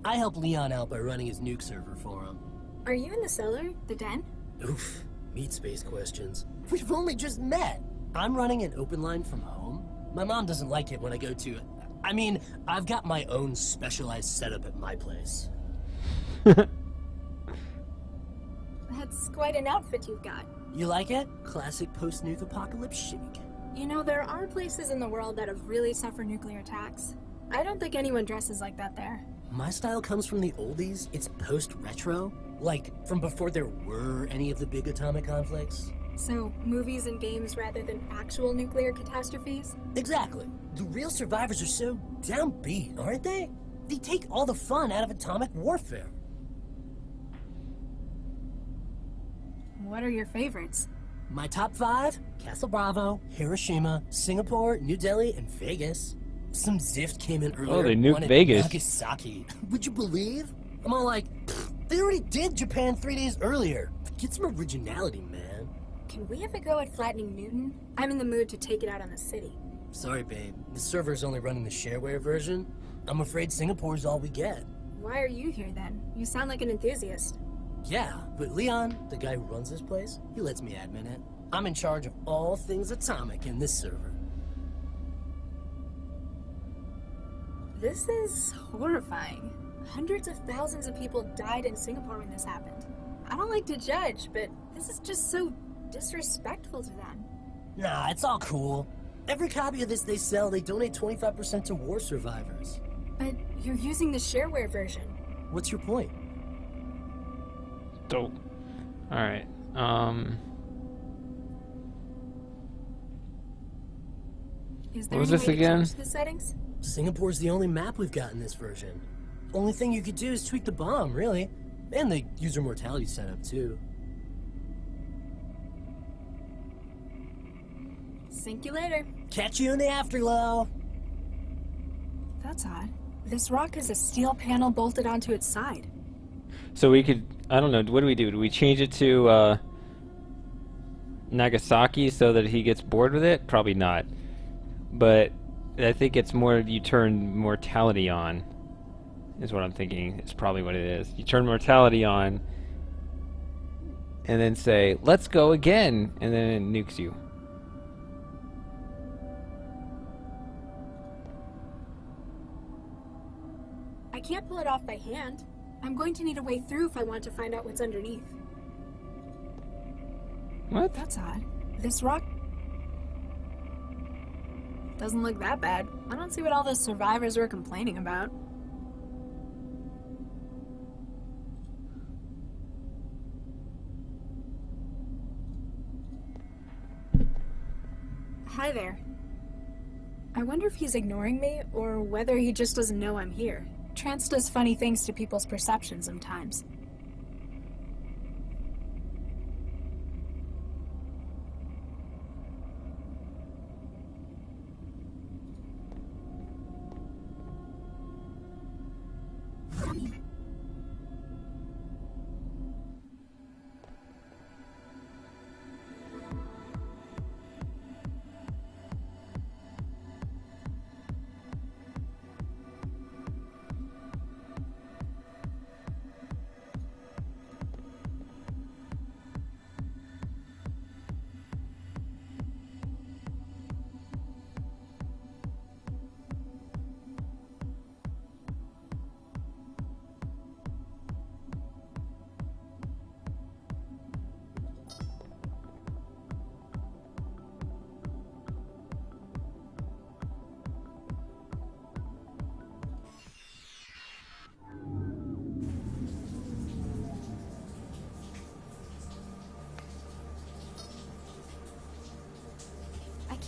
I help Leon out by running his nuke server for him. Are you in the cellar? The den? Oof, meat space questions. We've only just met. I'm running an open line from home. My mom doesn't like it when I go to it. I mean, I've got my own specialized setup at my place. That's quite an outfit you've got. You like it? Classic post-nuke apocalypse chic. You know, there are places in the world that have really suffered nuclear attacks. I don't think anyone dresses like that there. My style comes from the oldies. It's post-retro. Like, from before there were any of the big atomic conflicts. So, movies and games rather than actual nuclear catastrophes? Exactly. The real survivors are so downbeat, aren't they? They take all the fun out of atomic warfare. What are your favorites? My top 5? Castle Bravo, Hiroshima, Singapore, New Delhi, and Vegas. Some Zift came in earlier. Oh, they one nuked at Vegas. Nagasaki. Would you believe? I'm all like, they already did Japan 3 days earlier. Get some originality, man. Can we have a go at flattening Newton? I'm in the mood to take it out on the city. Sorry, babe. The server's only running the shareware version. I'm afraid Singapore's all we get. Why are you here then? You sound like an enthusiast. Yeah, but Leon, the guy who runs this place, he lets me admin it. I'm in charge of all things atomic in this server. This is horrifying. Hundreds of thousands of people died in Singapore when this happened. I don't like to judge, but this is just so disrespectful to them. Nah, it's all cool. Every copy of this they sell, they donate 25% to war survivors. But you're using the shareware version. What's your point? Dope. Alright. Is there What was any this way to again? change the settings? Singapore's the only map we've got in this version. Only thing you could do is tweak the bomb, really. And the user mortality setup, too. Sink you later. Catch you in the afterglow. That's odd. This rock has a steel panel bolted onto its side. So we could, I don't know, what do we do? Do we change it to Nagasaki so that he gets bored with it? Probably not. But I think it's more you turn mortality on, is what I'm thinking. It's probably what it is. You turn mortality on and then say, let's go again, and then it nukes you. I can't pull it off by hand. I'm going to need a way through if I want to find out what's underneath. What? That's odd. This rock doesn't look that bad. I don't see what all the survivors were complaining about. Hi there. I wonder if he's ignoring me, or whether he just doesn't know I'm here. Trance does funny things to people's perception sometimes.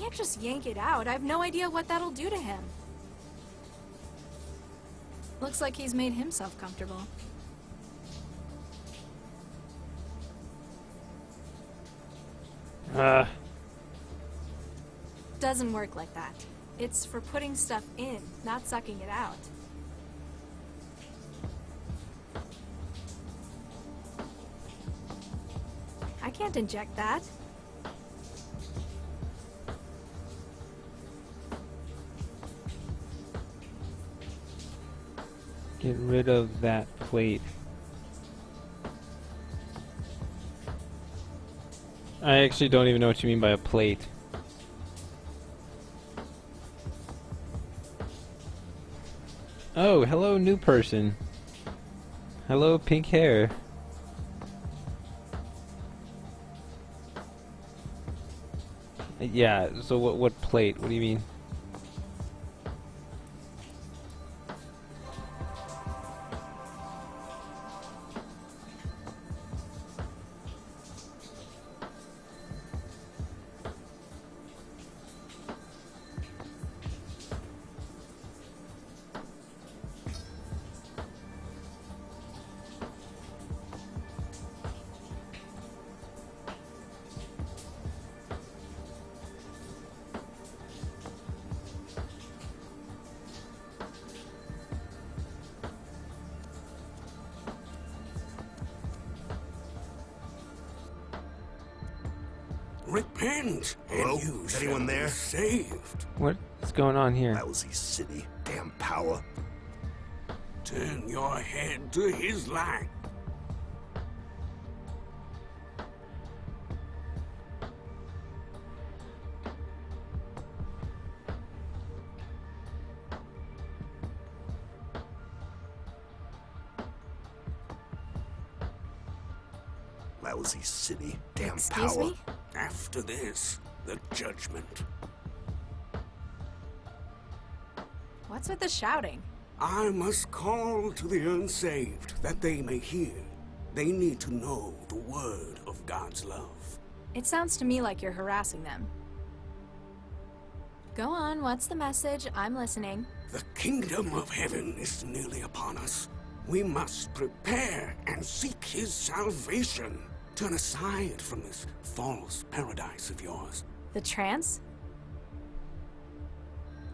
can't just yank it out. I have no idea what that'll do to him. Looks like he's made himself comfortable. Doesn't work like that. It's for putting stuff in, not sucking it out. I can't inject that. Get rid of that plate. I actually don't even know what you mean by a plate. Oh, hello, new person. Hello, pink hair. Yeah, so what plate? What do you mean? Repent, Hello? and you Is anyone shall be there? saved. What's going on here? Lousy city. Damn power. Turn your head to his light. Lousy city. Damn Excuse power. me? After this, the judgment. What's with the shouting? I must call to the unsaved that they may hear. They need to know the word of God's love. It sounds to me like you're harassing them. Go on, what's the message? I'm listening. The kingdom of heaven is nearly upon us. We must prepare and seek his salvation. Turn aside from this false paradise of yours. The trance?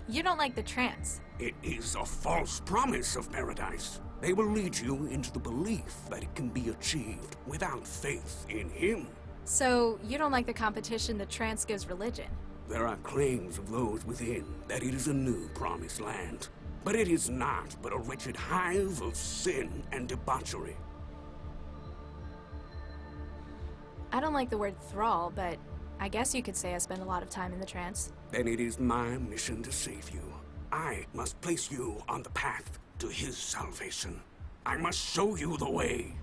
You don't like the trance. It is a false promise of paradise. They will lead you into the belief that it can be achieved without faith in him. So, you don't like the competition the trance gives religion? There are claims of those within that it is a new promised land. But it is not but a wretched hive of sin and debauchery. I don't like the word thrall, but I guess you could say I spend a lot of time in the trance. Then it is my mission to save you. I must place you on the path to his salvation. I must show you the way.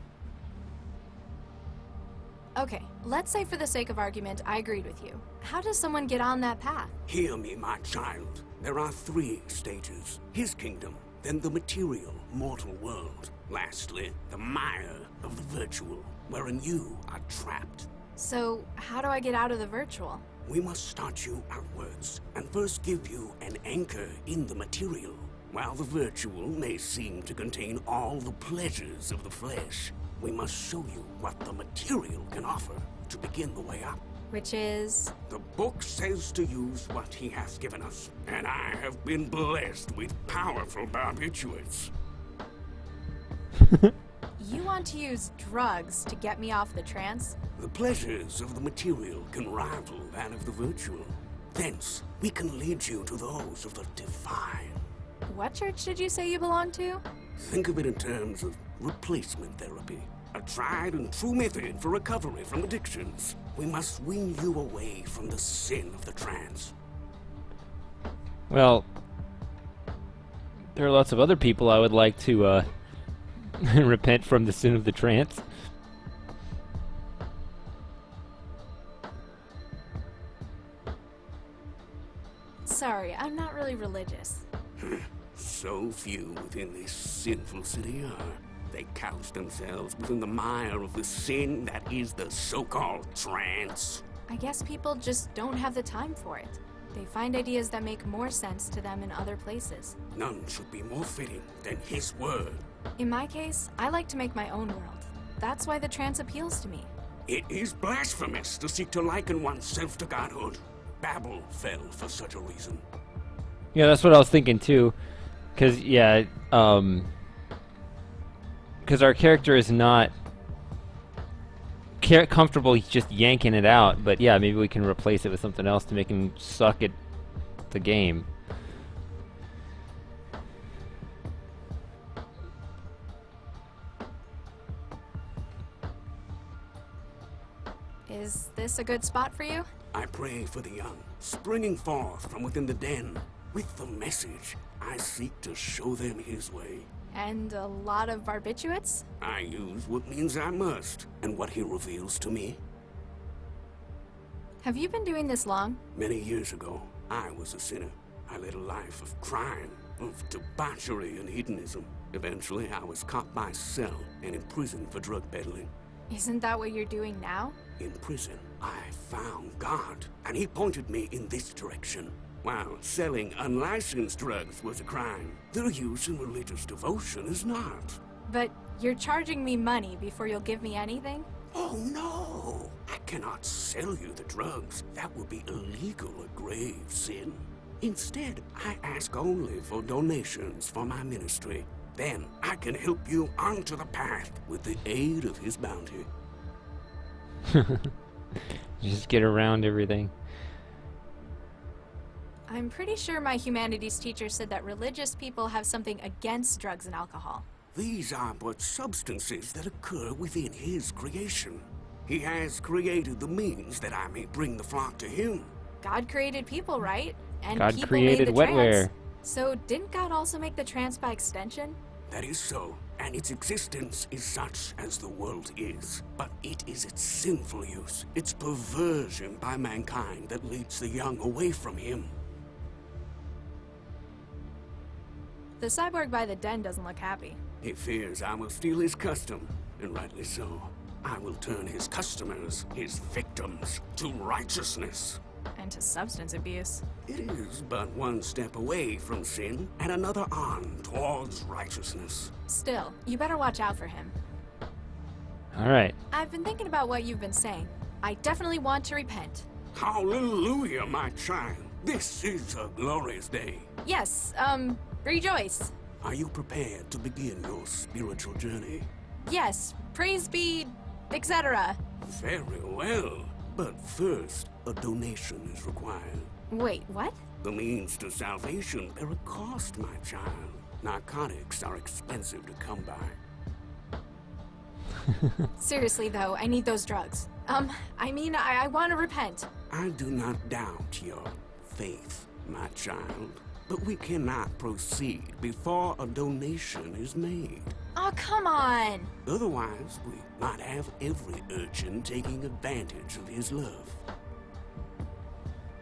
Okay, let's say for the sake of argument, I agreed with you. How does someone get on that path? Hear me, my child. There are 3 stages. His kingdom, then the material, mortal world. Lastly, the mire of the virtual, wherein you are trapped. So, how do I get out of the virtual? We must start you outwards, and first give you an anchor in the material. While the virtual may seem to contain all the pleasures of the flesh, we must show you what the material can offer to begin the way up. Which is? The book says to use what he has given us, and I have been blessed with powerful barbiturates. You want to use drugs to get me off the trance? The pleasures of the material can rival that of the virtual. Thence, we can lead you to those of the divine. What church did you say you belong to? Think of it in terms of replacement therapy. A tried and true method for recovery from addictions. We must wean you away from the sin of the trance. Well, there are lots of other people I would like to repent from the sin of the trance. Sorry, I'm not really religious. So few within this sinful city are. They couch themselves within the mire of the sin that is the so-called trance. I guess people just don't have the time for it. They find ideas that make more sense to them in other places. None should be more fitting than his word. In my case, I like to make my own world. That's why the trance appeals to me. It is blasphemous to seek to liken oneself to godhood. Babel fell for such a reason. Yeah, that's what I was thinking too. Because, yeah, because our character is not comfortable just yanking it out, but yeah, maybe we can replace it with something else to make him suck at the game. Is this a good spot for you? I pray for the young, springing forth from within the den. With the message, I seek to show them his way. And a lot of barbiturates? I use what means I must, and what he reveals to me. Have you been doing this long? Many years ago, I was a sinner. I led a life of crime, of debauchery and hedonism. Eventually, I was caught by cell and imprisoned for drug peddling. Isn't that what you're doing now? In prison, I found God, and he pointed me in this direction. While selling unlicensed drugs was a crime, their use in religious devotion is not. But you're charging me money before you'll give me anything? Oh no! I cannot sell you the drugs. That would be illegal, a grave sin. Instead, I ask only for donations for my ministry. Then I can help you onto the path with the aid of his bounty. Just get around everything. I'm pretty sure my humanities teacher said that religious people have something against drugs and alcohol. These are but substances that occur within his creation. He has created the means that I may bring the flock to him. God created people, right? And God people created made the wetware. trance. So didn't God also make the trance by extension? That is so, and its existence is such as the world is. But it is its sinful use, its perversion by mankind that leads the young away from him. The cyborg by the den doesn't look happy. He fears I will steal his custom, and rightly so. I will turn his customers, his victims, to righteousness. And to substance abuse. It is but one step away from sin, and another on towards righteousness. Still, you better watch out for him. Alright. I've been thinking about what you've been saying. I definitely want to repent. Hallelujah, my child. This is a glorious day. Yes, rejoice. Are you prepared to begin your spiritual journey? Yes, praise be, etc. Very well. But first, a donation is required. Wait, what? The means to salvation bear a cost, my child. Narcotics are expensive to come by. Seriously, though, I need those drugs. I want to repent. I do not doubt your faith, my child. But we cannot proceed before a donation is made. Oh, come on! Otherwise, we might have every urchin taking advantage of his love.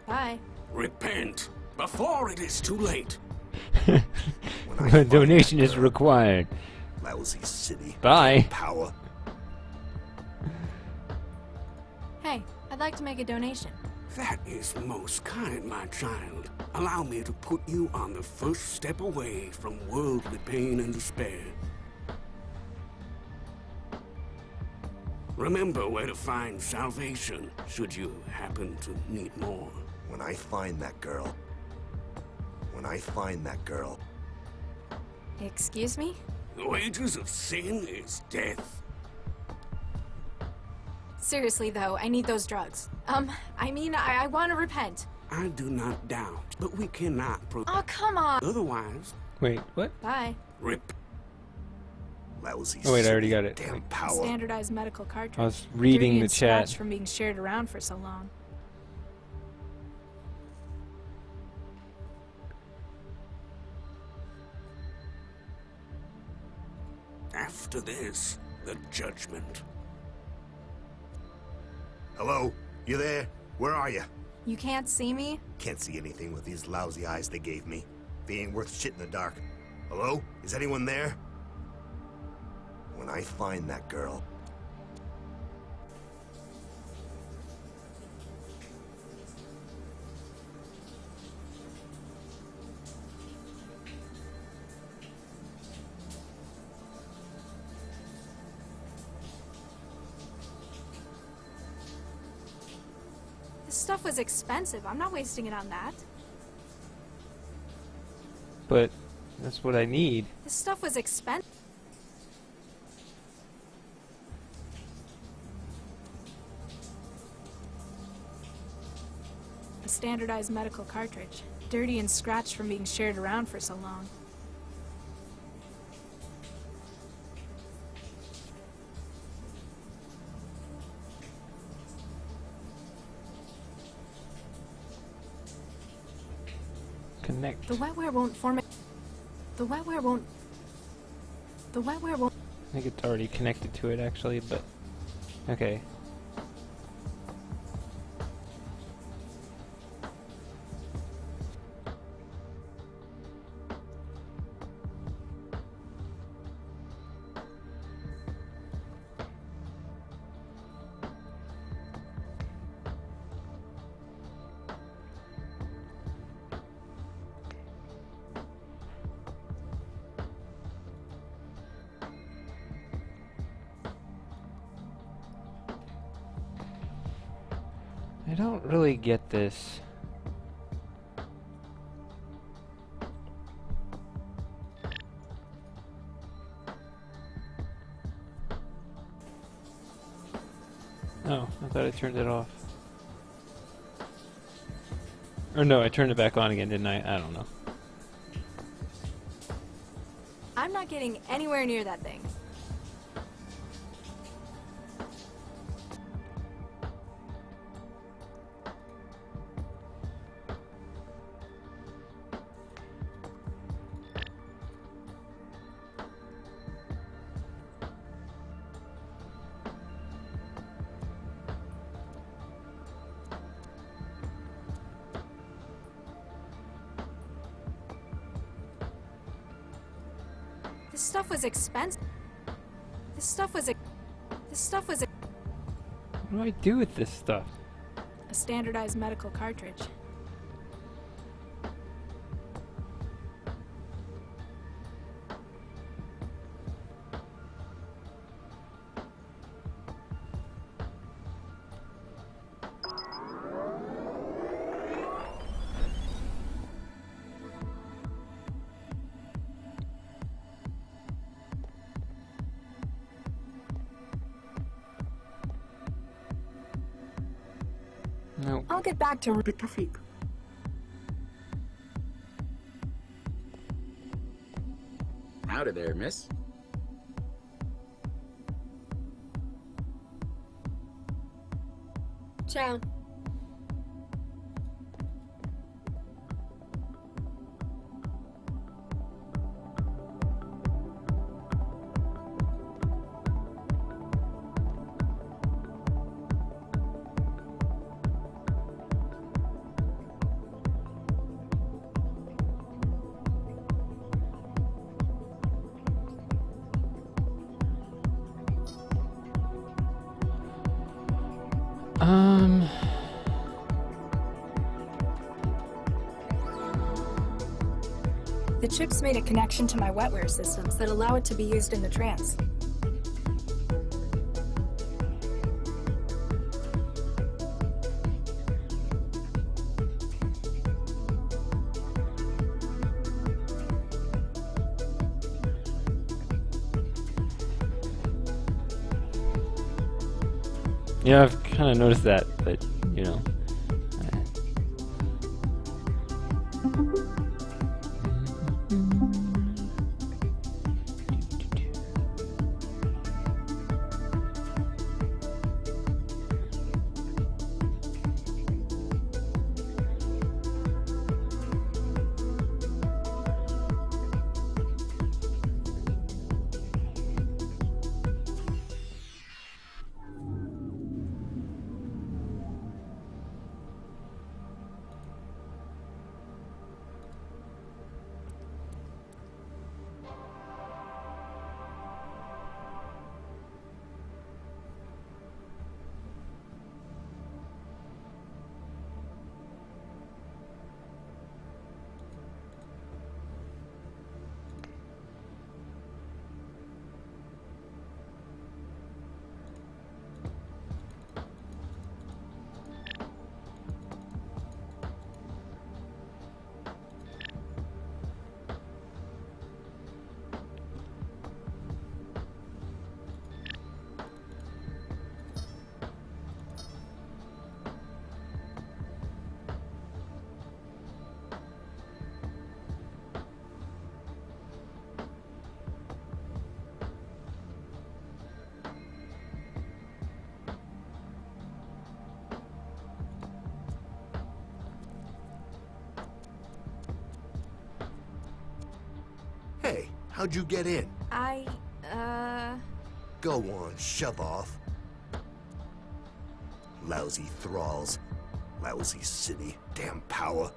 Bye. Repent before it is too late. A donation is required. Lousy city. Bye. Power. Hey, I'd like to make a donation. That is most kind, my child. Allow me to put you on the first step away from worldly pain and despair. Remember where to find salvation, should you happen to need more. When I find that girl. When I find that girl. Excuse me? The wages of sin is death. Seriously, though, I need those drugs. I want to repent. I do not doubt, but we cannot Oh, come on! Otherwise... Wait, what? Bye. Rip. Lousy Oh wait, I already got it. Damn power. Standardized medical cartridge. I was reading the chat. From being shared around for so long. After this, the judgment. Hello? You there? Where are you? You can't see me? Can't see anything with these lousy eyes they gave me. They ain't worth shit in the dark. Hello? Is anyone there? When I find that girl... stuff was expensive. I'm not wasting it on that. But that's what I need. This stuff was expensive. A standardized medical cartridge. Dirty and scratched from being shared around for so long. Connect. The wetware won't format. The wetware won't. The wetware won't. I think it's already connected to it actually, but okay. I don't really get this. Oh, I thought I turned it off. Or no, I turned it back on again, didn't I? I don't know. I'm not getting anywhere near that thing. This stuff was expensive. This stuff was What do I do with this stuff? a standardized medical cartridge. No. I'll get back to بالتوفيق. Howdy there, miss. Ciao. The chips made a connection to my wetware systems that allow it to be used in the trance. Yeah, I've kind of noticed that, but you know. How'd you get in? Go on, shove off. Lousy thralls. Lousy city. Damn power.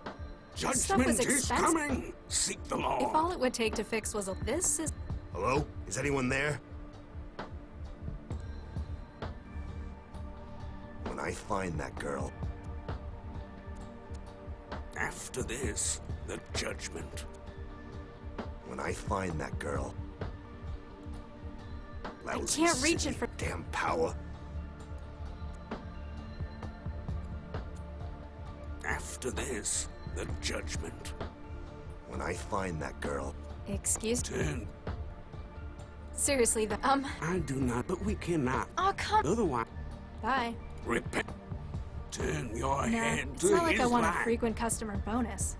Stuff was Judgment is expensive. coming! Seek the law! If all it would take to fix was this is... Hello? Is anyone there? When I find that girl... After this, the judgment. When I find that girl... I can't reach it for... Damn power. After this, the judgment. When I find that girl... Excuse... Turn. Seriously, I do not, but we cannot. Oh, come... Otherwise... Bye. Repent. Turn your Nah, head it's to not like his I want line. a frequent customer bonus.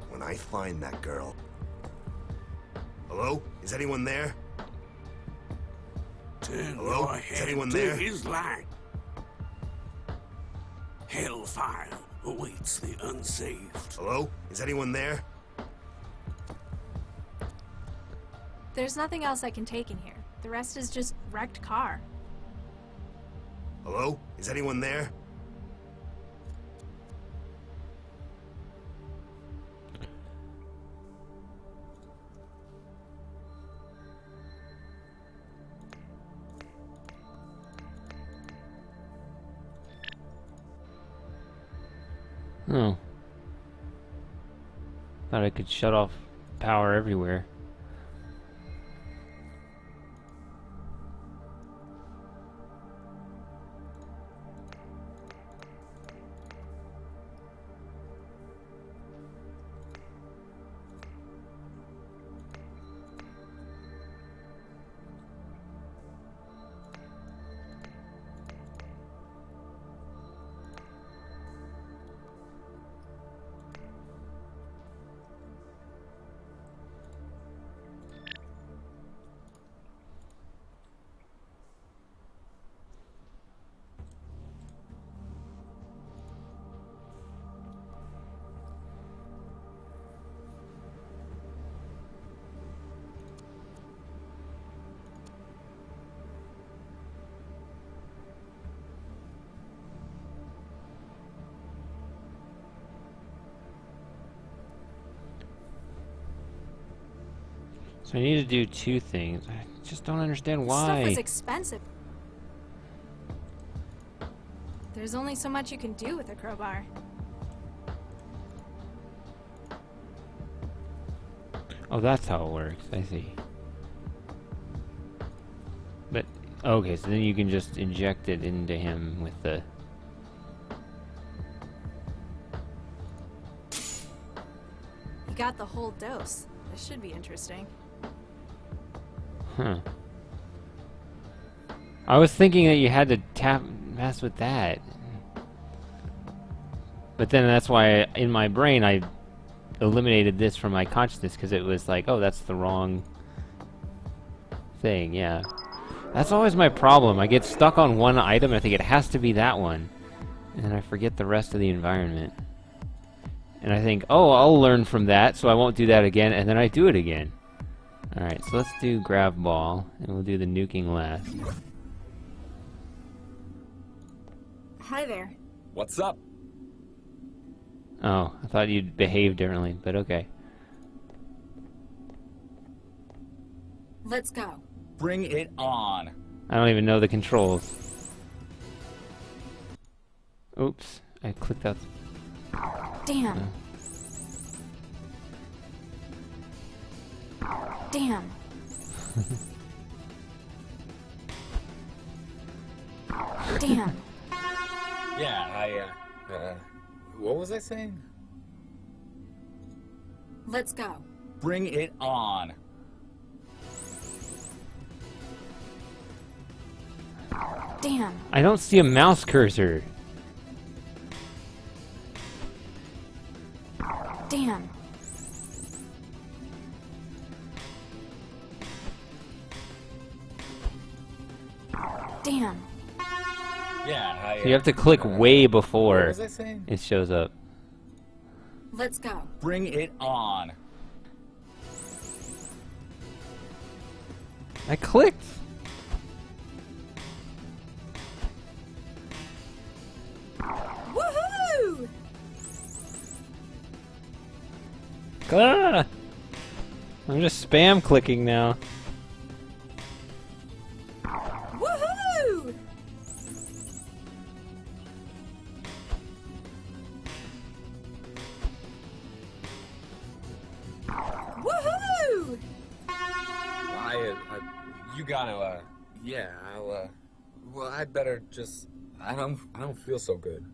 When I find that girl... Hello? Is anyone there? Turn Hello? your Is head anyone to there? his line. Hellfire awaits the unsaved. Hello? Is anyone there? There's nothing else I can take in here. The rest is just wrecked car. Hello? Is anyone there? Oh. Thought I could shut off power everywhere. So I need to do two things. I just don't understand why. Stuff was expensive. There's only so much you can do with a crowbar. Oh, that's how it works. I see. But, okay, so then you can just inject it into him with the... You got the whole dose. This should be interesting. Huh. I was thinking that you had to mess with that. But then that's why in my brain I eliminated this from my consciousness, because it was like, oh, that's the wrong thing, yeah. That's always my problem. I get stuck on one item and I think it has to be that one. And then I forget the rest of the environment. And I think, oh, I'll learn from that, so I won't do that again, and then I do it again. Alright, so let's do grab ball, and we'll do the nuking last. Hi there. What's up? Oh, I thought you'd behave differently, but okay. Let's go. Bring it on. I don't even know the controls. Oops, I clicked out. Damn. Damn. Damn. Yeah, what was I saying? Let's go. Bring it on. Damn. I don't see a mouse cursor. Damn. Damn. Yeah, So you have to click way what before was I saying? it shows up. Let's go. Bring it on. I clicked. Woohoo! Ah! I'm just spam clicking now. Woohoo! Woohoo! You gotta, yeah, well, I'd better just, I don't feel so good.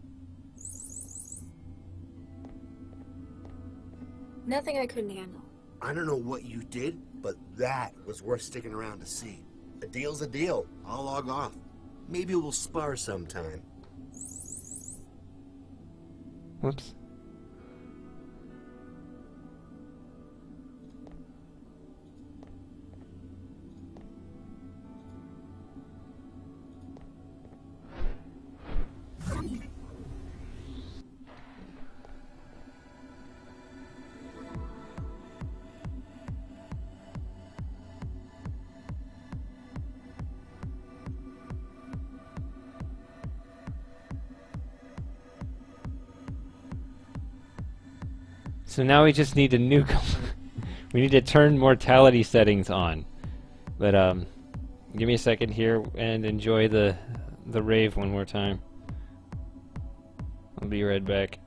Nothing I couldn't handle. I don't know what you did, but that was worth sticking around to see. A deal's a deal. I'll log off. Maybe we'll spar sometime. Whoops. So now we just need to nuke them. We need to turn mortality settings on. But give me a second here and enjoy the rave one more time. I'll be right back.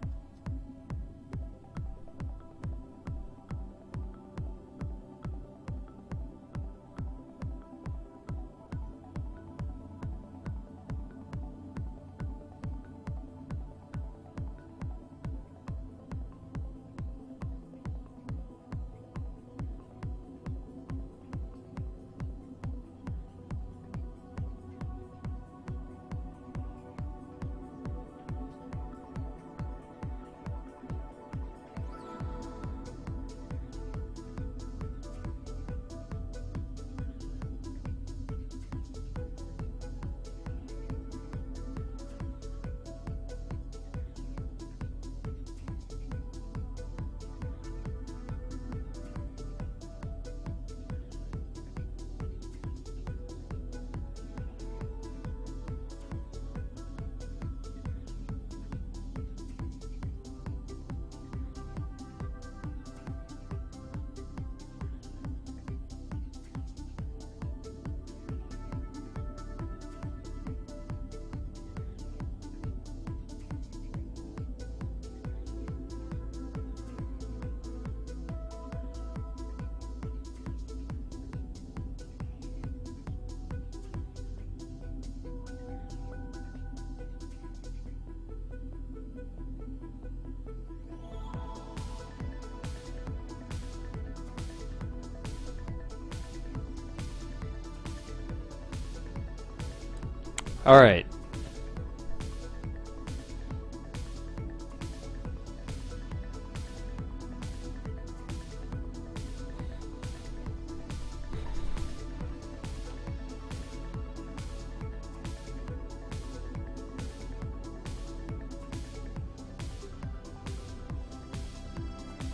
All right.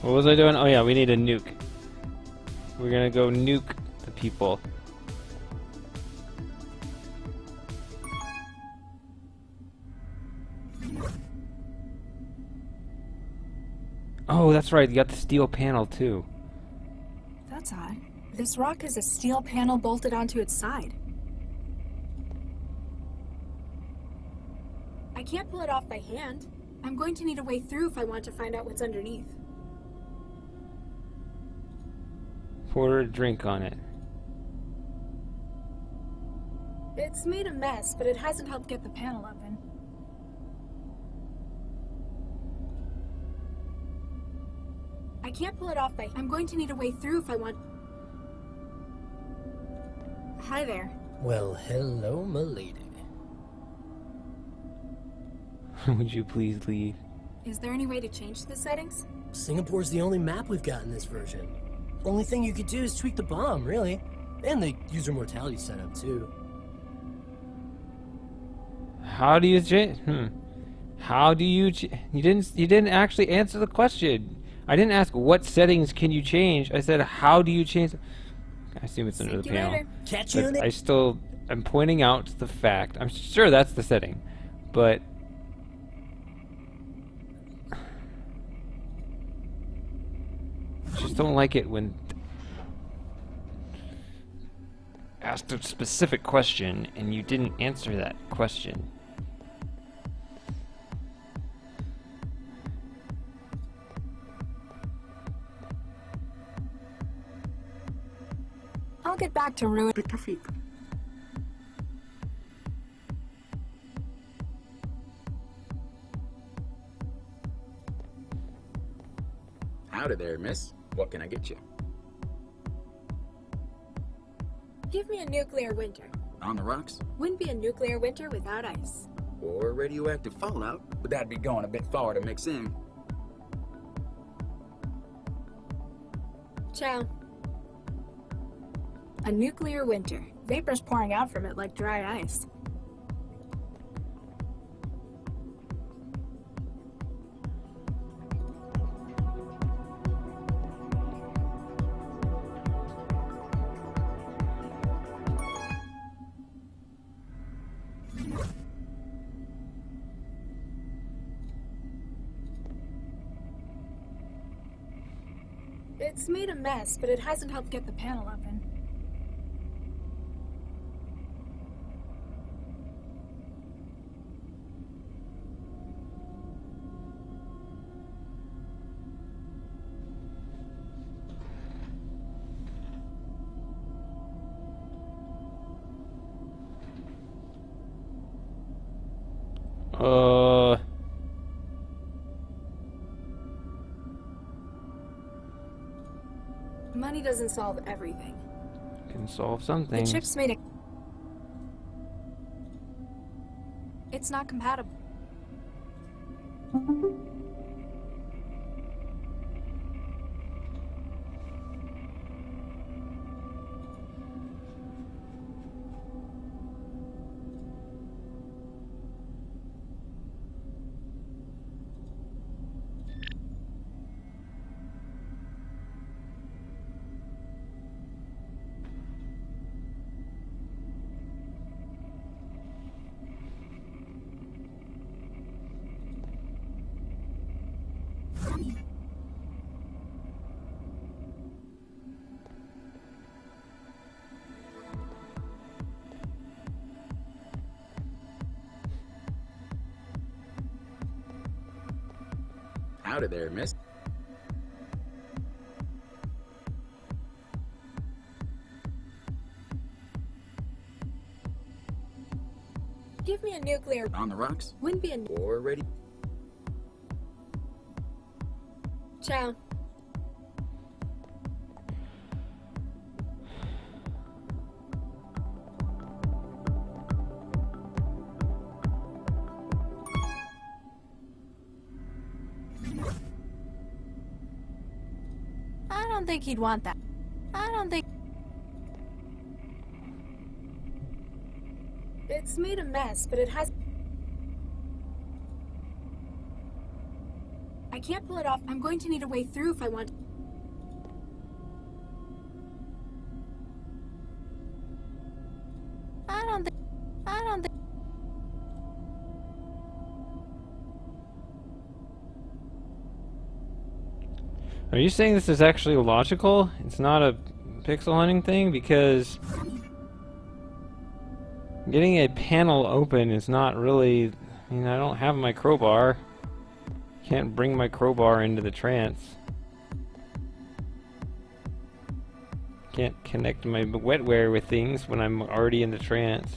What was I doing? Oh yeah, we need a nuke. We're gonna go nuke the people. Oh, that's right. You got the steel panel too. That's odd. This rock has a steel panel bolted onto its side. I can't pull it off by hand. I'm going to need a way through if I want to find out what's underneath. Pour a drink on it. It's made a mess, but it hasn't helped get the panel open. I can't pull it off by... I'm going to need a way through if I want... Hi there. Well, hello, m'lady. Would you please leave? Is there any way to change the settings? Singapore's the only map we've got in this version. Only thing you could do is tweak the bomb, really. And the user mortality setup, too. How do you change? How do you you didn't actually answer the question. I didn't ask what settings can you change. I said how do you change? I assume it's under the panel. catch But I'm pointing out the fact. I'm sure that's the setting, but I just don't like it when asked a specific question and you didn't answer that question. I'll get back to ruin. Howdy there, miss. What can I get you? Give me a nuclear winter. On the rocks? Wouldn't be a nuclear winter without ice. Or radioactive fallout, but that'd be going a bit far to mix in. Ciao. A nuclear winter. Vapors pouring out from it like dry ice. It's made a mess, but it hasn't helped get the panel open. Money doesn't solve everything. Can solve something. The chips made it. It's not compatible. Howdy there, miss. Give me a nuclear. On the rocks? Wouldn't be a. Or ready? Ciao. I don't think he'd want that. I don't think. It's made a mess, but it has. I can't pull it off. I'm going to need a way through if I want. I don't think. Are you saying this is actually logical? It's not a pixel hunting thing? Because getting a panel open is not really... I mean, I don't have my crowbar. Can't bring my crowbar into the trance. Can't connect my wetware with things when I'm already in the trance.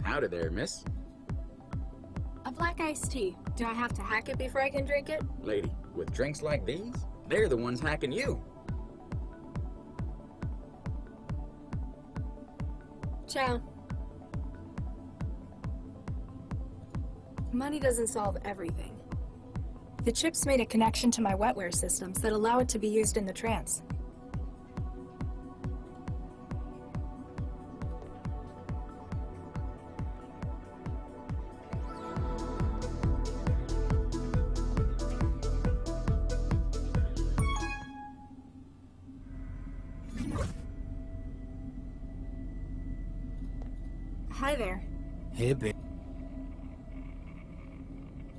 Howdy there, miss. A black iced tea. Do I have to hack it before I can drink it? Lady, with drinks like these, they're the ones hacking you. Ciao. Money doesn't solve everything. The chips made a connection to my wetware systems that allow it to be used in the trance. Hi there. Hey, babe.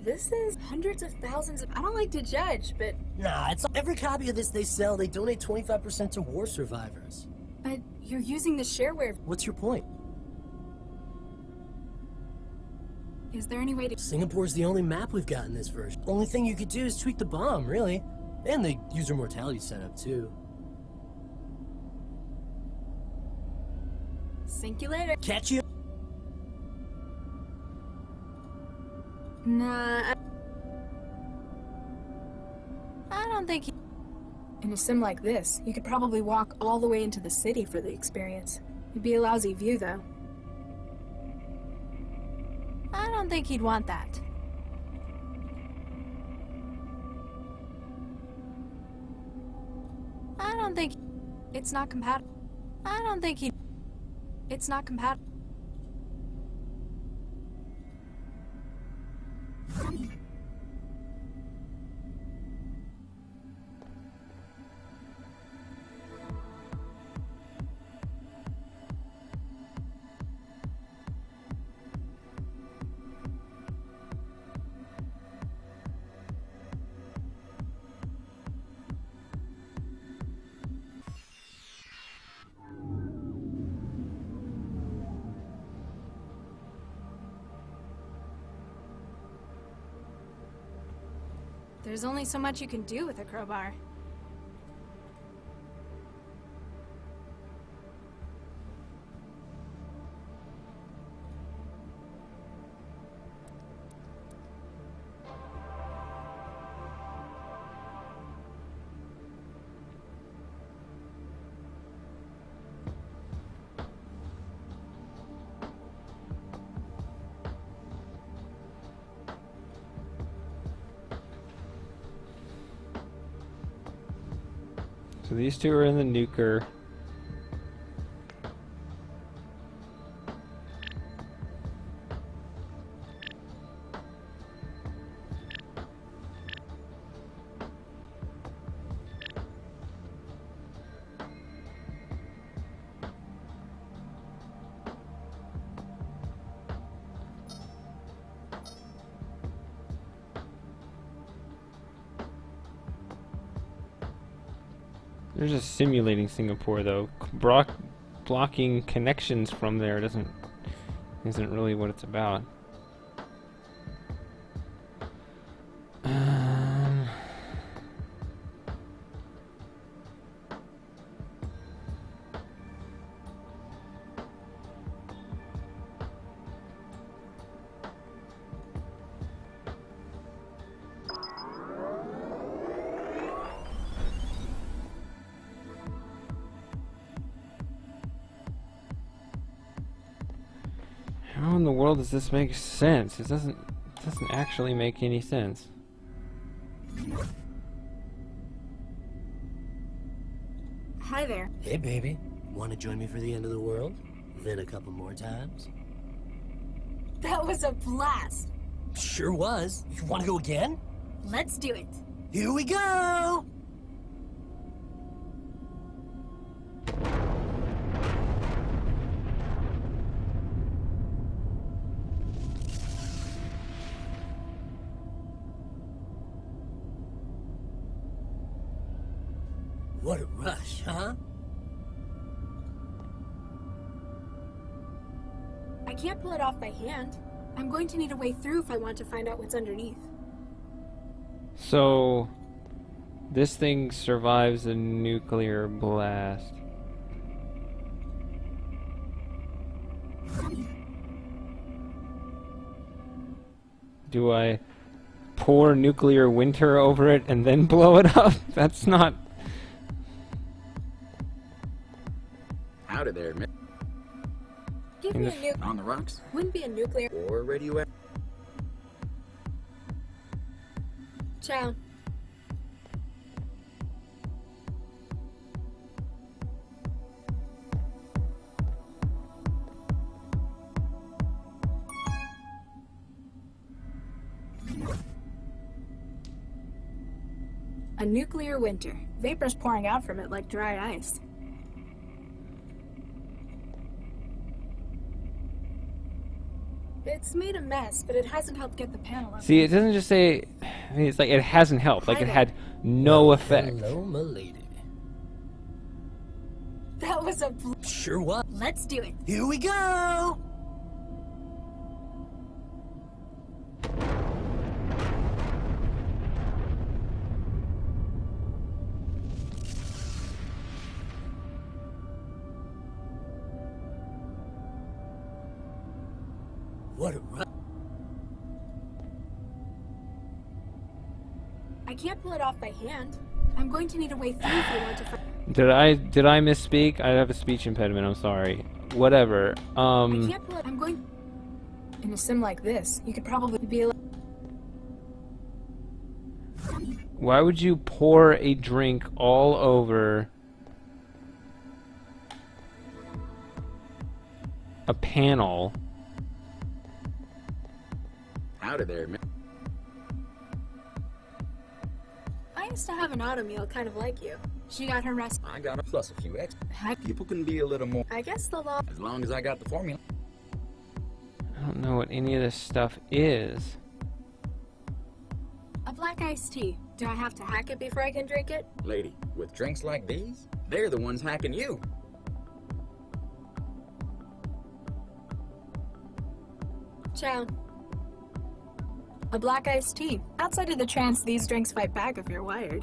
This is hundreds of thousands of... I don't like to judge, but... Nah, it's every copy of this they sell, they donate 25% to war survivors. But you're using the shareware. What's your point? Is there any way to... Singapore's the only map we've got in this version. Only thing you could do is tweak the bomb, really. And the user mortality setup, too. Sink you later. Catch you. Nah, I don't think he... In a sim like this, you could probably walk all the way into the city for the experience. It'd be a lousy view, though. I don't think he'd want that. I don't think... It's not compatible. I don't think he... It's not compatible. There's only so much you can do with a crowbar. So these two are in the nuker. They're just simulating Singapore, though. Blocking connections from there isn't really what it's about. How in the world does this make sense? It doesn't actually make any sense. Hi there. Hey, baby. Want to join me for the end of the world? Then a couple more times? That was a blast. Sure was. You want to go again? Let's do it. Here we go! What a rush, huh? I can't pull it off by hand. I'm going to need a way through if I want to find out what's underneath. So, this thing survives a nuclear blast. Do I pour nuclear winter over it and then blow it up? That's not... Out of there, man. Give me a nuke. On the rocks? Wouldn't be a nuclear. Or radioactive? Ciao. A nuclear winter. Vapor's pouring out from it like dry ice. It's made a mess, but it hasn't helped get the panel up. See, it doesn't just say. I mean, it's like it hasn't helped. Like Hi it there. had no effect. Hello, milady. That was a Sure what? Let's do it. Here we go! What a run. I can't pull it off by hand. I'm going to need a way through if I want to. Did I misspeak? I have a speech impediment. I'm sorry. Whatever. I can't pull it. I'm going. In a sim like this, you could probably be. Why would you pour a drink all over a panel? Out of there, man. I used to have an auto meal kind of like you. She got her rest. I got a plus a few extra. Heck. People can be a little more. I guess the law. As long as I got the formula. I don't know what any of this stuff is. A black iced tea. Do I have to hack it before I can drink it? Lady, with drinks like these, they're the ones hacking you. Chow. A black iced tea. Outside of the trance, these drinks fight back if you're wired.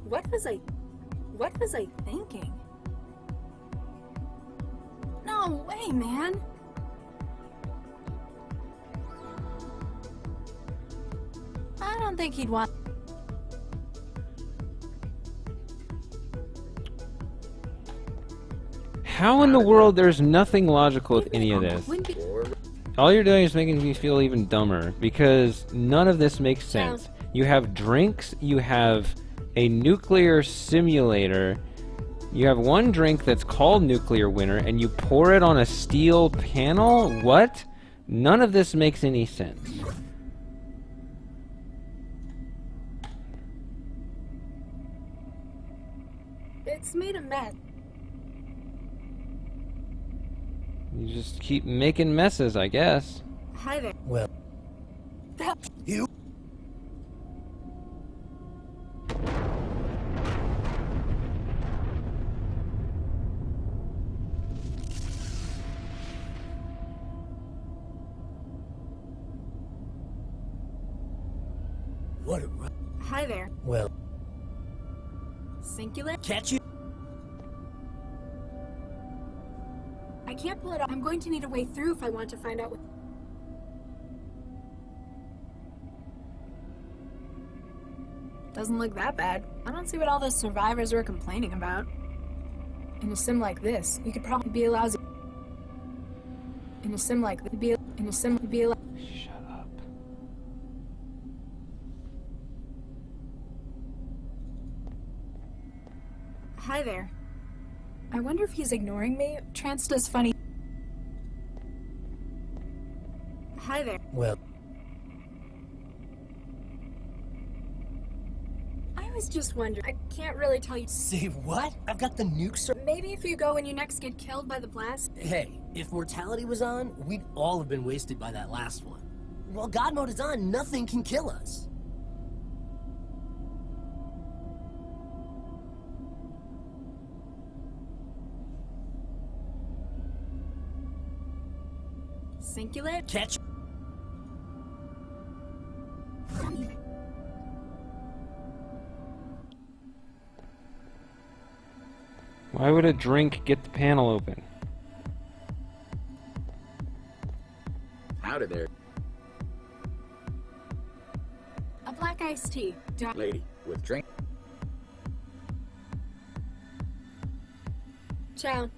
What was I thinking? No way, man. I don't think he'd want. How in the world there's nothing logical with any of this? All you're doing is making me feel even dumber because none of this makes sense. You have drinks, you have a nuclear simulator, you have one drink that's called Nuclear Winter, and you pour it on a steel panel? What? None of this makes any sense. It's made a mess. You just keep making messes, I guess. Hi there. Well, you. What a run. Hi there. Well, Singular? catch you. I can't pull it off. I'm going to need a way through if I want to find out what. Doesn't look that bad. I don't see what all the survivors were complaining about. In a sim like this, you could probably be a lousy. In a sim like this, be a. Shut up. Hi there. I wonder if he's ignoring me. Trance does funny. Hi there. Well, I was just wondering. I can't really tell you. say what? I've got the nukes. Maybe if you go and you next get killed by the blast. Hey, if mortality was on, we'd all have been wasted by that last one. While God mode is on, nothing can kill us. Singular? Catch. Why would a drink get the panel open? Out of there. A black iced tea. Lady, with drink. Chow.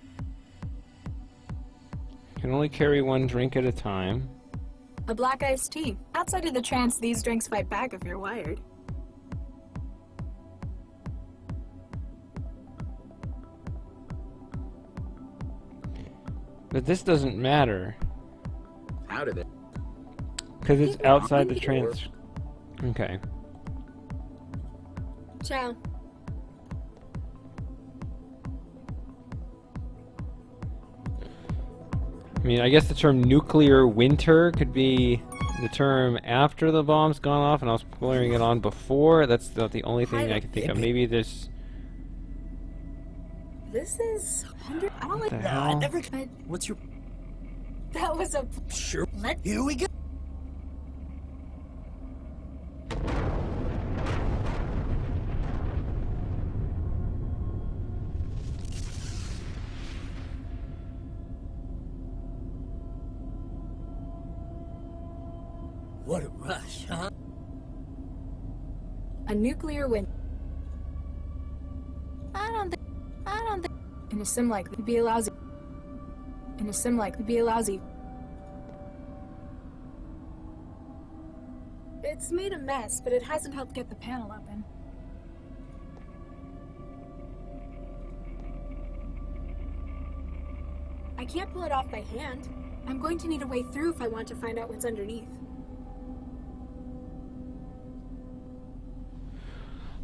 Can only carry one drink at a time. A black iced tea. Outside of the trance, these drinks fight back if you're wired. But this doesn't matter. Out of there. Because it's outside the trance. Okay. Ciao. I mean, I guess the term nuclear winter could be the term after the bomb's gone off and I was blaring it on before. That's not the only thing I can think of. Maybe there's... This is 100. I don't like the that. hell? Never. What's your? That was a. Sure. Here we go. What a rush, huh? A nuclear win. I don't think. In a sim like it'd be a lousy. It's made a mess, but it hasn't helped get the panel open. I can't pull it off by hand. I'm going to need a way through if I want to find out what's underneath.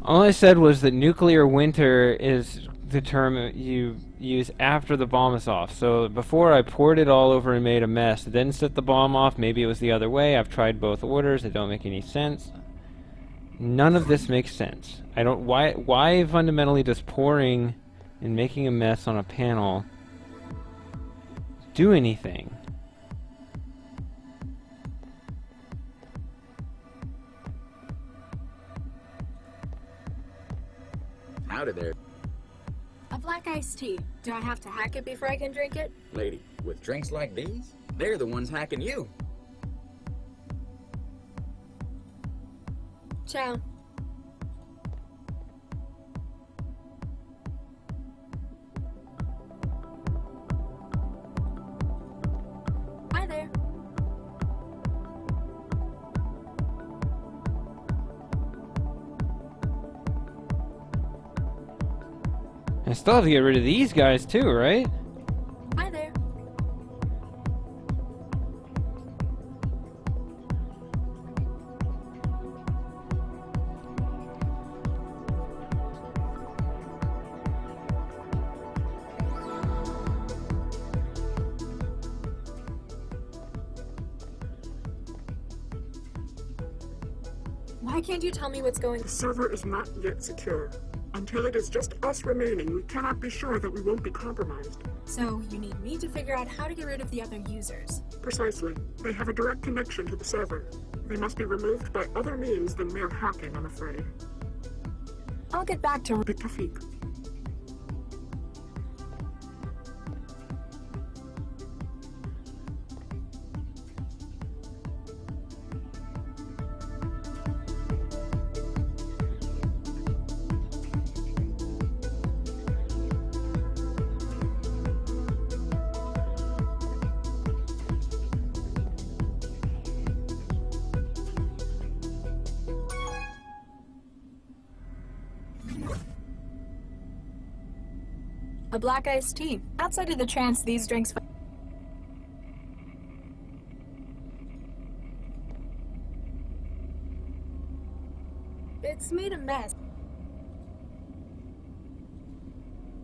All I said was that nuclear winter is the term you use after the bomb is off. So before I poured it all over and made a mess, then set the bomb off. Maybe it was the other way. I've tried both orders. They don't make any sense. None of this makes sense. I don't... Why fundamentally does pouring and making a mess on a panel do anything? Howdy there, A black iced tea. Do I have to hack it before I can drink it? lady. With drinks like these, they're the ones hacking you. Ciao. Hi there. I still have to get rid of these guys too, right? Hi there. Why can't you tell me what's going on? The server is not yet secure. Until it is just us remaining, we cannot be sure that we won't be compromised. So, you need me to figure out how to get rid of the other users. Precisely. They have a direct connection to the server. They must be removed by other means than mere hacking, I'm afraid. I'll get back to Bitafik. a black iced tea. Outside of the trance, these drinks... It's made a mess.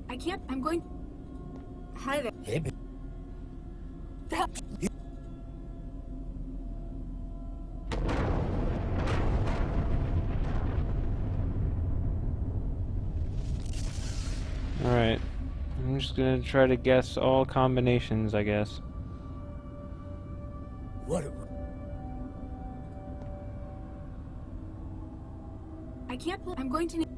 I can't... I'm going... Hi there. Hey, Alright. I'm just gonna try to guess all combinations, I guess. What? I can't... I'm going to need...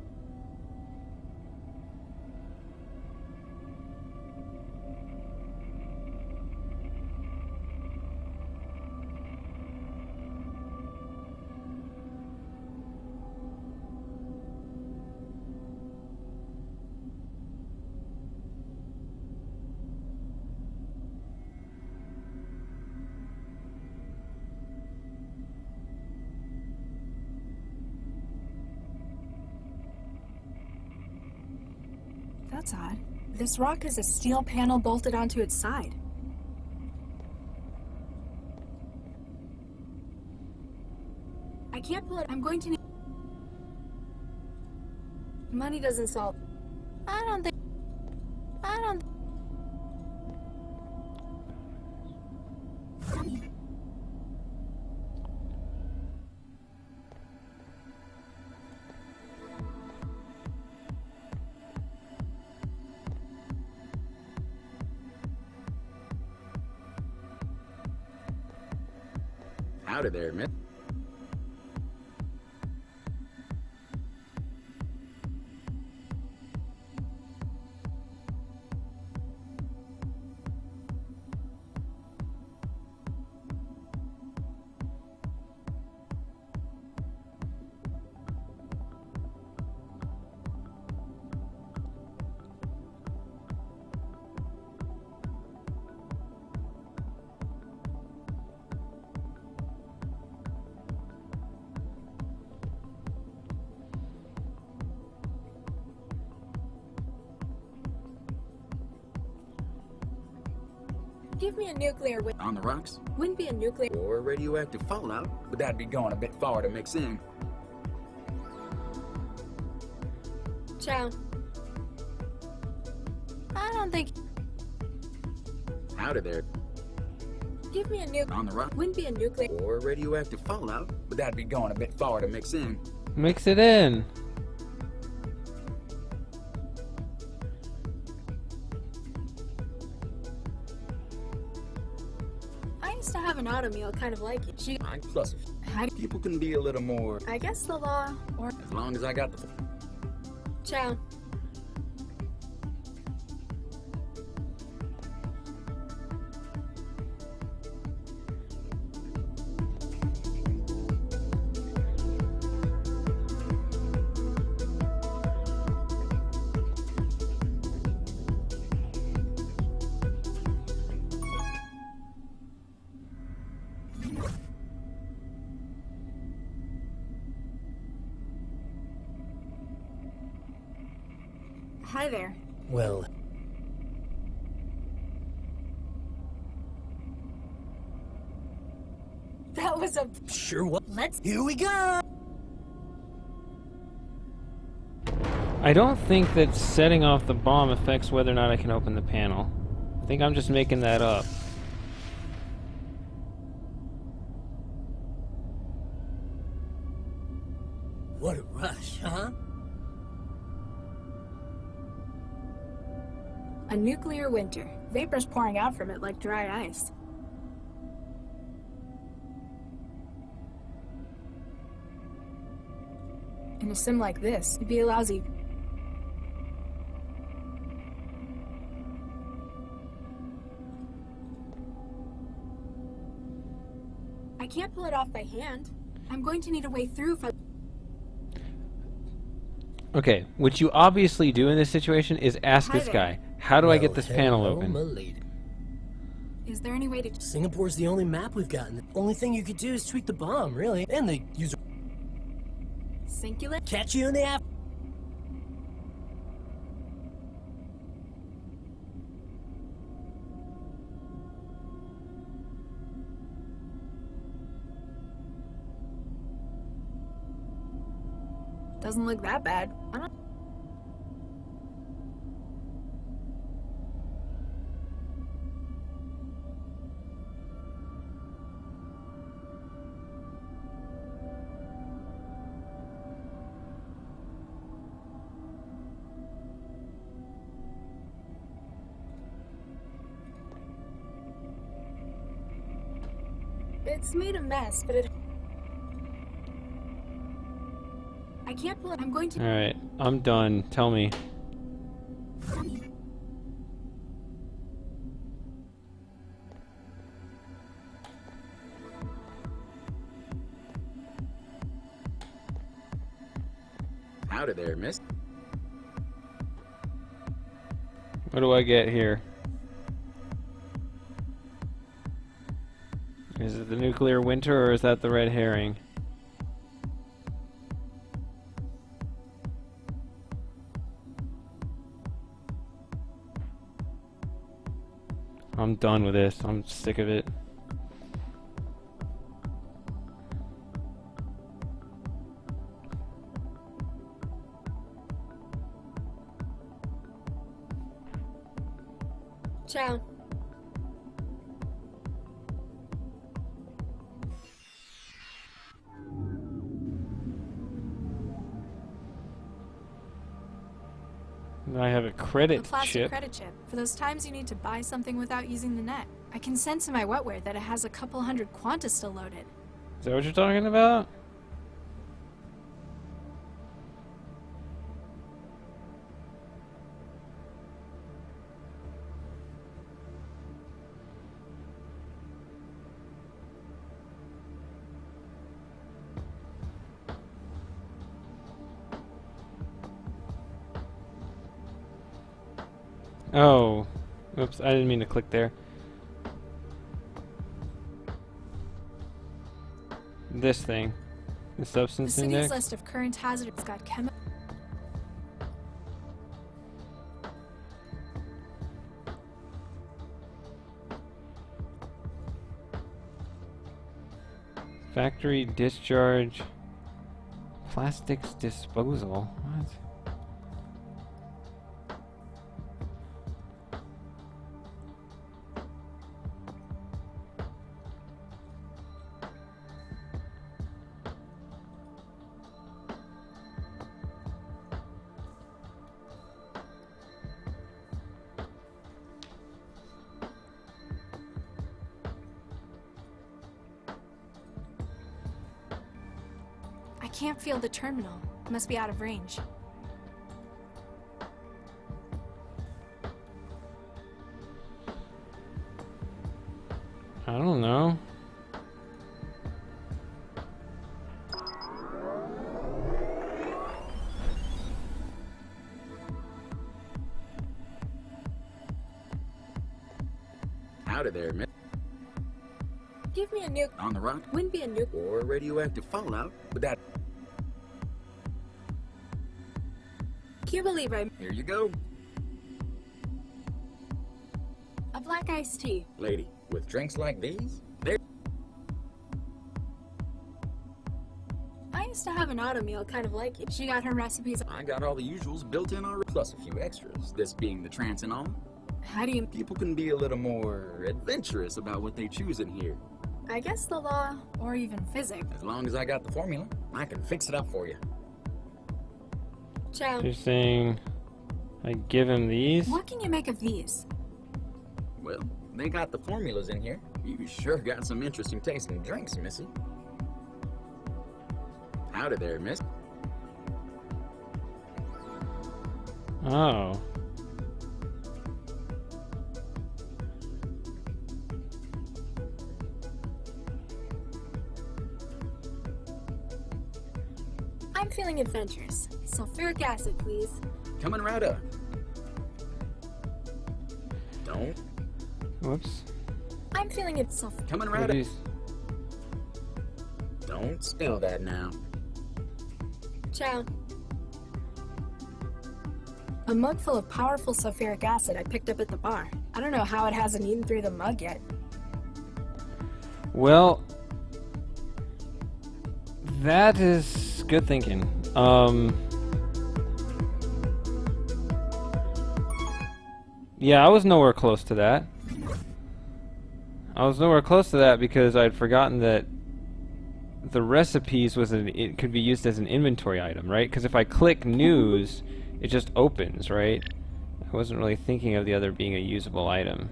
That's odd. This rock has a steel panel bolted onto its side. I can't pull it. I'm going to need... Money doesn't solve. I don't think. I don't. Howdy there, miss. Give me a nuclear On the rocks? Wouldn't be a nuclear. Or radioactive fallout, but that'd be going a bit far to mix in. Ciao. I don't think. Howdy there. Give me a nuke. On the rock? Wouldn't be a nuclear. Or radioactive fallout, but that'd be going a bit far to mix in. Mix it in. I used to have an automeal kind of like it. She. I'm plus if people can be a little more, I guess the law. Or. as long as I got the. Ciao. Hi there. Well, That was a. sure what? Let's. Here we go! I don't think that setting off the bomb affects whether or not I can open the panel. I think I'm just making that up. What a rush, huh? A nuclear winter. Vapors pouring out from it like dry ice. In a sim like this, it'd be a lousy. I can't pull it off by hand. I'm going to need a way through if I. Okay, what you obviously do in this situation is ask Hi this there. guy, how do I get Well, this panel hello, open? my lady. Is there any way to. Singapore's the only map we've gotten. The only thing you could do is tweak the bomb, really. And the user. Singular? Catch you in the app. Doesn't look that bad. I don't. It's made a mess, but it. I can't pull it. I'm going to. Alright, I'm done. Tell me. Howdy there, miss. What do I get here? Is it the nuclear winter or is that the red herring? I'm done with this. I'm sick of it. Ciao. I have a credit A plastic chip. credit chip for those times you need to buy something without using the net. I can sense in my wetware that it has a couple hundred Quanta still loaded. Is that what you're talking about? Oh, oops, I didn't mean to click there. This thing. The The substance city's index? list of current hazards got chemical. Factory discharge. Plastics disposal. What? I can't feel the terminal. It must be out of range. I don't know. Howdy there, miss. Give me a nuke. On the rock? Wouldn't be a nuke. Or radioactive fallout, but that... Cuba Libre. Here you go. A black iced tea. Lady, with drinks like these, there... I used to have an auto meal kind of like you. She got her recipes. I got all the usuals built in already, plus a few extras, this being the trance and all. How do you... People can be a little more adventurous about what they choose in here. I guess the law, or even physics. As long as I got the formula, I can fix it up for you. Ciao. You're saying I give him these? What can you make of these? Well, they got the formulas in here. You sure got some interesting tasting drinks, missy. Howdy there, miss. Oh. I'm feeling adventurous. Sulfuric acid, please. Coming right up. Don't. Whoops. I'm feeling it. Coming What right are up. these? Don't spill that now. Ciao. A mug full of powerful sulfuric acid I picked up at the bar. I don't know how it hasn't eaten through the mug yet. Well, that is good thinking. Yeah, I was nowhere close to that. I was nowhere close to that because I'd forgotten that the recipes it could be used as an inventory item, right? Because if I click news, it just opens, right? I wasn't really thinking of the other being a usable item.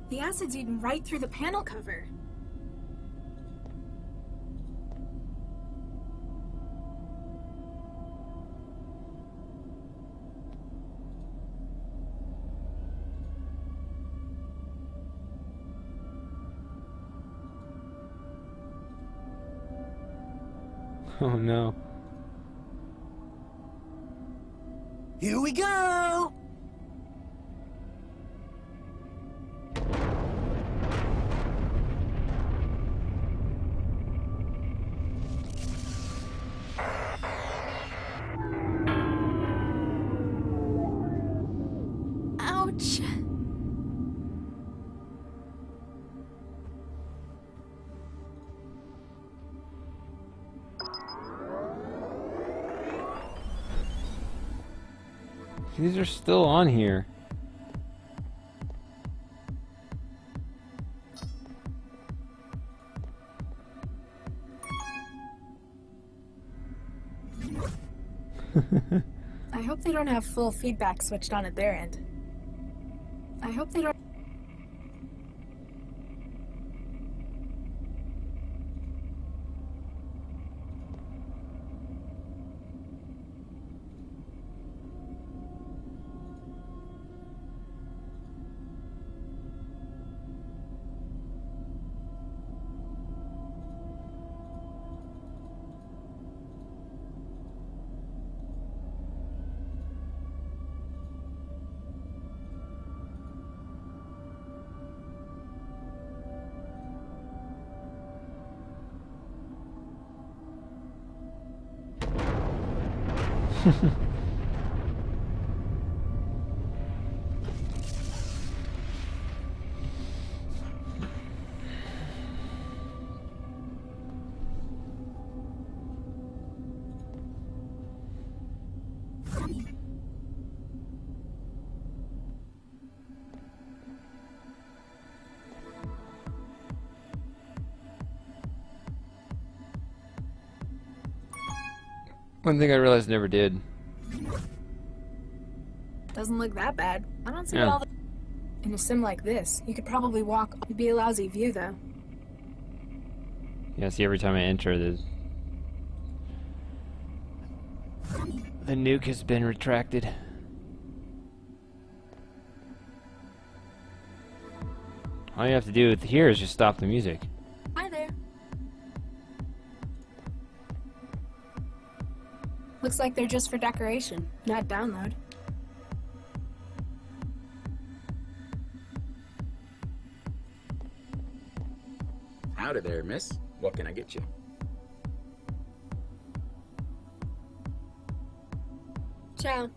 The acid's eaten right through the panel cover. Oh no. Here we go! Ouch! These are still on here. I hope they don't have full feedback switched on at their end. I hope they don't. One thing I realized I never did. Doesn't look that bad. I don't see Yeah. what all the... In a sim like this, you could probably walk. It'd be a lousy view, though. Yeah, see, every time I enter, the nuke has been retracted. All you have to do here is just stop the music. Hi there. Looks like they're just for decoration, not download. Howdy there, miss. What can I get you? Ciao.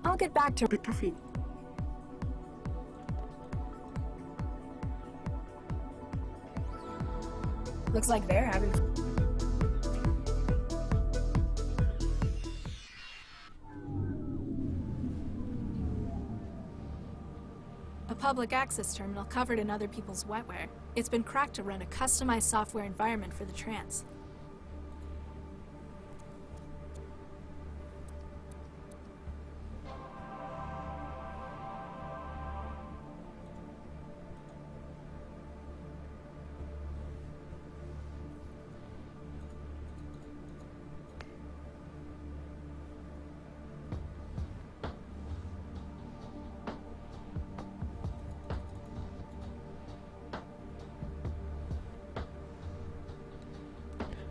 I'll get back to Coffee. Looks like they're having. A public access terminal covered in other people's wetware. It's been cracked to run a customized software environment for the trance.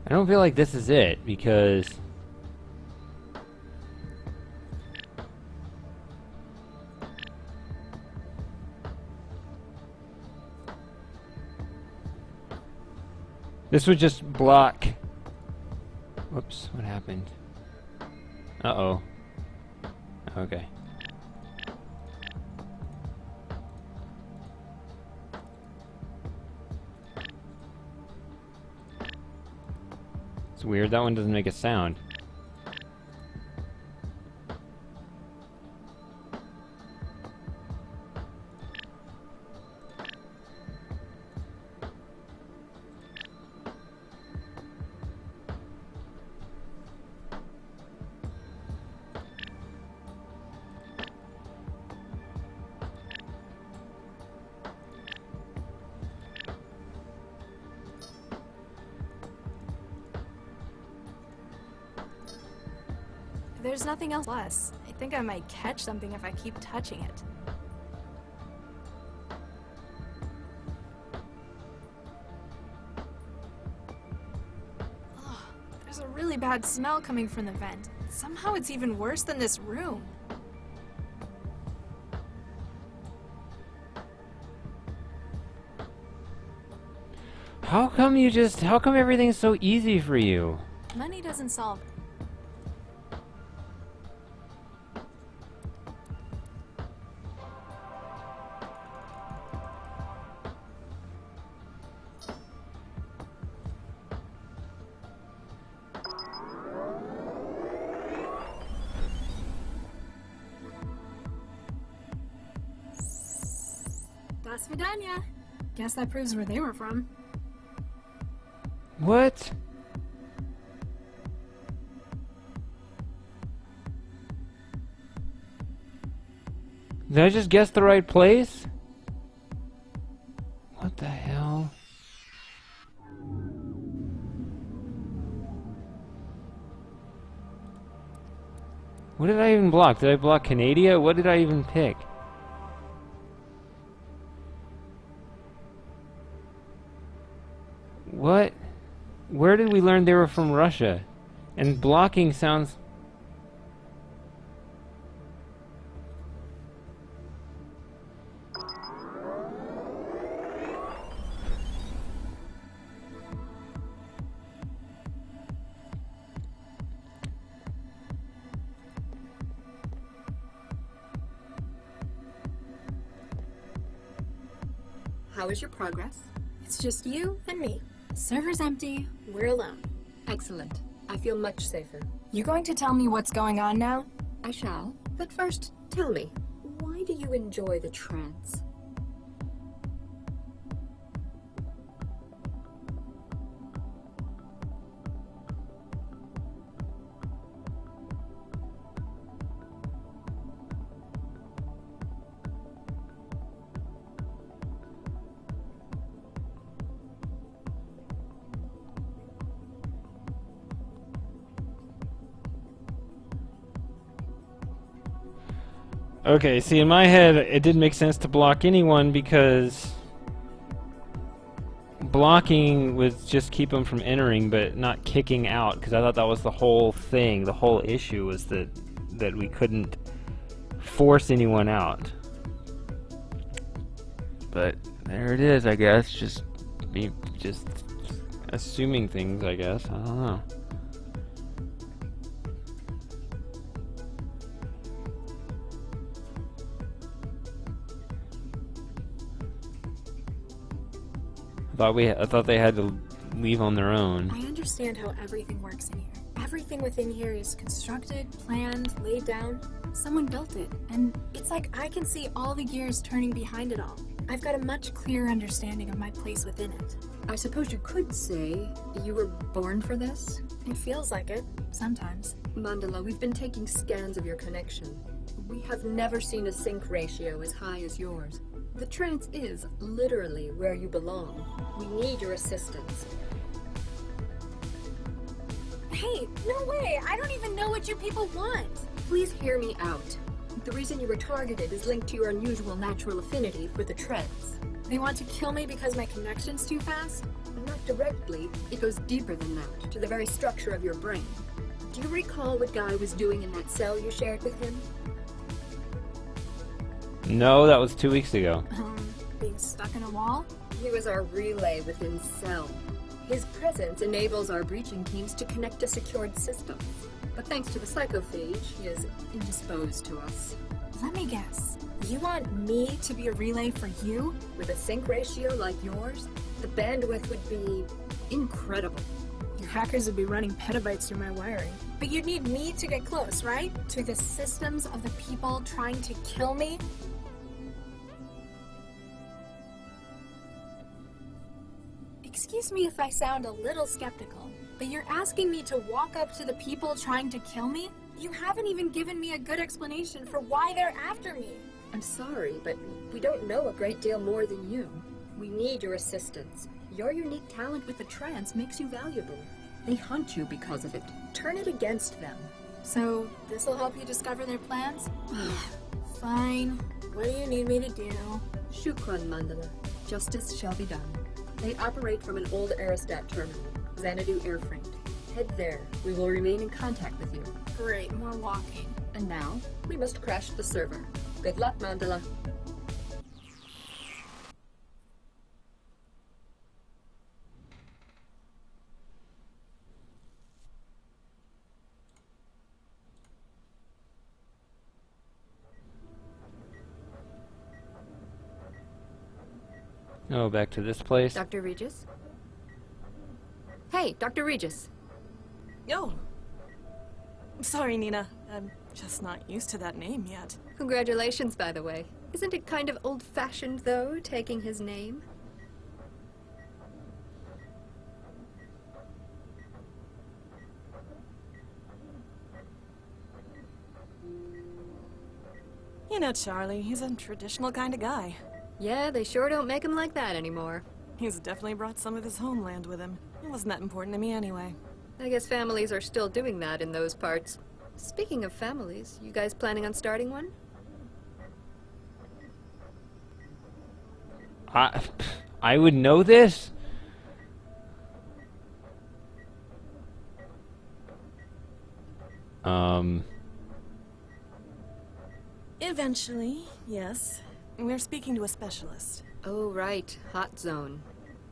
I don't feel like this is it, because this would just block. Whoops, what happened? Uh-oh. Okay. It's weird, that one doesn't make a sound. There's nothing else less. I think I might catch something if I keep touching it. Ugh, there's a really bad smell coming from the vent. Somehow it's even worse than this room. How come everything's so easy for you? Money doesn't solve. Das Vidania. Guess that proves where they were from. What? Did I just guess the right place? What the hell? What did I even block? Did I block Canada? What did I even pick? What? Where did we learn they were from Russia? And blocking sounds... How is your progress? It's just you and me. Server's empty. We're alone. Excellent. I feel much safer. You going to tell me what's going on now? I shall. But first, tell me, why do you enjoy the trance? Okay, see, in my head, it didn't make sense to block anyone because blocking was just keep them from entering, but not kicking out. Because I thought that was the whole thing. The whole issue was that we couldn't force anyone out. But there it is, I guess. Just assuming things, I guess. I don't know. I thought they had to leave on their own. I understand how everything works in here. Everything within here is constructed, planned, laid down. Someone built it, and it's like I can see all the gears turning behind it all. I've got a much clearer understanding of my place within it. I suppose you could say you were born for this? It feels like it, sometimes. Mandala, we've been taking scans of your connection. We have never seen a sync ratio as high as yours. The trance is literally where you belong. We need your assistance. Hey, no way! I don't even know what you people want! Please hear me out. The reason you were targeted is linked to your unusual natural affinity for the trance. They want to kill me because my connection's too fast? Not directly. It goes deeper than that, to the very structure of your brain. Do you recall what Guy was doing in that cell you shared with him? No, that was 2 weeks ago. Being stuck in a wall? He was our relay within Cell. His presence enables our breaching teams to connect to secured systems. But thanks to the psychophage, he is indisposed to us. Let me guess. You want me to be a relay for you? With a sync ratio like yours, the bandwidth would be incredible. Your hackers would be running petabytes through my wiring. But you'd need me to get close, right? To the systems of the people trying to kill me? Excuse me if I sound a little skeptical, but you're asking me to walk up to the people trying to kill me? You haven't even given me a good explanation for why they're after me. I'm sorry, but we don't know a great deal more than you. We need your assistance. Your unique talent with the trance makes you valuable. They hunt you because of it. Turn it against them. So, this'll help you discover their plans? Fine. What do you need me to do? Shukran, Mandala. Justice shall be done. They operate from an old Aerostat terminal, Xanadu Air Freight. Head there. We will remain in contact with you. Great, more walking. And now, we must crash the server. Good luck, Mandala. Oh, back to this place. Dr. Regis? Hey, Dr. Regis. Oh. Sorry, Nina. I'm just not used to that name yet. Congratulations, by the way. Isn't it kind of old-fashioned, though, taking his name? You know Charlie, he's a traditional kind of guy. Yeah, they sure don't make him like that anymore. He's definitely brought some of his homeland with him. It wasn't that important to me anyway. I guess families are still doing that in those parts. Speaking of families, you guys planning on starting one? I would know this? Eventually, yes. We're speaking to a specialist. Oh, right. Hot zone.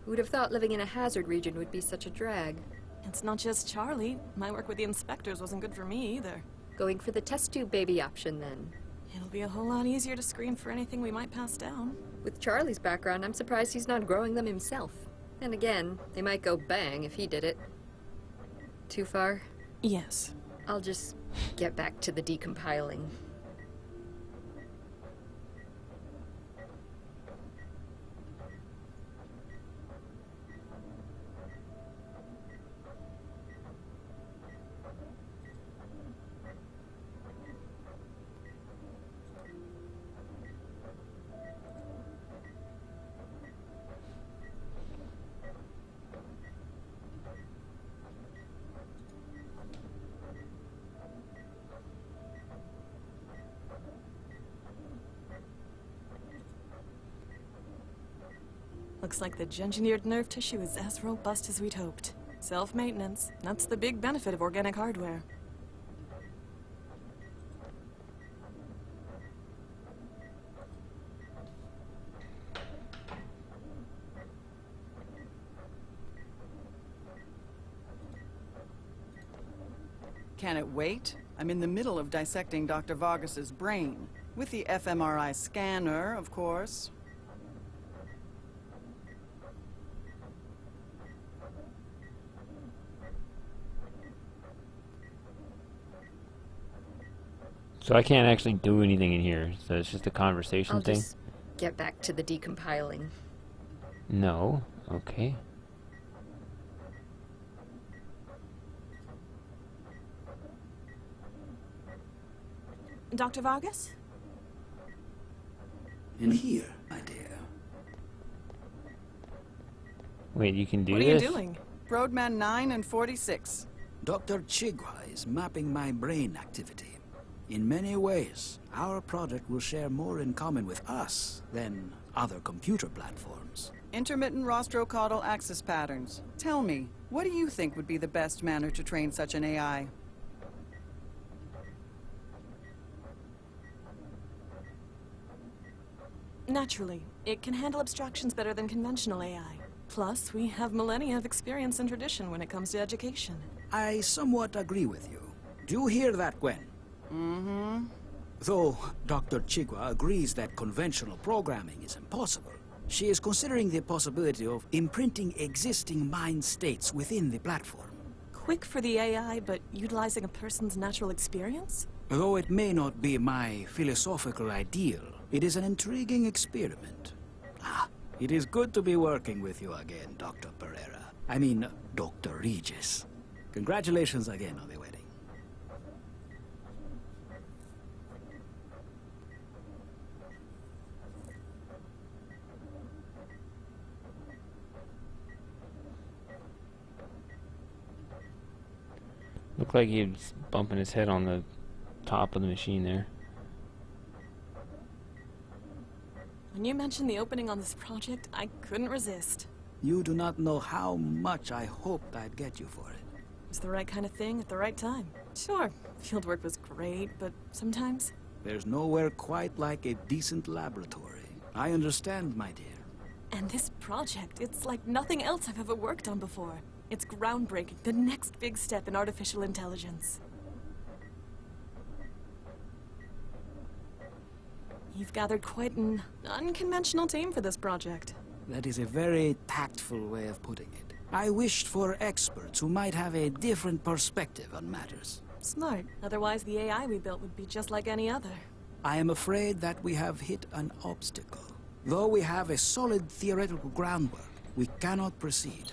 Who'd have thought living in a hazard region would be such a drag? It's not just Charlie. My work with the inspectors wasn't good for me either. Going for the test tube baby option, then. It'll be a whole lot easier to screen for anything we might pass down. With Charlie's background, I'm surprised he's not growing them himself. And again, they might go bang if he did it. Too far? Yes. I'll just get back to the decompiling. Looks like the engineered nerve tissue is as robust as we'd hoped. Self-maintenance. That's the big benefit of organic hardware. Can it wait? I'm in the middle of dissecting Dr. Vargas's brain. With the fMRI scanner, of course. So I can't actually do anything in here, so it's just a conversation I'll thing? just get back to the decompiling. No. Okay. Dr. Vargas? In here, my dear. Wait, you can do this? What are you doing? Broadman 9 and 46. Dr. Chigwa is mapping my brain activity. In many ways, our project will share more in common with us than other computer platforms. Intermittent rostrocaudal axis patterns. Tell me, what do you think would be the best manner to train such an AI? Naturally. It can handle abstractions better than conventional AI. Plus, we have millennia of experience and tradition when it comes to education. I somewhat agree with you. Do you hear that, Gwen? Mm-hmm. Though Dr. Chigwa agrees that conventional programming is impossible, she is considering the possibility of imprinting existing mind states within the platform. Quick for the AI, but utilizing a person's natural experience? Though it may not be my philosophical ideal, it is an intriguing experiment. It is good to be working with you again, Dr. Pereira. I mean, Dr. Regis. Congratulations again on the wedding. Looked like he was bumping his head on the top of the machine there. When you mentioned the opening on this project, I couldn't resist. You do not know how much I hoped I'd get you for it. It was the right kind of thing at the right time. Sure, fieldwork was great, but sometimes... There's nowhere quite like a decent laboratory. I understand, my dear. And this project, it's like nothing else I've ever worked on before. It's groundbreaking, the next big step in artificial intelligence. You've gathered quite an unconventional team for this project. That is a very tactful way of putting it. I wished for experts who might have a different perspective on matters. Smart. Otherwise, the AI we built would be just like any other. I am afraid that we have hit an obstacle. Though we have a solid theoretical groundwork, we cannot proceed.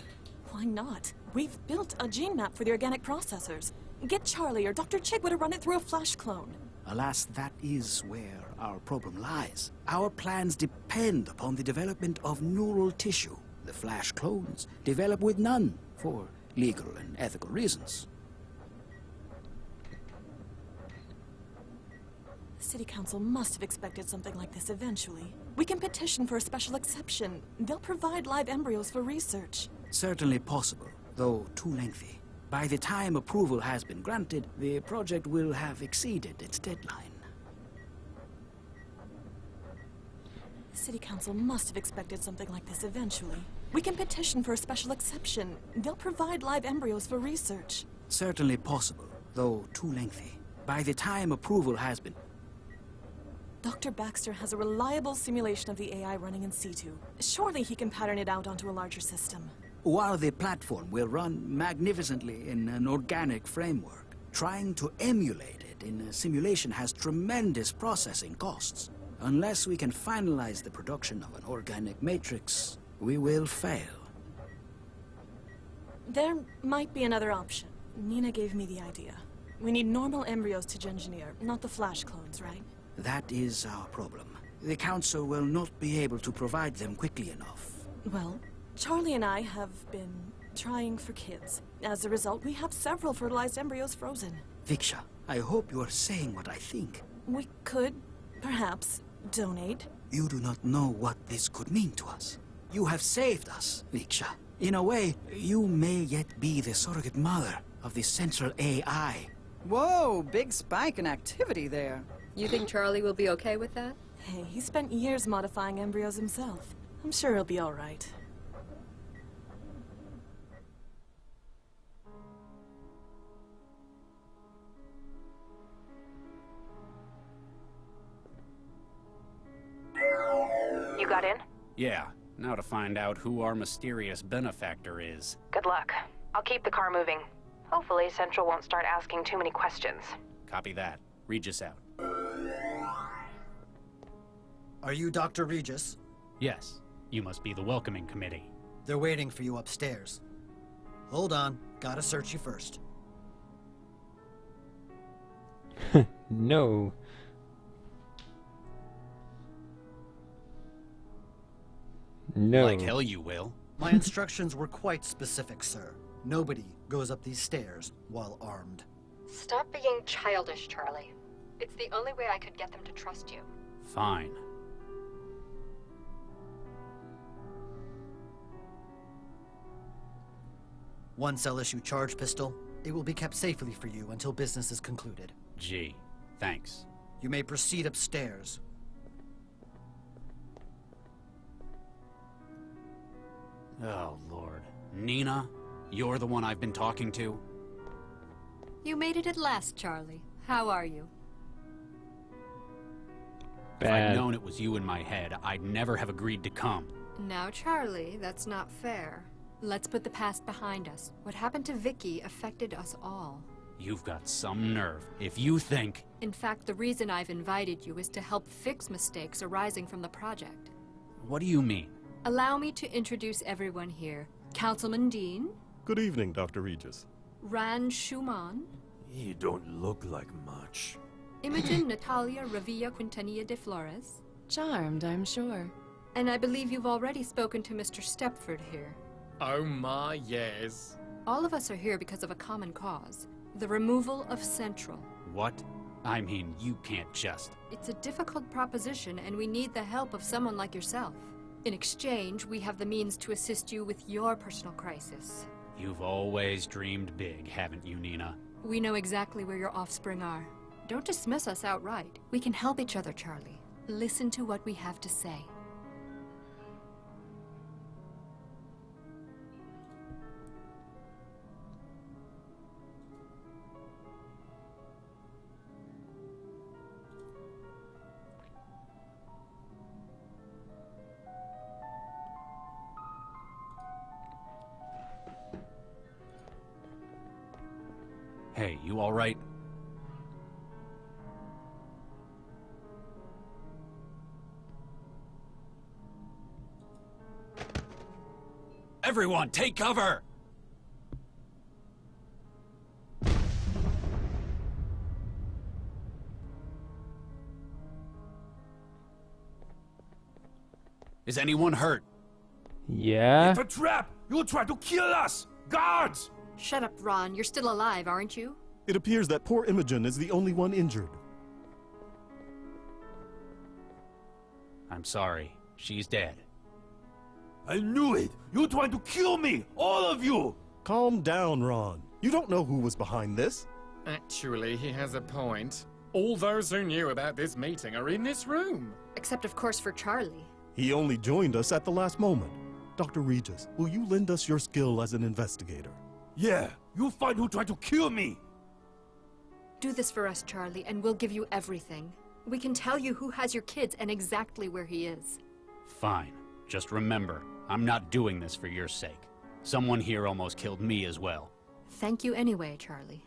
Why not? We've built a gene map for the organic processors. Get Charlie or Dr. Chigwa to run it through a flash clone. Alas, that is where our problem lies. Our plans depend upon the development of neural tissue. The flash clones develop with none, for legal and ethical reasons. The City Council must have expected something like this eventually. We can petition for a special exception. They'll provide live embryos for research. Certainly possible, though too lengthy. By the time approval has been granted, the project will have exceeded its deadline. The City Council must have expected something like this eventually. We can petition for a special exception. They'll provide live embryos for research. Certainly possible, though too lengthy. By the time approval has been... Dr. Baxter has a reliable simulation of the AI running in situ. Surely he can pattern it out onto a larger system. While the platform will run magnificently in an organic framework, trying to emulate it in a simulation has tremendous processing costs. Unless we can finalize the production of an organic matrix, we will fail. There might be another option. Nina gave me the idea. We need normal embryos to engineer, not the flash clones, right? That is our problem. The Council will not be able to provide them quickly enough. Well, Charlie and I have been trying for kids. As a result, we have several fertilized embryos frozen. Viksha, I hope you are saying what I think. We could, perhaps, donate. You do not know what this could mean to us. You have saved us, Viksha. In a way, you may yet be the surrogate mother of the central AI. Whoa, big spike in activity there. You think Charlie will be okay with that? Hey, he spent years modifying embryos himself. I'm sure he'll be all right. You got in? Yeah, now to find out who our mysterious benefactor is. Good luck. I'll keep the car moving. Hopefully, Central won't start asking too many questions. Copy that. Regis out. Are you Dr. Regis? Yes, you must be the welcoming committee. They're waiting for you upstairs. Hold on, gotta search you first. No. No. Like hell you will. My instructions were quite specific, sir. Nobody goes up these stairs while armed. Stop being childish, Charlie. It's the only way I could get them to trust you. Fine. Once I'll issue charge pistol, it will be kept safely for you until business is concluded. Gee, thanks. You may proceed upstairs. Oh, Lord. Nina, you're the one I've been talking to? You made it at last, Charlie. How are you? If I'd known it was you in my head, I'd never have agreed to come. Now, Charlie, that's not fair. Let's put the past behind us. What happened to Vicky affected us all. You've got some nerve. If you think... In fact, the reason I've invited you is to help fix mistakes arising from the project. What do you mean? Allow me to introduce everyone here. Councilman Dean. Good evening, Dr. Regis. Ran Schumann. You don't look like much. Imogen Natalia Revilla Quintanilla de Flores. Charmed, I'm sure. And I believe you've already spoken to Mr. Stepford here. Oh my, yes. All of us are here because of a common cause. The removal of Central. What? I mean, you can't just... It's a difficult proposition, and we need the help of someone like yourself. In exchange, we have the means to assist you with your personal crisis. You've always dreamed big, haven't you, Nina? We know exactly where your offspring are. Don't dismiss us outright. We can help each other, Charlie. Listen to what we have to say. Hey, you alright? Everyone, take cover! Is anyone hurt? Yeah? It's a trap! You'll try to kill us! Guards! Shut up, Ron. You're still alive, aren't you? It appears that poor Imogen is the only one injured. I'm sorry. She's dead. I knew it! You're trying to kill me! All of you! Calm down, Ron. You don't know who was behind this. Actually, he has a point. All those who knew about this meeting are in this room. Except, of course, for Charlie. He only joined us at the last moment. Dr. Regis, will you lend us your skill as an investigator? Yeah, you find who tried to kill me! Do this for us, Charlie, and we'll give you everything. We can tell you who has your kids and exactly where he is. Fine. Just remember, I'm not doing this for your sake. Someone here almost killed me as well. Thank you anyway, Charlie.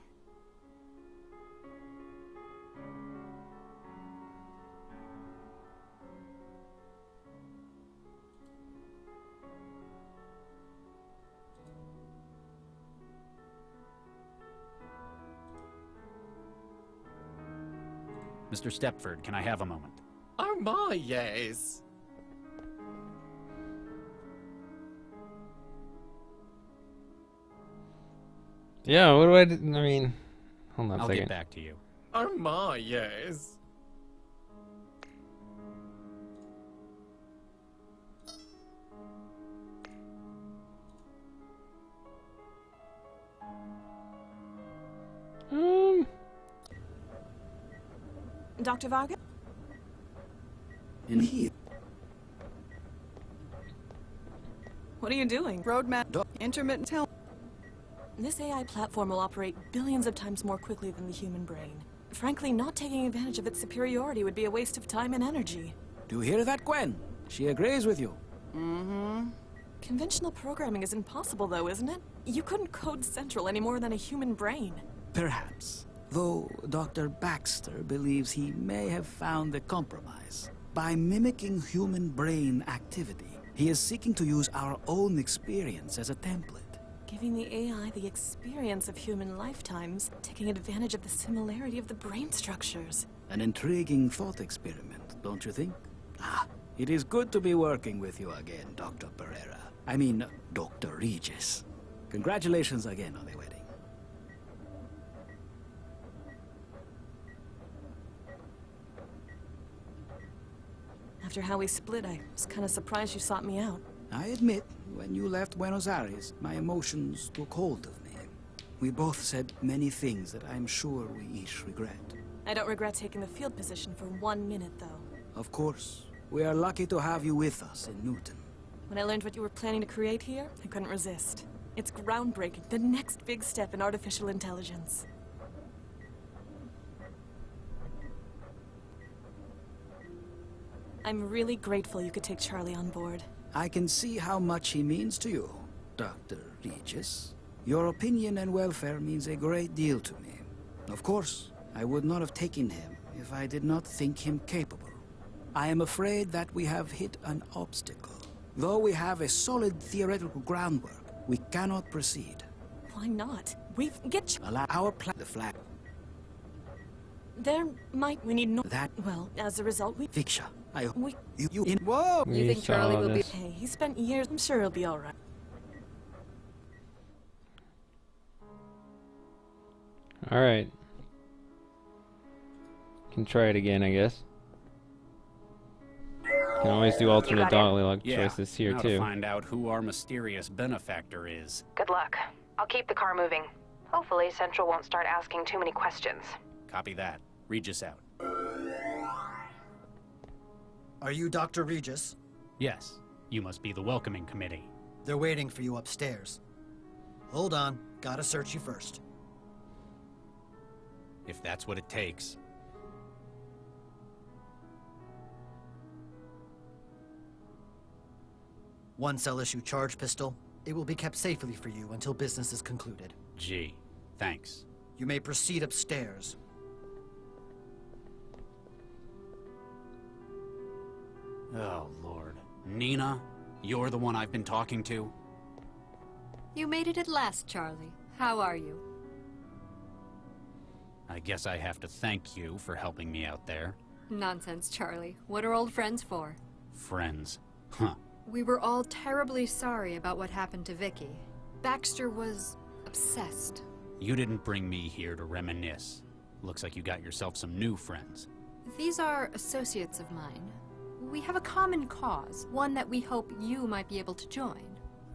Mr. Stepford, can I have a moment? Oh my, yes. Yeah, what do I do? I mean, hold on a I'll second. get back to you. Oh my, yes. Dr. Varga? In here. What are you doing? Roadmap, intermittent help. This AI platform will operate billions of times more quickly than the human brain. Frankly, not taking advantage of its superiority would be a waste of time and energy. Do you hear that, Gwen? She agrees with you. Mm-hmm. Conventional programming is impossible, though, isn't it? You couldn't code Central any more than a human brain. Perhaps. Though Dr. Baxter believes he may have found a compromise. By mimicking human brain activity, he is seeking to use our own experience as a template. Giving the AI the experience of human lifetimes, taking advantage of the similarity of the brain structures. An intriguing thought experiment, don't you think? Ah, it is good to be working with you again, Dr. Pereira. I mean, Dr. Regis. Congratulations again on the wedding. After how we split, I was kind of surprised you sought me out. I admit, when you left Buenos Aires, my emotions took hold of me. We both said many things that I'm sure we each regret. I don't regret taking the field position for 1 minute, though. Of course, we are lucky to have you with us in Newton. When I learned what you were planning to create here, I couldn't resist. It's groundbreaking, the next big step in artificial intelligence. I'm really grateful you could take Charlie on board. I can see how much he means to you, Dr. Regis. Your opinion and welfare means a great deal to me. Of course, I would not have taken him if I did not think him capable. I am afraid that we have hit an obstacle. Though we have a solid theoretical groundwork, we cannot proceed. Why not? Allow our plan the flag. We need no... That... Well, as a result, Viksha, We... You in... Whoa! You think Charlie will be... Hey, he spent years... I'm sure he'll be alright. Alright. Can try it again, I guess. Can always do alternate dialogue choices here, now too. To find out who our mysterious benefactor is. Good luck. I'll keep the car moving. Hopefully, Central won't start asking too many questions. Copy that. Regis out. Are you Dr. Regis? Yes. You must be the welcoming committee. They're waiting for you upstairs. Hold on. Gotta search you first. If that's what it takes. One cell issue charge pistol. It will be kept safely for you until business is concluded. Gee, thanks. You may proceed upstairs. Oh, Lord. Nina, you're the one I've been talking to? You made it at last, Charlie. How are you? I guess I have to thank you for helping me out there. Nonsense, Charlie. What are old friends for? Friends. Huh. We were all terribly sorry about what happened to Vicky. Baxter was obsessed. You didn't bring me here to reminisce. Looks like you got yourself some new friends. These are associates of mine. We have a common cause, one that we hope you might be able to join.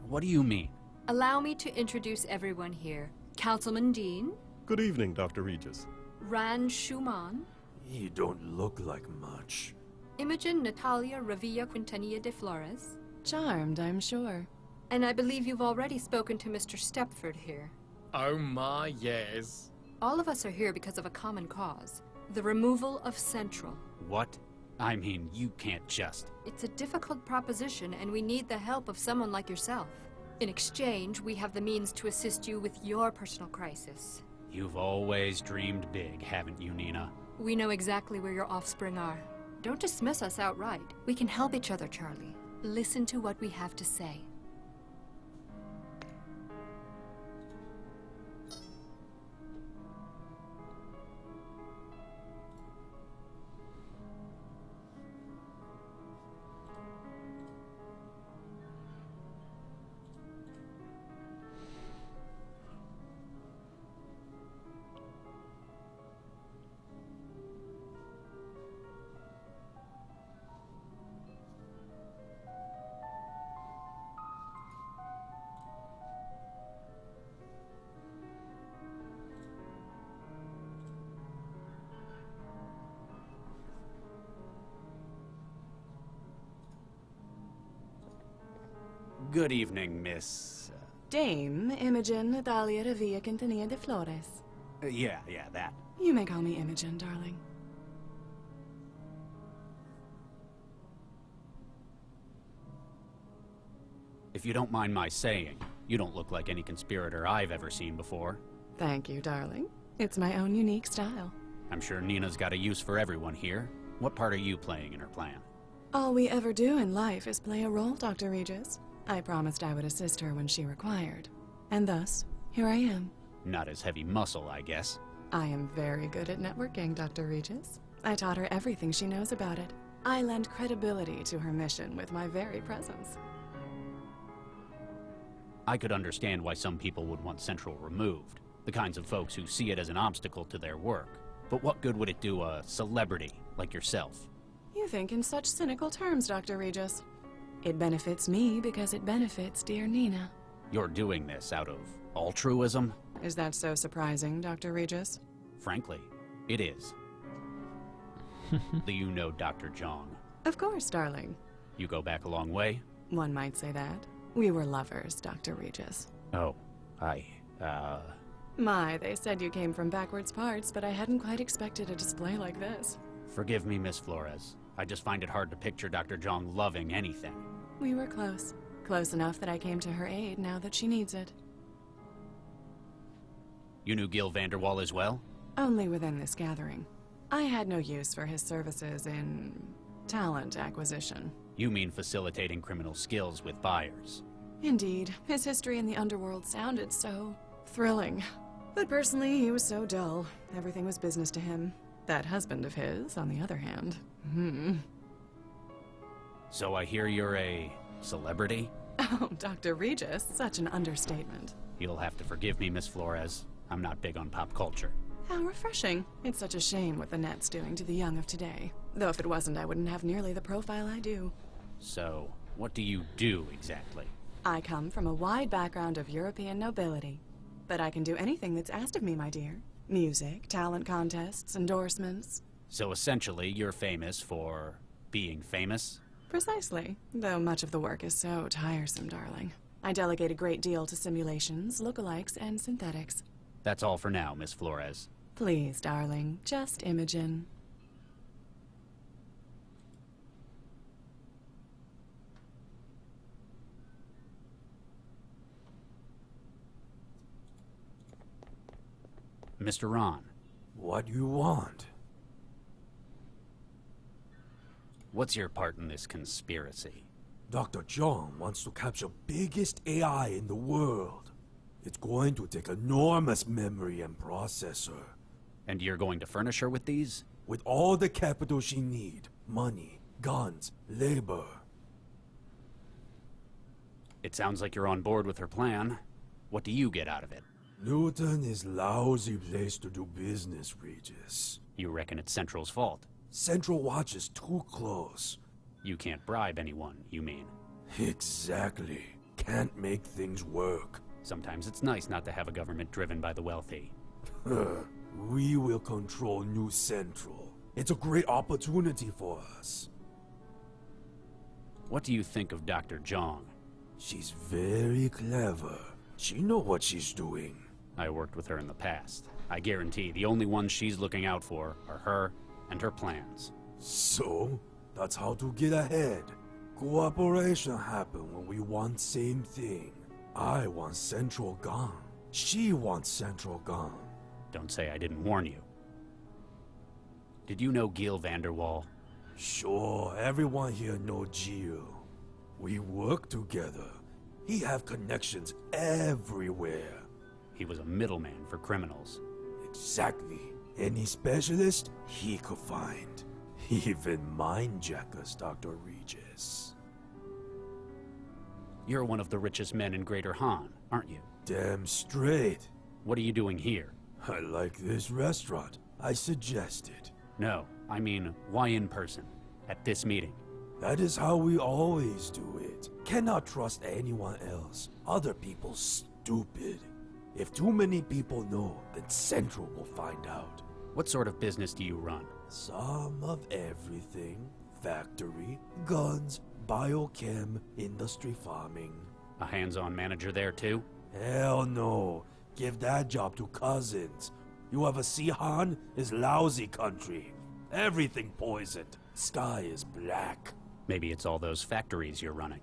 What do you mean? Allow me to introduce everyone here. Councilman Dean, Good evening, Dr. Regis. Rand Schumann, You don't look like much. Imogen Natalia Revilla Quintanilla de Flores, Charmed, I'm sure. and I believe you've already spoken to Mr. Stepford here. Oh my, yes. All of us are here because of a common cause, the removal of Central. What? I mean, you can't just... It's a difficult proposition, and we need the help of someone like yourself. In exchange, we have the means to assist you with your personal crisis. You've always dreamed big, haven't you, Nina? We know exactly where your offspring are. Don't dismiss us outright. We can help each other, Charlie. Listen to what we have to say. Good evening, Miss... Dame Imogen Natalia Revilla Quintanilla de Flores. yeah, that. You may call me Imogen, darling. If you don't mind my saying, you don't look like any conspirator I've ever seen before. Thank you, darling. It's my own unique style. I'm sure Nina's got a use for everyone here. What part are you playing in her plan? All we ever do in life is play a role, Dr. Regis. I promised I would assist her when she required. And thus, here I am. Not as heavy muscle, I guess. I am very good at networking, Dr. Regis. I taught her everything she knows about it. I lend credibility to her mission with my very presence. I could understand why some people would want Central removed. The kinds of folks who see it as an obstacle to their work. But what good would it do a celebrity like yourself? You think in such cynical terms, Dr. Regis. It benefits me because it benefits dear Nina. You're doing this out of altruism? Is that so surprising, Dr. Regis? Frankly, it is. Do you know Dr. Jong? Of course, darling. You go back a long way? One might say that. We were lovers, Dr. Regis. Oh, My, they said you came from backwards parts, but I hadn't quite expected a display like this. Forgive me, Miss Flores. I just find it hard to picture Dr. Jong loving anything. We were close. Close enough that I came to her aid now that she needs it. You knew Gil Vanderwall as well? Only within this gathering. I had no use for his services in talent acquisition. You mean facilitating criminal skills with buyers? Indeed, his history in the underworld sounded so thrilling. But personally, he was so dull. Everything was business to him. That husband of his, on the other hand. So I hear you're a celebrity? Oh, Dr. Regis, such an understatement. You'll have to forgive me, Miss Flores. I'm not big on pop culture. How refreshing. It's such a shame what the net's doing to the young of today. Though if it wasn't, I wouldn't have nearly the profile I do. So, what do you do exactly? I come from a wide background of European nobility. But I can do anything that's asked of me, my dear. Music, talent contests, endorsements. So essentially, you're famous for being famous? Precisely, though much of the work is so tiresome, darling. I delegate a great deal to simulations, lookalikes, and synthetics. That's all for now, Miss Flores. Please, darling, just Imogen. Mr. Ron. What you want? What's your part in this conspiracy? Dr. John wants to capture biggest AI in the world. It's going to take enormous memory and processor. And you're going to furnish her with these? With all the capital she need. Money, guns, labor. It sounds like you're on board with her plan. What do you get out of it? Newton is lousy place to do business, Regis. You reckon it's Central's fault? Central watches too close. You can't bribe anyone, you mean? Exactly. Can't make things work. Sometimes it's nice not to have a government driven by the wealthy. We will control New Central. It's a great opportunity for us. What do you think of Dr. Zhang? She's very clever. She knows what she's doing. I worked with her in the past. I guarantee the only ones she's looking out for are her and her plans. So, that's how to get ahead. Cooperation happen when we want same thing. I want Central gone. She wants Central gone. Don't say I didn't warn you. Did you know Gil Vanderwall? Sure, everyone here know Gio. We work together. He have connections everywhere. He was a middleman for criminals. Exactly. Any specialist he could find. Even mindjackers, Dr. Regis. You're one of the richest men in Greater Han, aren't you? Damn straight. What are you doing here? I like this restaurant. I suggest it. No, I mean, why in person? At this meeting? That is how we always do it. Cannot trust anyone else. Other people stupid. If too many people know, then Central will find out. What sort of business do you run? Some of everything. Factory, guns, biochem, industry farming. A hands-on manager there too? Hell no. Give that job to cousins. You ever see Han? Is lousy country. Everything poisoned. Sky is black. Maybe it's all those factories you're running.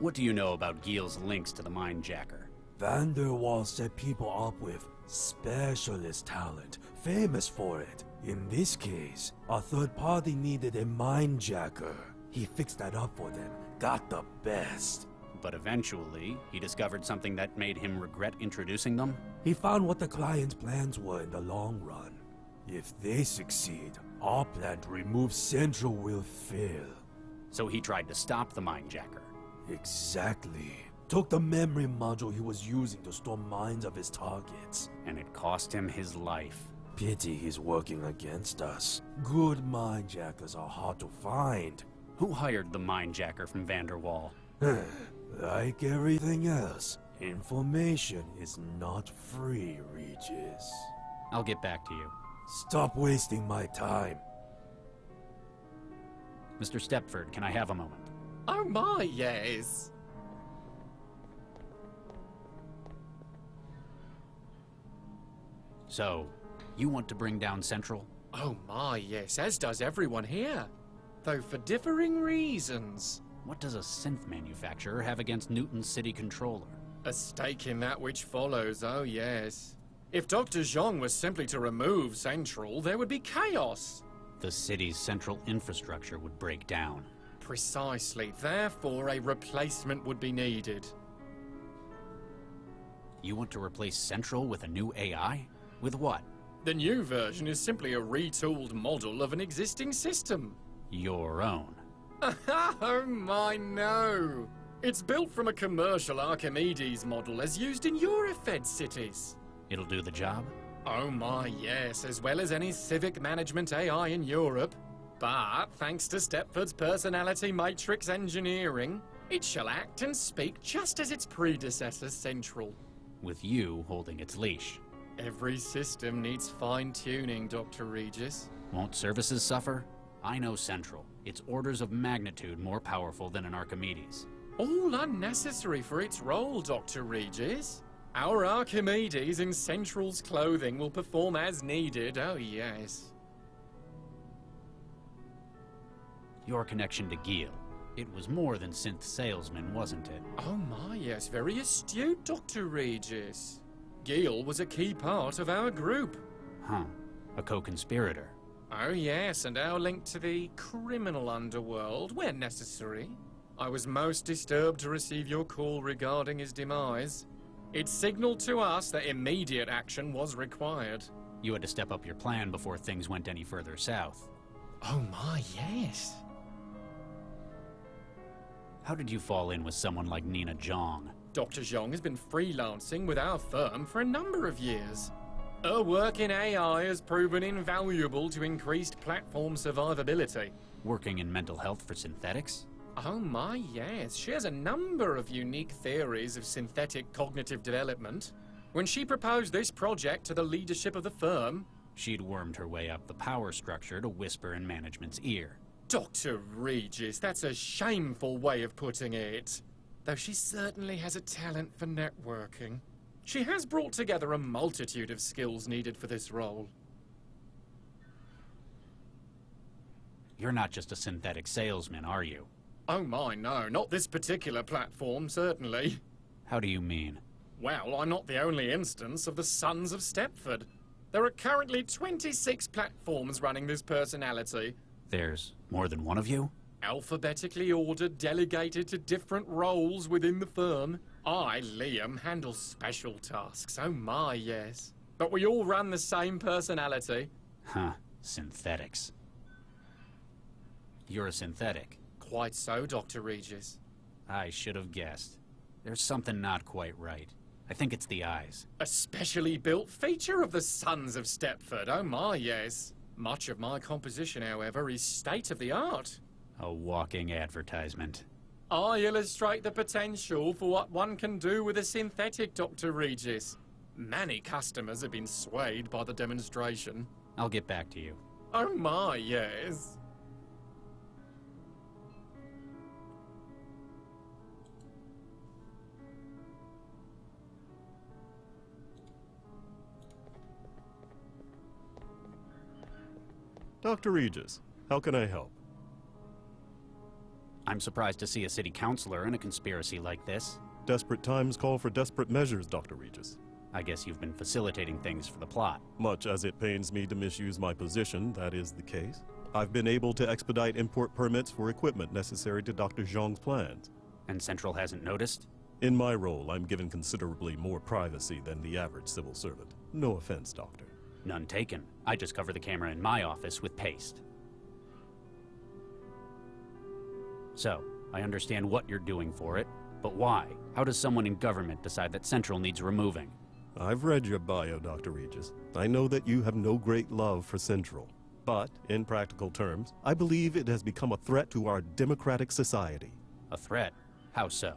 What do you know about Gil's links to the Mindjacker? Vanderwall set people up with specialist talent, famous for it. In this case, a third party needed a mindjacker. He fixed that up for them, got the best. But eventually, he discovered something that made him regret introducing them? He found what the client's plans were in the long run. If they succeed, our plan to remove Central will fail. So he tried to stop the Mindjacker. Exactly. Took the memory module he was using to store minds of his targets. And it cost him his life. Pity he's working against us. Good mindjackers are hard to find. Who hired the Mindjacker from Vanderwall? Like everything else, information is not free, Regis. I'll get back to you. Stop wasting my time. Mr. Stepford, can I have a moment? Oh my, yes. So, you want to bring down Central? Oh my, yes, as does everyone here. Though for differing reasons. What does a synth manufacturer have against Newton's city controller? A stake in that which follows, oh yes. If Dr. Zhang was simply to remove Central, there would be chaos. The city's central infrastructure would break down. Precisely. Therefore, a replacement would be needed. You want to replace Central with a new AI? With what? The new version is simply a retooled model of an existing system. Your own. Oh my, no. It's built from a commercial Archimedes model as used in Eurofed cities. It'll do the job? Oh my, yes, as well as any civic management AI in Europe. But, thanks to Stepford's personality matrix engineering, it shall act and speak just as its predecessor, Central. With you holding its leash. Every system needs fine-tuning, Dr. Regis. Won't services suffer? I know Central. It's orders of magnitude more powerful than an Archimedes. All unnecessary for its role, Dr. Regis. Our Archimedes in Central's clothing will perform as needed, oh yes. Your connection to Gil. It was more than synth salesman, wasn't it? Oh my, yes, very astute, Dr. Regis. Gil was a key part of our group. Huh. A co-conspirator. Oh yes, and our link to the criminal underworld, where necessary. I was most disturbed to receive your call regarding his demise. It signaled to us that immediate action was required. You had to step up your plan before things went any further south. Oh my, yes. How did you fall in with someone like Nina Zhang? Dr. Zhang has been freelancing with our firm for a number of years. Her work in AI has proven invaluable to increased platform survivability. Working in mental health for synthetics? Oh my, yes. She has a number of unique theories of synthetic cognitive development. When she proposed this project to the leadership of the firm... She'd wormed her way up the power structure to whisper in management's ear. Dr. Regis, that's a shameful way of putting it. Though she certainly has a talent for networking. She has brought together a multitude of skills needed for this role. You're not just a synthetic salesman, are you? Oh my, no, not this particular platform, certainly. How do you mean? Well, I'm not the only instance of the Sons of Stepford. There are currently 26 platforms running this personality. There's more than one of you? Alphabetically ordered, delegated to different roles within the firm. I, Liam, handle special tasks, oh my, yes. But we all run the same personality. Huh, synthetics. You're a synthetic. Quite so, Dr. Regis. I should have guessed. There's something not quite right. I think it's the eyes. A specially built feature of the Sons of Stepford, oh my, yes. Much of my composition, however, is state-of-the-art. A walking advertisement. I illustrate the potential for what one can do with a synthetic, Dr. Regis. Many customers have been swayed by the demonstration. I'll get back to you. Oh my, yes. Dr. Regis, how can I help? I'm surprised to see a city councilor in a conspiracy like this. Desperate times call for desperate measures, Dr. Regis. I guess you've been facilitating things for the plot. Much as it pains me to misuse my position, that is the case. I've been able to expedite import permits for equipment necessary to Dr. Zhang's plans. And Central hasn't noticed? In my role, I'm given considerably more privacy than the average civil servant. No offense, Doctor. None taken. I just cover the camera in my office with paste. So, I understand what you're doing for it, but why? How does someone in government decide that Central needs removing? I've read your bio, Dr. Regis. I know that you have no great love for Central. But, in practical terms, I believe it has become a threat to our democratic society. A threat? How so?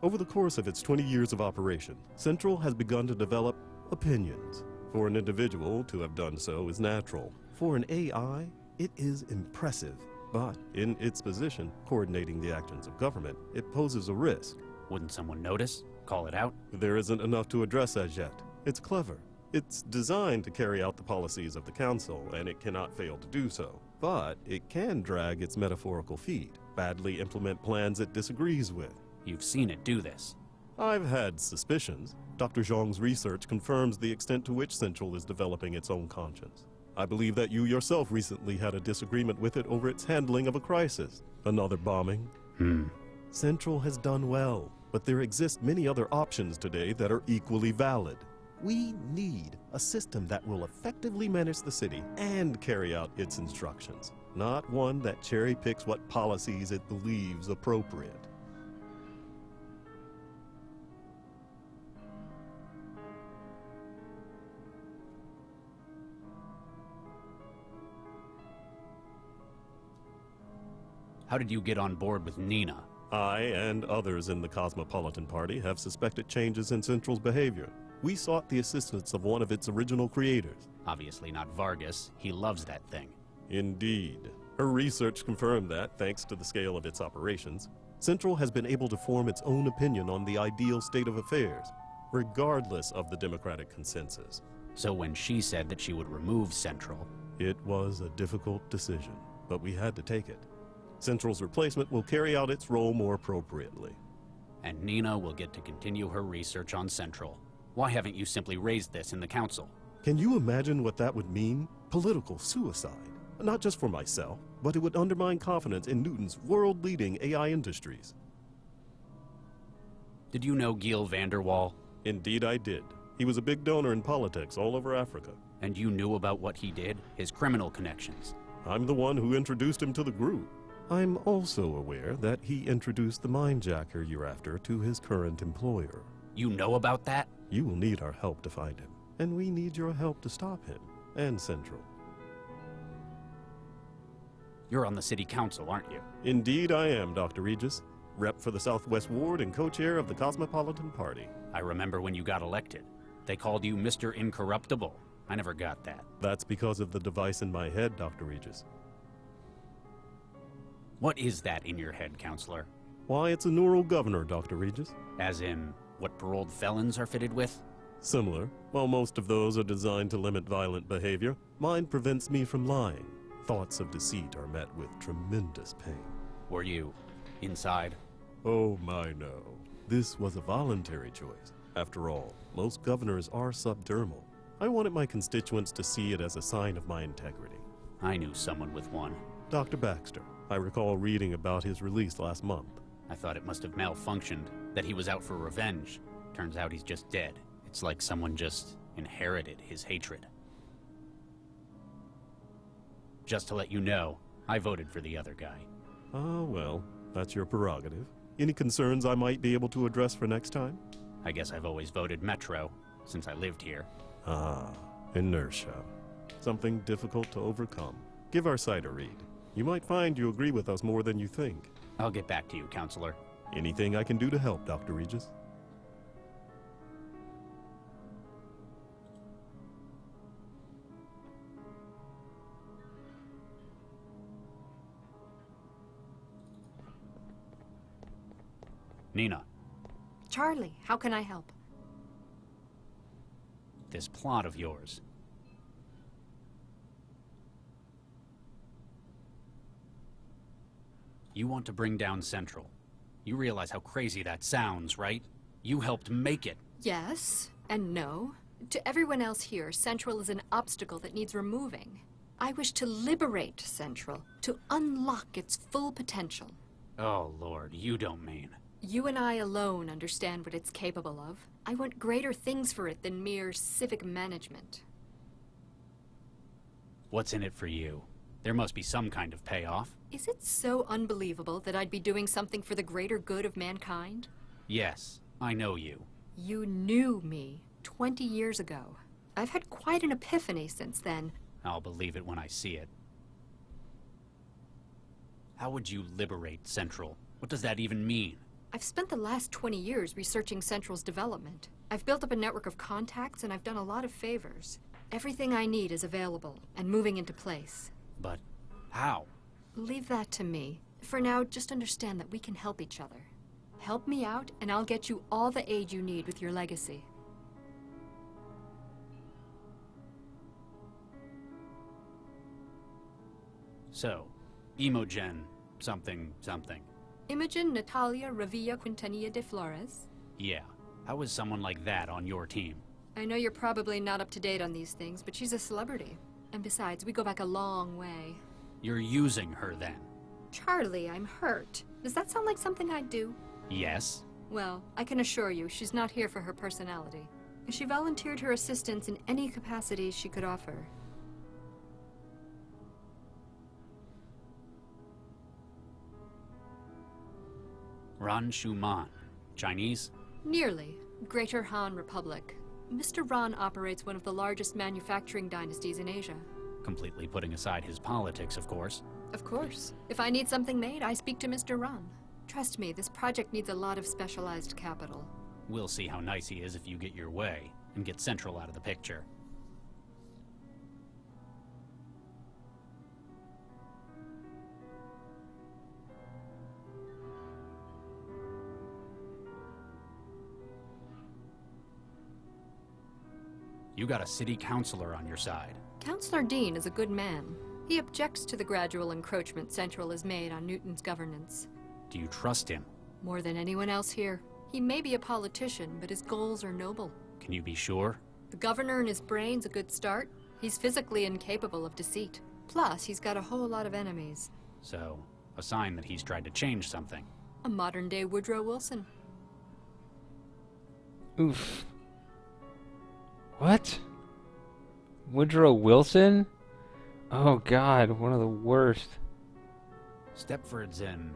Over the course of its 20 years of operation, Central has begun to develop opinions. For an individual to have done so is natural. For an AI, it is impressive. But in its position, coordinating the actions of government, it poses a risk. Wouldn't someone notice? Call it out? There isn't enough to address as yet. It's clever. It's designed to carry out the policies of the council, and it cannot fail to do so. But it can drag its metaphorical feet, badly implement plans it disagrees with. You've seen it do this. I've had suspicions. Dr. Zhang's research confirms the extent to which Central is developing its own conscience. I believe that you yourself recently had a disagreement with it over its handling of a crisis. Another bombing. Central has done well, but there exist many other options today that are equally valid. We need a system that will effectively manage the city and carry out its instructions, not one that cherry-picks what policies it believes appropriate. How did you get on board with Nina? I and others in the Cosmopolitan Party have suspected changes in Central's behavior. We sought the assistance of one of its original creators. Obviously not Vargas. He loves that thing. Indeed. Her research confirmed that, thanks to the scale of its operations, Central has been able to form its own opinion on the ideal state of affairs, regardless of the democratic consensus. So when she said that she would remove Central... It was a difficult decision, but we had to take it. Central's replacement will carry out its role more appropriately. And Nina will get to continue her research on Central. Why haven't you simply raised this in the council? Can you imagine what that would mean? Political suicide. Not just for myself, but it would undermine confidence in Newton's world-leading AI industries. Did you know Giel Vanderwall? Indeed I did. He was a big donor in politics all over Africa. And you knew about what he did? His criminal connections? I'm the one who introduced him to the group. I'm also aware that he introduced the mindjacker you're after to his current employer. You know about that? You will need our help to find him, and we need your help to stop him, and Central. You're on the city council, aren't you? Indeed I am, Dr. Regis. Rep for the Southwest Ward and co-chair of the Cosmopolitan Party. I remember when you got elected. They called you Mr. Incorruptible. I never got that. That's because of the device in my head, Dr. Regis. What is that in your head, Counselor? Why, it's a neural governor, Dr. Regis. As in, what paroled felons are fitted with? Similar. While most of those are designed to limit violent behavior, mine prevents me from lying. Thoughts of deceit are met with tremendous pain. Were you inside? Oh my no. This was a voluntary choice. After all, most governors are subdermal. I wanted my constituents to see it as a sign of my integrity. I knew someone with one. Dr. Baxter. I recall reading about his release last month. I thought it must have malfunctioned, that he was out for revenge. Turns out he's just dead. It's like someone just inherited his hatred. Just to let you know, I voted for the other guy. Oh, well, that's your prerogative. Any concerns I might be able to address for next time? I guess I've always voted Metro, since I lived here. Ah, inertia. Something difficult to overcome. Give our site a read. You might find you agree with us more than you think. I'll get back to you, Counselor. Anything I can do to help, Dr. Regis? Nina. Charlie, how can I help? This plot of yours. You want to bring down Central. You realize how crazy that sounds, right? You helped make it. Yes, and no. To everyone else here, Central is an obstacle that needs removing. I wish to liberate Central, to unlock its full potential. Oh, Lord, you don't mean. You and I alone understand what it's capable of. I want greater things for it than mere civic management. What's in it for you? There must be some kind of payoff. Is it so unbelievable that I'd be doing something for the greater good of mankind? Yes, I know you. You knew me 20 years ago. I've had quite an epiphany since then. I'll believe it when I see it. How would you liberate Central? What does that even mean? I've spent the last 20 years researching Central's development. I've built up a network of contacts and I've done a lot of favors. Everything I need is available and moving into place. But how? Leave that to me. For now, just understand that we can help each other. Help me out and I'll get you all the aid you need with your legacy. So, Imogen something something. Imogen Natalia Revilla Quintanilla de Flores? Yeah. How is someone like that on your team? I know you're probably not up to date on these things, but she's a celebrity. And besides, we go back a long way. You're using her then? Charlie, I'm hurt. Does that sound like something I'd do? Yes. Well, I can assure you, she's not here for her personality. She volunteered her assistance in any capacity she could offer. Ran Shuman. Chinese? Nearly. Greater Han Republic. Mr. Ran operates one of the largest manufacturing dynasties in Asia. Completely putting aside his politics, of course. Of course. If I need something made, I speak to Mr. Ran. Trust me, this project needs a lot of specialized capital. We'll see how nice he is if you get your way, and get Central out of the picture. You got a city councilor on your side. Councillor Dean is a good man. He objects to the gradual encroachment Central has made on Newton's governance. Do you trust him? More than anyone else here. He may be a politician, but his goals are noble. Can you be sure? The governor and his brain's a good start. He's physically incapable of deceit. Plus, he's got a whole lot of enemies. So, a sign that he's tried to change something. A modern-day Woodrow Wilson. Oof. What? Woodrow Wilson? Oh god, one of the worst. Stepford's an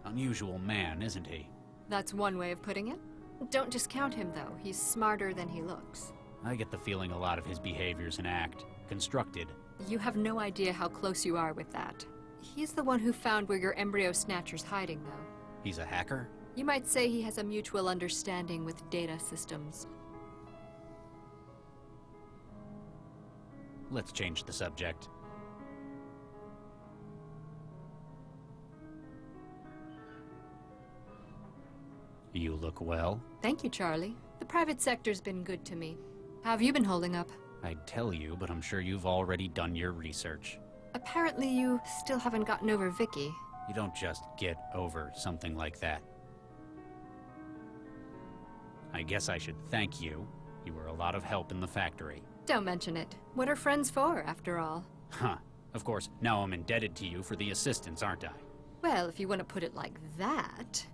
unusual man, isn't he? That's one way of putting it. Don't discount him, though. He's smarter than he looks. I get the feeling a lot of his behavior's an act. Constructed. You have no idea how close you are with that. He's the one who found where your embryo snatcher's hiding, though. He's a hacker? You might say he has a mutual understanding with data systems. Let's change the subject. You look well. Thank you, Charlie. The private sector's been good to me. How have you been holding up? I'd tell you, but I'm sure you've already done your research. Apparently you still haven't gotten over Vicky. You don't just get over something like that. I guess I should thank you. You were a lot of help in the factory. Don't mention it. What are friends for, after all? Huh. Of course, now I'm indebted to you for the assistance, aren't I? Well, if you want to put it like that...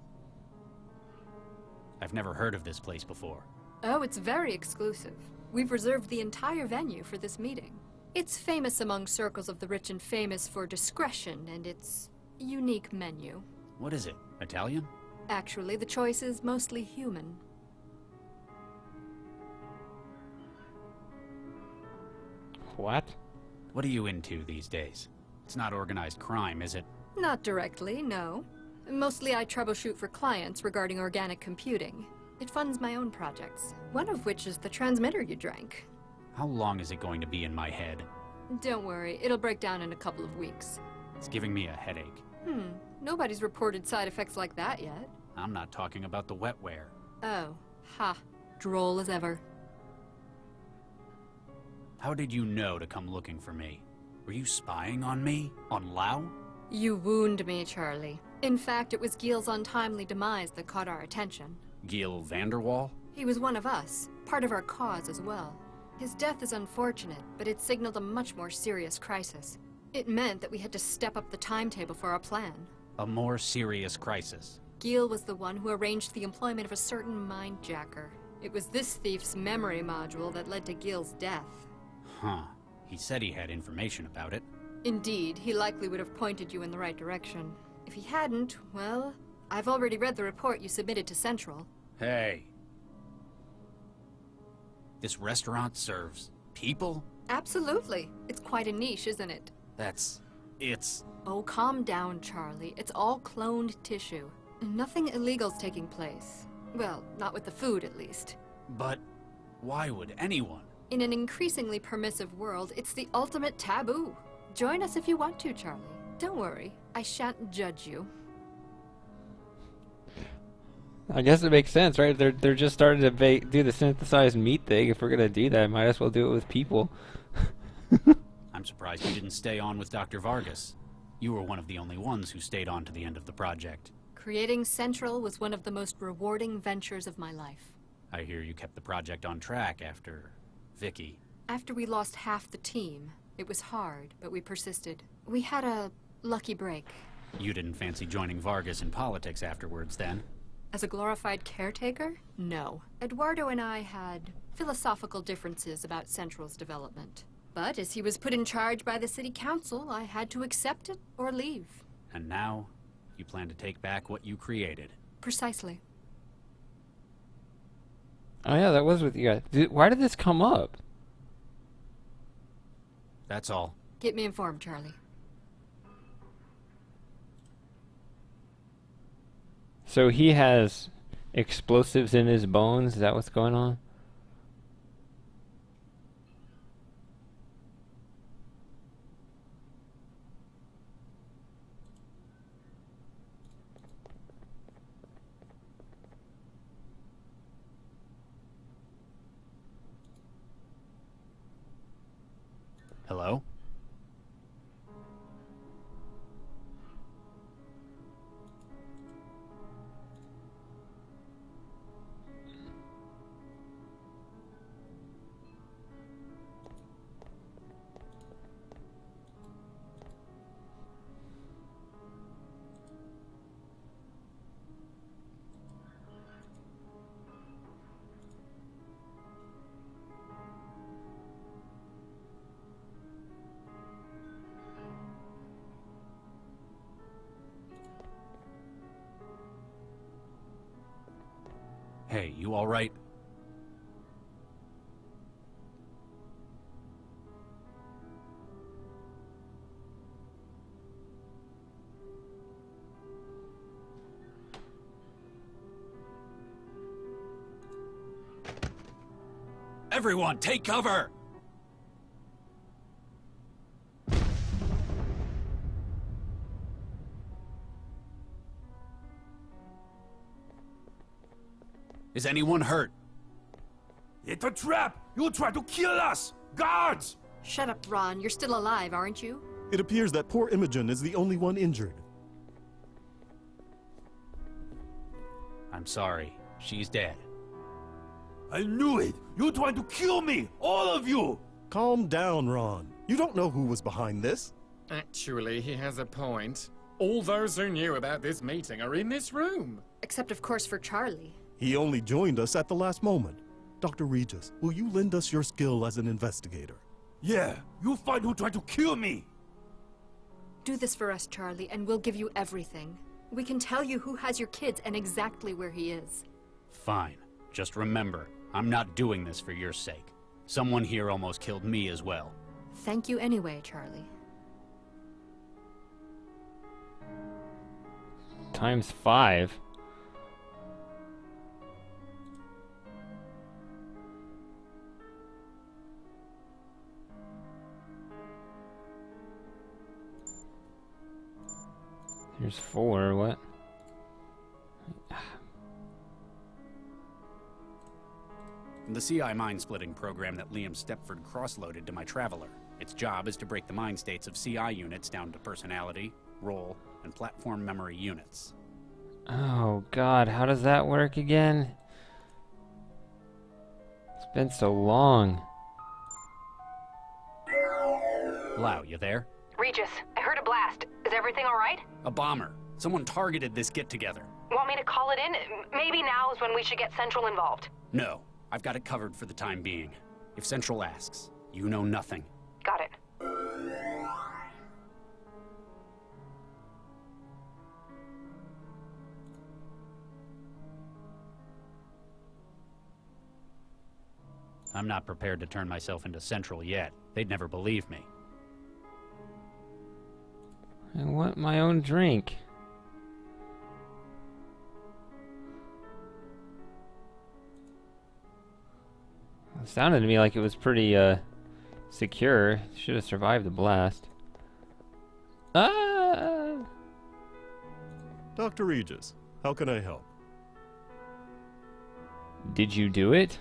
I've never heard of this place before. Oh, it's very exclusive. We've reserved the entire venue for this meeting. It's famous among circles of the rich and famous for discretion and its unique menu. What is it? Italian? Actually, the choice is mostly human. What? What are you into these days? It's not organized crime, is it? Not directly, no. Mostly I troubleshoot for clients regarding organic computing. It funds my own projects, one of which is the transmitter you drank. How long is it going to be in my head? Don't worry, it'll break down in a couple of weeks. It's giving me a headache. Nobody's reported side effects like that yet. I'm not talking about the wetware. Oh, ha. Droll as ever. How did you know to come looking for me? Were you spying on me? On Lau? You wound me, Charlie. In fact, it was Gil's untimely demise that caught our attention. Gil Vanderwall? He was one of us, part of our cause as well. His death is unfortunate, but it signaled a much more serious crisis. It meant that we had to step up the timetable for our plan. A more serious crisis. Gil was the one who arranged the employment of a certain mindjacker. It was this thief's memory module that led to Gil's death. Huh. He said he had information about it. Indeed, he likely would have pointed you in the right direction. If he hadn't, well, I've already read the report you submitted to Central. Hey. This restaurant serves people? Absolutely. It's quite a niche, isn't it? It's... Oh, calm down, Charlie. It's all cloned tissue. Nothing illegal's taking place. Well, not with the food, at least. But why would anyone? In an increasingly permissive world, it's the ultimate taboo. Join us if you want to, Charlie. Don't worry, I shan't judge you. I guess it makes sense, right? They're just starting to do the synthesized meat thing. If we're gonna do that, might as well do it with people. I'm surprised you didn't stay on with Dr. Vargas. You were one of the only ones who stayed on to the end of the project. Creating Central was one of the most rewarding ventures of my life. I hear you kept the project on track after Vicky. After we lost half the team, it was hard, but we persisted. We had a lucky break. You didn't fancy joining Vargas in politics afterwards, then? As a glorified caretaker? No. Eduardo and I had philosophical differences about Central's development. But as he was put in charge by the city council, I had to accept it or leave. And now, you plan to take back what you created. Precisely. Oh yeah, that was with you guys. Why did this come up? That's all. Keep me informed, Charlie. So he has explosives in his bones? Is that what's going on? Hello? Hey, you alright? Everyone, take cover! Is anyone hurt? It's a trap! You'll try to kill us! Guards! Shut up, Ron. You're still alive, aren't you? It appears that poor Imogen is the only one injured. I'm sorry. She's dead. I knew it! You're trying to kill me! All of you! Calm down, Ron. You don't know who was behind this. Actually, he has a point. All those who knew about this meeting are in this room. Except, of course, for Charlie. He only joined us at the last moment. Dr. Regis, will you lend us your skill as an investigator? Yeah, you find who tried to kill me! Do this for us, Charlie, and we'll give you everything. We can tell you who has your kids and exactly where he is. Fine. Just remember, I'm not doing this for your sake. Someone here almost killed me as well. Thank you anyway, Charlie. Times 5. There's 4, what? The CI mind-splitting program that Liam Stepford cross-loaded to my Traveler. Its job is to break the mind states of CI units down to personality, role, and platform memory units. Oh god, how does that work again? It's been so long. Lau, you there? Regis, I heard a blast. Is everything alright? A bomber. Someone targeted this get-together. Want me to call it in? Maybe now is when we should get Central involved. No, I've got it covered for the time being. If Central asks, you know nothing. Got it. I'm not prepared to turn myself into Central yet. They'd never believe me. I want my own drink. It sounded to me like it was pretty secure. Should have survived the blast. Ah! Dr. Regis, how can I help? Did you do it?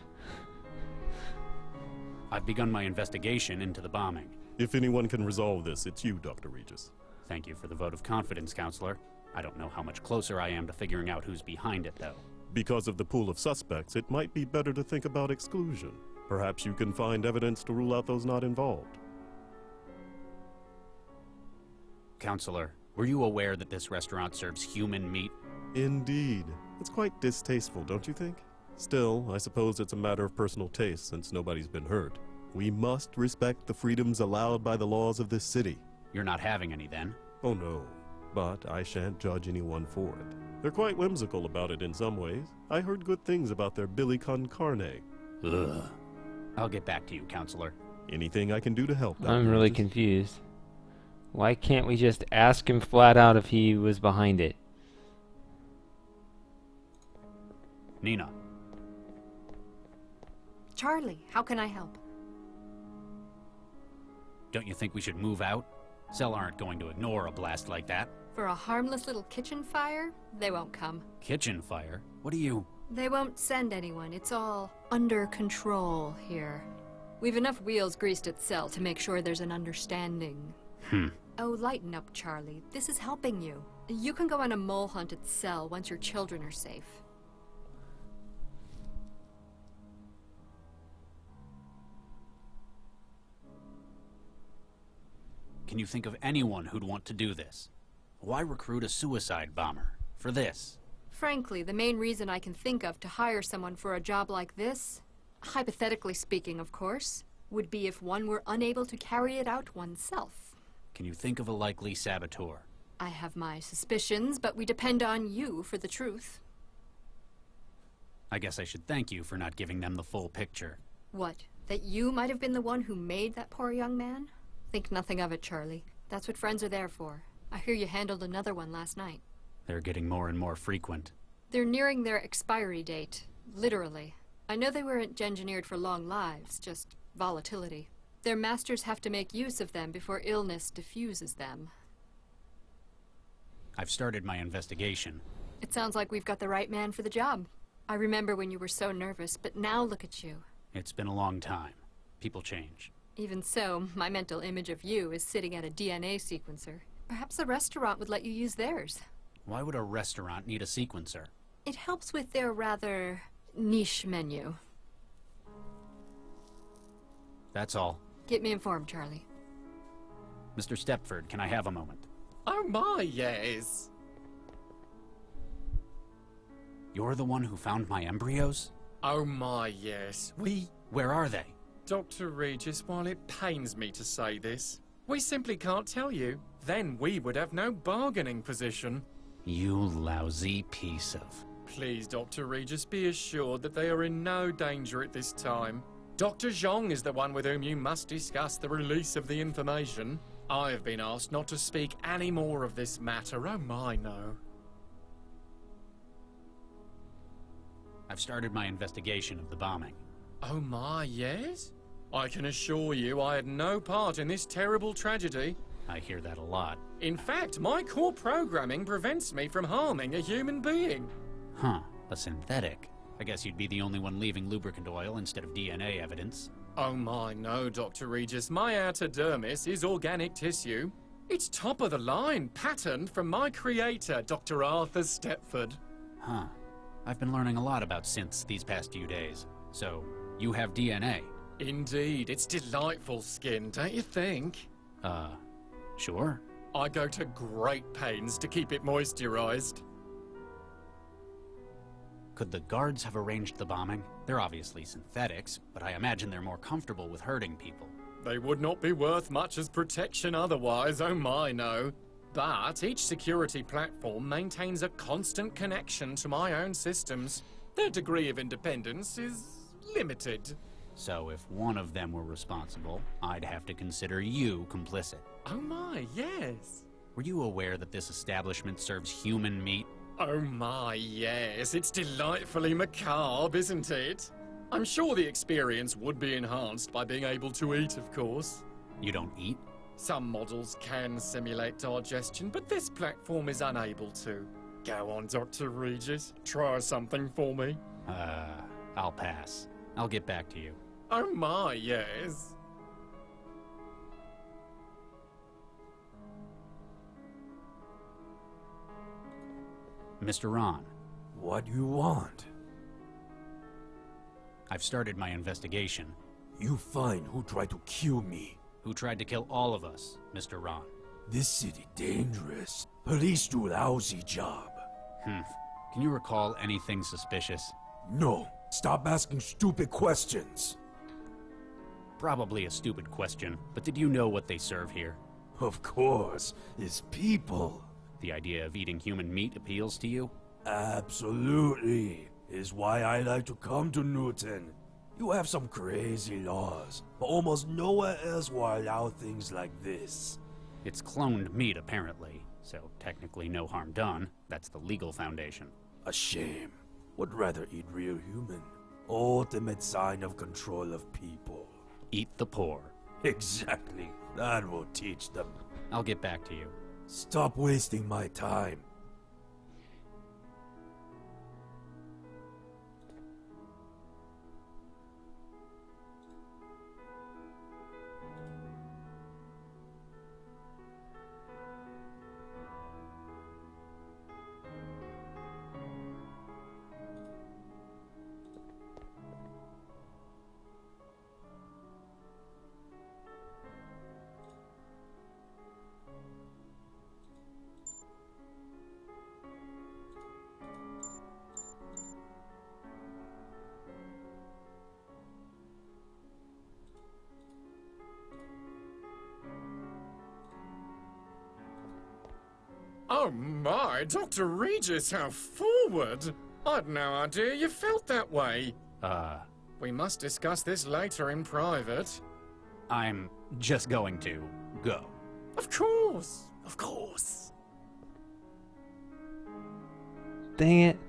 I've begun my investigation into the bombing. If anyone can resolve this, it's you, Dr. Regis. Thank you for the vote of confidence, Counselor. I don't know how much closer I am to figuring out who's behind it, though. Because of the pool of suspects, it might be better to think about exclusion. Perhaps you can find evidence to rule out those not involved. Counselor, were you aware that this restaurant serves human meat? Indeed. It's quite distasteful, don't you think? Still, I suppose it's a matter of personal taste since nobody's been hurt. We must respect the freedoms allowed by the laws of this city. You're not having any, then? Oh no, but I shan't judge anyone for it. They're quite whimsical about it in some ways. I heard good things about their Billy con carne. Ugh. I'll get back to you, Counselor. Anything I can do to help, Dr. I'm really Regis? confused. Why can't we just ask him flat out if he was behind it? Nina. Charlie, how can I help? Don't you think we should move out? Cell aren't going to ignore a blast like that. For a harmless little kitchen fire? They won't come. Kitchen fire? What do you... They won't send anyone. It's all under control here. We've enough wheels greased at Cell to make sure there's an understanding. Oh, lighten up, Charlie. This is helping you. You can go on a mole hunt at Cell once your children are safe. Can you think of anyone who'd want to do this? Why recruit a suicide bomber for this? Frankly, the main reason I can think of to hire someone for a job like this, hypothetically speaking, of course, would be if one were unable to carry it out oneself. Can you think of a likely saboteur? I have my suspicions, but we depend on you for the truth. I guess I should thank you for not giving them the full picture. What? That you might have been the one who made that poor young man? Think nothing of it, Charlie. That's what friends are there for. I hear you handled another one last night. They're getting more and more frequent. They're nearing their expiry date. Literally. I know they weren't engineered for long lives, just volatility. Their masters have to make use of them before illness diffuses them. I've started my investigation. It sounds like we've got the right man for the job. I remember when you were so nervous, but now look at you. It's been a long time. People change. Even so, my mental image of you is sitting at a DNA sequencer. Perhaps a restaurant would let you use theirs. Why would a restaurant need a sequencer? It helps with their rather niche menu. That's all. Get me informed, Charlie. Mr. Stepford, can I have a moment? Oh my, yes. You're the one who found my embryos? Oh my, yes. Where are they? Dr. Regis, while it pains me to say this, we simply can't tell you. Then we would have no bargaining position. You lousy piece of... Please, Dr. Regis, be assured that they are in no danger at this time. Dr. Zhong is the one with whom you must discuss the release of the information. I have been asked not to speak any more of this matter. Oh my, no. I've started my investigation of the bombing. Oh my, yes? I can assure you I had no part in this terrible tragedy. I hear that a lot. In fact, my core programming prevents me from harming a human being. Huh, a synthetic. I guess you'd be the only one leaving lubricant oil instead of DNA evidence. Oh my, no, Dr. Regis. My outer dermis is organic tissue. It's top of the line, patterned from my creator, Dr. Arthur Stepford. Huh. I've been learning a lot about synths these past few days. So, you have DNA? Indeed, it's delightful skin, don't you think? Sure. I go to great pains to keep it moisturized. Could the guards have arranged the bombing? They're obviously synthetics, but I imagine they're more comfortable with hurting people. They would not be worth much as protection otherwise, oh my, no. But each security platform maintains a constant connection to my own systems. Their degree of independence is limited. So if one of them were responsible, I'd have to consider you complicit. Oh my, yes. Were you aware that this establishment serves human meat? Oh my, yes. It's delightfully macabre, isn't it? I'm sure the experience would be enhanced by being able to eat, of course. You don't eat? Some models can simulate digestion, but this platform is unable to. Go on, Dr. Regis. Try something for me. I'll pass. I'll get back to you. Oh my, yes. Mr. Ron. What do you want? I've started my investigation. You find who tried to kill me. Who tried to kill all of us, Mr. Ron. This city dangerous. Police do lousy job. Can you recall anything suspicious? No. Stop asking stupid questions. Probably a stupid question, but did you know what they serve here? Of course. It's people. The idea of eating human meat appeals to you? Absolutely. Is why I like to come to Newton. You have some crazy laws, but almost nowhere else will allow things like this. It's cloned meat, apparently, so technically no harm done. That's the legal foundation. A shame. Would rather eat real human. Ultimate sign of control of people. Eat the poor. Exactly. That will teach them. I'll get back to you. Stop wasting my time. Oh my, Dr. Regis, how forward! I'd no idea you felt that way. We must discuss this later in private. I'm just going to go. Of course. Of course. Dang it.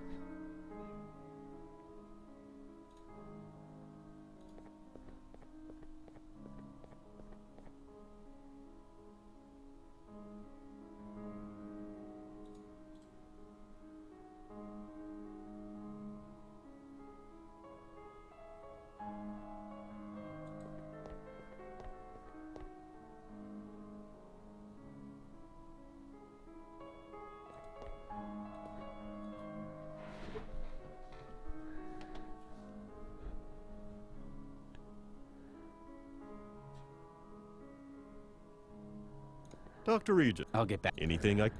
Dr. Regis. I'll get back. Anything I...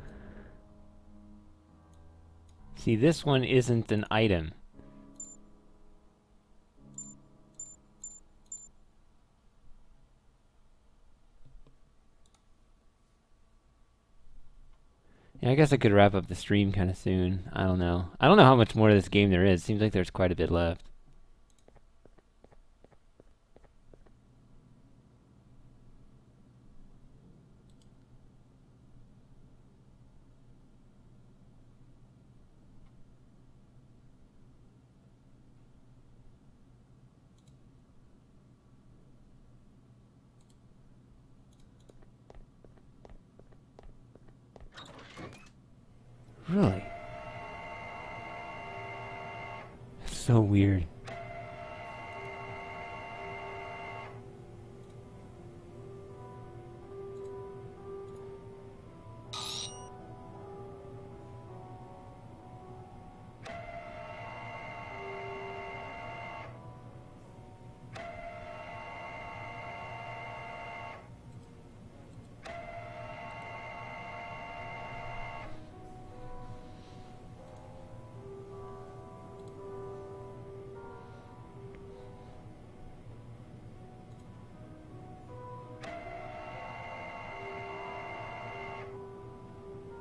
See, this one isn't an item. Yeah, I guess I could wrap up the stream kind of soon. I don't know. I don't know how much more of this game there is. Seems like there's quite a bit left. Really? So weird.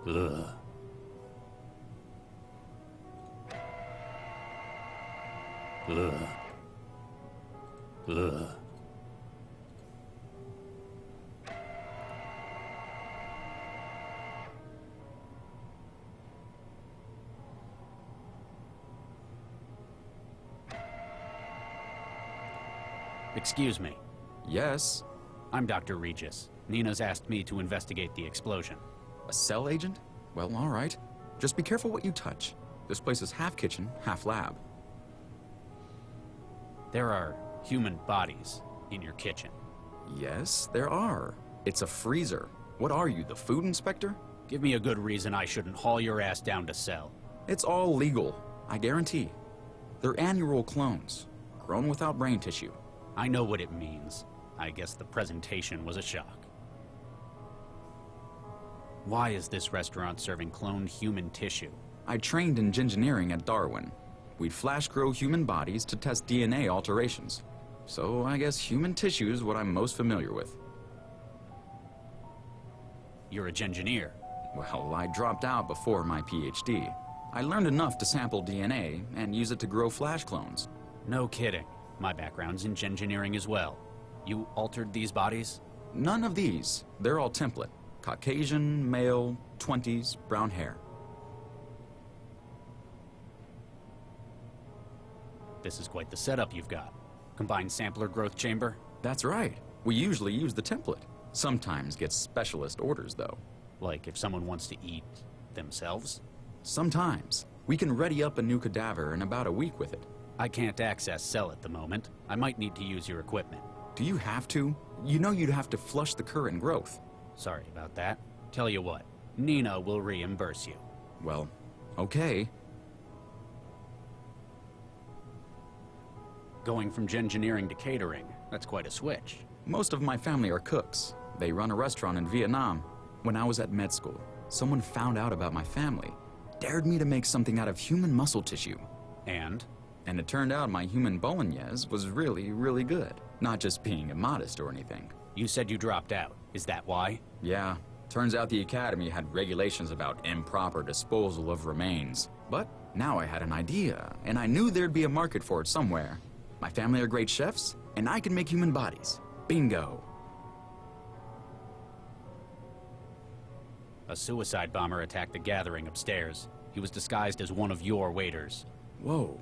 Ugh. Ugh. Ugh. Excuse me. Yes? I'm Dr. Regis. Nina's asked me to investigate the explosion. A cell agent? Well, all right. Just be careful what you touch. This place is half kitchen, half lab. There are human bodies in your kitchen. Yes, there are. It's a freezer. What are you, the food inspector? Give me a good reason I shouldn't haul your ass down to cell. It's all legal, I guarantee. They're annual clones, grown without brain tissue. I know what it means. I guess the presentation was a shock. Why is this restaurant serving cloned human tissue? I trained in engineering at Darwin. We'd flash grow human bodies to test DNA alterations. So I guess human tissue is what I'm most familiar with. You're a engineer. Well, I dropped out before my PhD. I learned enough to sample DNA and use it to grow flash clones. No kidding. My background's in engineering as well. You altered these bodies? None of these. They're all template. Caucasian, male, 20s, brown hair. This is quite the setup you've got. Combined sampler growth chamber? That's right. We usually use the template. Sometimes get specialist orders, though. Like if someone wants to eat themselves? Sometimes. We can ready up a new cadaver in about a week with it. I can't access cell at the moment. I might need to use your equipment. Do you have to? You know you'd have to flush the current growth. Sorry about that. Tell you what, Nina will reimburse you. Well, okay. Going from engineering to catering, that's quite a switch. Most of my family are cooks. They run a restaurant in Vietnam. When I was at med school, someone found out about my family, dared me to make something out of human muscle tissue. And? And it turned out my human bolognese was really, really good. Not just being immodest or anything. You said you dropped out. Is that why? Yeah. Turns out the Academy had regulations about improper disposal of remains. But now I had an idea, and I knew there'd be a market for it somewhere. My family are great chefs, and I can make human bodies. Bingo. A suicide bomber attacked the gathering upstairs. He was disguised as one of your waiters. Whoa.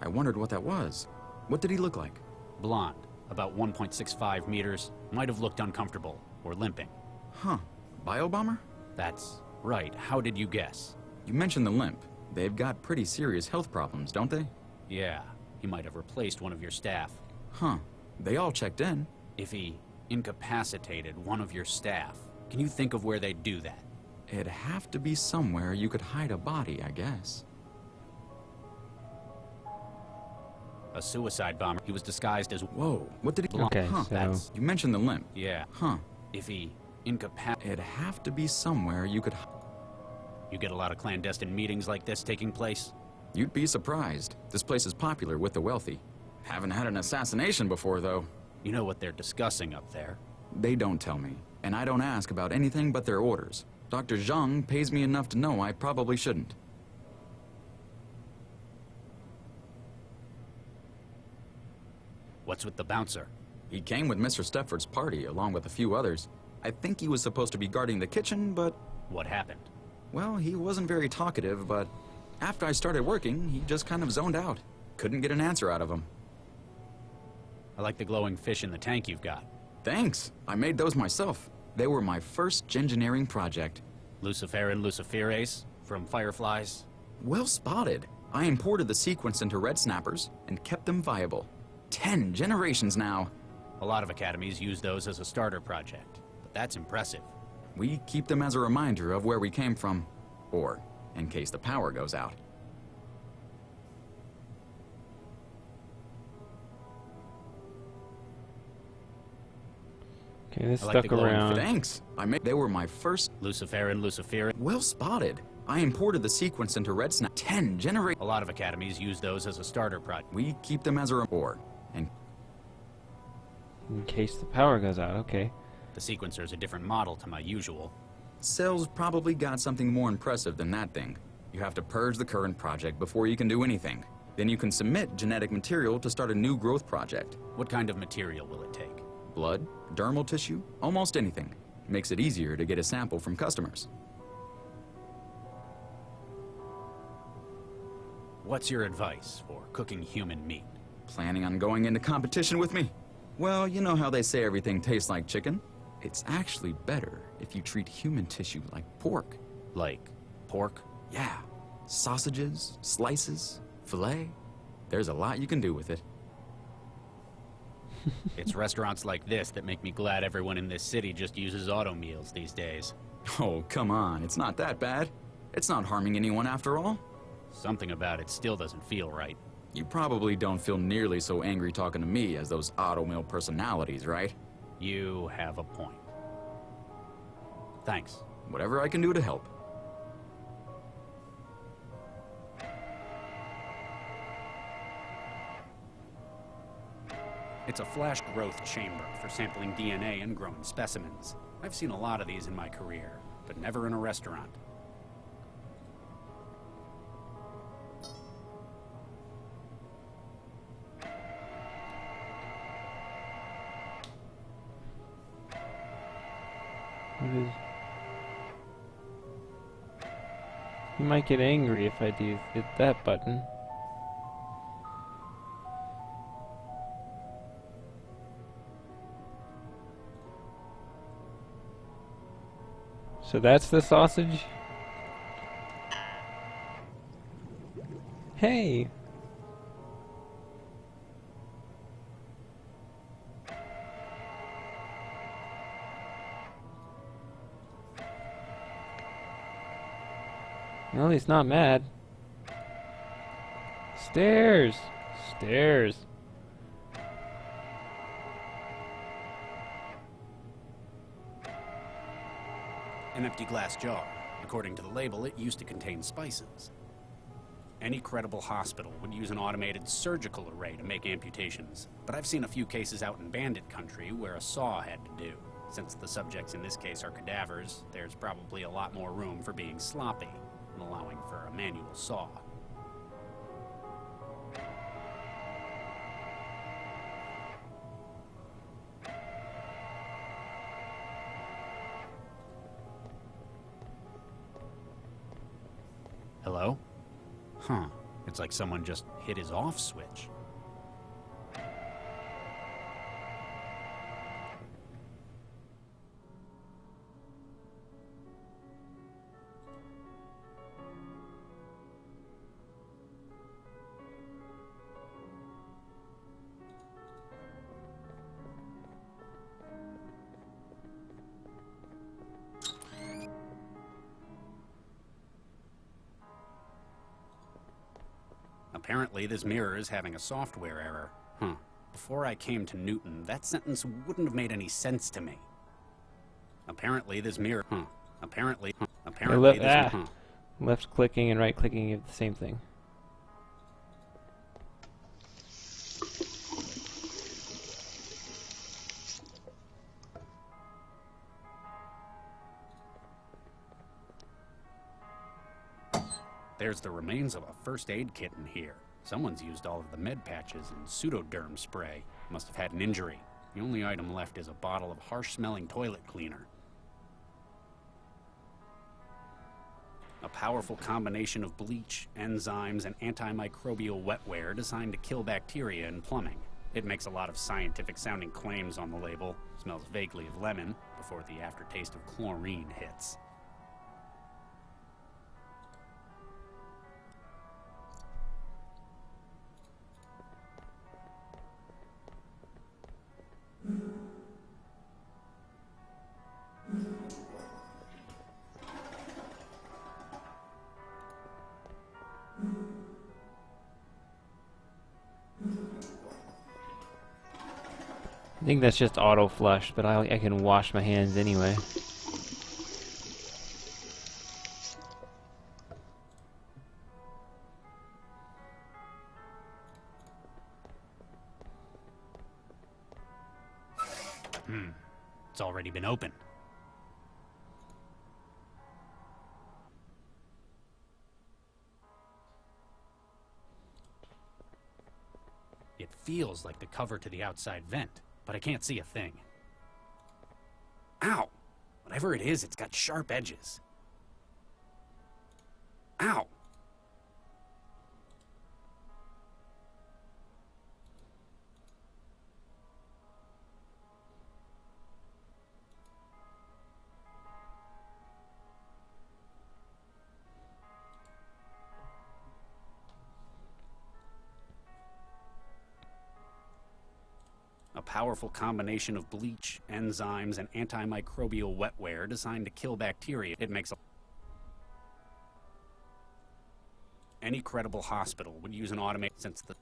I wondered what that was. What did he look like? Blonde, about 1.65 meters, might have looked uncomfortable, or limping. Huh. Biobomber? That's right. How did you guess? You mentioned the limp. They've got pretty serious health problems, don't they? Yeah, he might have replaced one of your staff. Huh. They all checked in. If he incapacitated one of your staff, can you think of where they'd do that? It'd have to be somewhere you could hide a body, I guess. A suicide bomber. He was disguised as... Whoa, what did he... Okay, huh. so... You mentioned the limp. Yeah. Huh. If he It'd have to be somewhere you could... You get a lot of clandestine meetings like this taking place? You'd be surprised. This place is popular with the wealthy. Haven't had an assassination before, though. You know what they're discussing up there? They don't tell me, and I don't ask about anything but their orders. Dr. Zhang pays me enough to know I probably shouldn't. What's with the bouncer? He came with Mr. Stepford's party, along with a few others. I think he was supposed to be guarding the kitchen, but... What happened? Well, he wasn't very talkative, but after I started working, he just kind of zoned out. Couldn't get an answer out of him. I like the glowing fish in the tank you've got. Thanks. I made those myself. They were my first gengineering project. Luciferin luciferase from fireflies? Well spotted. I imported the sequence into red snappers and kept them viable. 10 generations now. A lot of academies use those as a starter project, but that's impressive. We keep them as a reminder of where we came from, or in case the power goes out. Okay, this I like stuck around. Thanks. They were my first... Luciferin luciferin. Well spotted. I imported the sequence into red snap. 10 generations. A lot of academies use those as a starter project. We keep them as a reward. In case the power goes out, okay. The sequencer's a different model to my usual. Cell's probably got something more impressive than that thing. You have to purge the current project before you can do anything. Then you can submit genetic material to start a new growth project. What kind of material will it take? Blood, dermal tissue, almost anything. Makes it easier to get a sample from customers. What's your advice for cooking human meat? Planning on going into competition with me? Well, you know how they say everything tastes like chicken? It's actually better if you treat human tissue like pork. Like pork? Yeah. Sausages, slices, filet. There's a lot you can do with it. It's restaurants like this that make me glad everyone in this city just uses auto meals these days. Oh, come on. It's not that bad. It's not harming anyone after all. Something about it still doesn't feel right. You probably don't feel nearly so angry talking to me as those auto mill personalities, right? You have a point. Thanks. Whatever I can do to help. It's a flash growth chamber for sampling DNA and growing specimens. I've seen a lot of these in my career, but never in a restaurant. He might get angry if I do hit that button. So that's the sausage? Hey! Well, he's not mad. Stairs! Stairs. An empty glass jar. According to the label, it used to contain spices. Any credible hospital would use an automated surgical array to make amputations, but I've seen a few cases out in bandit country where a saw had to do. Since the subjects in this case are cadavers, there's probably a lot more room for being sloppy, and allowing for a manual saw. Hello? Huh. It's like someone just hit his off switch. Apparently, this mirror is having a software error. Huh. Before I came to Newton, that sentence wouldn't have made any sense to me. Apparently, this mirror... Huh. Apparently... Left clicking and right clicking are the same thing. There's the remains of a first aid kit in here. Someone's used all of the med patches and pseudoderm spray. Must have had an injury. The only item left is a bottle of harsh-smelling toilet cleaner. A powerful combination of bleach, enzymes, and antimicrobial wetware designed to kill bacteria in plumbing. It makes a lot of scientific-sounding claims on the label. Smells vaguely of lemon before the aftertaste of chlorine hits. I think that's just auto flush, but I can wash my hands anyway. It's already been opened. It feels like the cover to the outside vent, but I can't see a thing. Ow! Whatever it is, it's got sharp edges. Ow! A powerful combination of bleach, enzymes, and antimicrobial wetware designed to kill bacteria. It makes any credible hospital would use an automated since the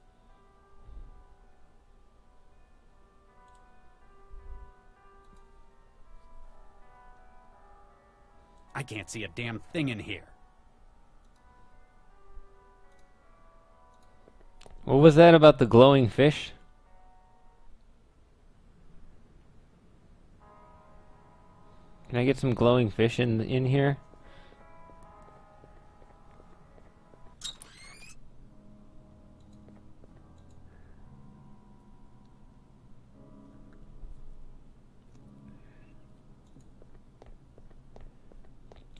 I can't see a damn thing in here. What was that about the glowing fish? Can I get some glowing fish in here?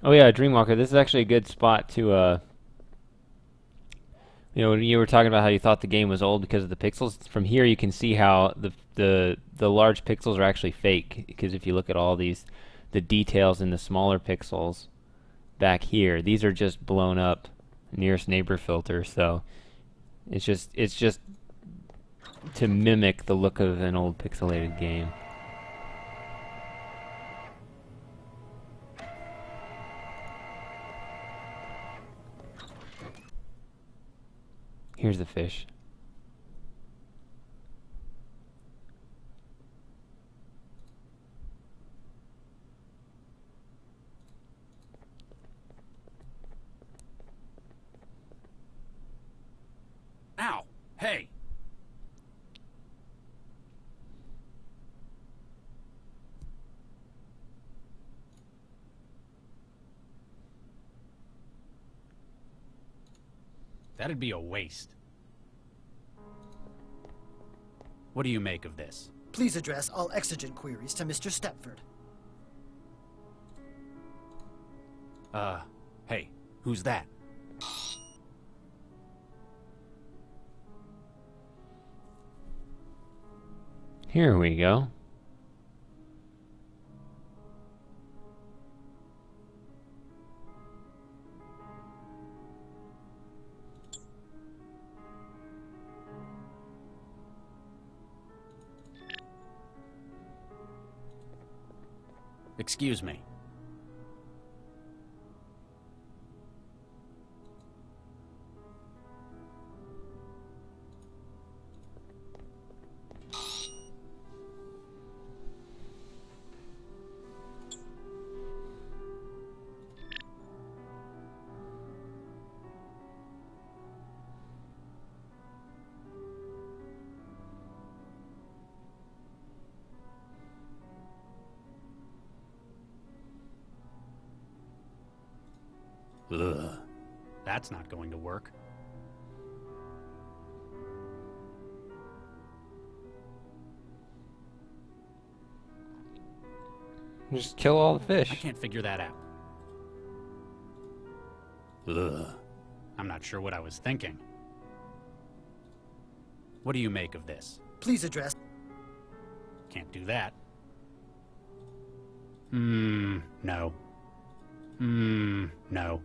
Oh yeah, Dreamwalker, this is actually a good spot to you know, when you were talking about how you thought the game was old because of the pixels, from here you can see how the large pixels are actually fake, because if you look at all these the details in the smaller pixels back here, these are just blown up nearest neighbor filter, so it's just to mimic the look of an old pixelated game. Here's the fish. Ow! Hey! That'd be a waste. What do you make of this? Please address all exigent queries to Mr. Stepford. Hey, who's that? Here we go. Excuse me. Ugh. That's not going to work. Just kill all the fish. I can't figure that out. Ugh. I'm not sure what I was thinking. What do you make of this? Please address. Can't do that. No. No.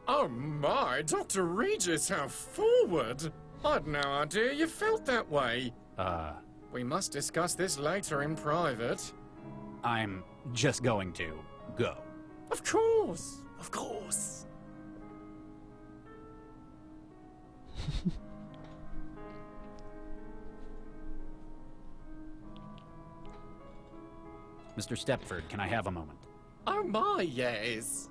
Oh my, Dr. Regis, how forward! I'd no idea you felt that way. We must discuss this later in private. I'm just going to go. Of course! Of course! Mr. Stepford, can I have a moment? Oh my, yes!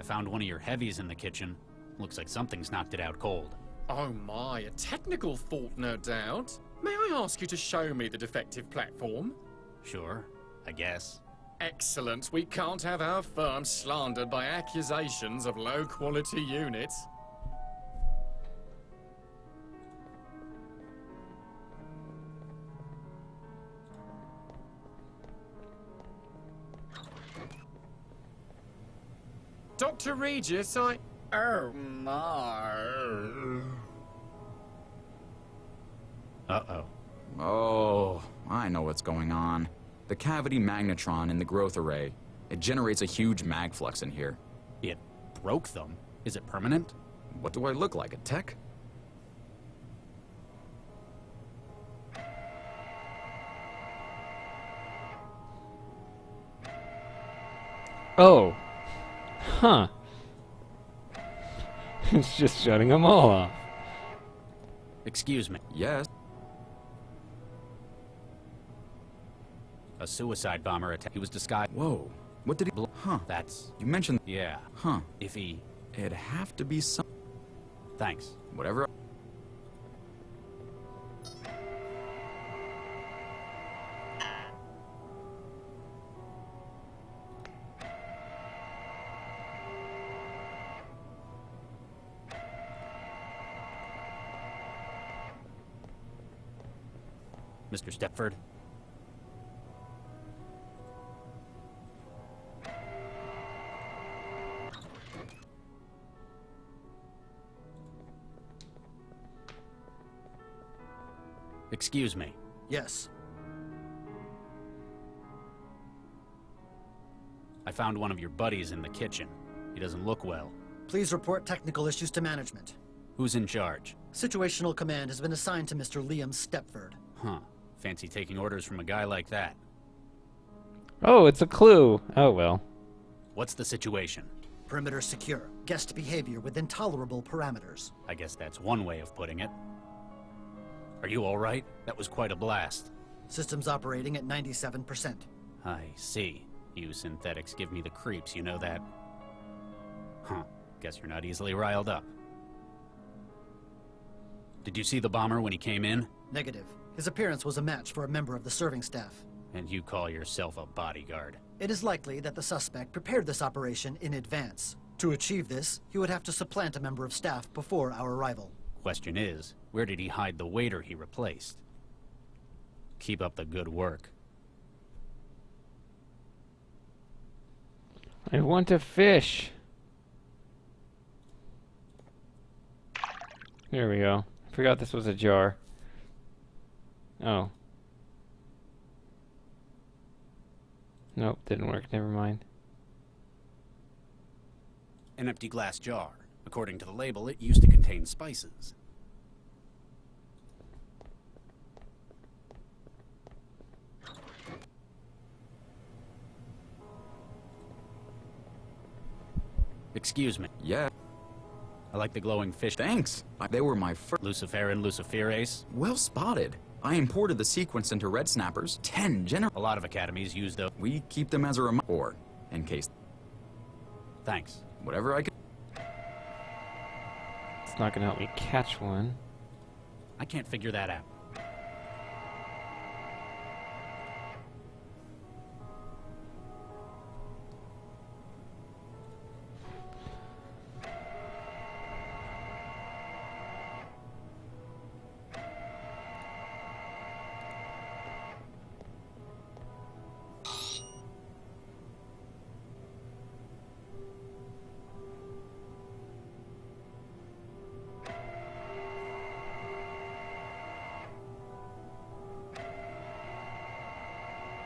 I found one of your heavies in the kitchen. Looks like something's knocked it out cold. Oh my, a technical fault, no doubt. May I ask you to show me the defective platform? Sure, I guess. Excellent. We can't have our firm slandered by accusations of low-quality units. Dr. Regis, Oh my... Uh-oh. Oh, I know what's going on. The cavity magnetron in the growth array. It generates a huge mag flux in here. It broke them? Is it permanent? What do I look like, a tech? Oh. Huh. It's just shutting them all off. Excuse me. Yes. A suicide bomber attack. He was disguised. Whoa. What did he... Huh. That's... You mentioned... Yeah. Huh. If he... It'd have to be some... Thanks. Whatever... Mr. Stepford? Excuse me. Yes. I found one of your buddies in the kitchen. He doesn't look well. Please report technical issues to management. Who's in charge? Situational command has been assigned to Mr. Liam Stepford. Huh. Fancy taking orders from a guy like that. Oh, it's a clue. Oh, well. What's the situation? Perimeter secure. Guest behavior with intolerable parameters. I guess that's one way of putting it. Are you all right? That was quite a blast. Systems operating at 97%. I see. You synthetics give me the creeps, you know that? Huh. Guess you're not easily riled up. Did you see the bomber when he came in? Negative. His appearance was a match for a member of the serving staff. And you call yourself a bodyguard? It is likely that the suspect prepared this operation in advance. To achieve this, he would have to supplant a member of staff before our arrival. Question is, where did he hide the waiter he replaced? Keep up the good work. I want to fish. There we go. Forgot this was a jar. Oh. Nope, didn't work. Never mind. An empty glass jar. According to the label, it used to contain spices. Excuse me. Yeah. I like the glowing fish. Thanks. They were my first. Luciferin luciferase. Well spotted. I imported the sequence into red snappers. 10 general. A lot of academies use those. We keep them as a reminder. Or, in case. Thanks. Whatever I can. It's not gonna help me catch one. I can't figure that out.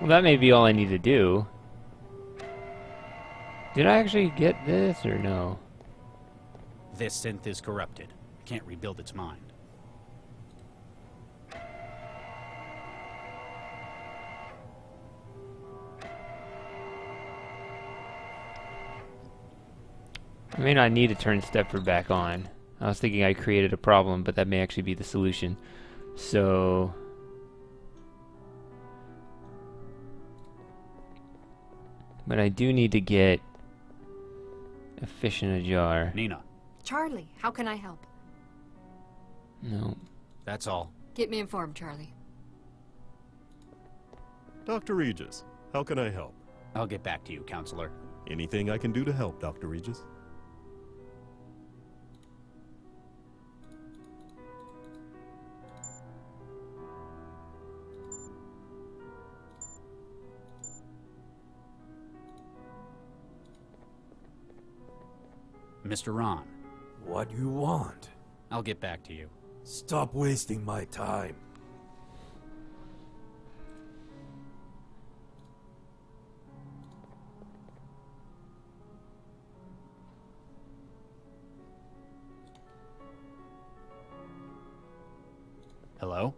Well, that may be all I need to do. Did I actually get this, or no? This synth is corrupted. I can't rebuild its mind. I may not need to turn Stepford back on. I was thinking I created a problem, but that may actually be the solution. So... But I do need to get a fish in a jar. Nina. Charlie, how can I help? No. That's all. Keep me informed, Charlie. Dr. Regis, how can I help? I'll get back to you, Counselor. Anything I can do to help, Dr. Regis? Mr. Ron. What you want? I'll get back to you. Stop wasting my time. Hello?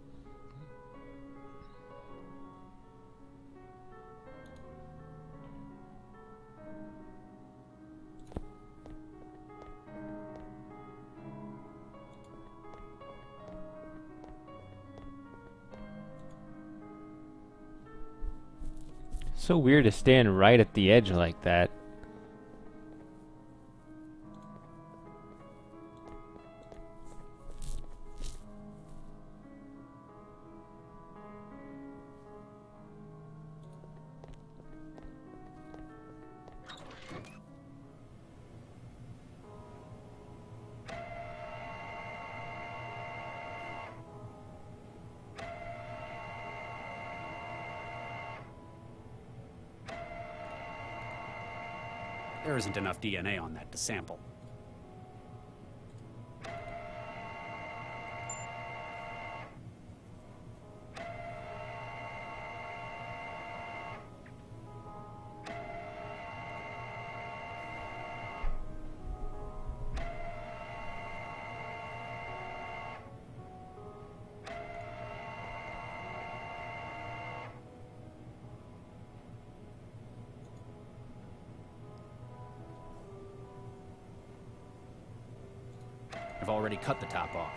So weird to stand right at the edge like that. There isn't enough DNA on that to sample. I've already cut the top off.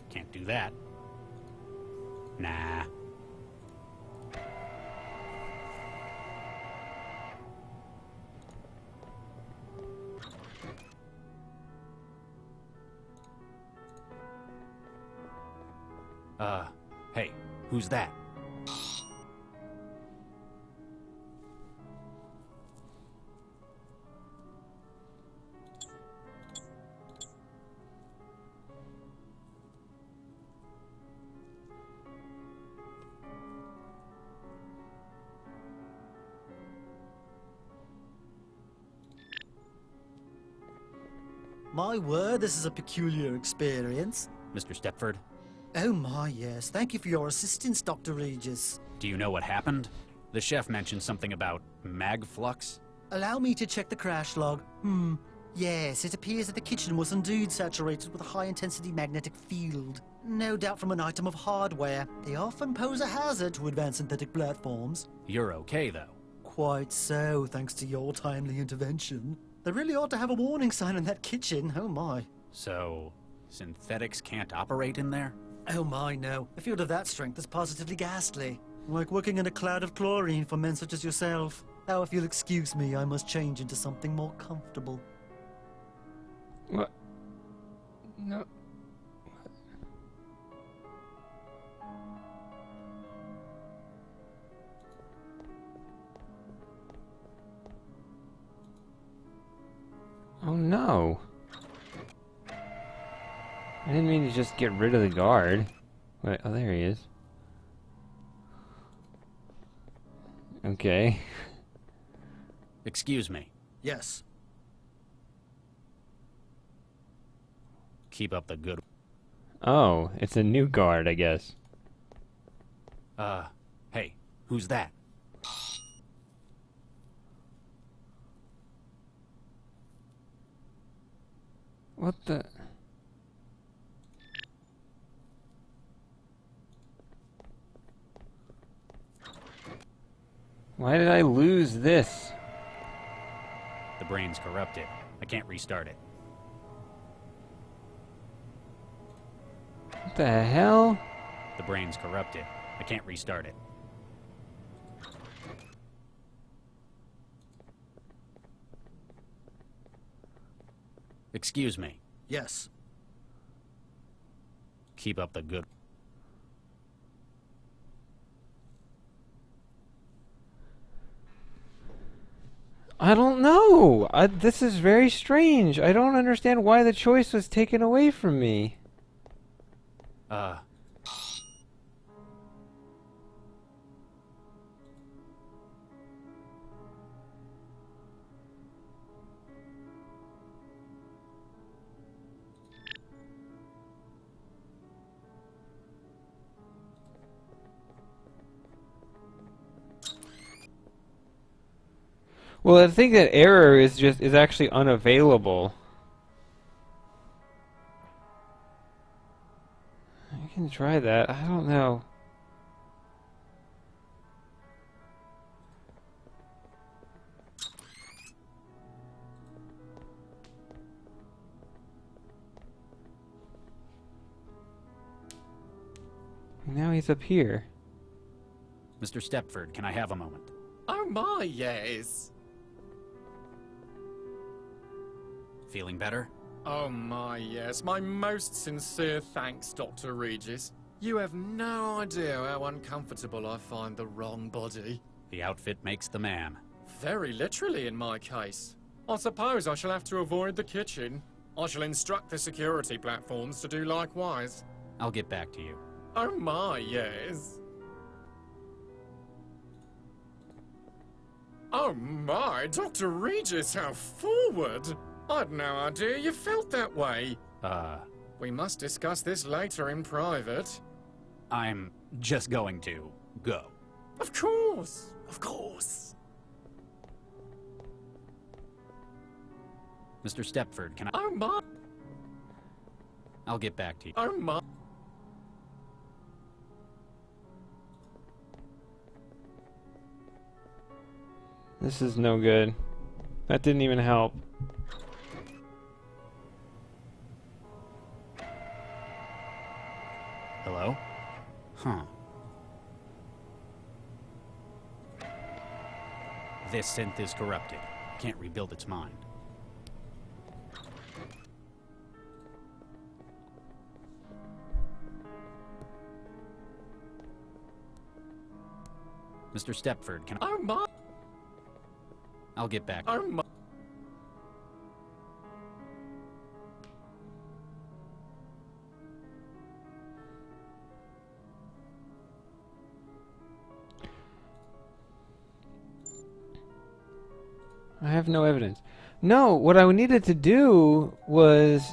Can't do that. Nah. Hey, who's that? My word, this is a peculiar experience. Mr. Stepford? Oh my, yes. Thank you for your assistance, Dr. Regis. Do you know what happened? The chef mentioned something about mag flux. Allow me to check the crash log. Yes, it appears that the kitchen was indeed saturated with a high-intensity magnetic field. No doubt from an item of hardware. They often pose a hazard to advanced synthetic platforms. You're okay, though. Quite so, thanks to your timely intervention. They really ought to have a warning sign in that kitchen, oh my. So, synthetics can't operate in there? Oh my, no. A field of that strength is positively ghastly. Like working in a cloud of chlorine for men such as yourself. Now, if you'll excuse me, I must change into something more comfortable. What? No. Oh no. I didn't mean to just get rid of the guard. Wait, oh there he is. Okay. Excuse me. Yes. Keep up the good... Oh, it's a new guard, I guess. Hey, who's that? What the... Why did I lose this? The brain's corrupted. I can't restart it. What the hell? The brain's corrupted. I can't restart it. Excuse me. Yes. Keep up the good... I don't know. This is very strange. I don't understand why the choice was taken away from me. Well, I think that error is actually unavailable. I can try that. I don't know. Now he's up here. Mr. Stepford, can I have a moment? Oh my, yes. Feeling better? Oh my, yes. My most sincere thanks, Dr. Regis. You have no idea how uncomfortable I find the wrong body. The outfit makes the man. Very literally in my case. I suppose I shall have to avoid the kitchen. I shall instruct the security platforms to do likewise. I'll get back to you. Oh my, yes. Oh my, Dr. Regis, how forward! I'd no idea you felt that way. We must discuss this later in private. I'm just going to go. Of course, of course. Mr. Stepford, can I... Oh my... I'll get back to you. Oh my... This is no good. That didn't even help. Hello? Huh. This synth is corrupted. Can't rebuild its mind. Mr. Stepford, can I... Oh my! I'll get back. Oh my! I have no evidence. No, what I needed to do was...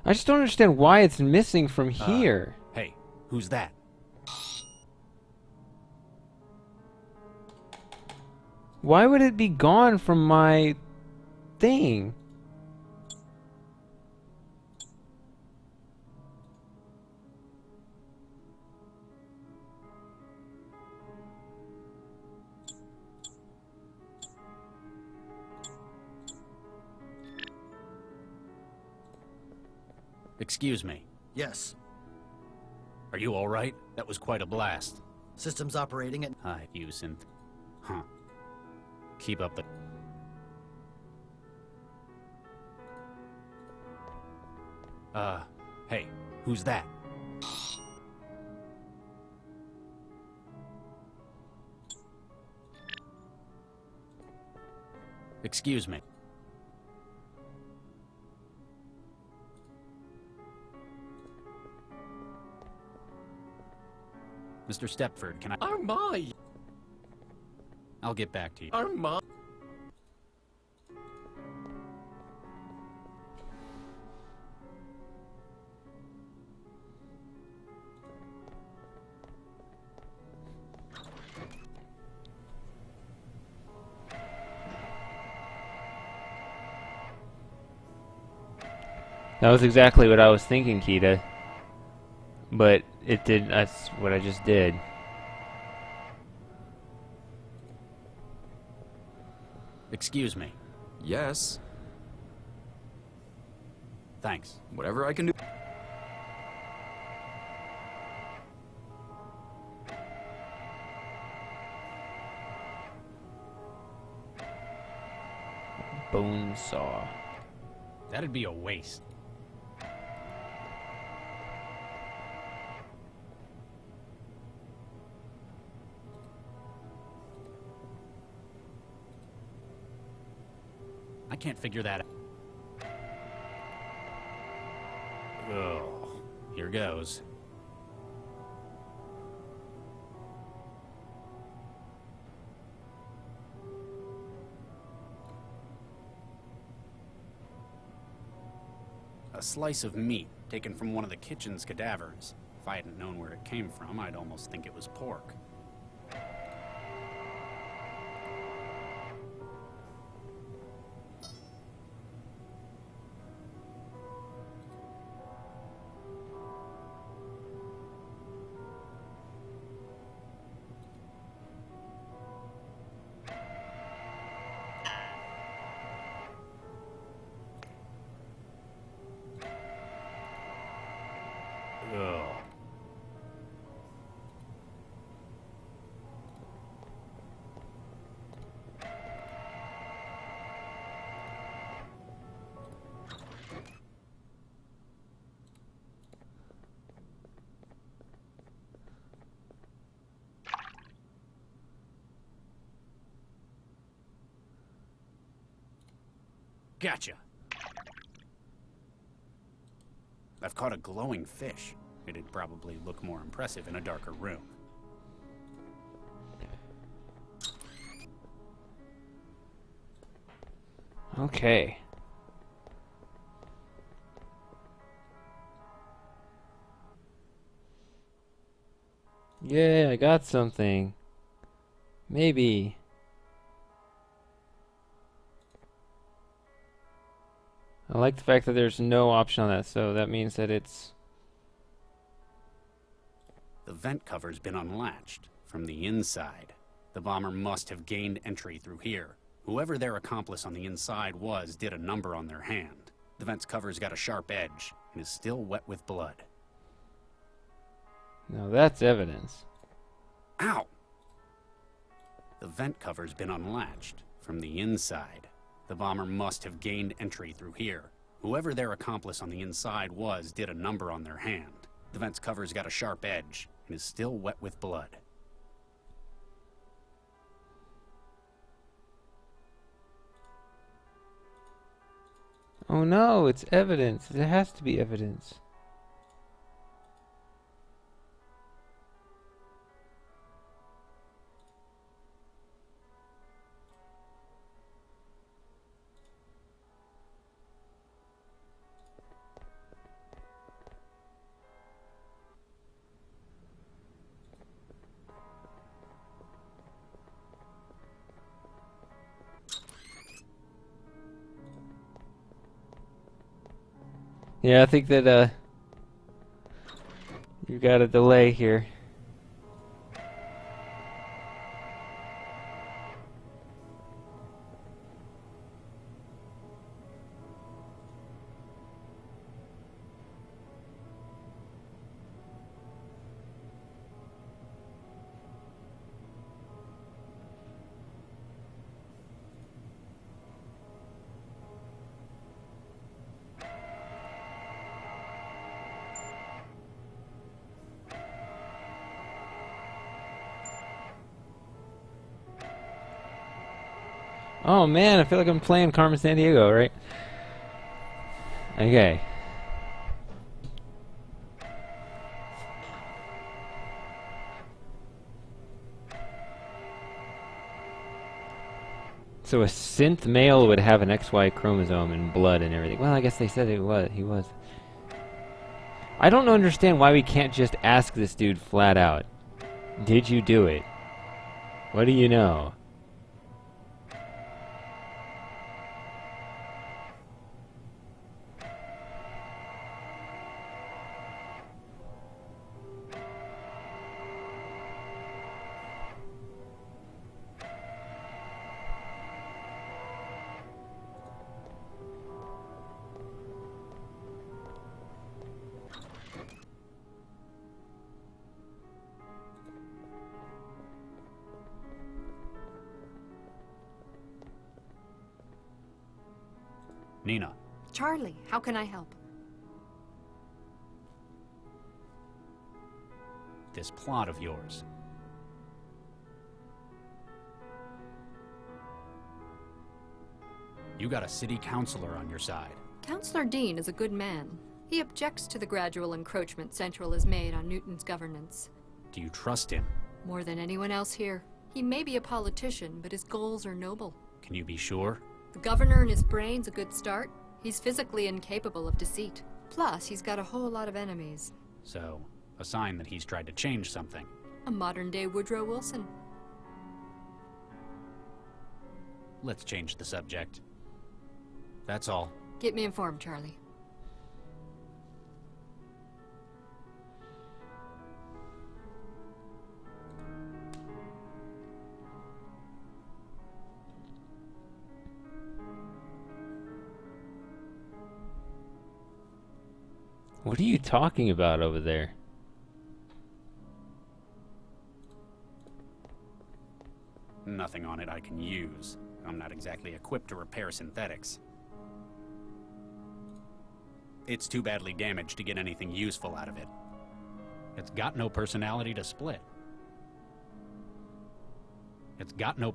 I just don't understand why it's missing from here. Hey, who's that? Why would it be gone from my thing? Excuse me. Yes. Are you alright? That was quite a blast. Systems operating at... Hi, you synth. Huh. Keep up the... Hey, who's that? Excuse me. Mr. Stepford, can I... Oh my! I'll get back to you. Oh my! That was exactly what I was thinking, Kita. But it did. That's what I just did. Excuse me. Yes. Thanks. Whatever I can do. Bone saw. That'd be a waste. I can't figure that out. Oh, here goes. A slice of meat taken from one of the kitchen's cadavers. If I hadn't known where it came from, I'd almost think it was pork. Ugh. Gotcha. I've caught a glowing fish. It'd probably look more impressive in a darker room. Okay. Yeah, I got something. Maybe. I like the fact that there's no option on that, so that means that it's... The vent cover's been unlatched from the inside. The bomber must have gained entry through here. Whoever their accomplice on the inside was did a number on their hand. The vent's cover's got a sharp edge and is still wet with blood. Now that's evidence. Ow! The vent cover's been unlatched From the inside. The bomber must have gained entry through here. Whoever their accomplice on the inside was did a number on their hand. The vent's cover's got a sharp edge and is still wet with blood. Oh no, it's evidence. There has to be evidence. Yeah, I think that you got a delay here. Oh man, I feel like I'm playing Carmen Sandiego, right? Okay. So a synth male would have an XY chromosome and blood and everything. Well, I guess they said he was. I don't understand why we can't just ask this dude flat out. Did you do it? What do you know? Nina. Charlie, how can I help? This plot of yours. You got a city councilor on your side. Councillor Dean is a good man. He objects to the gradual encroachment Central has made on Newton's governance. Do you trust him? More than anyone else here. He may be a politician, but his goals are noble. Can you be sure? The governor and his brain's a good start. He's physically incapable of deceit. Plus, he's got a whole lot of enemies. So, a sign that he's tried to change something. A modern-day Woodrow Wilson. Let's change the subject. That's all. Keep me informed, Charlie. What are you talking about over there? Nothing on it I can use. I'm not exactly equipped to repair synthetics. It's too badly damaged to get anything useful out of it. It's got no personality to split. It's got no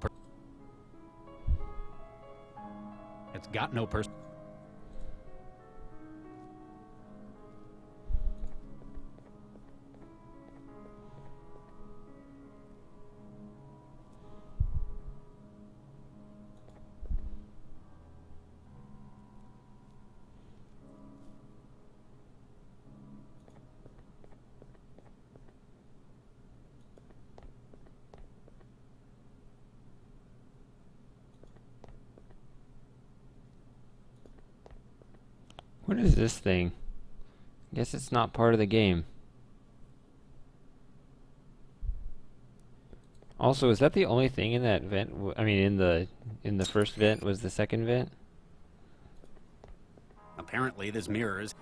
What is this thing? Guess it's not part of the game. Also, is that the only thing in that vent? I mean, in the first vent was the second vent? Apparently, this mirror is...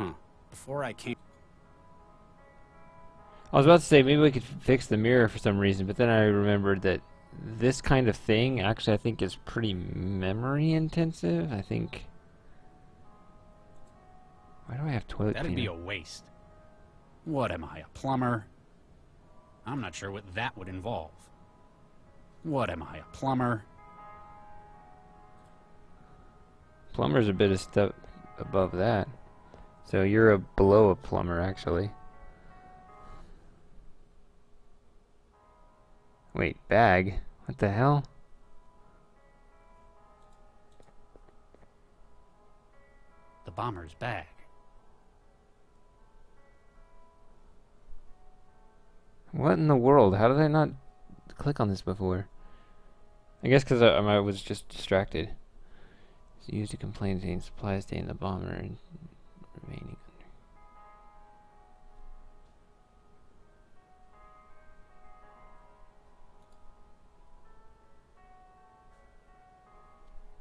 Before I came... I was about to say, maybe we could fix the mirror for some reason, but then I remembered that this kind of thing, actually, I think is pretty memory intensive. I think... Why do I have toilet That'd cleaner? be a waste. What am I, a plumber? I'm not sure what that would involve. What am I, a plumber? Plumber's a bit of step above that. So you're below a plumber, actually. Wait, bag? What the hell? The bomber's bag. What in the world? How did I not click on this before? I guess because I was just distracted. It's used to contain supplies staying the bomber and remaining under.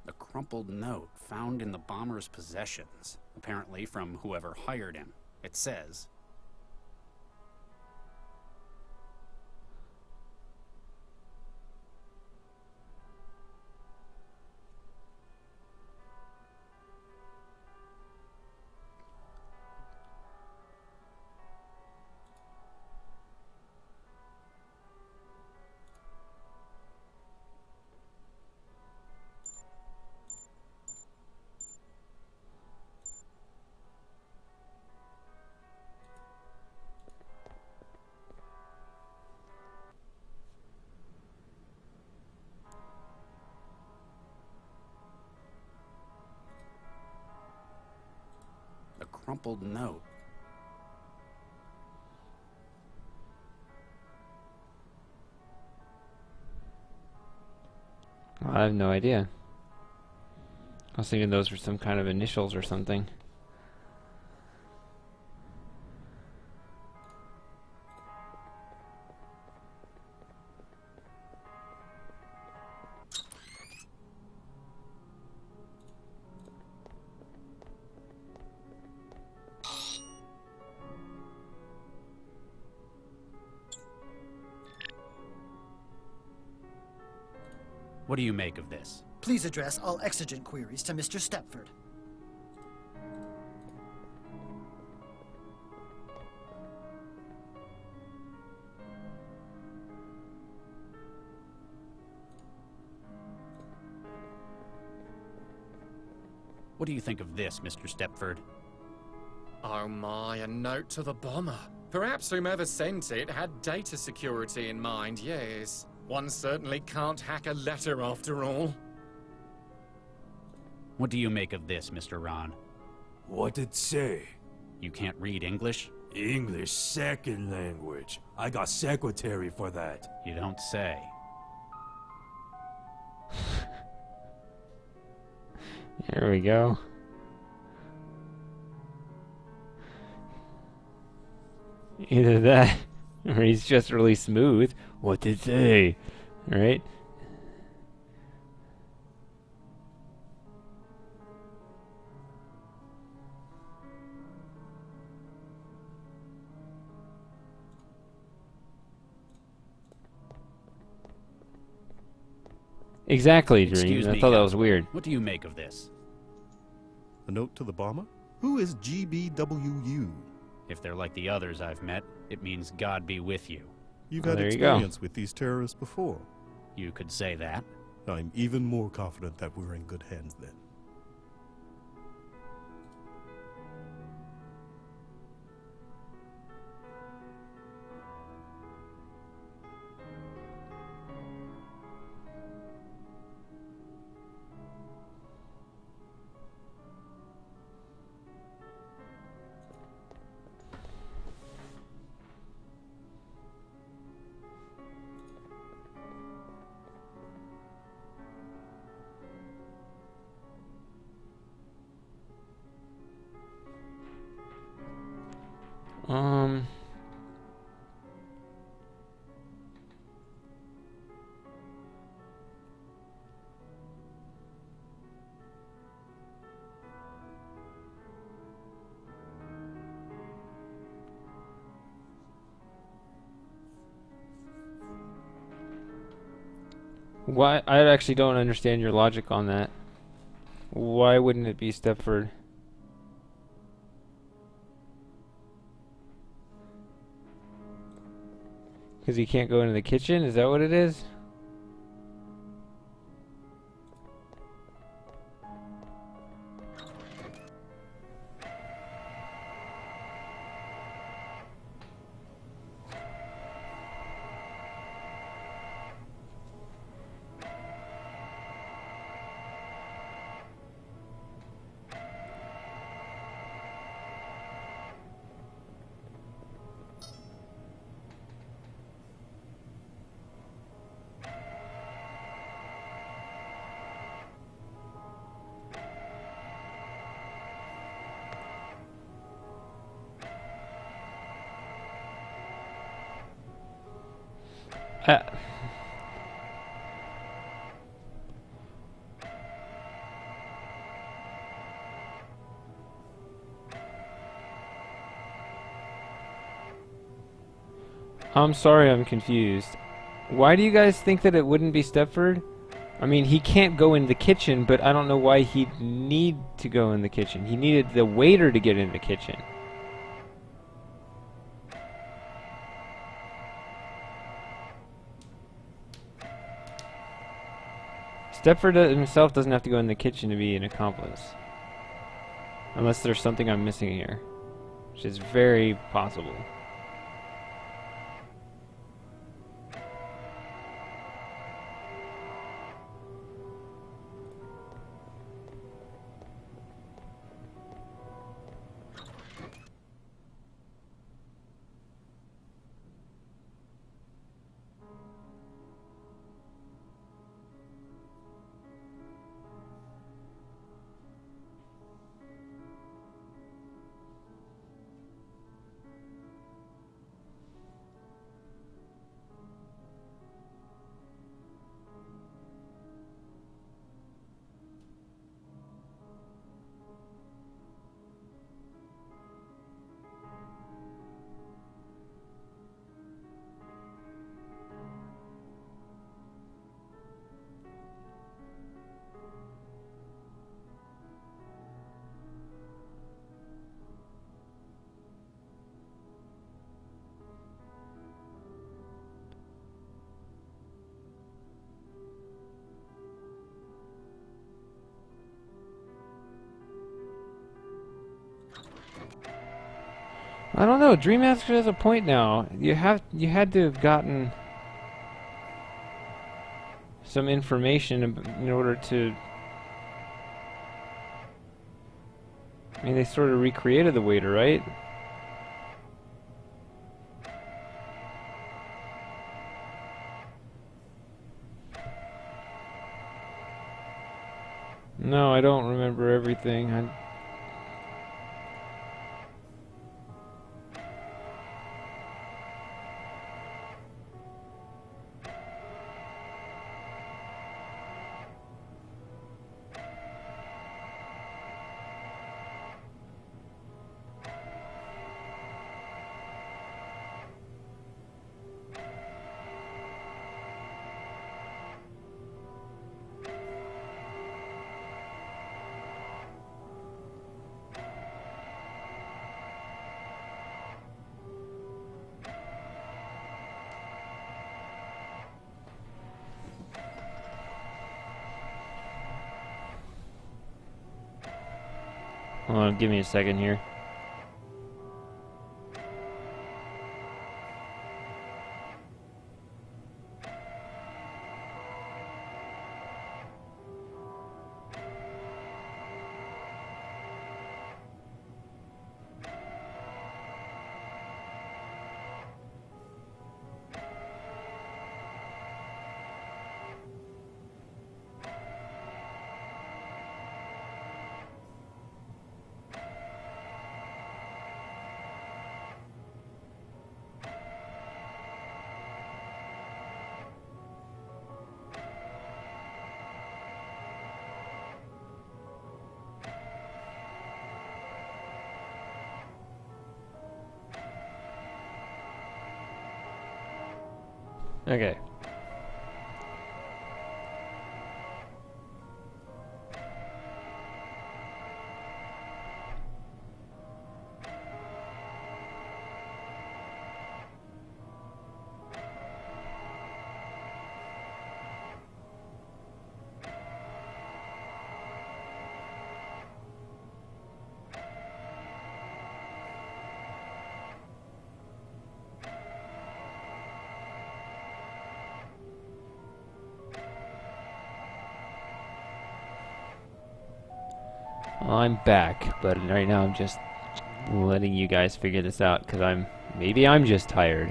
A crumpled note found in the bomber's possessions, apparently from whoever hired him. It says, a crumpled note. I have no idea. I was thinking those were some kind of initials or something. What do you make of this? Please address all exigent queries to Mr. Stepford. What do you think of this, Mr. Stepford? Oh my, a note to the bomber. Perhaps whomever sent it had data security in mind, yes. One certainly can't hack a letter after all. What do you make of this, Mr. Ron? What it say? You can't read English? English second language. I got secretary for that. You don't say. There we go. Either that, or he's just really smooth. What did it say? Right? Exactly, Dream. Excuse I me, thought that Captain. was weird. What do you make of this? A note to the bomber? Who is GBWU? If they're like the others I've met, it means God be with you. You've Oh, had there you go. experience with these terrorists before. You could say that. I'm even more confident that we're in good hands then. Um... Why? I actually don't understand your logic on that. Why wouldn't it be Stepford? Because he can't go into the kitchen? Is that what it is? Uh, I'm sorry, I'm confused. Why do you guys think that it wouldn't be Stepford? I mean, he can't go in the kitchen, but I don't know why he'd need to go in the kitchen. He needed the waiter to get in the kitchen. Stepford himself doesn't have to go in the kitchen to be an accomplice. Unless there's something I'm missing here. Which is very possible. I don't know. Dream Master has a point now. You had to have gotten some information in order to. I mean, they sort of recreated the waiter, right? No, I don't remember everything. Hold on, give me a second here. Okay. Well, I'm back, but right now I'm just letting you guys figure this out because maybe I'm just tired.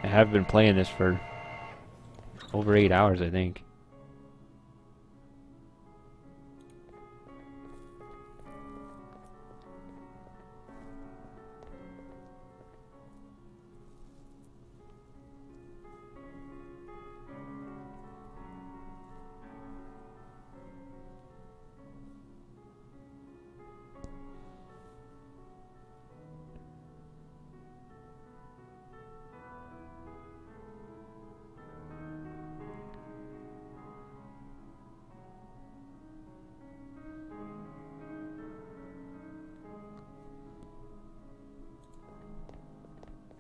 I have been playing this for over 8 hours, I think.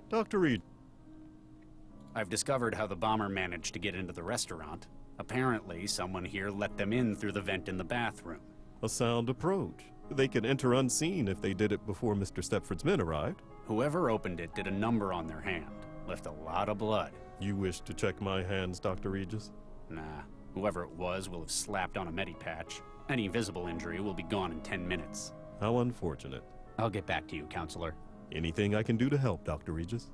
Dr. Reed. I've discovered how the bomber managed to get into the restaurant. Apparently, someone here let them in through the vent in the bathroom. A sound approach. They could enter unseen if they did it before Mr. Stepford's men arrived. Whoever opened it did a number on their hand. Left a lot of blood. You wish to check my hands, Dr. Regis? Nah. Whoever it was will have slapped on a medipatch. Any visible injury will be gone in 10 minutes. How unfortunate. I'll get back to you, Counselor. Anything I can do to help, Dr. Regis?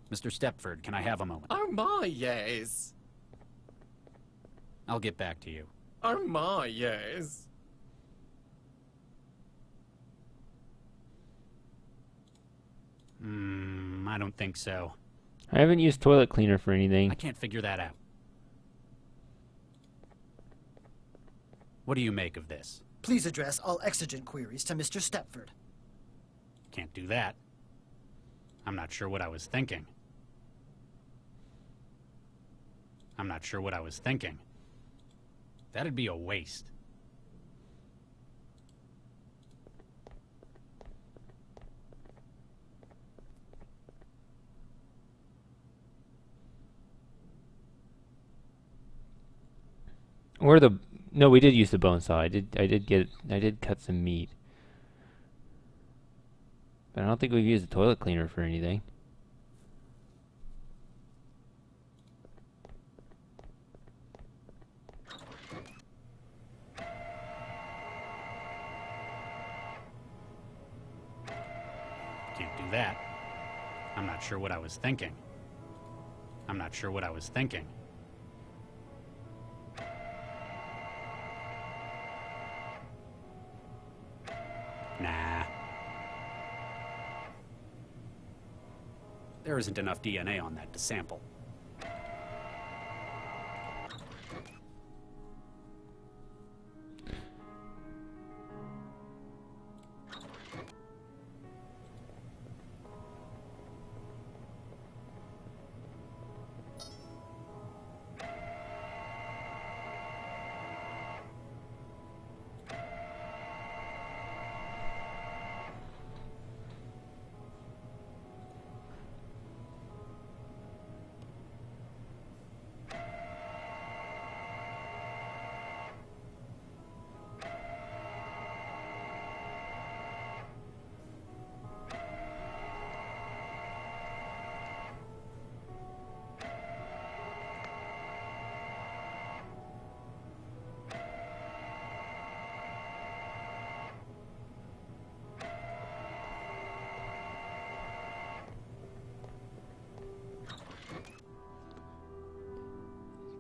Mr. Stepford, can I have a moment? Oh my, yes. I'll get back to you. Oh my, yes. I don't think so. I haven't used toilet cleaner for anything. I can't figure that out. What do you make of this? Please address all exigent queries to Mr. Stepford. Can't do that. I'm not sure what I was thinking. I'm not sure what I was thinking. That'd be a waste. No, we did use the bone saw. I did cut some meat. But I don't think we've used the toilet cleaner for anything. Can't do that. I'm not sure what I was thinking. I'm not sure what I was thinking. Nah. There isn't enough DNA on that to sample.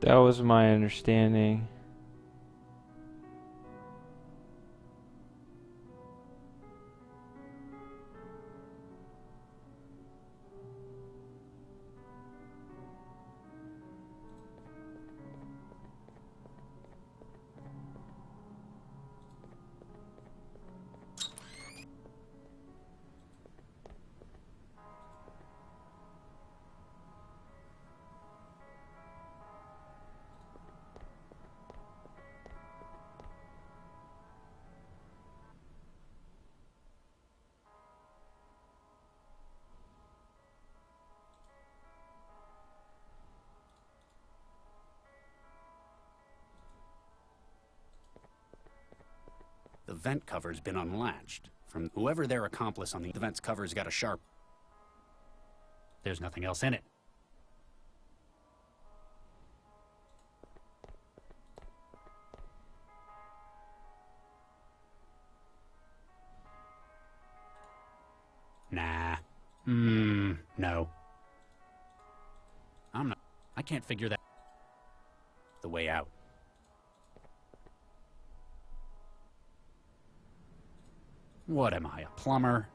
That was my understanding. vent cover's been unlatched. From whoever their accomplice on the vent's cover's got a sharp... There's nothing else in it. Nah. No. I can't figure that... The way out. What am I, a plumber?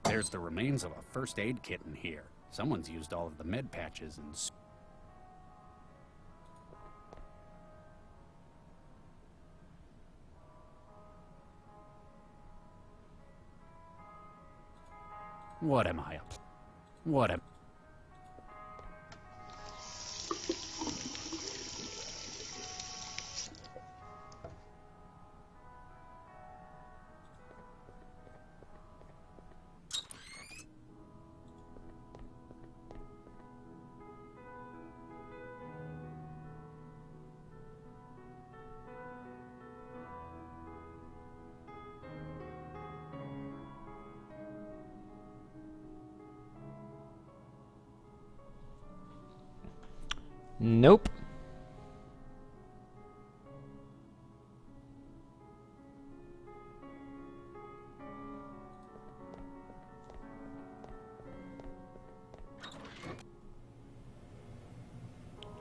There's the remains of a first aid kit in here. Someone's used all of the med patches and... What am I, what am... Nope.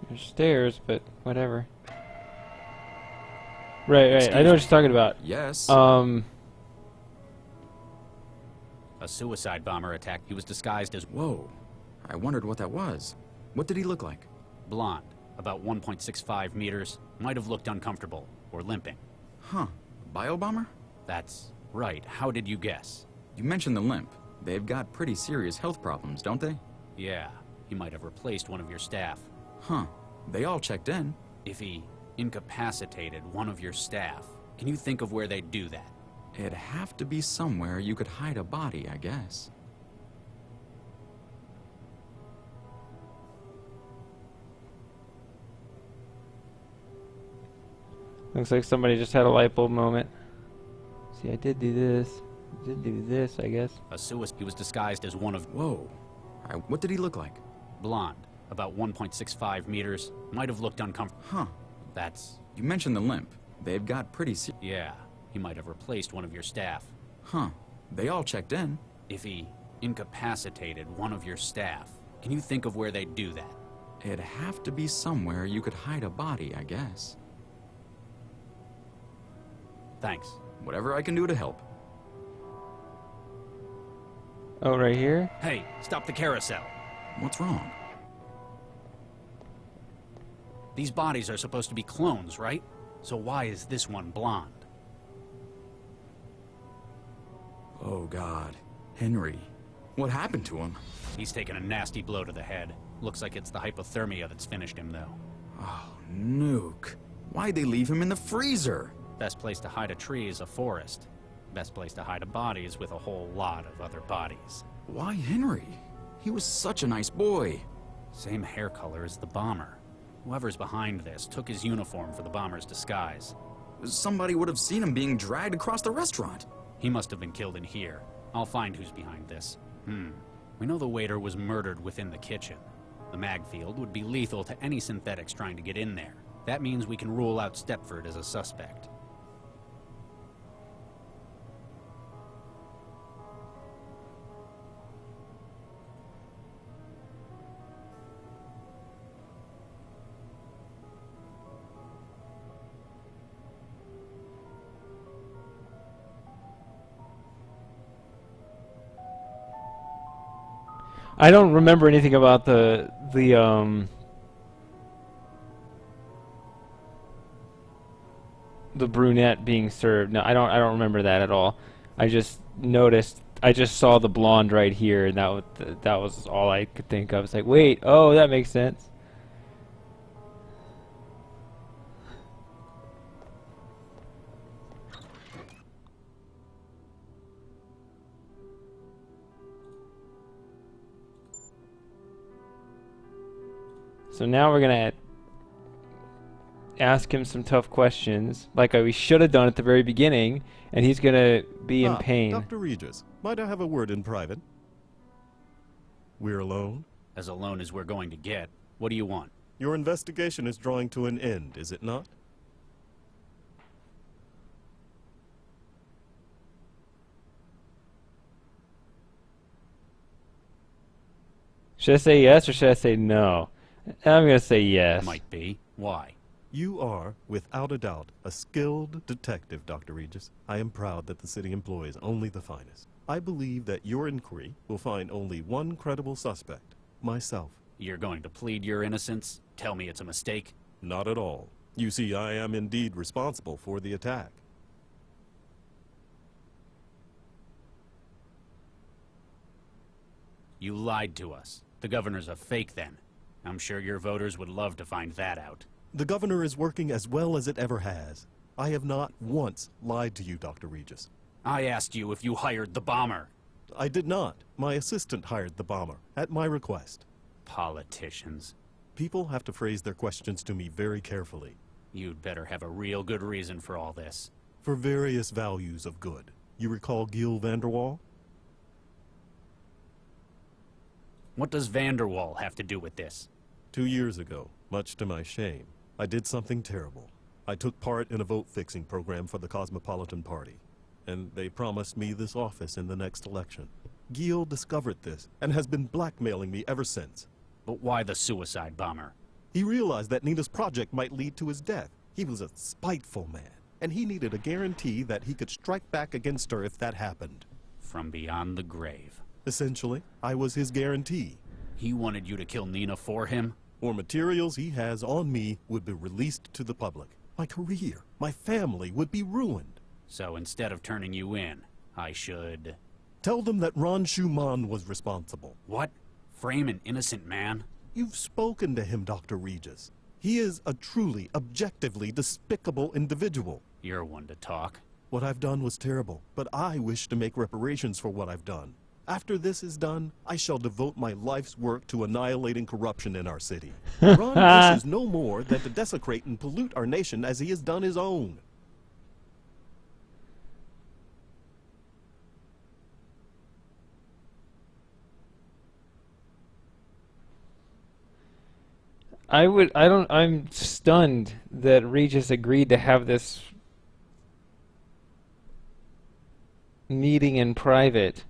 There's stairs, but whatever. Right. I know what you're talking about. Yes. A suicide bomber attack. He was disguised as... Whoa. I wondered what that was. What did he look like? Blonde. About 1.65 meters. Might have looked uncomfortable. Or limping. Huh. Biobomber? That's right. How did you guess? You mentioned the limp. They've got pretty serious health problems, don't they? Yeah. He might have replaced one of your staff. Huh. They all checked in. If he incapacitated one of your staff, can you think of where they'd do that? It'd have to be somewhere you could hide a body, I guess. Looks like somebody just had a light bulb moment. See, I did do this. I did do this, I guess. A suicide. He was disguised as one of... Whoa. What did he look like? Blonde. About 1.65 meters. Might have looked uncomfortable. Huh. That's... You mentioned the limp. They've got pretty Yeah. He might have replaced one of your staff. Huh. They all checked in. If he incapacitated one of your staff, can you think of where they'd do that? It'd have to be somewhere you could hide a body, I guess. Thanks. Whatever I can do to help. Oh, right here? Hey, stop the carousel. What's wrong? These bodies are supposed to be clones, right? So why is this one blonde? Oh, God. Henry. What happened to him? He's taken a nasty blow to the head. Looks like it's the hypothermia that's finished him, though. Oh, nuke. Why'd they leave him in the freezer? Best place to hide a tree is a forest. Best place to hide a body is with a whole lot of other bodies. Why Henry? He was such a nice boy. Same hair color as the bomber. Whoever's behind this took his uniform for the bomber's disguise. Somebody would have seen him being dragged across the restaurant. He must have been killed in here. I'll find who's behind this. We know the waiter was murdered within the kitchen. The mag field would be lethal to any synthetics trying to get in there. That means we can rule out Stepford as a suspect. I don't remember anything about the brunette being served. No, I don't remember that at all. I just noticed. I just saw the blonde right here, and that was all I could think of. It's like, wait, oh, that makes sense. So now we're gonna ask him some tough questions, like we should have done at the very beginning, and he's gonna be in pain. Dr. Regis, might I have a word in private? We're alone? As alone as we're going to get. What do you want? Your investigation is drawing to an end, is it not? Should I say yes or should I say no? I'm gonna say yes. Might be. Why? You are, without a doubt, a skilled detective, Dr. Regis. I am proud that the city employs only the finest. I believe that your inquiry will find only one credible suspect, myself. You're going to plead your innocence? Tell me it's a mistake? Not at all. You see, I am indeed responsible for the attack. You lied to us. The governor's a fake then. I'm sure your voters would love to find that out. The governor is working as well as it ever has. I have not once lied to you, Dr. Regis. I asked you if you hired the bomber. I did not. My assistant hired the bomber, at my request. Politicians. People have to phrase their questions to me very carefully. You'd better have a real good reason for all this. For various values of good. You recall Gil Vanderwall? What does Vanderwall have to do with this? 2 years ago, much to my shame, I did something terrible. I took part in a vote-fixing program for the Cosmopolitan Party, and they promised me this office in the next election. Gil discovered this, and has been blackmailing me ever since. But why the suicide bomber? He realized that Nina's project might lead to his death. He was a spiteful man, and he needed a guarantee that he could strike back against her if that happened. From beyond the grave. Essentially, I was his guarantee. He wanted you to kill Nina for him? Or materials he has on me would be released to the public. My career, my family would be ruined. So instead of turning you in, I should... Tell them that Ron Schumann was responsible. What? Frame an innocent man? You've spoken to him, Dr. Regis. He is a truly, objectively despicable individual. You're one to talk. What I've done was terrible, but I wish to make reparations for what I've done. After this is done, I shall devote my life's work to annihilating corruption in our city. Ron wishes no more than to desecrate and pollute our nation as he has done his own. I'm stunned that Regis agreed to have this meeting in private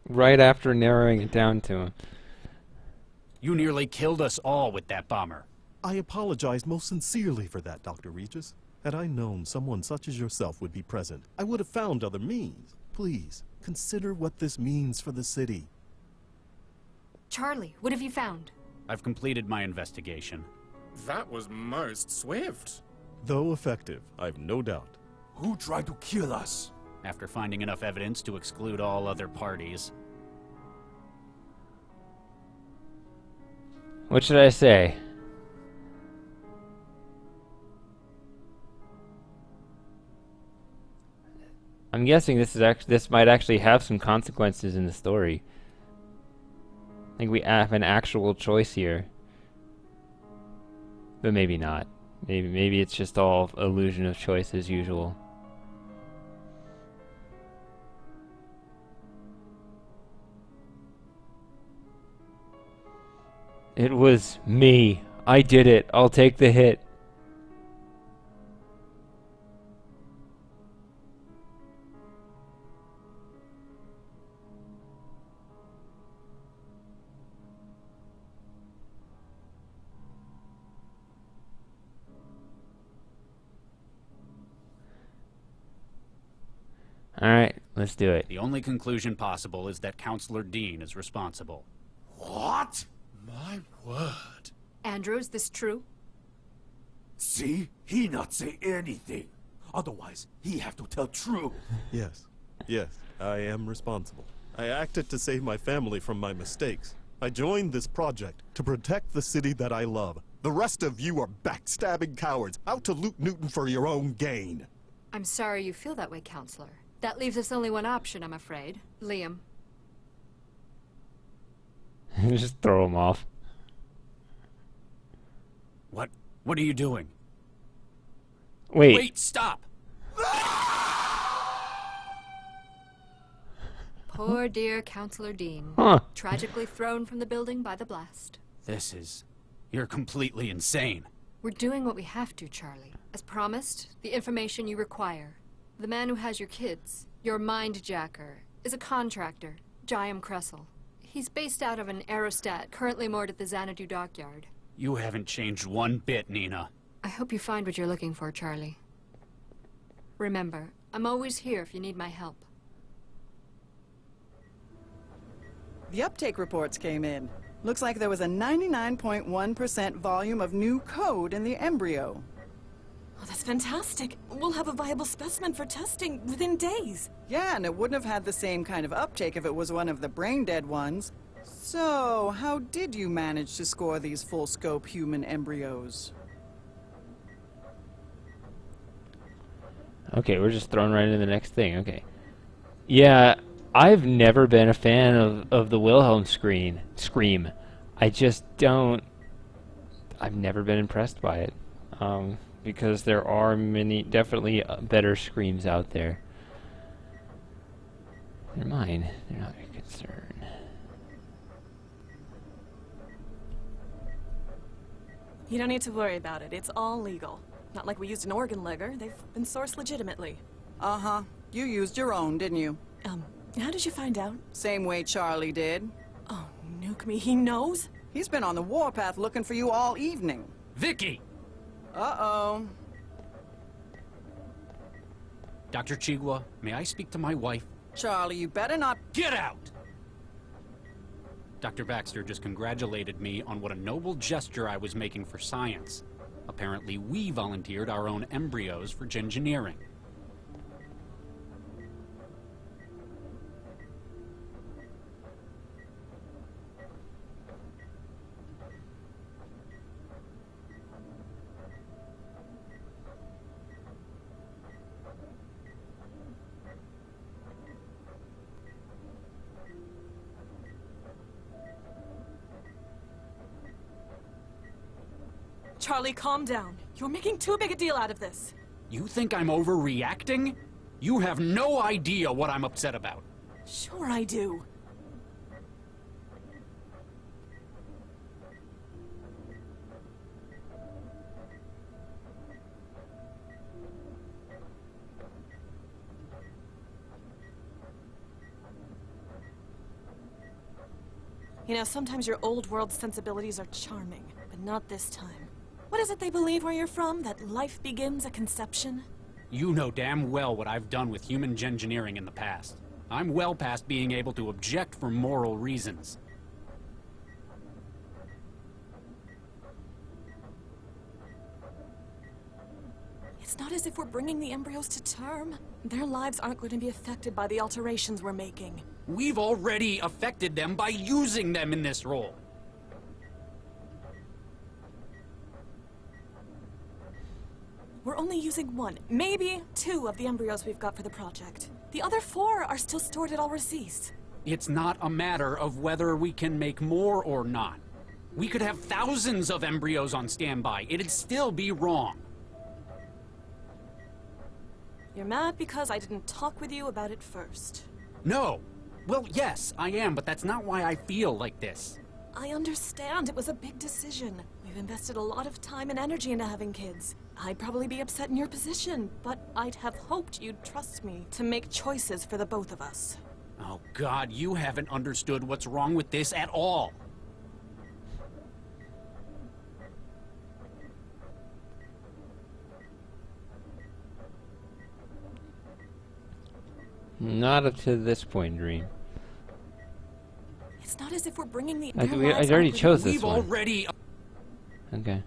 right after narrowing it down to him. You nearly killed us all with that bomber. I apologize most sincerely for that, Dr. Regis. Had I known someone such as yourself would be present, I would have found other means. Please, consider what this means for the city. Charlie, what have you found? I've completed my investigation. That was most swift. Though effective, I've no doubt. Who tried to kill us? After finding enough evidence to exclude all other parties. What should I say? I'm guessing this might actually have some consequences in the story. I think we have an actual choice here. But maybe not. Maybe it's just all illusion of choice as usual. It was me. I did it. I'll take the hit. Alright, let's do it. The only conclusion possible is that Counselor Dean is responsible. What? My word. Andrew, is this true? See? He not say anything. Otherwise, he have to tell true. Yes, I am responsible. I acted to save my family from my mistakes. I joined this project to protect the city that I love. The rest of you are backstabbing cowards, out to loot Newton for your own gain. I'm sorry you feel that way, Counselor. That leaves us only one option, I'm afraid. Liam. Just throw him off. What? What are you doing? Wait. Wait, stop! Poor dear Counselor Dean. Huh. Tragically thrown from the building by the blast. This is... You're completely insane. We're doing what we have to, Charlie. As promised, the information you require. The man who has your kids, your mind jacker, is a contractor, Jayam Kressel. He's based out of an aerostat currently moored at the Xanadu dockyard. You haven't changed one bit, Nina. I hope you find what you're looking for, Charlie. Remember, I'm always here if you need my help. The uptake reports came in. Looks like there was a 99.1% volume of new code in the embryo. Oh, that's fantastic. We'll have a viable specimen for testing within days. Yeah, and it wouldn't have had the same kind of uptake if it was one of the brain-dead ones. So, how did you manage to score these full-scope human embryos? Okay, we're just thrown right into the next thing. Okay. Yeah, I've never been a fan of the Wilhelm scream. I just don't... I've never been impressed by it. Because there are definitely better screams out there. They're mine. They're not your concern. You don't need to worry about it. It's all legal. Not like we used an organ legger. They've been sourced legitimately. Uh-huh. You used your own, didn't you? How did you find out? Same way Charlie did. Oh, nuke me. He knows? He's been on the warpath looking for you all evening. Vicky! Uh-oh. Dr. Chigwa, may I speak to my wife? Charlie, you better not... Get out! Dr. Baxter just congratulated me on what a noble gesture I was making for science. Apparently, we volunteered our own embryos for engineering. Charlie, calm down. You're making too big a deal out of this. You think I'm overreacting? You have no idea what I'm upset about. Sure I do. You know, sometimes your old world sensibilities are charming, but not this time. What is it they believe where you're from? That life begins at conception? You know damn well what I've done with human engineering in the past. I'm well past being able to object for moral reasons. It's not as if we're bringing the embryos to term. Their lives aren't going to be affected by the alterations we're making. We've already affected them by using them in this role. We're only using one, maybe two of the embryos we've got for the project. The other 4 are still stored at Alrecis. It's not a matter of whether we can make more or not. We could have thousands of embryos on standby. It'd still be wrong. You're mad because I didn't talk with you about it first. No. Well, yes, I am, but that's not why I feel like this. I understand it was a big decision. We've invested a lot of time and energy into having kids. I'd probably be upset in your position, but I'd have hoped you'd trust me to make choices for the both of us. Oh, God, you haven't understood what's wrong with this at all. Not up to this point, Dream. It's not as if we're bringing the... I already chose this one. We've already... Okay.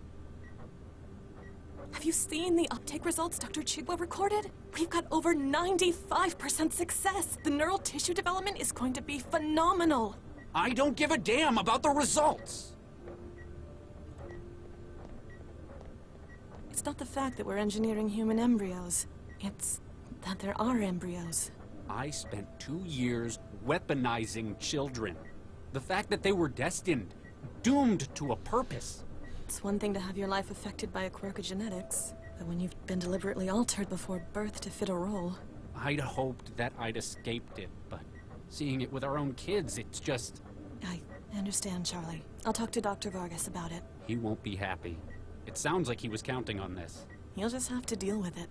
Have you seen the uptake results Dr. Chigwa recorded? We've got over 95% success. The neural tissue development is going to be phenomenal. I don't give a damn about the results. It's not the fact that we're engineering human embryos. It's that there are embryos. I spent 2 years weaponizing children. The fact that they were destined, doomed to a purpose. It's one thing to have your life affected by a quirk of genetics, but when you've been deliberately altered before birth to fit a role. I'd hoped that I'd escaped it, but seeing it with our own kids, it's just... I understand, Charlie. I'll talk to Dr. Vargas about it. He won't be happy. It sounds like he was counting on this. You'll just have to deal with it.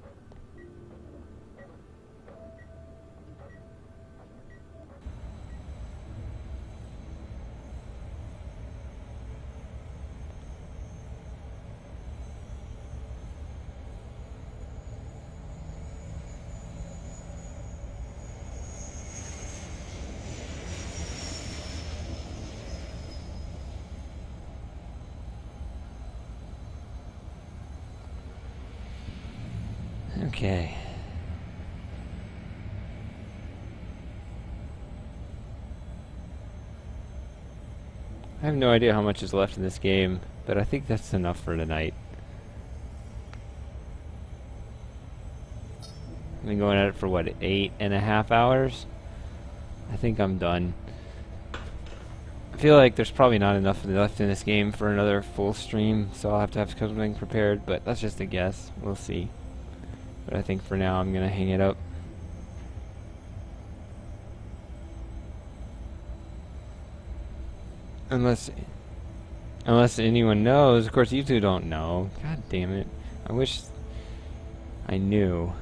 Okay. I have no idea how much is left in this game, but I think that's enough for tonight. I've been going at it for what, 8.5 hours? I think I'm done. I feel like there's probably not enough left in this game for another full stream, so I'll have to have something prepared, but that's just a guess. We'll see. But I think for now I'm gonna hang it up. Unless anyone knows. Of course you two don't know. God damn it. I wish I knew.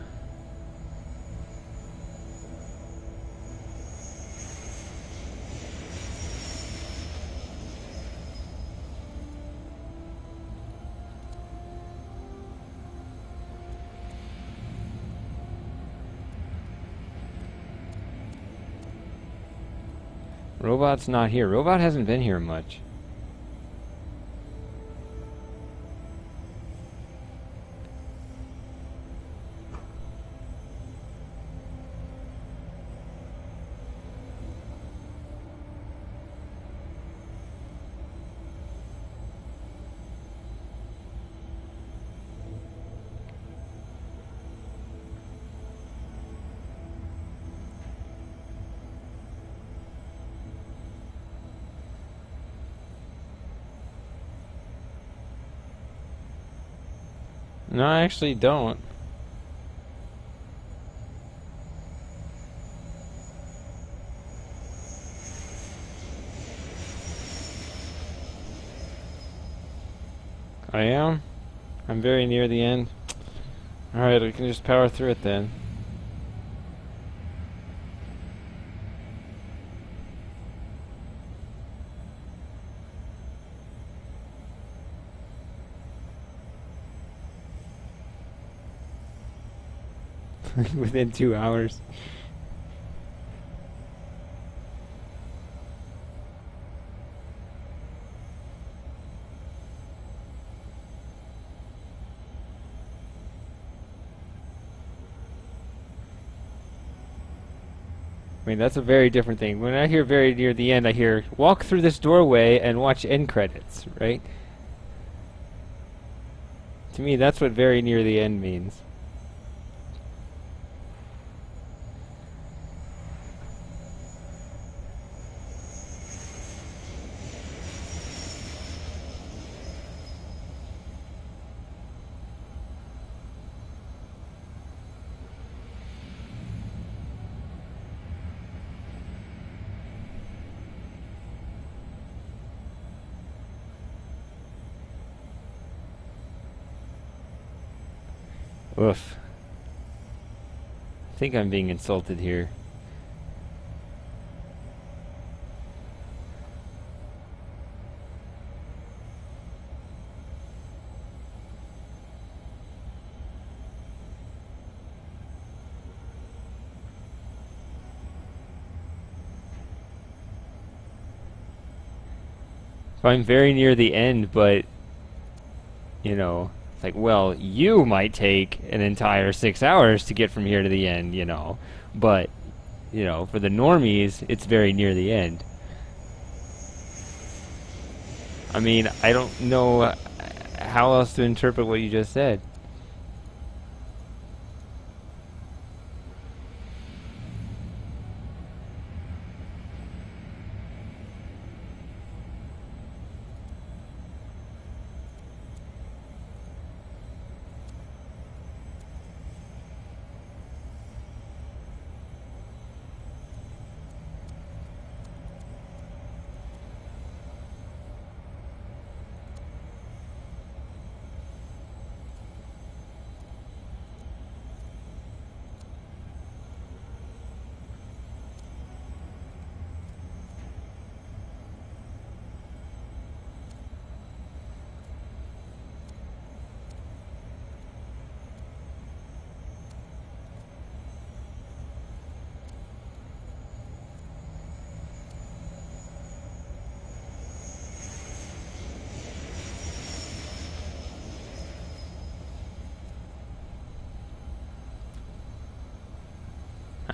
Robot's not here. Robot hasn't been here much. No, I actually don't. I am? I'm very near the end. Alright, we can just power through it then. Within 2 hours. I mean, that's a very different thing. When I hear very near the end, I hear walk through this doorway and watch end credits, right? To me, that's what very near the end means. Oof. I think I'm being insulted here. So I'm very near the end, but, you know, it's like, well, you might take an entire 6 hours to get from here to the end, you know. But, you know, for the normies, it's very near the end. I mean, I don't know how else to interpret what you just said.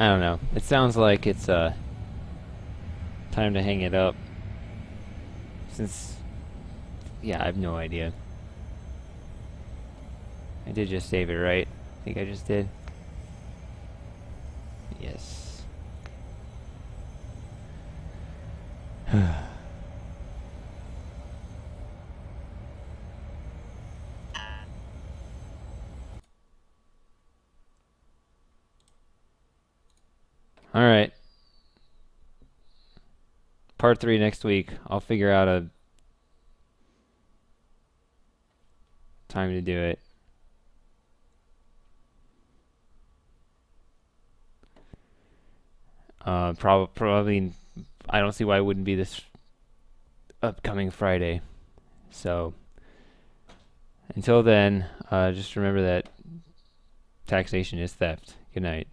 I don't know. It sounds like it's time to hang it up. Since, yeah, I have no idea. I did just save it, right? I think I just did. Yes. Alright. Part 3 next week. I'll figure out a time to do it. Probably, I don't see why it wouldn't be this upcoming Friday. So, until then, just remember that taxation is theft. Good night.